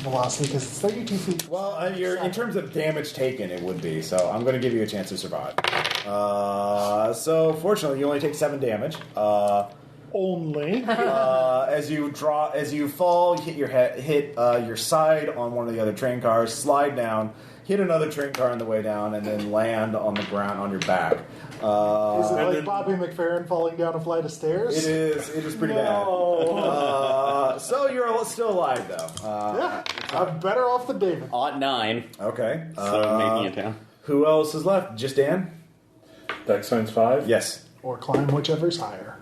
Velocity, because it's 32 feet. Well, in terms of damage taken, it would be. So I'm going to give you a chance to survive. So fortunately, you only take 7 damage. Only. As you fall, you hit your your side on one of the other train cars, slide down, hit another train car on the way down, and then land on the ground on your back. Is it like Bobby McFerrin falling down a flight of stairs? It is pretty bad. So you're still alive, though. Yeah, I'm better off than David. Odd 9. Okay. So making it down. Who else is left? Just Dan? Dex times 5? Yes. Or climb whichever's higher.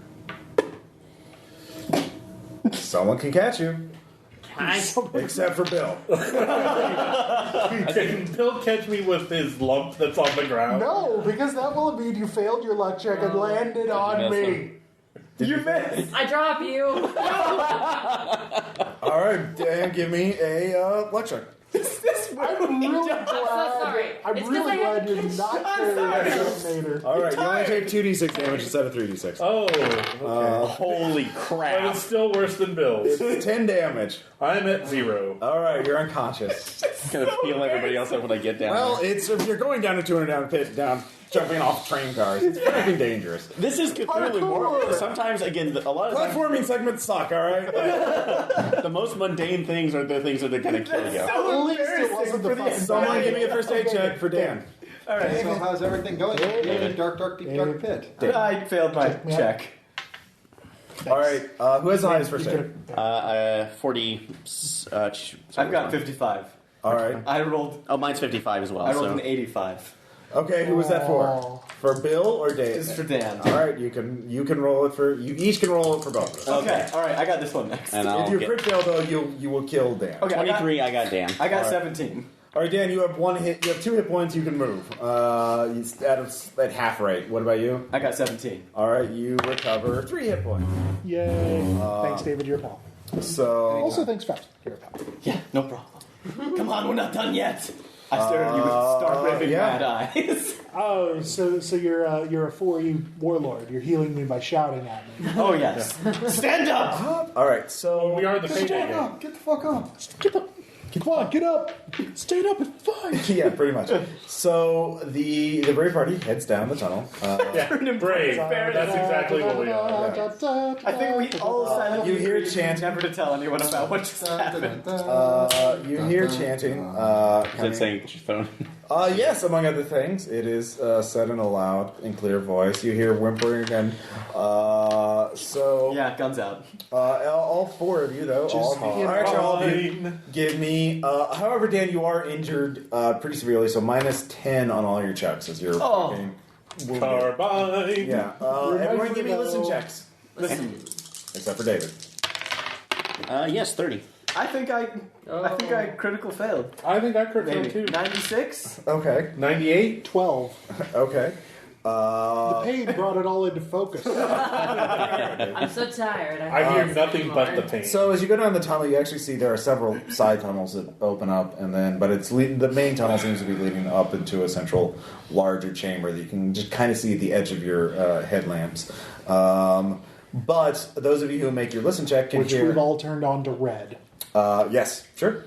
Someone can catch you. Except for Bill. Can Bill catch me with his lump that's on the ground? No, because that will mean you failed your luck check and landed on me. You missed. I drop you. All right, Dan, give me a luck check. I'm really glad. sorry. I'm It's 'cause really I glad had you're not carrying that detonator. All right, you only take 2d6 damage instead of 3d6. Oh, okay. Holy But crap. it's still worse than Bill's. It's 10 damage. I'm at 0. All right, you're unconscious. Gonna heal everybody else up when I get down. Well, there. it's if you're going down a 200 down pit, jumping off train cars. It's fucking dangerous. This is Cthulhu. Parkour. Sometimes, again, a lot of times, Platforming segments suck, all right? the most mundane things are the things that are going to kill you. At least it wasn't the fucking Someone give me a first aid check for Dan. Hey, so how's everything going? David, dark, deep, dark pit. I failed my me out. check. All right, who has the highest first aid? 40. I've got 55. All right. I rolled. Oh, mine's 55 as well. I rolled so. an 85. Okay, who was that for? Oh. For Bill or Dave? This is for Dan. All right, you can roll it for you. Each can roll it for both. Okay. All right. I got this one next. And If I'll you get crit fail though, you will kill Dan. Okay. 23. I got Dan. I got All right. 17. All right, Dan, you have one hit. You have 2 hit points. You can move. At half rate. What about you? I got 17. All right, you recover 3 hit points. Yay. Thanks, David, you're a pal. So Also, thanks, Faust. You're a pal. Yeah. No problem. Come on, we're not done yet. I stared at you with star-raving yeah. mad eyes. Oh, so you're a 4E warlord. You're healing me by shouting at me. Oh yes. Stand up. all right, so We are the payday Stand game. up! Get the fuck up! Come on, get up! stand up and fight. Yeah, pretty much. So the brave party heads down the tunnel. Yeah, brave. That's exactly what we are. I think we all silently You hear agreed chanting. never to tell anyone about what just happened. You hear chanting. Is coming- it saying put your phone? Yes, among other things, it is said in a loud and clear voice. You hear whimpering and so Yeah, guns out. all 4 of you though. All of you give me. However, Dan, you are injured pretty severely, so minus 10 on all your checks as you're fucking wounded. Carbine. Yeah. Everyone, give me listen checks, Listen, except for David. Yes, 30. I think I critical failed. I think I crit failed Maybe too. 96. Okay. 98. 12. Okay. The pain brought it all into focus. I'm so tired. I hear nothing but the pain. So as you go down the tunnel, you actually see there are several side tunnels that open up, and then but the main tunnel seems to be leading up into a central, larger chamber that you can just kind of see at the edge of your headlamps. But those of you who make your listen check can Which hear. we've all turned on to red. Yes, sure.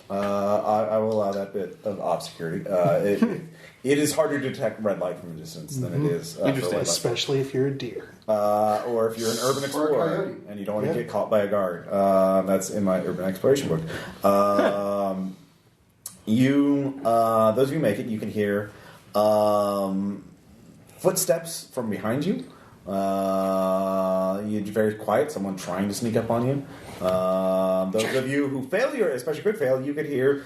I will allow that bit of obscurity. It is harder to detect red light from a distance than it is for white light. Especially if you're a deer. Or if you're an urban explorer coyote. and you don't want to get caught by a guard. That's in my urban exploration book. Those of you who make it, you can hear footsteps from behind you. You're very quiet. Someone trying to sneak up on you. Those of you who fail your, especially crit fail, you could hear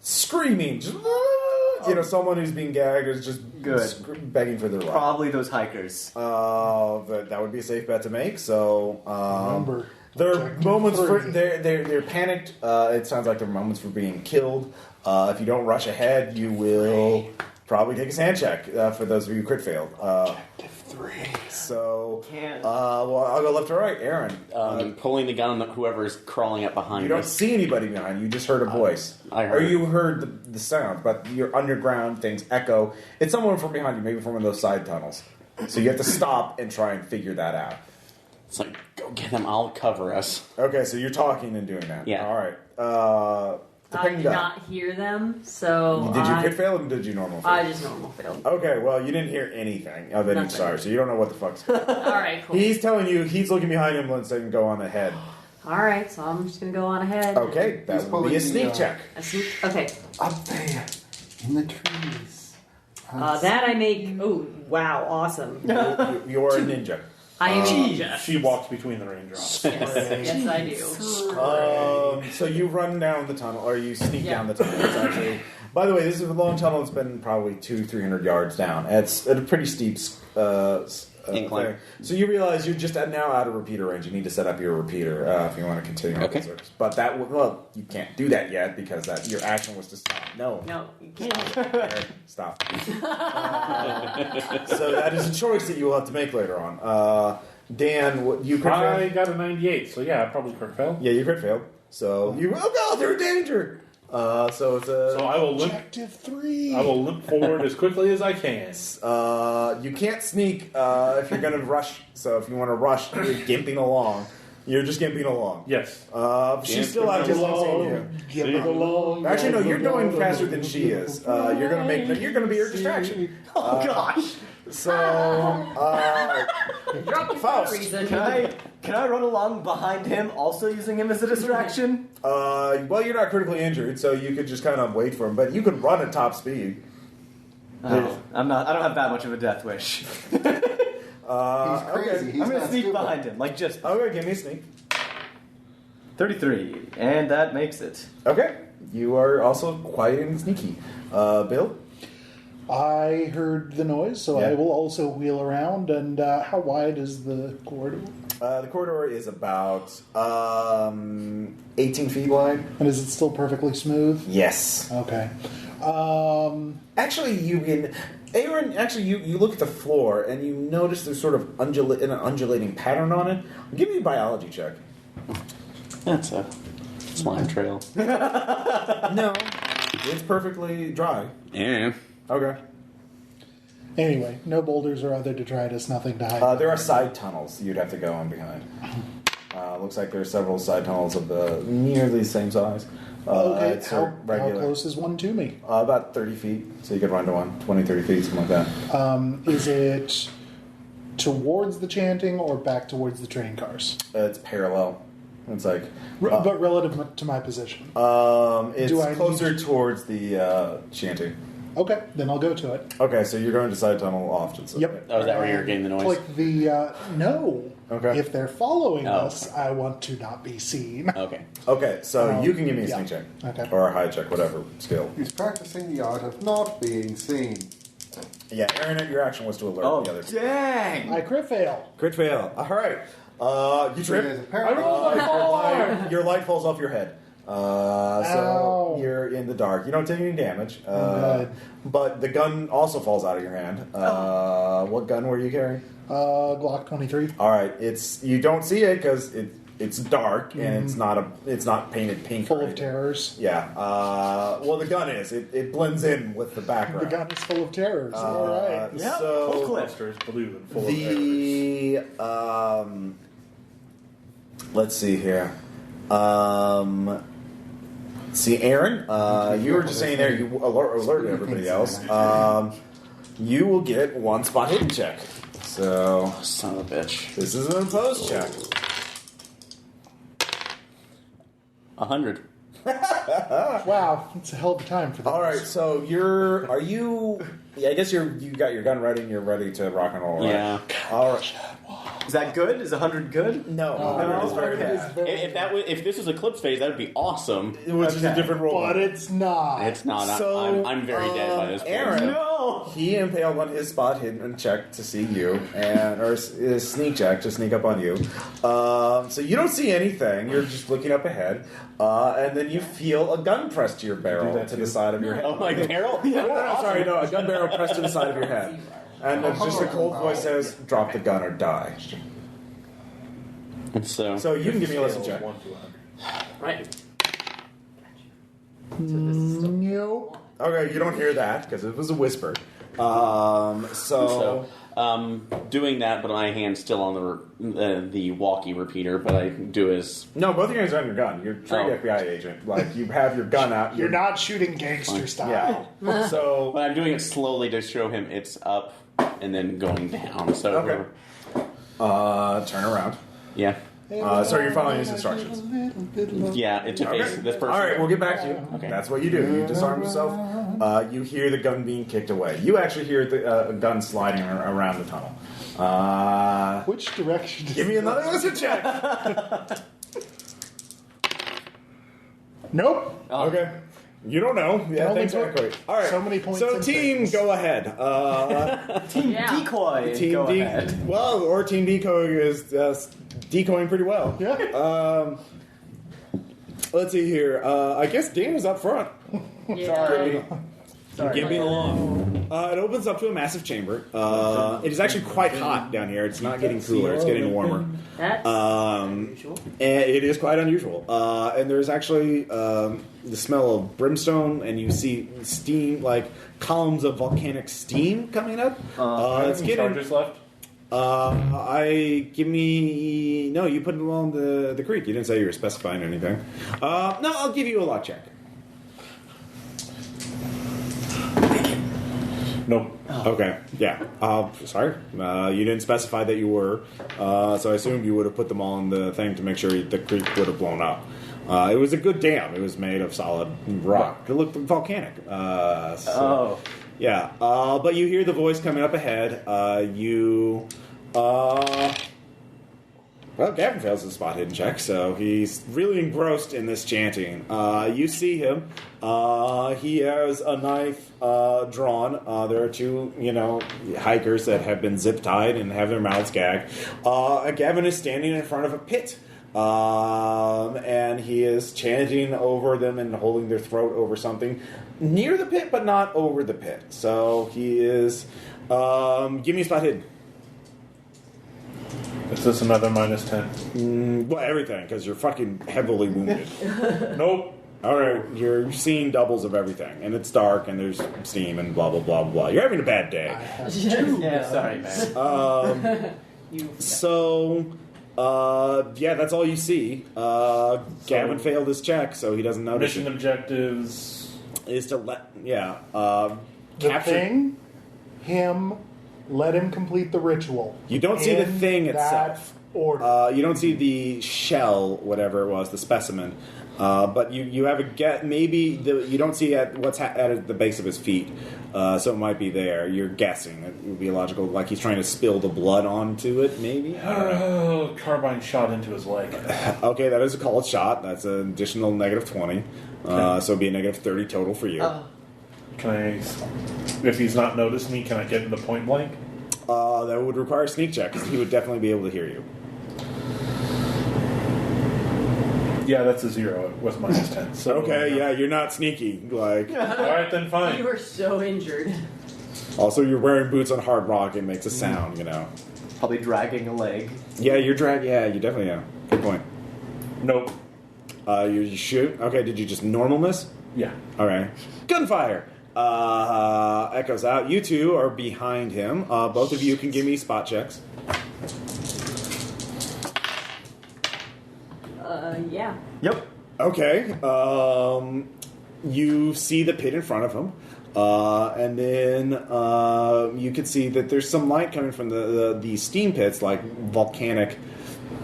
screaming. Someone who's being gagged is just begging for their life. Probably those hikers. That would be a safe bet to make. So Remember, there are objective moments for 3. they're panicked. It sounds like there are moments for being killed. If you don't rush ahead, you will probably take a sand check. For those of you who crit failed. Objective 3. So, Can't. well, I'll go left to right. Aaron, Pulling the gun on whoever's crawling up behind you me. don't see anybody behind you. You just heard a voice, I heard or it. you heard the sound, but your underground things echo. It's someone from behind you, maybe from one of those side tunnels. So you have to stop and try and figure that out. It's like, go get them, I'll cover us. Okay, so you're talking and doing that. Yeah. All right. I did not hear them, so Did you crit fail or did you normal fail? I just normal failed. Okay, well, you didn't hear anything of any Nothing. star, so you don't know what the fuck's going on. Alright, cool. He's telling you, he's looking behind him and saying go on ahead. Alright, so I'm just gonna go on ahead. Okay, that will be a sneak check. A sneak. Okay. Up there, in the trees. That I make. Oh, wow, awesome. You're a ninja. I am a ninja. She walks between the raindrops. Yes, I do. So you run down the tunnel, or you sneak down the tunnel. It's actually, by the way, this is a long tunnel. It's been probably 200-300 yards down. It's at a pretty steep incline. thing. So you realize you're just now out of repeater range. You need to set up your repeater if you want to continue on the service. But that you can't do that yet because your action was to stop. No, you can't. Eric, stop. So that is a choice that you will have to make later on. Dan, you crit fail? I got a 98, so yeah, I probably crit fail. Yeah, you crit failed. So you no, they're in danger. So it's a. So I will limp. Objective 3. I will limp forward as quickly as I can. You can't sneak if you're going to rush. So if you want to rush, you're gimping along. You're just gimping along. Yes. She's still out just seeing you. Gimping along. Actually, no. You're going faster than she is. You're going to be her distraction. Oh gosh! So, Faust. Can I run along behind him, also using him as a distraction? well, you're not critically injured, so you could just kind of wait for him. But you could run at top speed. Oh, I'm not. I don't have that much of a death wish. He's crazy. Okay. He's I'm gonna not sneak stupid. behind him, like just Okay, give me a sneak. 33, and that makes it. Okay. You are also quiet and sneaky. Bill? I heard the noise, so Yeah. I will also wheel around. And how wide is the corridor? The corridor is about 18 feet wide. And is it still perfectly smooth? Yes. Okay. Actually, Aaron, you look at the floor and you notice there's sort of an undulating pattern on it. Give me a biology check. That's a slime trail. No. It's perfectly dry. Yeah. Okay. Anyway, no boulders or other detritus, nothing to hide. There are side tunnels you'd have to go in behind. Looks like there are several side tunnels of nearly the same size. Okay, it's how regular. close is one to me? About 30 feet, so you could run to one. 20, 30 feet, something like that. Is it towards the chanting or back towards the train cars? It's parallel. It's like... but relative to my position. It's Do I closer need- towards the chanting. Okay, then I'll go to it. Okay, so you're going to side tunnel often. So Yep. Oh, is that where you're getting the noise? Click the no. Okay. If they're following Oh. us, I want to not be seen. Okay. Okay, so you can give me a yeah. sneak check. Okay. Or a high check, whatever skill. He's practicing the art of not being seen. Yeah, Aaron, your action was to alert Oh the other two. dang! I crit fail. Crit fail. All right. You There's trip. apparently Your light falls off your head. So Ow. you're in the dark. You don't take any damage. Good. But the gun also falls out of your hand. What gun were you carrying? Glock 23. All right. You don't see it because it's dark and it's not painted pink. Full or of anything. terrors. Yeah. Well, the gun is. It blends in with the The background. gun is full of terrors. All right. Yeah, So full clip. Cluster is blue and full of errors. the let's see here. See, Aaron, you were just saying there. You alerted everybody else. You will get one spot hidden check. So Son of a bitch. this is an opposed check. 100. Wow, it's a hell of a time for this. All right. So are you? Yeah, I guess you got your gun ready and you're ready to rock and roll. Right? Yeah. All right. Is that good? Is 100 good? No, 100 is very It's bad. very If this was Eclipse phase, that would be awesome. Which is a different roll. But it's not. It's not. So, I'm very dead by this point. Aaron, No! he impaled on his spot hidden check to see you, or his sneak check to sneak up on you. So you don't see anything. You're just looking up ahead, and then you feel a gun pressed to your barrel to the side of your head. Oh my barrel? No, sorry, no, a gun barrel pressed to the side of your head, and then just a cold voice says, "Drop the gun or die." So So you can give me a listen check. 1 to 100. Right. Nope. Okay, you don't hear that because it was a whisper. So Doing that, but my hand's still on the walkie repeater, but I do as... No, both of your hands are on your gun. You're a trained FBI agent. Like, you have your gun out. You're not shooting gangster style. Yeah. So... But I'm doing it slowly to show him it's up and then going down. So Okay. Turn around. Yeah. So you're following his instructions. Yeah, to face this person. All right, we'll get back to you. Okay. That's what you do. You disarm yourself. You hear the gun being kicked away. You actually hear the gun sliding around the tunnel. Which direction? Give me another listen check. Nope. Okay. You don't know. Yeah, only thanks for put that. All right. so many points So in team, things. go ahead. Yeah. Decoy. Team Go ahead. Well, or Team Decoy is decoying pretty well. Yeah. Let's see here. I guess Dan is up front. Yeah. Sorry. Give me along. It opens up to a massive chamber. It is actually quite hot down here. It's not getting cooler. It's getting warmer. That's unusual. And it is quite unusual. And there's actually the smell of brimstone, and you see steam, like columns of volcanic steam coming up. It's Any getting. charges left? No, you put it along the creek. You didn't say you were specifying anything. No, I'll give you a luck check. Nope. Okay, yeah. Sorry. You didn't specify that you were, so I assumed you would have put them all in the thing to make sure the creek would have blown up. It was a good dam. It was made of solid rock. It looked volcanic. Yeah. But you hear the voice coming up ahead. Well, Gavin fails his spot hidden check, so he's really engrossed in this chanting. You see him. He has a knife drawn. There are two, hikers that have been zip tied and have their mouths gagged. Gavin is standing in front of a pit. And he is chanting over them and holding their throat over something near the pit, but not over the pit. So he is... give me a spot hidden. Is this another -10? Well, everything, because you're fucking heavily wounded. Nope. All right, you're seeing doubles of everything, and it's dark, and there's steam, and blah, blah, blah, blah. You're having a bad day. Yeah, sorry, man. So, that's all you see. Gavin failed his check, so he doesn't notice Mission it. objectives. Is to let, The capture... thing, let him complete the ritual. You don't see the In thing that itself. Order. You don't see the shell, whatever it was, the specimen. But you have a get. Maybe you don't see what's at the base of his feet, so it might be there. You're guessing. It would be logical, like he's trying to spill the blood onto it. Maybe. I don't know. Carbine shot into his leg. Okay, that is a called shot. That's an additional -20. So it'd be a -30 total for you. Can I, if he's not noticed me, can I get into point blank? That would require a sneak check, because he would definitely be able to hear you. Yeah, that's a 0 with -10. So Okay, yeah, you're not sneaky. Like, All right, then fine. You were so injured. also, you're wearing boots on hard rock. It makes a sound, Probably dragging a leg. Yeah, you're drag. Yeah, you definitely are. Good point. Nope. You shoot. Okay, did you just normal miss? Yeah. All right. Gunfire. Echoes out. You two are behind him. Both of you can give me spot checks. Yeah. Yep. Okay. You see the pit in front of him. And then you can see that there's some light coming from the steam pits, like volcanic.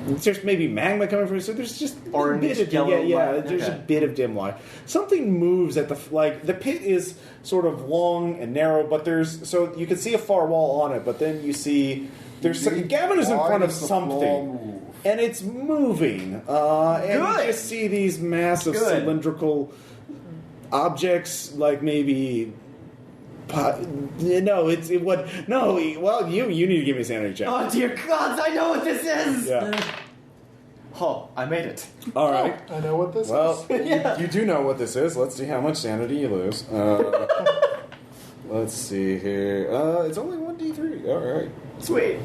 There's maybe magma coming from it, so there's just Orange, a bit of yellow light. There's Okay. a bit of dim light. Something moves at the pit is sort of long and narrow, but so you can see a far wall on it, but then you see Gavin is in front of something, and it's moving, and you Good. just see these massive Good. cylindrical objects, like maybe. Well, you need to give me a sanity check. Oh, dear gods, I know what this is! Yeah. Oh, I made it. All right. I know what this Well, is. you do know what this is. Let's see how much sanity you lose. Let's see here. It's only 1d3. All right. Sweet.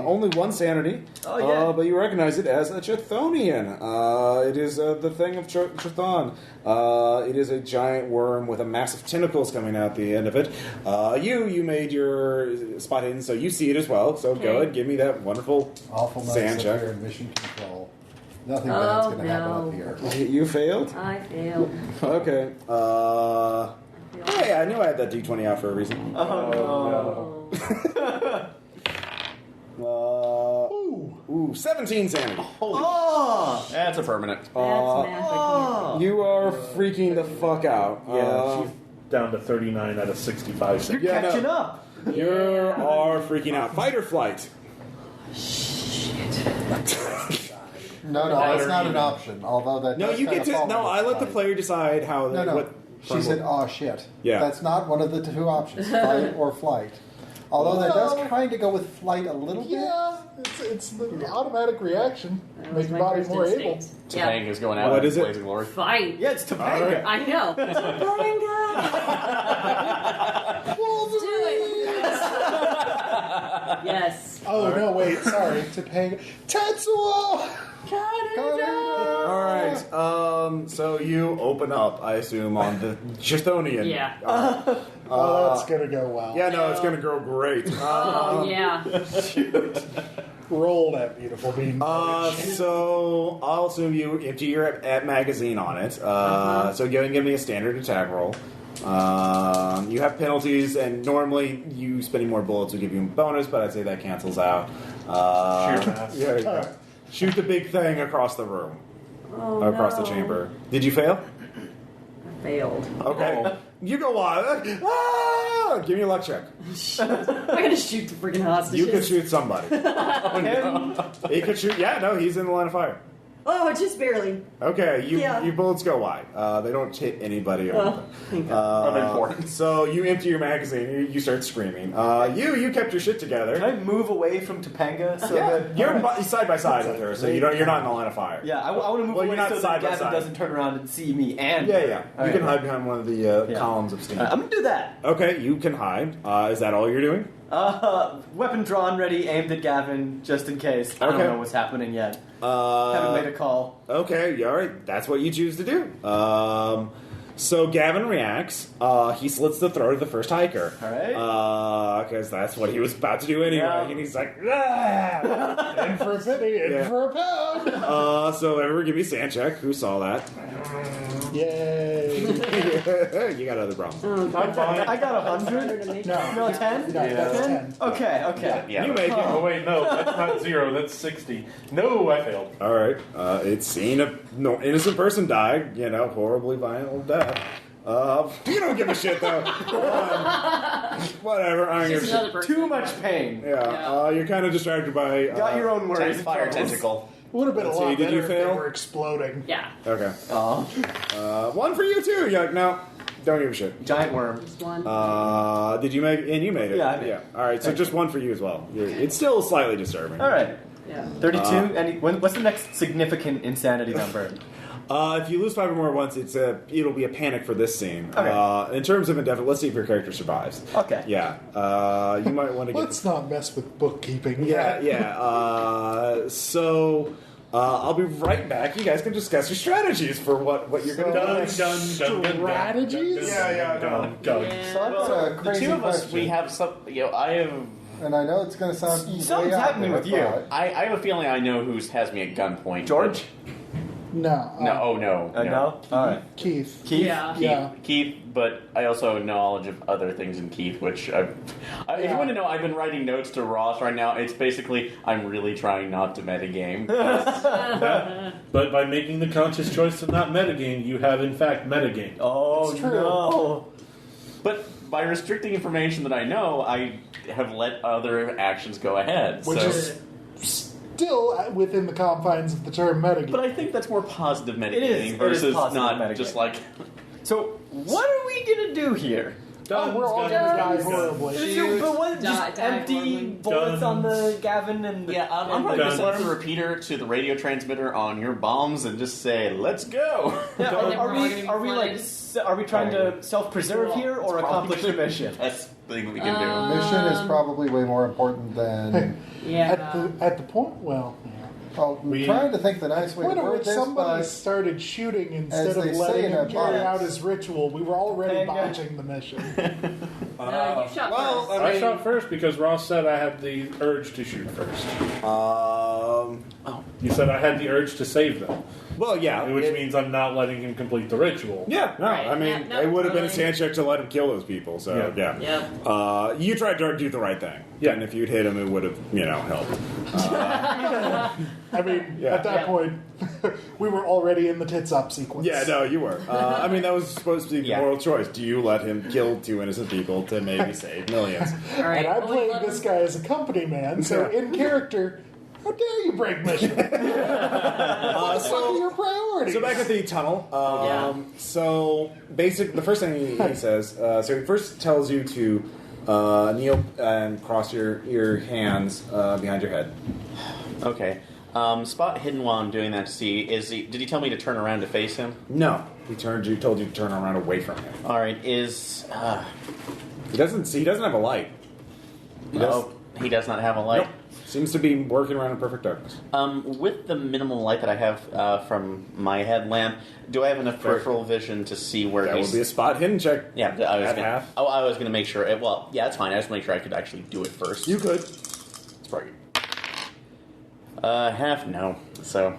only one sanity. Oh, yeah. But you recognize it as a Chthonian. It is the thing of Chthon. It is a giant worm with a massive tentacles coming out the end of it. You made your spot hidden, so you see it as well. So go ahead, give me that wonderful Awful sand nice check. up here in mission control. Nothing bad's going to happen up here. You failed? I failed. Okay. Hey, I knew I had that D20 out for a reason. Oh, Ooh, 17 sanity. That's a permanent. That's math. I can't. You are freaking the fuck out. Yeah, she's down to 39 out of 65. You're Yeah, no. catching up. You are freaking out. Fight or flight? No, that's not an option. Although that No, does you kinda get to. fall No, into I let the flight. player decide how. No. What, She said, "Oh shit." Yeah. That's not one of the two options: fight or flight. Although that does kind of go with flight a little bit. Yeah, it's the automatic reaction. That Make was your my body first more able. instinct. Yeah. Topanga's going out What in is it? blazing glory. Fight. Yeah, it's Topanga. I know. Do it. Yes. Oh no! Wait, sorry. Topanga. Tetsuo. All right. So you open up, I assume, on the Chthonian. Yeah. Oh, that's gonna go well. Yeah, no, it's gonna go great. Oh, yeah. Roll that beautiful bean. So I'll assume you empty your at magazine on it. So go ahead and give me a standard attack roll. You have penalties, and normally you spending more bullets will give you a bonus, but I'd say that cancels out. Sheer math. Yeah, there you go. Shoot the big thing across the room, Oh, across the no. chamber. Did you fail? I failed. Okay. You go wild. Ah! Give me a luck check. I'm gonna shoot the freaking hostages. You could shoot somebody. He could shoot. Yeah, no, he's in the line of fire. Oh, just barely. Okay, Yeah. your bullets go wide. They don't hit anybody or anything. Thank God. Unimportant. So you empty your magazine. You start screaming. You kept your shit together. Can I move away from Topanga so that You're side by side with her, so you're not in the line of fire. Yeah, I want to move Well, you're away not so side that by Gavin side. doesn't turn around and see me. And Yeah. All You right. can hide behind one of the Yeah. columns of steam. I'm gonna do that. Okay, you can hide. Is that all you're doing? Weapon drawn, ready, aimed at Gavin, just in case. I Okay. don't know what's happening yet. Haven't made a call. Okay, all right. That's what you choose to do. So Gavin reacts. He slits the throat of the first hiker. All right. Because that's what he was about to do anyway. Yeah. And he's like, ah! In for a penny, in Yeah. for a pound. So everyone give me a sand check. Who saw that? Yay. You got other problems. Oh, God. I got 100. No, 10? No, that's 10. Okay. Yeah. You make it. Oh, wait, no, that's not 0, that's 60. No, I failed. All right. It's seen a innocent person die. Horribly violent death. You don't give a shit though. Whatever. I don't give a Just shit. another person. Too much pain. Yeah. You're kind of distracted by. Got your own worries. Fire tentacle. Would have been a Let's lot see, did better you if fail? they were exploding. Yeah. Okay. Oh, One for you too. You're like, no, don't give a shit. giant worm. Just one. Did you make? And you made it. Yeah, I made Yeah. it. All right. So just one for you as well. It's still slightly disturbing. All right. yeah. 32. What's the next significant insanity number? If you lose 5 or more once, it'll be a panic for this scene. Okay. In terms of indefinite, let's see if your character survives. Okay. Yeah. You might want to get. Let's not mess with bookkeeping. Yeah. So I'll be right back. You guys can discuss your strategies for what you're going to do. Strategies? Yeah. Go. Yeah. So that's a The crazy two of us, question. we have some. I have. And I know it's going to sound Something's way out happening there, with you. but- I have a feeling I know who has me at gunpoint. George? No. No. Oh no. No? All right. Keith. Keith? Yeah. Yeah. Keith, but I also have knowledge of other things in Keith, which if you want to know, I've been writing notes to Ross right now. It's basically, I'm really trying not to metagame. But by making the conscious choice to not metagame, you have in fact metagamed. Oh, It's true. no. But by restricting information that I know, I have let other actions go ahead. Which so. is still within the confines of the term metagame. But I think that's more positive is. metagaming It is versus positive not metagaming. just like. So, what are we going to do here? Guns, we're all guns, gonna die guns, horribly. Shoot, but what? Die- Just die empty horribly. bullets on the Guns. Gavin and the, Yeah, I'm and probably the- just set the repeater to the radio transmitter on your bombs and just say, "Let's go." Yeah, And then are we're all gonna we be are we like flooded. are we trying to self-preserve here or accomplish the mission? That's the thing we can do. Mission is probably way more important than. Yeah. At the point, well, Well, I'm trying to think the nice way to point at word which this, somebody but started shooting instead as of they say letting in him a carry box. out his ritual, we were already Hang on. botching the mission. No, you shot first. I shot first because Ross said I had the urge to shoot first. You said I had the urge to save them, well, yeah. which means I'm not letting him complete the ritual. Yeah, no, Right, I mean, yeah, no, it would have been a totally. sand check to let him kill those people, so, Yeah. yeah. You tried to do the right thing. Yeah. And if you'd hit him, it would have, helped. I mean, Yeah. at that Yeah. point, we were already in the tits up sequence. Yeah, no, you were. I mean, that was supposed to be the Yeah. moral choice. Do you let him kill 2 innocent people to maybe save millions? All right. And I Only played 11. this guy as a company man, so Yeah. in character, how dare you break mission? What are your priorities? So back at the tunnel. Yeah. So the first thing he says, so he first tells you to kneel and cross your hands behind your head. Okay. Spot hidden while I'm doing that to see. Did he tell me to turn around to face him? No, he told you to turn around away from him. All right. He doesn't have a light. No, he does not have a light. Nope. Seems to be working around in perfect darkness. With the minimal light that I have from my headlamp, do I have enough peripheral vision to see where That he's? would be a spot hidden check. Yeah, I was at gonna, half. I was going to make sure. Well, yeah, that's fine. I just make sure I could actually do it first. You could. It's probably half. No. So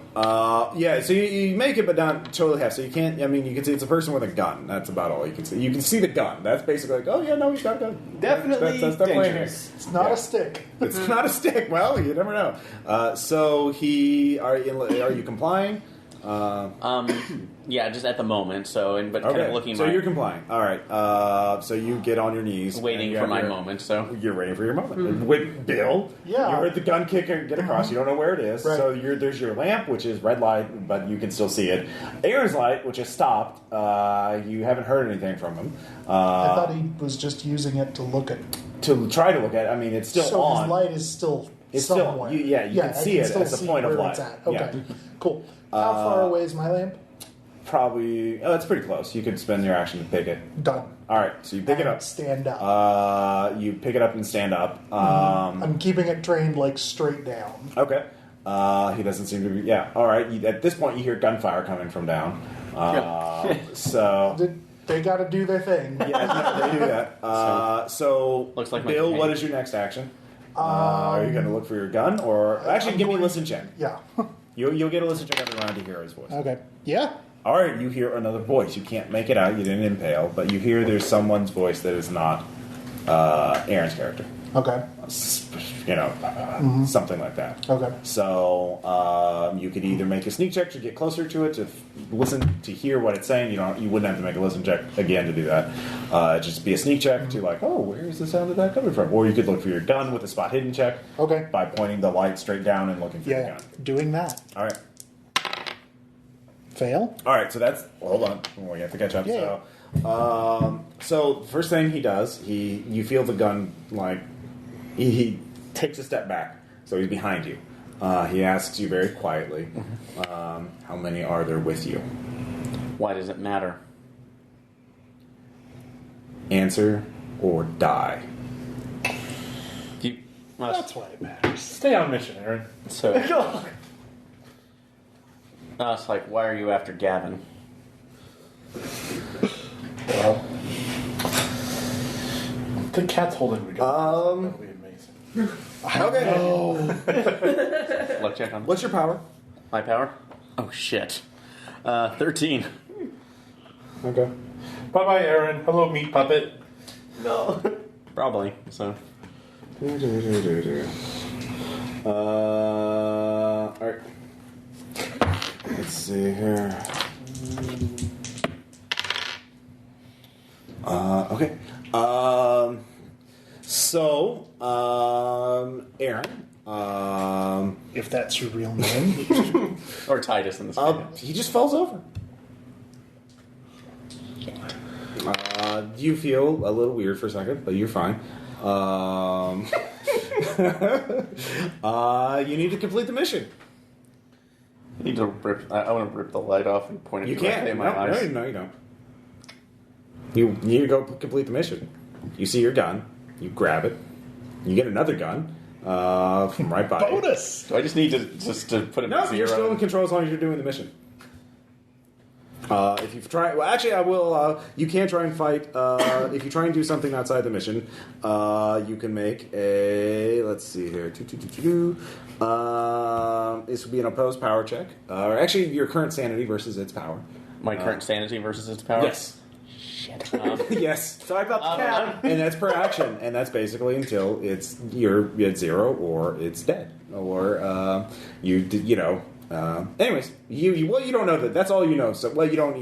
Yeah, so you make it, but not totally half. So you can't. I mean, you can see it's a person with a gun. That's about all you can see. You can see the gun. That's basically like, oh yeah, no, he's got a gun. Definitely That's definitely dangerous. it's not Yeah. a stick. It's not a stick. Well, you never know. So are you complying? yeah, just at the moment. So, but kind of looking. So you're complying. All right. So you get on your knees, waiting and you for have my your- moment. So You're waiting for your moment. With Bill, Yeah. you heard the gun kick get across. You don't know where it is. Right. So there's your lamp, which is red light, but you can still see it. Aaron's light, which has stopped. You haven't heard anything from him. I thought he was just using it to look at. To try to look at it. I mean, it's still So on. his light is still It's still- somewhere. you can I see it still as a see point of where light. it's at. Okay, Yeah. cool. How far away is my lamp? Probably. Oh, that's pretty close. You could spend your action to pick it. Done. All right. So you pick it And up. Stand up. You pick it up and stand up. I'm keeping it trained like straight down. Okay. He doesn't seem to be. Yeah. All right. At this point, you hear gunfire coming from down. So. They got to do their thing. Yeah, no, they do that. So, Looks like my Bill, companion. what is your next action? Are you going to look for your gun, or actually, give me a listen check? Yeah. You'll get a listen check every round to hear his voice. Okay. Yeah. All right, you hear another voice. You can't make it out. You didn't impale, but you hear there's someone's voice that is not Aaron's character. Okay. Something like that. Okay. So you could either make a sneak check to get closer to it, to listen, to hear what it's saying. You wouldn't have to make a listen check again to do that. Just be a sneak check to like, oh, where is the sound of that coming from? Or you could look for your gun with a spot hidden check. Okay. By pointing the light straight down and looking for your Yeah. gun. Doing that. All right. Fail. All right. So that's. Hold on. We have to catch up. Yeah. So first thing he does, you feel the gun like he takes a step back, so he's behind you. He asks you very quietly, how many are there with you? why does it matter? Answer or die. That's why it matters. Stay on mission, Aaron. So it's like, why are you after Gavin? Well, the cat's holding me. That would be amazing. Okay. Luck check on What's your power? my power. Oh shit. 13. Okay. Bye bye, Aaron. Hello, meat puppet. No. Probably. So All right. Let's see here. Okay. Aaron. If that's your real name. or Titus in this. He just falls over. You feel a little weird for a second, but you're fine. You need to complete the mission. I need to rip. I want to rip the light off and point it You directly can't. in my eyes. No, you don't. You need to go complete the mission. You see your gun. You grab it. You get another gun from right by you. Bonus! Do I just need to put it No, at 0? you're still in control as long as you're doing the mission. If you try, well, actually, I will. You can try and fight. If you try and do something outside the mission, you can make a. Let's see here. This would be an opposed power check, or actually, your current sanity versus its power. My current sanity versus its power. Yes. Shit. Yes. Sorry about the cat. And that's per action, and that's basically until you're at 0 or it's dead, or anyways, you don't know that. That's all you know. So you don't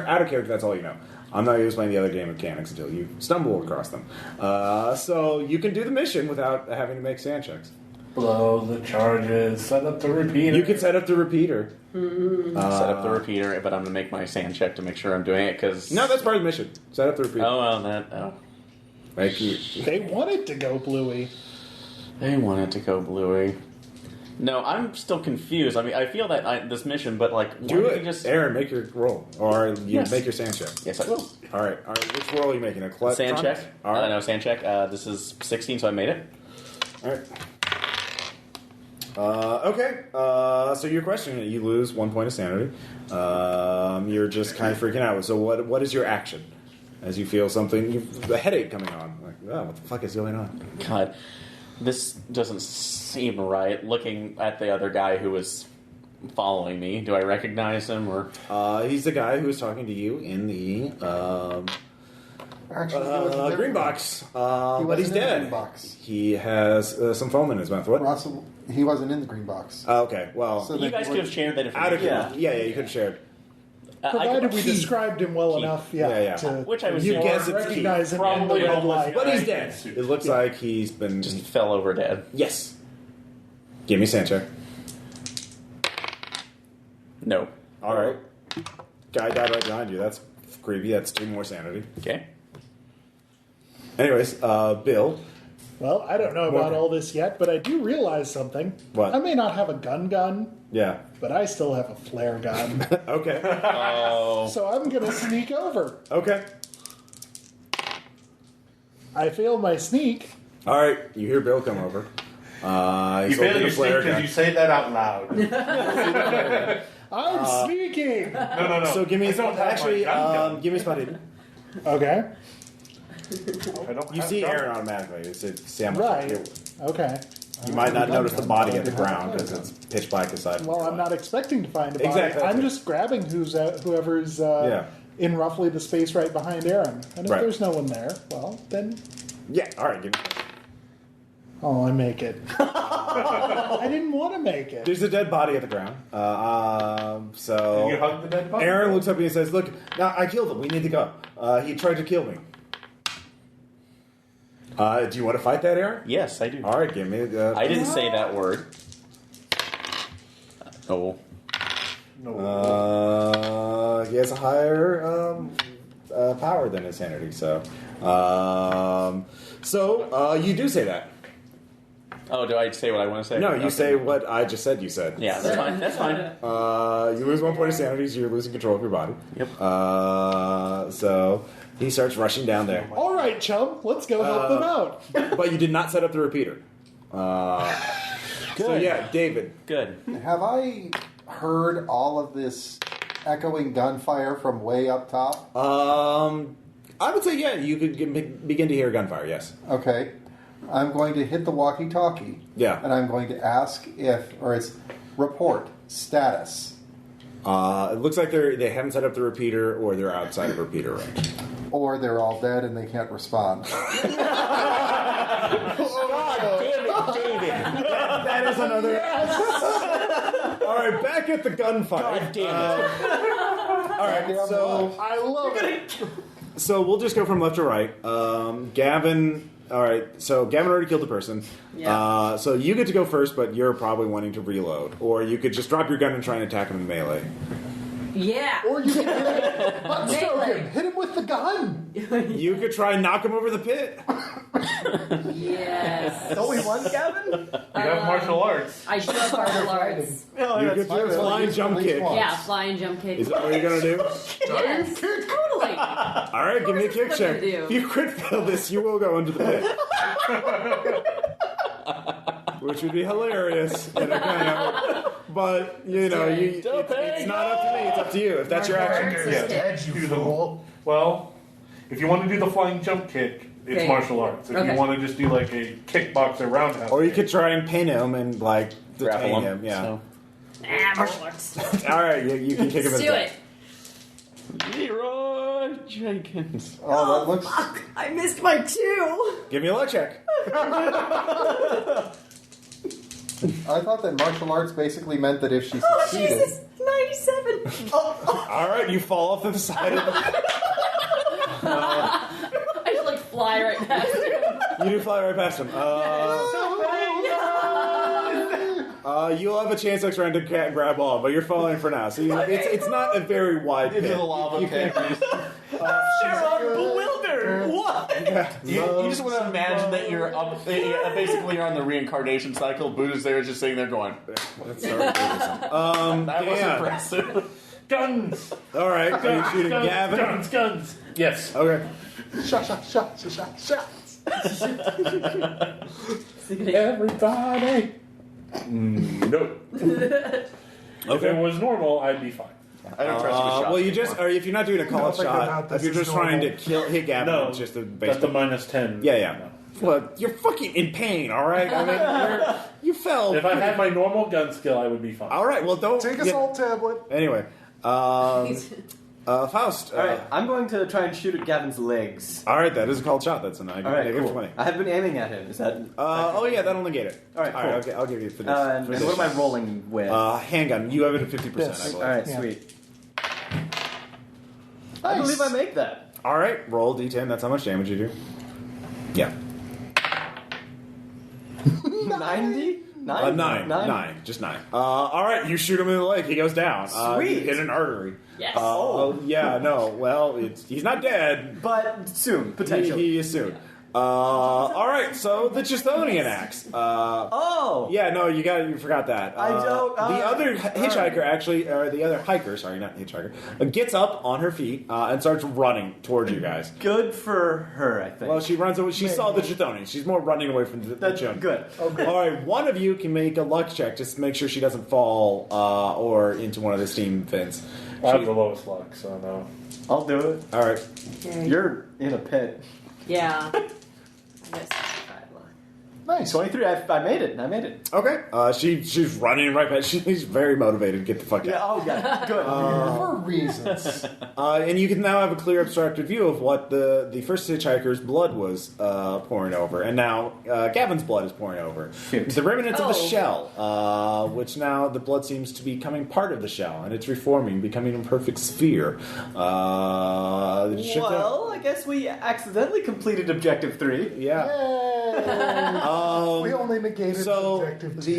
out of character. That's all you know. I'm not going to explain the other game mechanics until you stumble across them. So you can do the mission without having to make sand checks. Blow the charges. Set up the repeater. You can set up the repeater. Set up the repeater, but I'm going to make my sand check to make sure I'm doing it because. No, that's part of the mission. Set up the repeater. Oh well, that. Oh. Thank you. They want it to go bluey. They want it to go bluey. No, I'm still confused. I mean, I feel that this mission, but like, why Do don't it. you just Aaron, make your roll, or you Yes. make your sand check. Yes, I will. All right. Which roll are you making? A Sand check. All right. No, sand check. This is 16, so I made it. All right. Okay. So your question, you lose 1 point of sanity. You're just kind of freaking out. So what is your action? As you feel something, a headache coming on. Like, oh, what the fuck is going on? God, this doesn't seem right. Looking at the other guy who was following me, do I recognize him or? He's the guy who was talking to you in the Actually, he wasn't there. green box. He But wasn't he's in the dead. green box. He has some foam in his mouth. What? Russell, he wasn't in the green box. Okay. Well, So You guys could have shared that out of information. yeah, you could have shared. Provided we He- described him well he- enough, yeah. to Which I would You say guess it's recognize him in Probably the red homeless light. But he's Yeah. dead. It looks like he's been just fell over dead. Yes. Give me a sand check. No. All right. Guy died right behind you. That's creepy. That's 2 more sanity. Okay. Anyways, Bill. Well, I don't know about What? all this yet, but I do realize something. What? I may not have a gun, Yeah. but I still have a flare gun. Okay. Oh. So I'm going to sneak over. Okay. I fail my sneak. All right. You hear Bill come over. You He's fail holding your a flare because gun. you say that out loud. I'm sneaking. No. So give me I don't have actually my gun. give me a spot hidden. Okay. I don't You have see gun. Aaron automatically. It's Sam. Right. Okay. You might not notice the body at the ground because it's pitch black aside. Well, I'm not expecting to find a body. Exactly. I'm just grabbing whoever's Yeah. in roughly the space right behind Aaron. And if Right. there's no one there, well, then Yeah. All right. Give me. I make it. I didn't want to make it. There's a dead body at the ground. So You hug the dead body? Aaron looks up at me and says, "Look, now I killed him. We need to go. He tried to kill me. Do you want to fight that, Aaron? Yes, I do. All right, give me. I didn't say that word. Oh. No. He has a higher power than his sanity, so you do say that. Oh, do I say what I want to say? No, you Okay. say what I just said. You said. Yeah, that's fine. That's fine. You lose 1 point of sanity, so you're losing control of your body. Yep. So he starts rushing down there, All right, chum, let's go help them out. but you did not set up the repeater. So Good. yeah, David. Good. Have I heard all of this echoing gunfire from way up top? I would say yeah. You could begin to hear gunfire. Yes. Okay. I'm going to hit the walkie-talkie. Yeah. And I'm going to ask it's report status. It looks like they haven't set up the repeater, or they're outside of repeater range. Or they're all dead and they can't respond. God damn it, David! That is another. All right, back at the gunfire. God damn it! All right, so I love it. so we'll just go from left to right. Gavin. All right, so Gavin already killed the person. Yeah. So you get to go first, but you're probably wanting to reload, or you could just drop your gun and try and attack him in melee. Yeah. Or you can stroke Melee. him. Hit him with the gun. You could try and knock him over the pit. Yes. Only one, Gavin? You have martial arts. I do have martial arts. Oh, You that's could do a well flying use jump at least kick. once. Yeah, fly and jump kick. Is that what you're gonna do? Yes, totally. All right, give me a kick What check. do you do? If you crit fail this, you will go into the pit. Which would be hilarious. And but, you know, it's not up to me. It's up to you. If that's your action. You're dead, you Do the- fool. Well, if you want to do the flying jump kick, it's Okay. martial arts. If Okay. you want to just do like a kickboxer roundhouse, Or you could try and pin him and, like, detain Grapple him. him. Yeah. So. Martial arts. All right, you can kick him Let's in do the it. Leroy Jenkins. Oh, that looks. Fuck, I missed my 2. Give me a luck check. I thought that martial arts basically meant that if she Oh, succeeded. Jesus. 97. All right, you fall off to the side of the... I just like fly right past him. You do fly right past him. You'll have a chance next round to grab on, but you're falling for now. So it's not a very wide pit. Into the lava pit. Sharon, bewildered! What? You just want to imagine that you're up, basically you're on the reincarnation cycle. Buddha's there just sitting there going, That's so ridiculous. that was Dan. impressive. guns, All right, are you shooting guns, Gavin? guns. Yes. Okay. Shot. Everybody. Nope. If it was normal, I'd be fine. I don't trust you with shots well, you anymore. just, or if you're not doing a call think about shot, this if you're as just trying to normal. hit Gavin, No, it's just a that's the basic. -10. Yeah. Well, you're fucking in pain, all right? I mean, you fell. If I had my normal gun skill, I would be fine. All right, well, don't Take a salt tablet. Anyway, Faust. All right, I'm going to try and shoot at Gavin's legs. All right, that is a called shot. That's a All right, negative cool. 20. I have been aiming at him. Is that? Oh yeah, that'll negate it. All right, cool. okay, I'll give you for this. And for what this. am I rolling with? Handgun. You have it at 50%. Yes. I believe. All right, Yeah. sweet. I believe I make that. All right, roll d10. That's how much damage you do. Yeah. 90? 9. Just 9. All right, you shoot him in the leg. He goes down. You Sweet. hit an artery. Yes. Yeah, no. Well, he's not dead. But soon, potentially. He is soon. All right, so the Chthonian axe. Oh! Yeah, no, you forgot that. I don't- the other hitchhiker, actually, or the other hiker, sorry, not hitchhiker, gets up on her feet and starts running towards you guys. Good for her, I think. Well, she runs away. She saw the Chthonian. She's more running away from the That's chunk. good. All right, one of you can make a luck check just to make sure she doesn't fall or into one of the steam vents. I have the lowest luck, so no. I'll do it. All right. You're in a pit. Yeah. Yes, 65 luck. Nice. 23, I made it. I made it. Okay. She's running right past. She's very motivated to get the fuck Yeah, out. oh, yeah, good. For reasons. And you can now have a clear abstracted view of what the first hitchhiker's blood was pouring over, and now Gavin's blood is pouring over. Shoot. The remnants of the Oh. shell, which now the blood seems to be becoming part of the shell, and it's reforming, becoming a perfect sphere. Well, I guess we accidentally completed Objective 3. Yeah. We only negated So objective 2.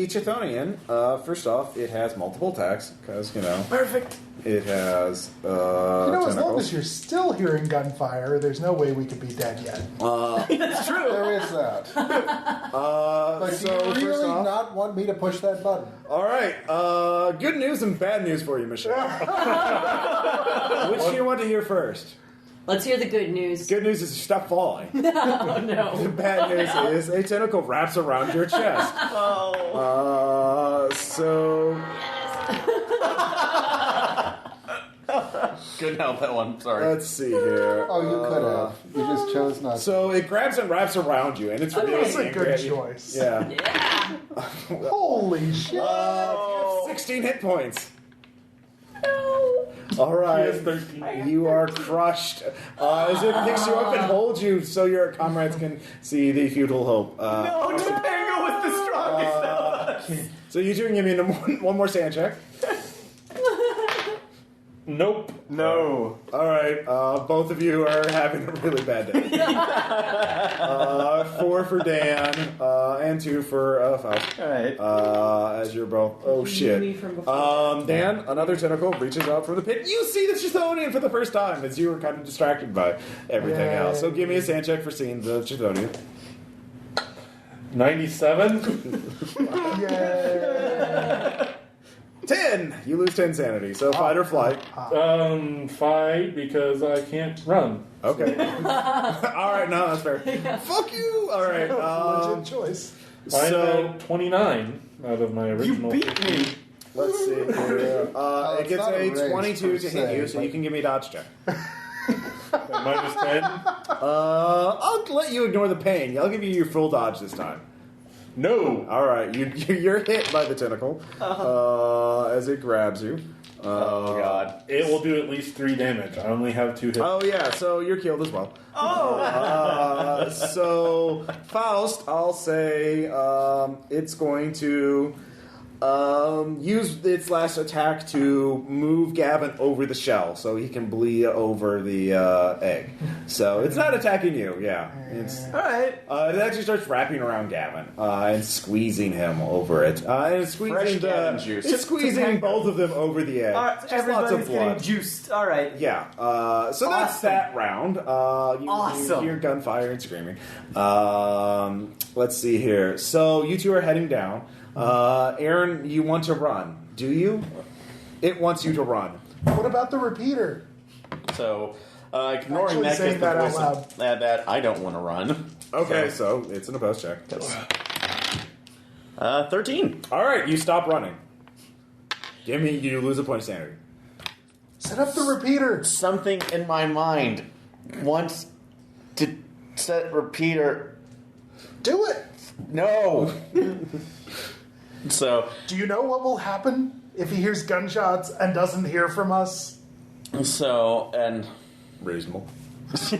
the Chthonian, first off, it has multiple attacks because Perfect. it has You know, as long tentacles. as you're still hearing gunfire, there's no way we could be dead yet. That's true. There is that. But so do you first really off, not want me to push that button? all right. Good news and bad news for you, Michelle. Which do you want to hear first? Let's hear the good news. Good news is you stop falling. Oh, no. The bad news is a tentacle wraps around your chest. So Couldn't help that one. Sorry. let's see here. Oh, you could have. You just chose not to. So it grabs and wraps around you, and it's really That's a angry good at you. choice. Yeah. Yeah. Holy shit. You have 16 hit points. No. All right. He has 13. You are crushed. As it picks you up and holds you so your comrades can see the futile hope. No, Topanga was the strongest. So you two can give me one more sand check. Nope. No. All right, both of you are having a really bad day. 4 for Dan, and 2 for Faust. All right. As you're both. Oh shit. Me from before. Dan, another tentacle reaches out from the pit. You see the Chthonian for the first time as you were kind of distracted by everything else. So give me a sand check for seeing the Chthonian. 97. Yay! 10. You lose 10 sanity. So fight or flight. Fight because I can't run. Okay. All right. No, that's fair. Fuck you. All right. Legit choice. I'm So at 29 out of my You original. beat me. let's see here. It it's gets not a a race 22 per to hit se, you, so but- you can give me a dodge check. Minus 10. I'll let you ignore the pain. I'll give you your full dodge this time. No. All right, you're hit by the tentacle as it grabs you. Oh god. It will do at least 3 damage. I only have 2 hits. Oh yeah, so you're killed as well. Oh. So Faust, I'll say it's going to use its last attack to move Gavin over the shell, so he can bleed over the egg. So it's not attacking you. Yeah, it's. All right. It actually starts wrapping around Gavin and squeezing him over it. And it's Fresh squeezing Gavin juice. It's squeezing both of them over the edge. All right. Just lots Everybody's of blood. getting juiced. All right. Yeah. So that's Awesome. that round. You Awesome. hear gunfire and screaming. Let's see here. So you two are heading down. Aaron, you want to run? Do you? It wants you to run. What about the repeater? So, ignoring Actually that, saying because the that out voice loud. of that I don't want to run. Okay, so it's an opposed check. 13. All right, you stop running. You lose a point of sanity. Set up the repeater. Something in my mind wants to set repeater. Do it. No. So, Do you know what will happen if he hears gunshots and doesn't hear from us? and Reasonable. so,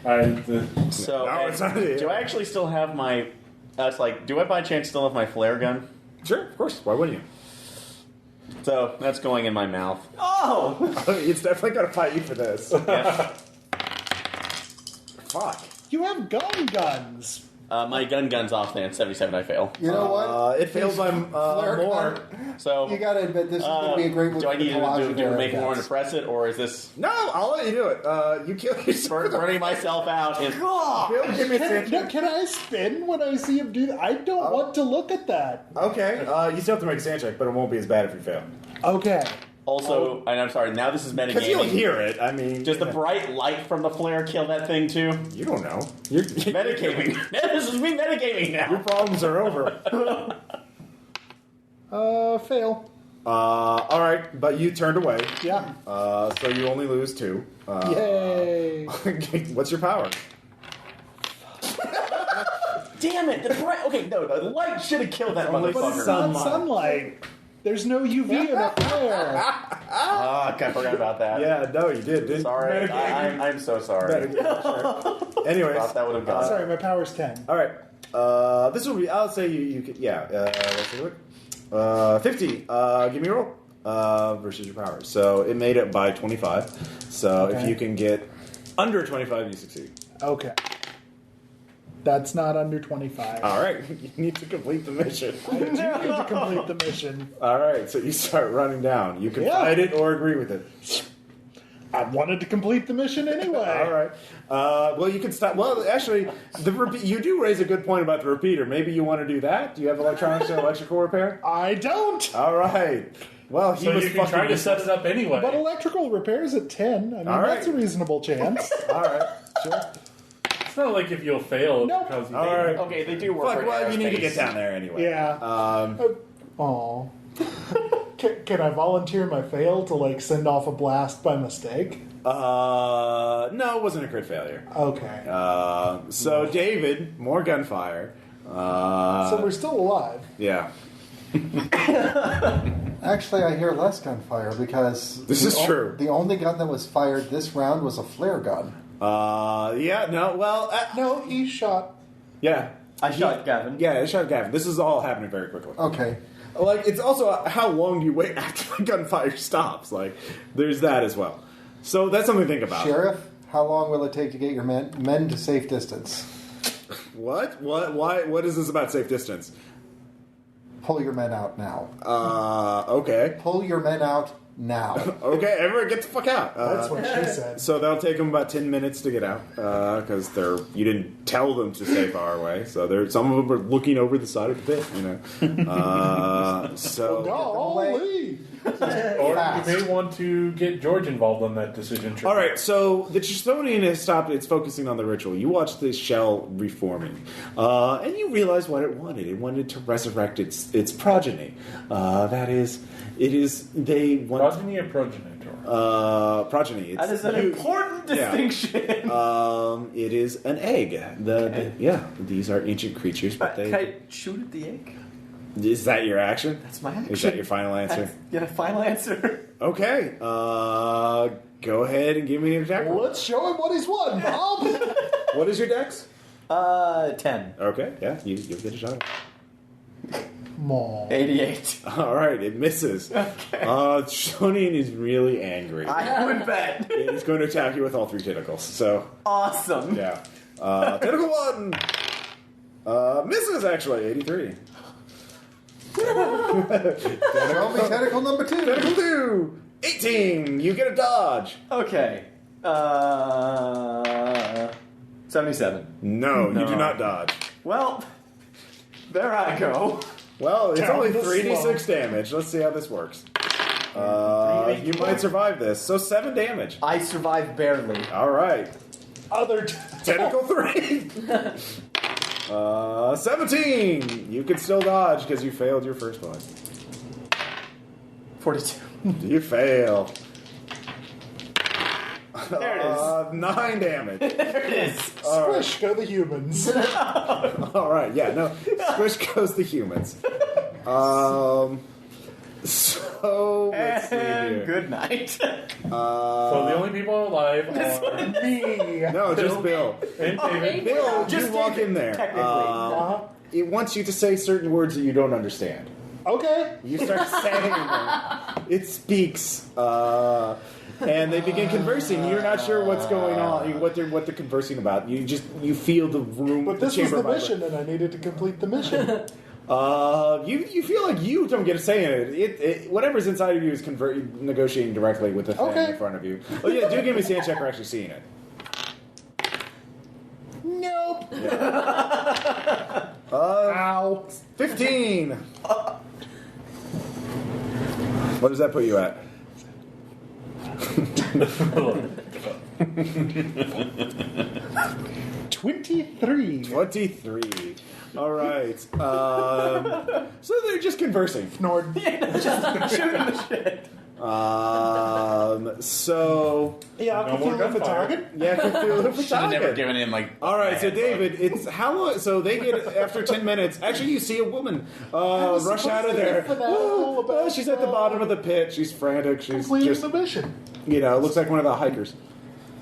No, it's not- do I actually still have my? It's like, do I by chance still have my flare gun? Sure, of course. Why wouldn't you? So that's going in my mouth. Oh. It's definitely going to fight you for this. Yeah. Fuck. You have guns. My gun's off then. 77. I fail. You know what? It fails by Flare more. gun. So You gotta admit, this is going to be a great do I need to collage do of make more to attacks. press it, or is this No, I'll let you do it. You kill yourself. burning myself out? In, Bill, give me a sand check. Can I spin when I see him do that? I don't want to look at that. Okay, you still have to make a sand check, but it won't be as bad if you fail. Okay. also, and I'm sorry. Now this is Because you'll metagaming. hear it. I mean, Does the bright light from the flare kill that thing too? you don't know. You're, Metagaming. This is me metagaming your now. problems are over. Fail. All right, but you turned away. Yeah. So you only lose 2. Yay. What's your power? Damn it! The bright. Okay, no, the light should have killed that Only But it's motherfucker. not sunlight. There's no UV in a flare. Ah, I forgot about that. Yeah, no, you did, didn't Sorry, you? I'm so sorry. Anyways, Thought that would have gone. Sorry, my power's 10. all right. This will be. I'll say you could. Yeah. Let's take a look. 50. Give me a roll. Versus your power. So it made it by 25. So if Okay. you can get under 25, you succeed. Okay. That's not under 25. All right. You need to complete the mission. I do need to complete the mission. All right. So you start running down. You can Yeah. fight it or agree with it. I wanted to complete the mission anyway. All right. Well, you can stop. Well, actually, you do raise a good point about the repeater. Maybe you want to do that. Do you have electronics and electrical repair? I don't. All right. Well, he So was you can fucking try to set it up anyway. But electrical repairs at 10. I mean, All right. that's a reasonable chance. All right. Sure. It's not like if you'll fail Nope. because you All failed. right. Okay, they do work. Fuck, for well, you need to aerospace. get down there anyway. Yeah. Oh. Can I volunteer my fail to like send off a blast by mistake? No, it wasn't a crit failure. Okay. So David, more gunfire. So we're still alive. Yeah. Actually, I hear less gunfire because This is true. The only gun that was fired this round was a flare gun. Yeah. No. Well. No, he shot. Yeah. I shot Gavin. Yeah, I shot Gavin. This is all happening very quickly. Okay, Like, it's also how long do you wait after the gunfire stops? Like, there's that as well. So that's something to think about. Sheriff, how long will it take to get your men to safe distance? What? Why? What is this about safe distance? Pull your men out now. Okay. Pull your men out now. Okay, everyone get the fuck out. That's what she said. So that'll take them about 10 minutes to get out because you didn't tell them to stay far away. So some of them are looking over the side of the pit, you know. So Golly! Or you may want to get George involved in that decision tree. all right, so the Tristonian has stopped. It's focusing on the ritual. You watch this shell reforming, and you realize what it wanted. It wanted to resurrect its progeny. That is, they want Progeny or progenitor? progeny. That is an important distinction. It is an egg. These are ancient creatures, but Can I shoot at the egg? Is that your action? That's my action. Is that your final answer? Get a final answer. Okay. Go ahead and give me an attack roll. Let's show him what he's won, Bob! What is your dex? 10. Okay, yeah, you get a shot. Maw. 88. All right, it misses. Okay. Tristonian is really angry. I would bet. It's going to attack you with all 3 tentacles. So, Awesome. yeah. Tentacle 1! Misses, actually, 83. Show me tentacle number 2. Tentacle 2! 18! You get a dodge. Okay. 77. No, you do not dodge. Well, there I go. Well, it's Down only the 3d6 damage. Let's see how this works. You might survive this. So 7 damage. I survived barely. All right. Other Tentacle 3. 17. You can still dodge because you failed your first one. 42. You fail. There it is. 9 damage. There it is. Squish go the humans. All right. Yeah. No. Squish goes the humans. So let's see And here. good night. So the only people alive are Me. No, just Bill. and David. Bill, Just you walk David, in there. technically. It wants you to say certain words that you don't understand. Okay. You start saying them. It speaks, and they begin conversing. You're not sure what's going on, what they're conversing about. You feel the room. But this the was chamber the vibrate. mission, and I needed to complete the mission. You feel like you don't get a say in it. Whatever's inside of you is negotiating directly with the thing Okay. in front of you. Oh yeah, do give me a sand check for actually seeing it. Nope. Yeah. Ow. 15. What does that put you at? 23. 23. All right. So they're just conversing. Nord. Just shooting the shit. So Yeah, No more Cthulhu gunfire. Fatagan. yeah, Cthulhu Should have never Fatagan. given him like. All right, so a David, it's how long? So they get after 10 minutes. Actually, you see a woman rush out of there. She's at the bottom of the pit. She's frantic. She's Completing just, the mission. looks like one of the hikers.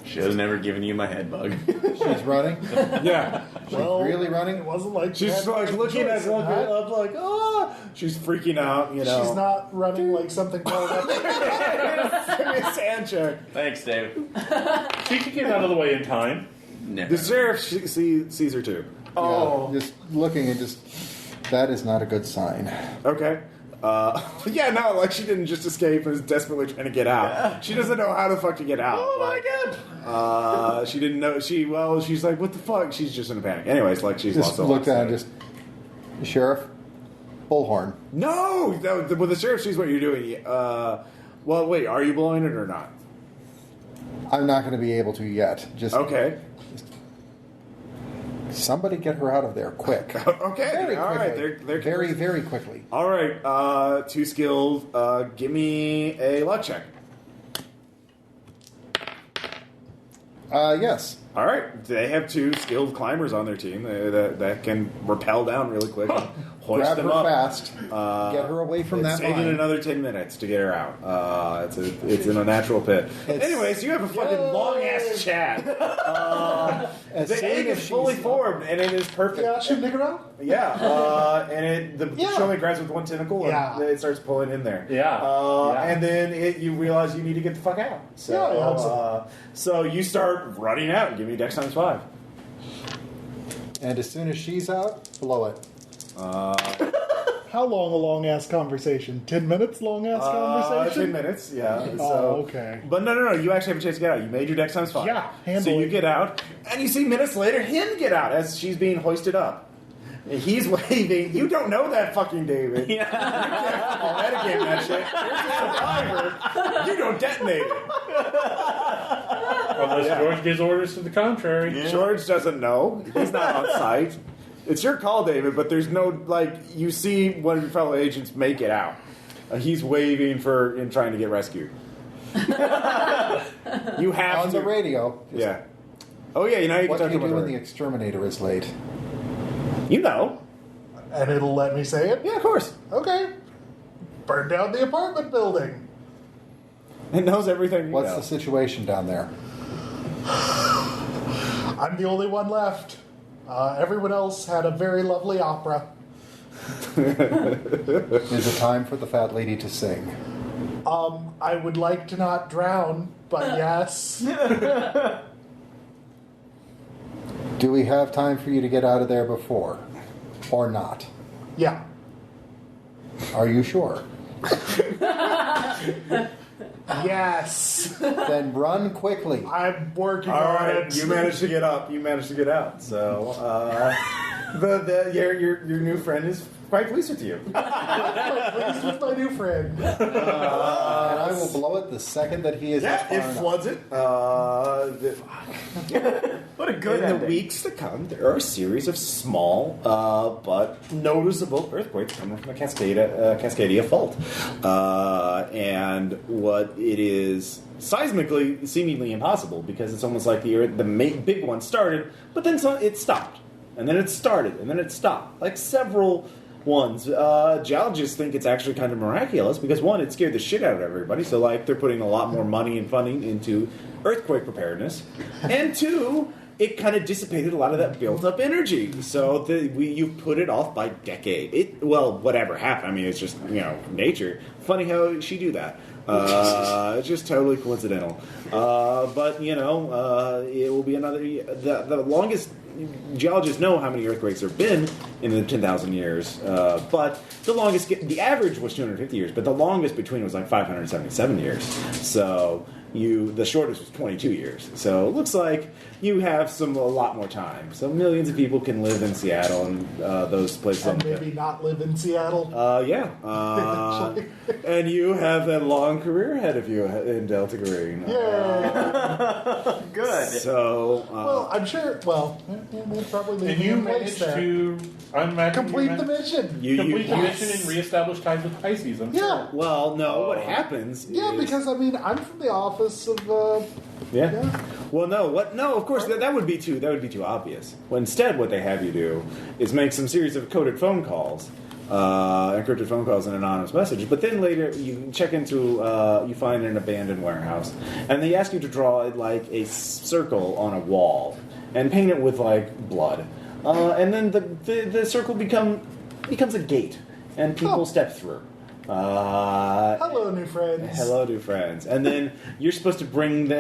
Should have never given you my head bug. She's running. Yeah, She's really It running. wasn't like she's she had like much looking choice at in one that. up, like she's freaking out. You know, She's not running like something called up. Give me a sand check. Thanks, Dave. She can get out of the way in time. Never. The sheriff sees her too. Oh. Yeah, just looking and just. That is not a good sign. Okay. Yeah, no, like she didn't just escape and is desperately trying to get out. She doesn't know how the fuck to get out. Oh my god. She didn't know. She's like, what the fuck? She's just in a panic. Anyways, like she's Just lost look down. Just sheriff, bullhorn. No, with the sheriff, sees what you're doing. Well, wait, are you blowing it or not? I'm not going to be able to yet. Just Okay. somebody get her out of there quick. Okay. Very All right. quickly. They're very, very quickly. All right. 2 skills. Give me a luck check. Yes. All right, they have 2 skilled climbers on their team that can rappel down really quick and hoist Grab them her up. fast. Get her away from It's that taking mine. another 10 minutes to get her out. It's in a natural pit. Anyways, you have a fucking long-ass chat. As The soon egg as is fully she's- formed, and it is perfect. Yeah, should nigger out? Yeah, and the Yeah. show only grabs with one tentacle, and Yeah. it starts pulling in there. Yeah. And then you realize you need to get the fuck out. So, Yeah, so you start running out. Give me Dex times 5. And as soon as she's out, blow it. How long a long ass conversation? 10 minutes long ass 10 conversation? minutes, yeah. Oh, okay. But no, you actually have a chance to get out. You made your Dex times 5. Yeah, So handle you it. get out, and you see minutes later him get out as she's being hoisted up. He's waving. You don't know that fucking David. You can't metagame that shit. You're a survivor. You don't detonate it. Unless George gives orders to the contrary. George doesn't know. He's not on site. It's your call, David, but there's no, you see one of your fellow agents make it out. He's waving in trying to get rescued. You have On to. the radio. Yeah. Oh, yeah, you know, you can What talk do you about do when her. the exterminator is late? You know. And it'll let me say it? Yeah, of course. Okay. Burn down the apartment building. It knows everything you What's know. the situation down there? I'm the only one left. Everyone else had a very lovely opera. Is it time for the fat lady to sing? I would like to not drown, but yes. Do we have time for you to get out of there before? Or not? Yeah. Are you sure? Yes. Then run quickly. I'm working All on right, it. you managed to get up. You managed to get out. So, your new friend is quite pleased with you. Pleased with my new friend. And I will blow it the second that he is Yeah, far it enough. floods it. What a good In the ending. weeks to come, there are a series of small but noticeable earthquakes coming from the Cascadia fault. And what it is seismically seemingly impossible because it's almost like the big one started, but then it stopped. And then it started, and then it stopped. Like several ones. Geologists think it's actually kind of miraculous because, one, it scared the shit out of everybody, so like they're putting a lot more money and funding into earthquake preparedness. And two, it kind of dissipated a lot of that built-up energy. So you put it off by decade. Whatever happened. I mean, it's just, nature. Funny how she do that. It's just totally coincidental. But, it will be another... The longest... Geologists know how many earthquakes there have been in the 10,000 years, but the average was 250 years, but the longest between was like 577 years. So the shortest was 22 years. So it looks like you have a lot more time. So millions of people can live in Seattle and those places. And maybe not live in Seattle. Yeah. And you have that long career ahead of you in Delta Green. Yeah. Good. So, Well, I'm sure. Well, we'll probably leave And me you in place managed there. to unmatch Complete the mission. complete the mission and reestablish ties with Pisces. I'm Yeah. sure. well, no, what happens Yeah, is... because I'm from the office of. Yeah. Yeah. Well, no. What? No. Of course, that would be too. That would be too obvious. Well, instead, what they have you do is make some series of coded phone calls, encrypted phone calls, and anonymous messages. But then later, you check into, you find an abandoned warehouse, and they ask you to draw like a circle on a wall and paint it with like blood, and then the circle becomes a gate, and people step through. Hello, new friends. Hello, new friends. And then you're supposed to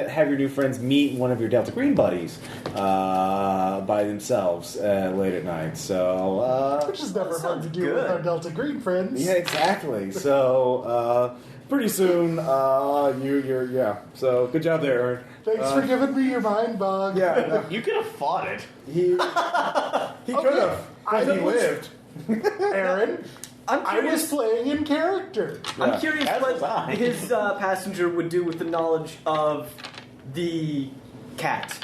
have your new friends meet one of your Delta Green buddies by themselves late at night. So, Which is never hard to do good. with our Delta Green friends. yeah, exactly. So, pretty soon, yeah. So, good job there, Aaron. Thanks for giving me your mind bug. Yeah, You could have fought it. he could have, I but he was- lived. Aaron, I'm I was curious. playing in character. I'm curious As was what I. his passenger would do with the knowledge of the cat.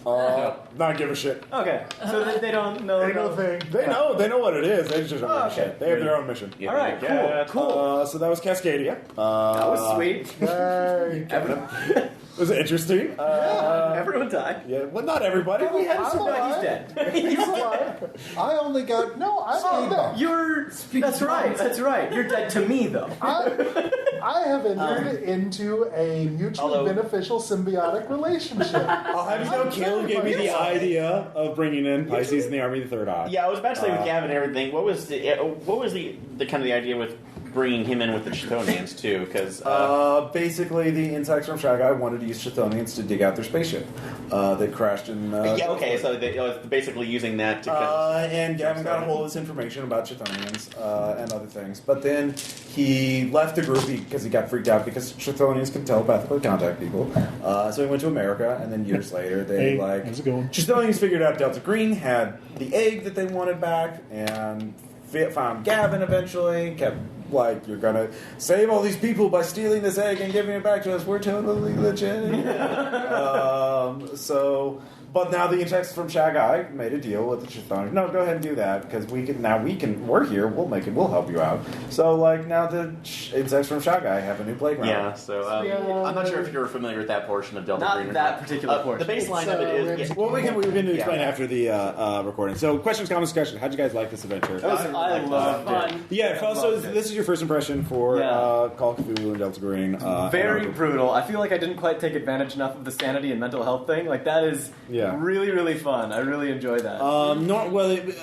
Not give a shit. Okay, so they don't know. Ain't no thing. They know what it is. They just don't give a shit. They have their own mission. All right, cool. So that was Cascadia. That was sweet. Hey. Was it interesting? Everyone died. Yeah, well, not everybody. We had some. He's dead. I only got Oh, no. You're. That's right. That's right. You're dead to me, though. I have entered into a mutually beneficial symbiotic relationship. I'll have you know, Caleb gave me the idea of bringing in Pisces in the Army of the Third Eye. Yeah, I was about to say with Gavin and everything. What was the kind of the idea with bringing him in with the Chthonians too? Because basically, the insects from Shagai wanted to use Chthonians to dig out their spaceship. They crashed in. So they was basically using that to. And Gavin got a hold of this information about Chthonians and other things, but then he left the group because he got freaked out because Chthonians can telepathically contact people. So he went to America, and then years later, they how's it going? Chthonians figured out Delta Green had the egg that they wanted back, and found Gavin eventually. Kept you're gonna save all these people by stealing this egg and giving it back to us. We're totally legit. But now the insects from Shagai made a deal with the Chthonians. No, go ahead and do that because we're here. We'll make it. We'll help you out. So now the insects from Shagai have a new playground. Yeah. So I'm not sure if you're familiar with that portion of Delta Green. Not that particular portion. The baseline of it is. Well, we can explain after the recording. So, questions, comments, discussion. How'd you guys like this adventure? I loved it. Yeah, so this is your first impression for Call of Cthulhu and Delta Green. Very brutal. I feel like I didn't quite take advantage enough of the sanity and mental health thing. That is really, really fun. I really enjoy that.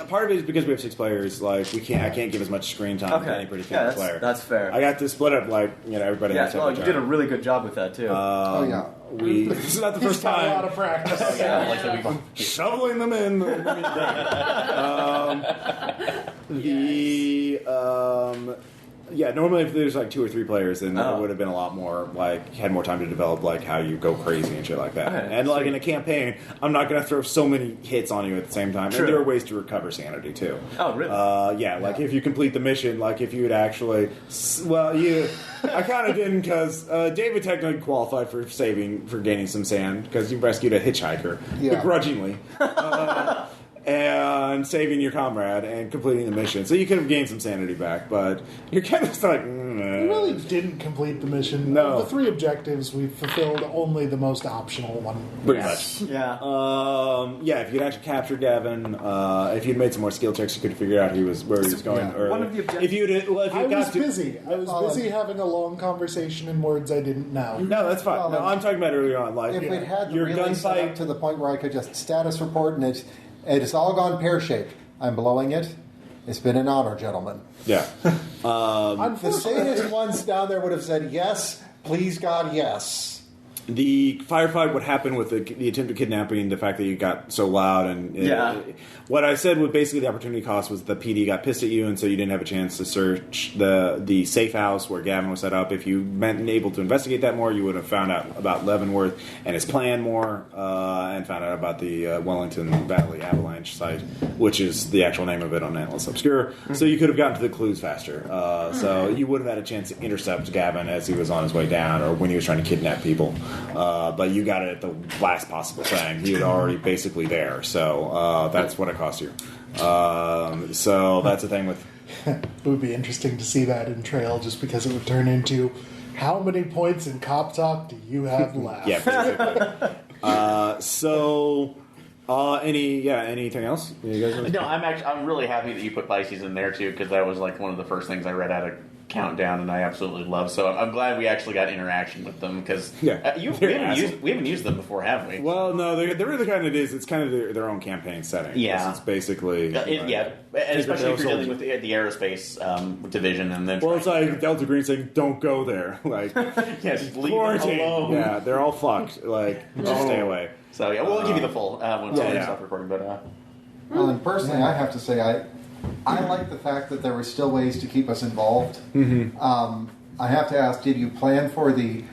Part of it is because we have 6 players. I can't give as much screen time to any particular player. That's fair. I got to split up everybody. Yeah, well, you did a really good job with that too. This is not the first time. A lot of practice. Shoveling them in. Normally if there's 2 or 3 players, then it would have been a lot more had more time to develop how you go crazy and shit like that. Okay, and in a campaign, I'm not going to throw so many hits on you at the same time. True. And there are ways to recover sanity too. Oh, really? If you complete the mission, if you would actually, I kind of didn't because David technically qualified for gaining some sand because you rescued a hitchhiker begrudgingly. And saving your comrade and completing the mission. So you could have gained some sanity back, but you're kind of just We really didn't complete the mission. No. Of the 3 objectives, we fulfilled only the most optional one. Pretty much. Yeah. If you'd actually captured Gavin, if you'd made some more skill checks, you could have figured out where he was going. Yeah. Or One of the objectives... I was busy. I was busy having a long conversation in words I didn't know. No, that's fine. I'm talking about earlier on. If we'd had the your relay set up gunfight to the point where I could just status report and it's all gone pear-shaped. I'm blowing it. It's been an honor, gentlemen. Yeah. The sadist ones down there would have said, yes, please God, yes. The firefight, what happened with the attempted kidnapping, the fact that you got so loud, and what I said was basically the opportunity cost was the PD got pissed at you, and so you didn't have a chance to search the safe house where Gavin was set up. If you been able to investigate that more, you would have found out about Leavenworth and his plan more, and found out about the Wellington Valley Avalanche site, which is the actual name of it on Atlas Obscura. Mm-hmm. So you could have gotten to the clues faster. So you would have had a chance to intercept Gavin as he was on his way down, or when he was trying to kidnap people. But you got it at the last possible thing. He was already basically there, so that's what it cost you. So that's the thing with... It would be interesting to see that in Trail, just because it would turn into how many points in Cop Talk do you have left? Yeah, basically. Anything else? You guys No, I'm really happy that you put Pisces in there too, because that was one of the first things I read out of Countdown, and I absolutely love. So I'm glad we actually got interaction with them because we haven't used them before, have we? Well, no, they're really kind of it's kind of their own campaign setting. Yeah, it's basically especially if you're dealing with the aerospace division, and then it's like Delta Green saying, "Don't go there." Just leave quarantine. them alone. Yeah, they're all fucked. Just stay away. So we'll give you the full when we stop recording. But and personally, I have to say I like the fact that there were still ways to keep us involved. Mm-hmm. I have to ask, did you plan for the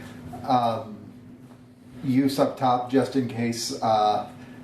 use up top just in case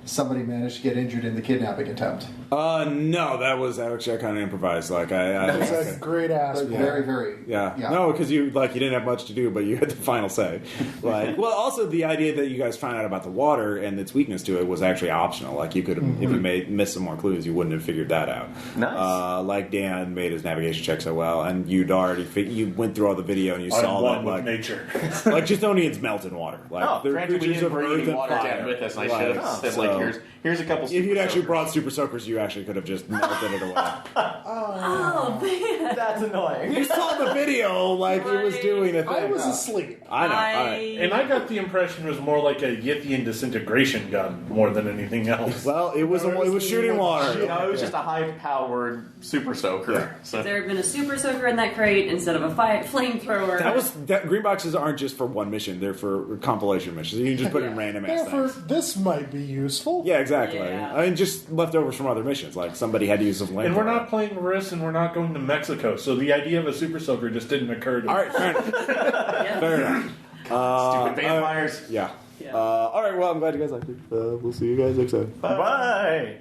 somebody managed to get injured in the kidnapping attempt. No, that was actually kind of improvised. Like That's a great ass. But very, very. Yeah. No, because you didn't have much to do, but you had the final say. Like, well, also the idea that you guys found out about the water and its weakness to it was actually optional. Like, you could have, if you missed some more clues, you wouldn't have figured that out. Nice. Like Dan made his navigation check so well, and you'd already you went through all the video and you saw that with nature. like Justonians melt in water. Like, they're granted, we creatures didn't of bring earth any and water fire. down with us, and I should have said, So- here's a couple. If you'd super actually soakers. brought super soakers, you actually could have just melted it away. Oh, man. That's annoying. You saw the video like it was doing a thing. I was asleep. I know. All right. And I got the impression it was more like a Yithian disintegration gun more than anything else. Well, it was shooting water. No, it was just a high-powered super soaker. Yeah. So. There had been a super soaker in that crate instead of a flamethrower. Green boxes aren't just for one mission; they're for compilation missions. You can just put in random ass Therefore, things. this might be useful. Yeah, exactly. Yeah. I mean, just leftovers from other missions. Like somebody had to use some land. And we're not playing Risk, and we're not going to Mexico, so the idea of a super soaker just didn't occur to me. All right, fair enough. Yeah. Fair enough. Stupid vampires. Yeah. Yeah. All right. Well, I'm glad you guys liked it. We'll see you guys next time. Bye.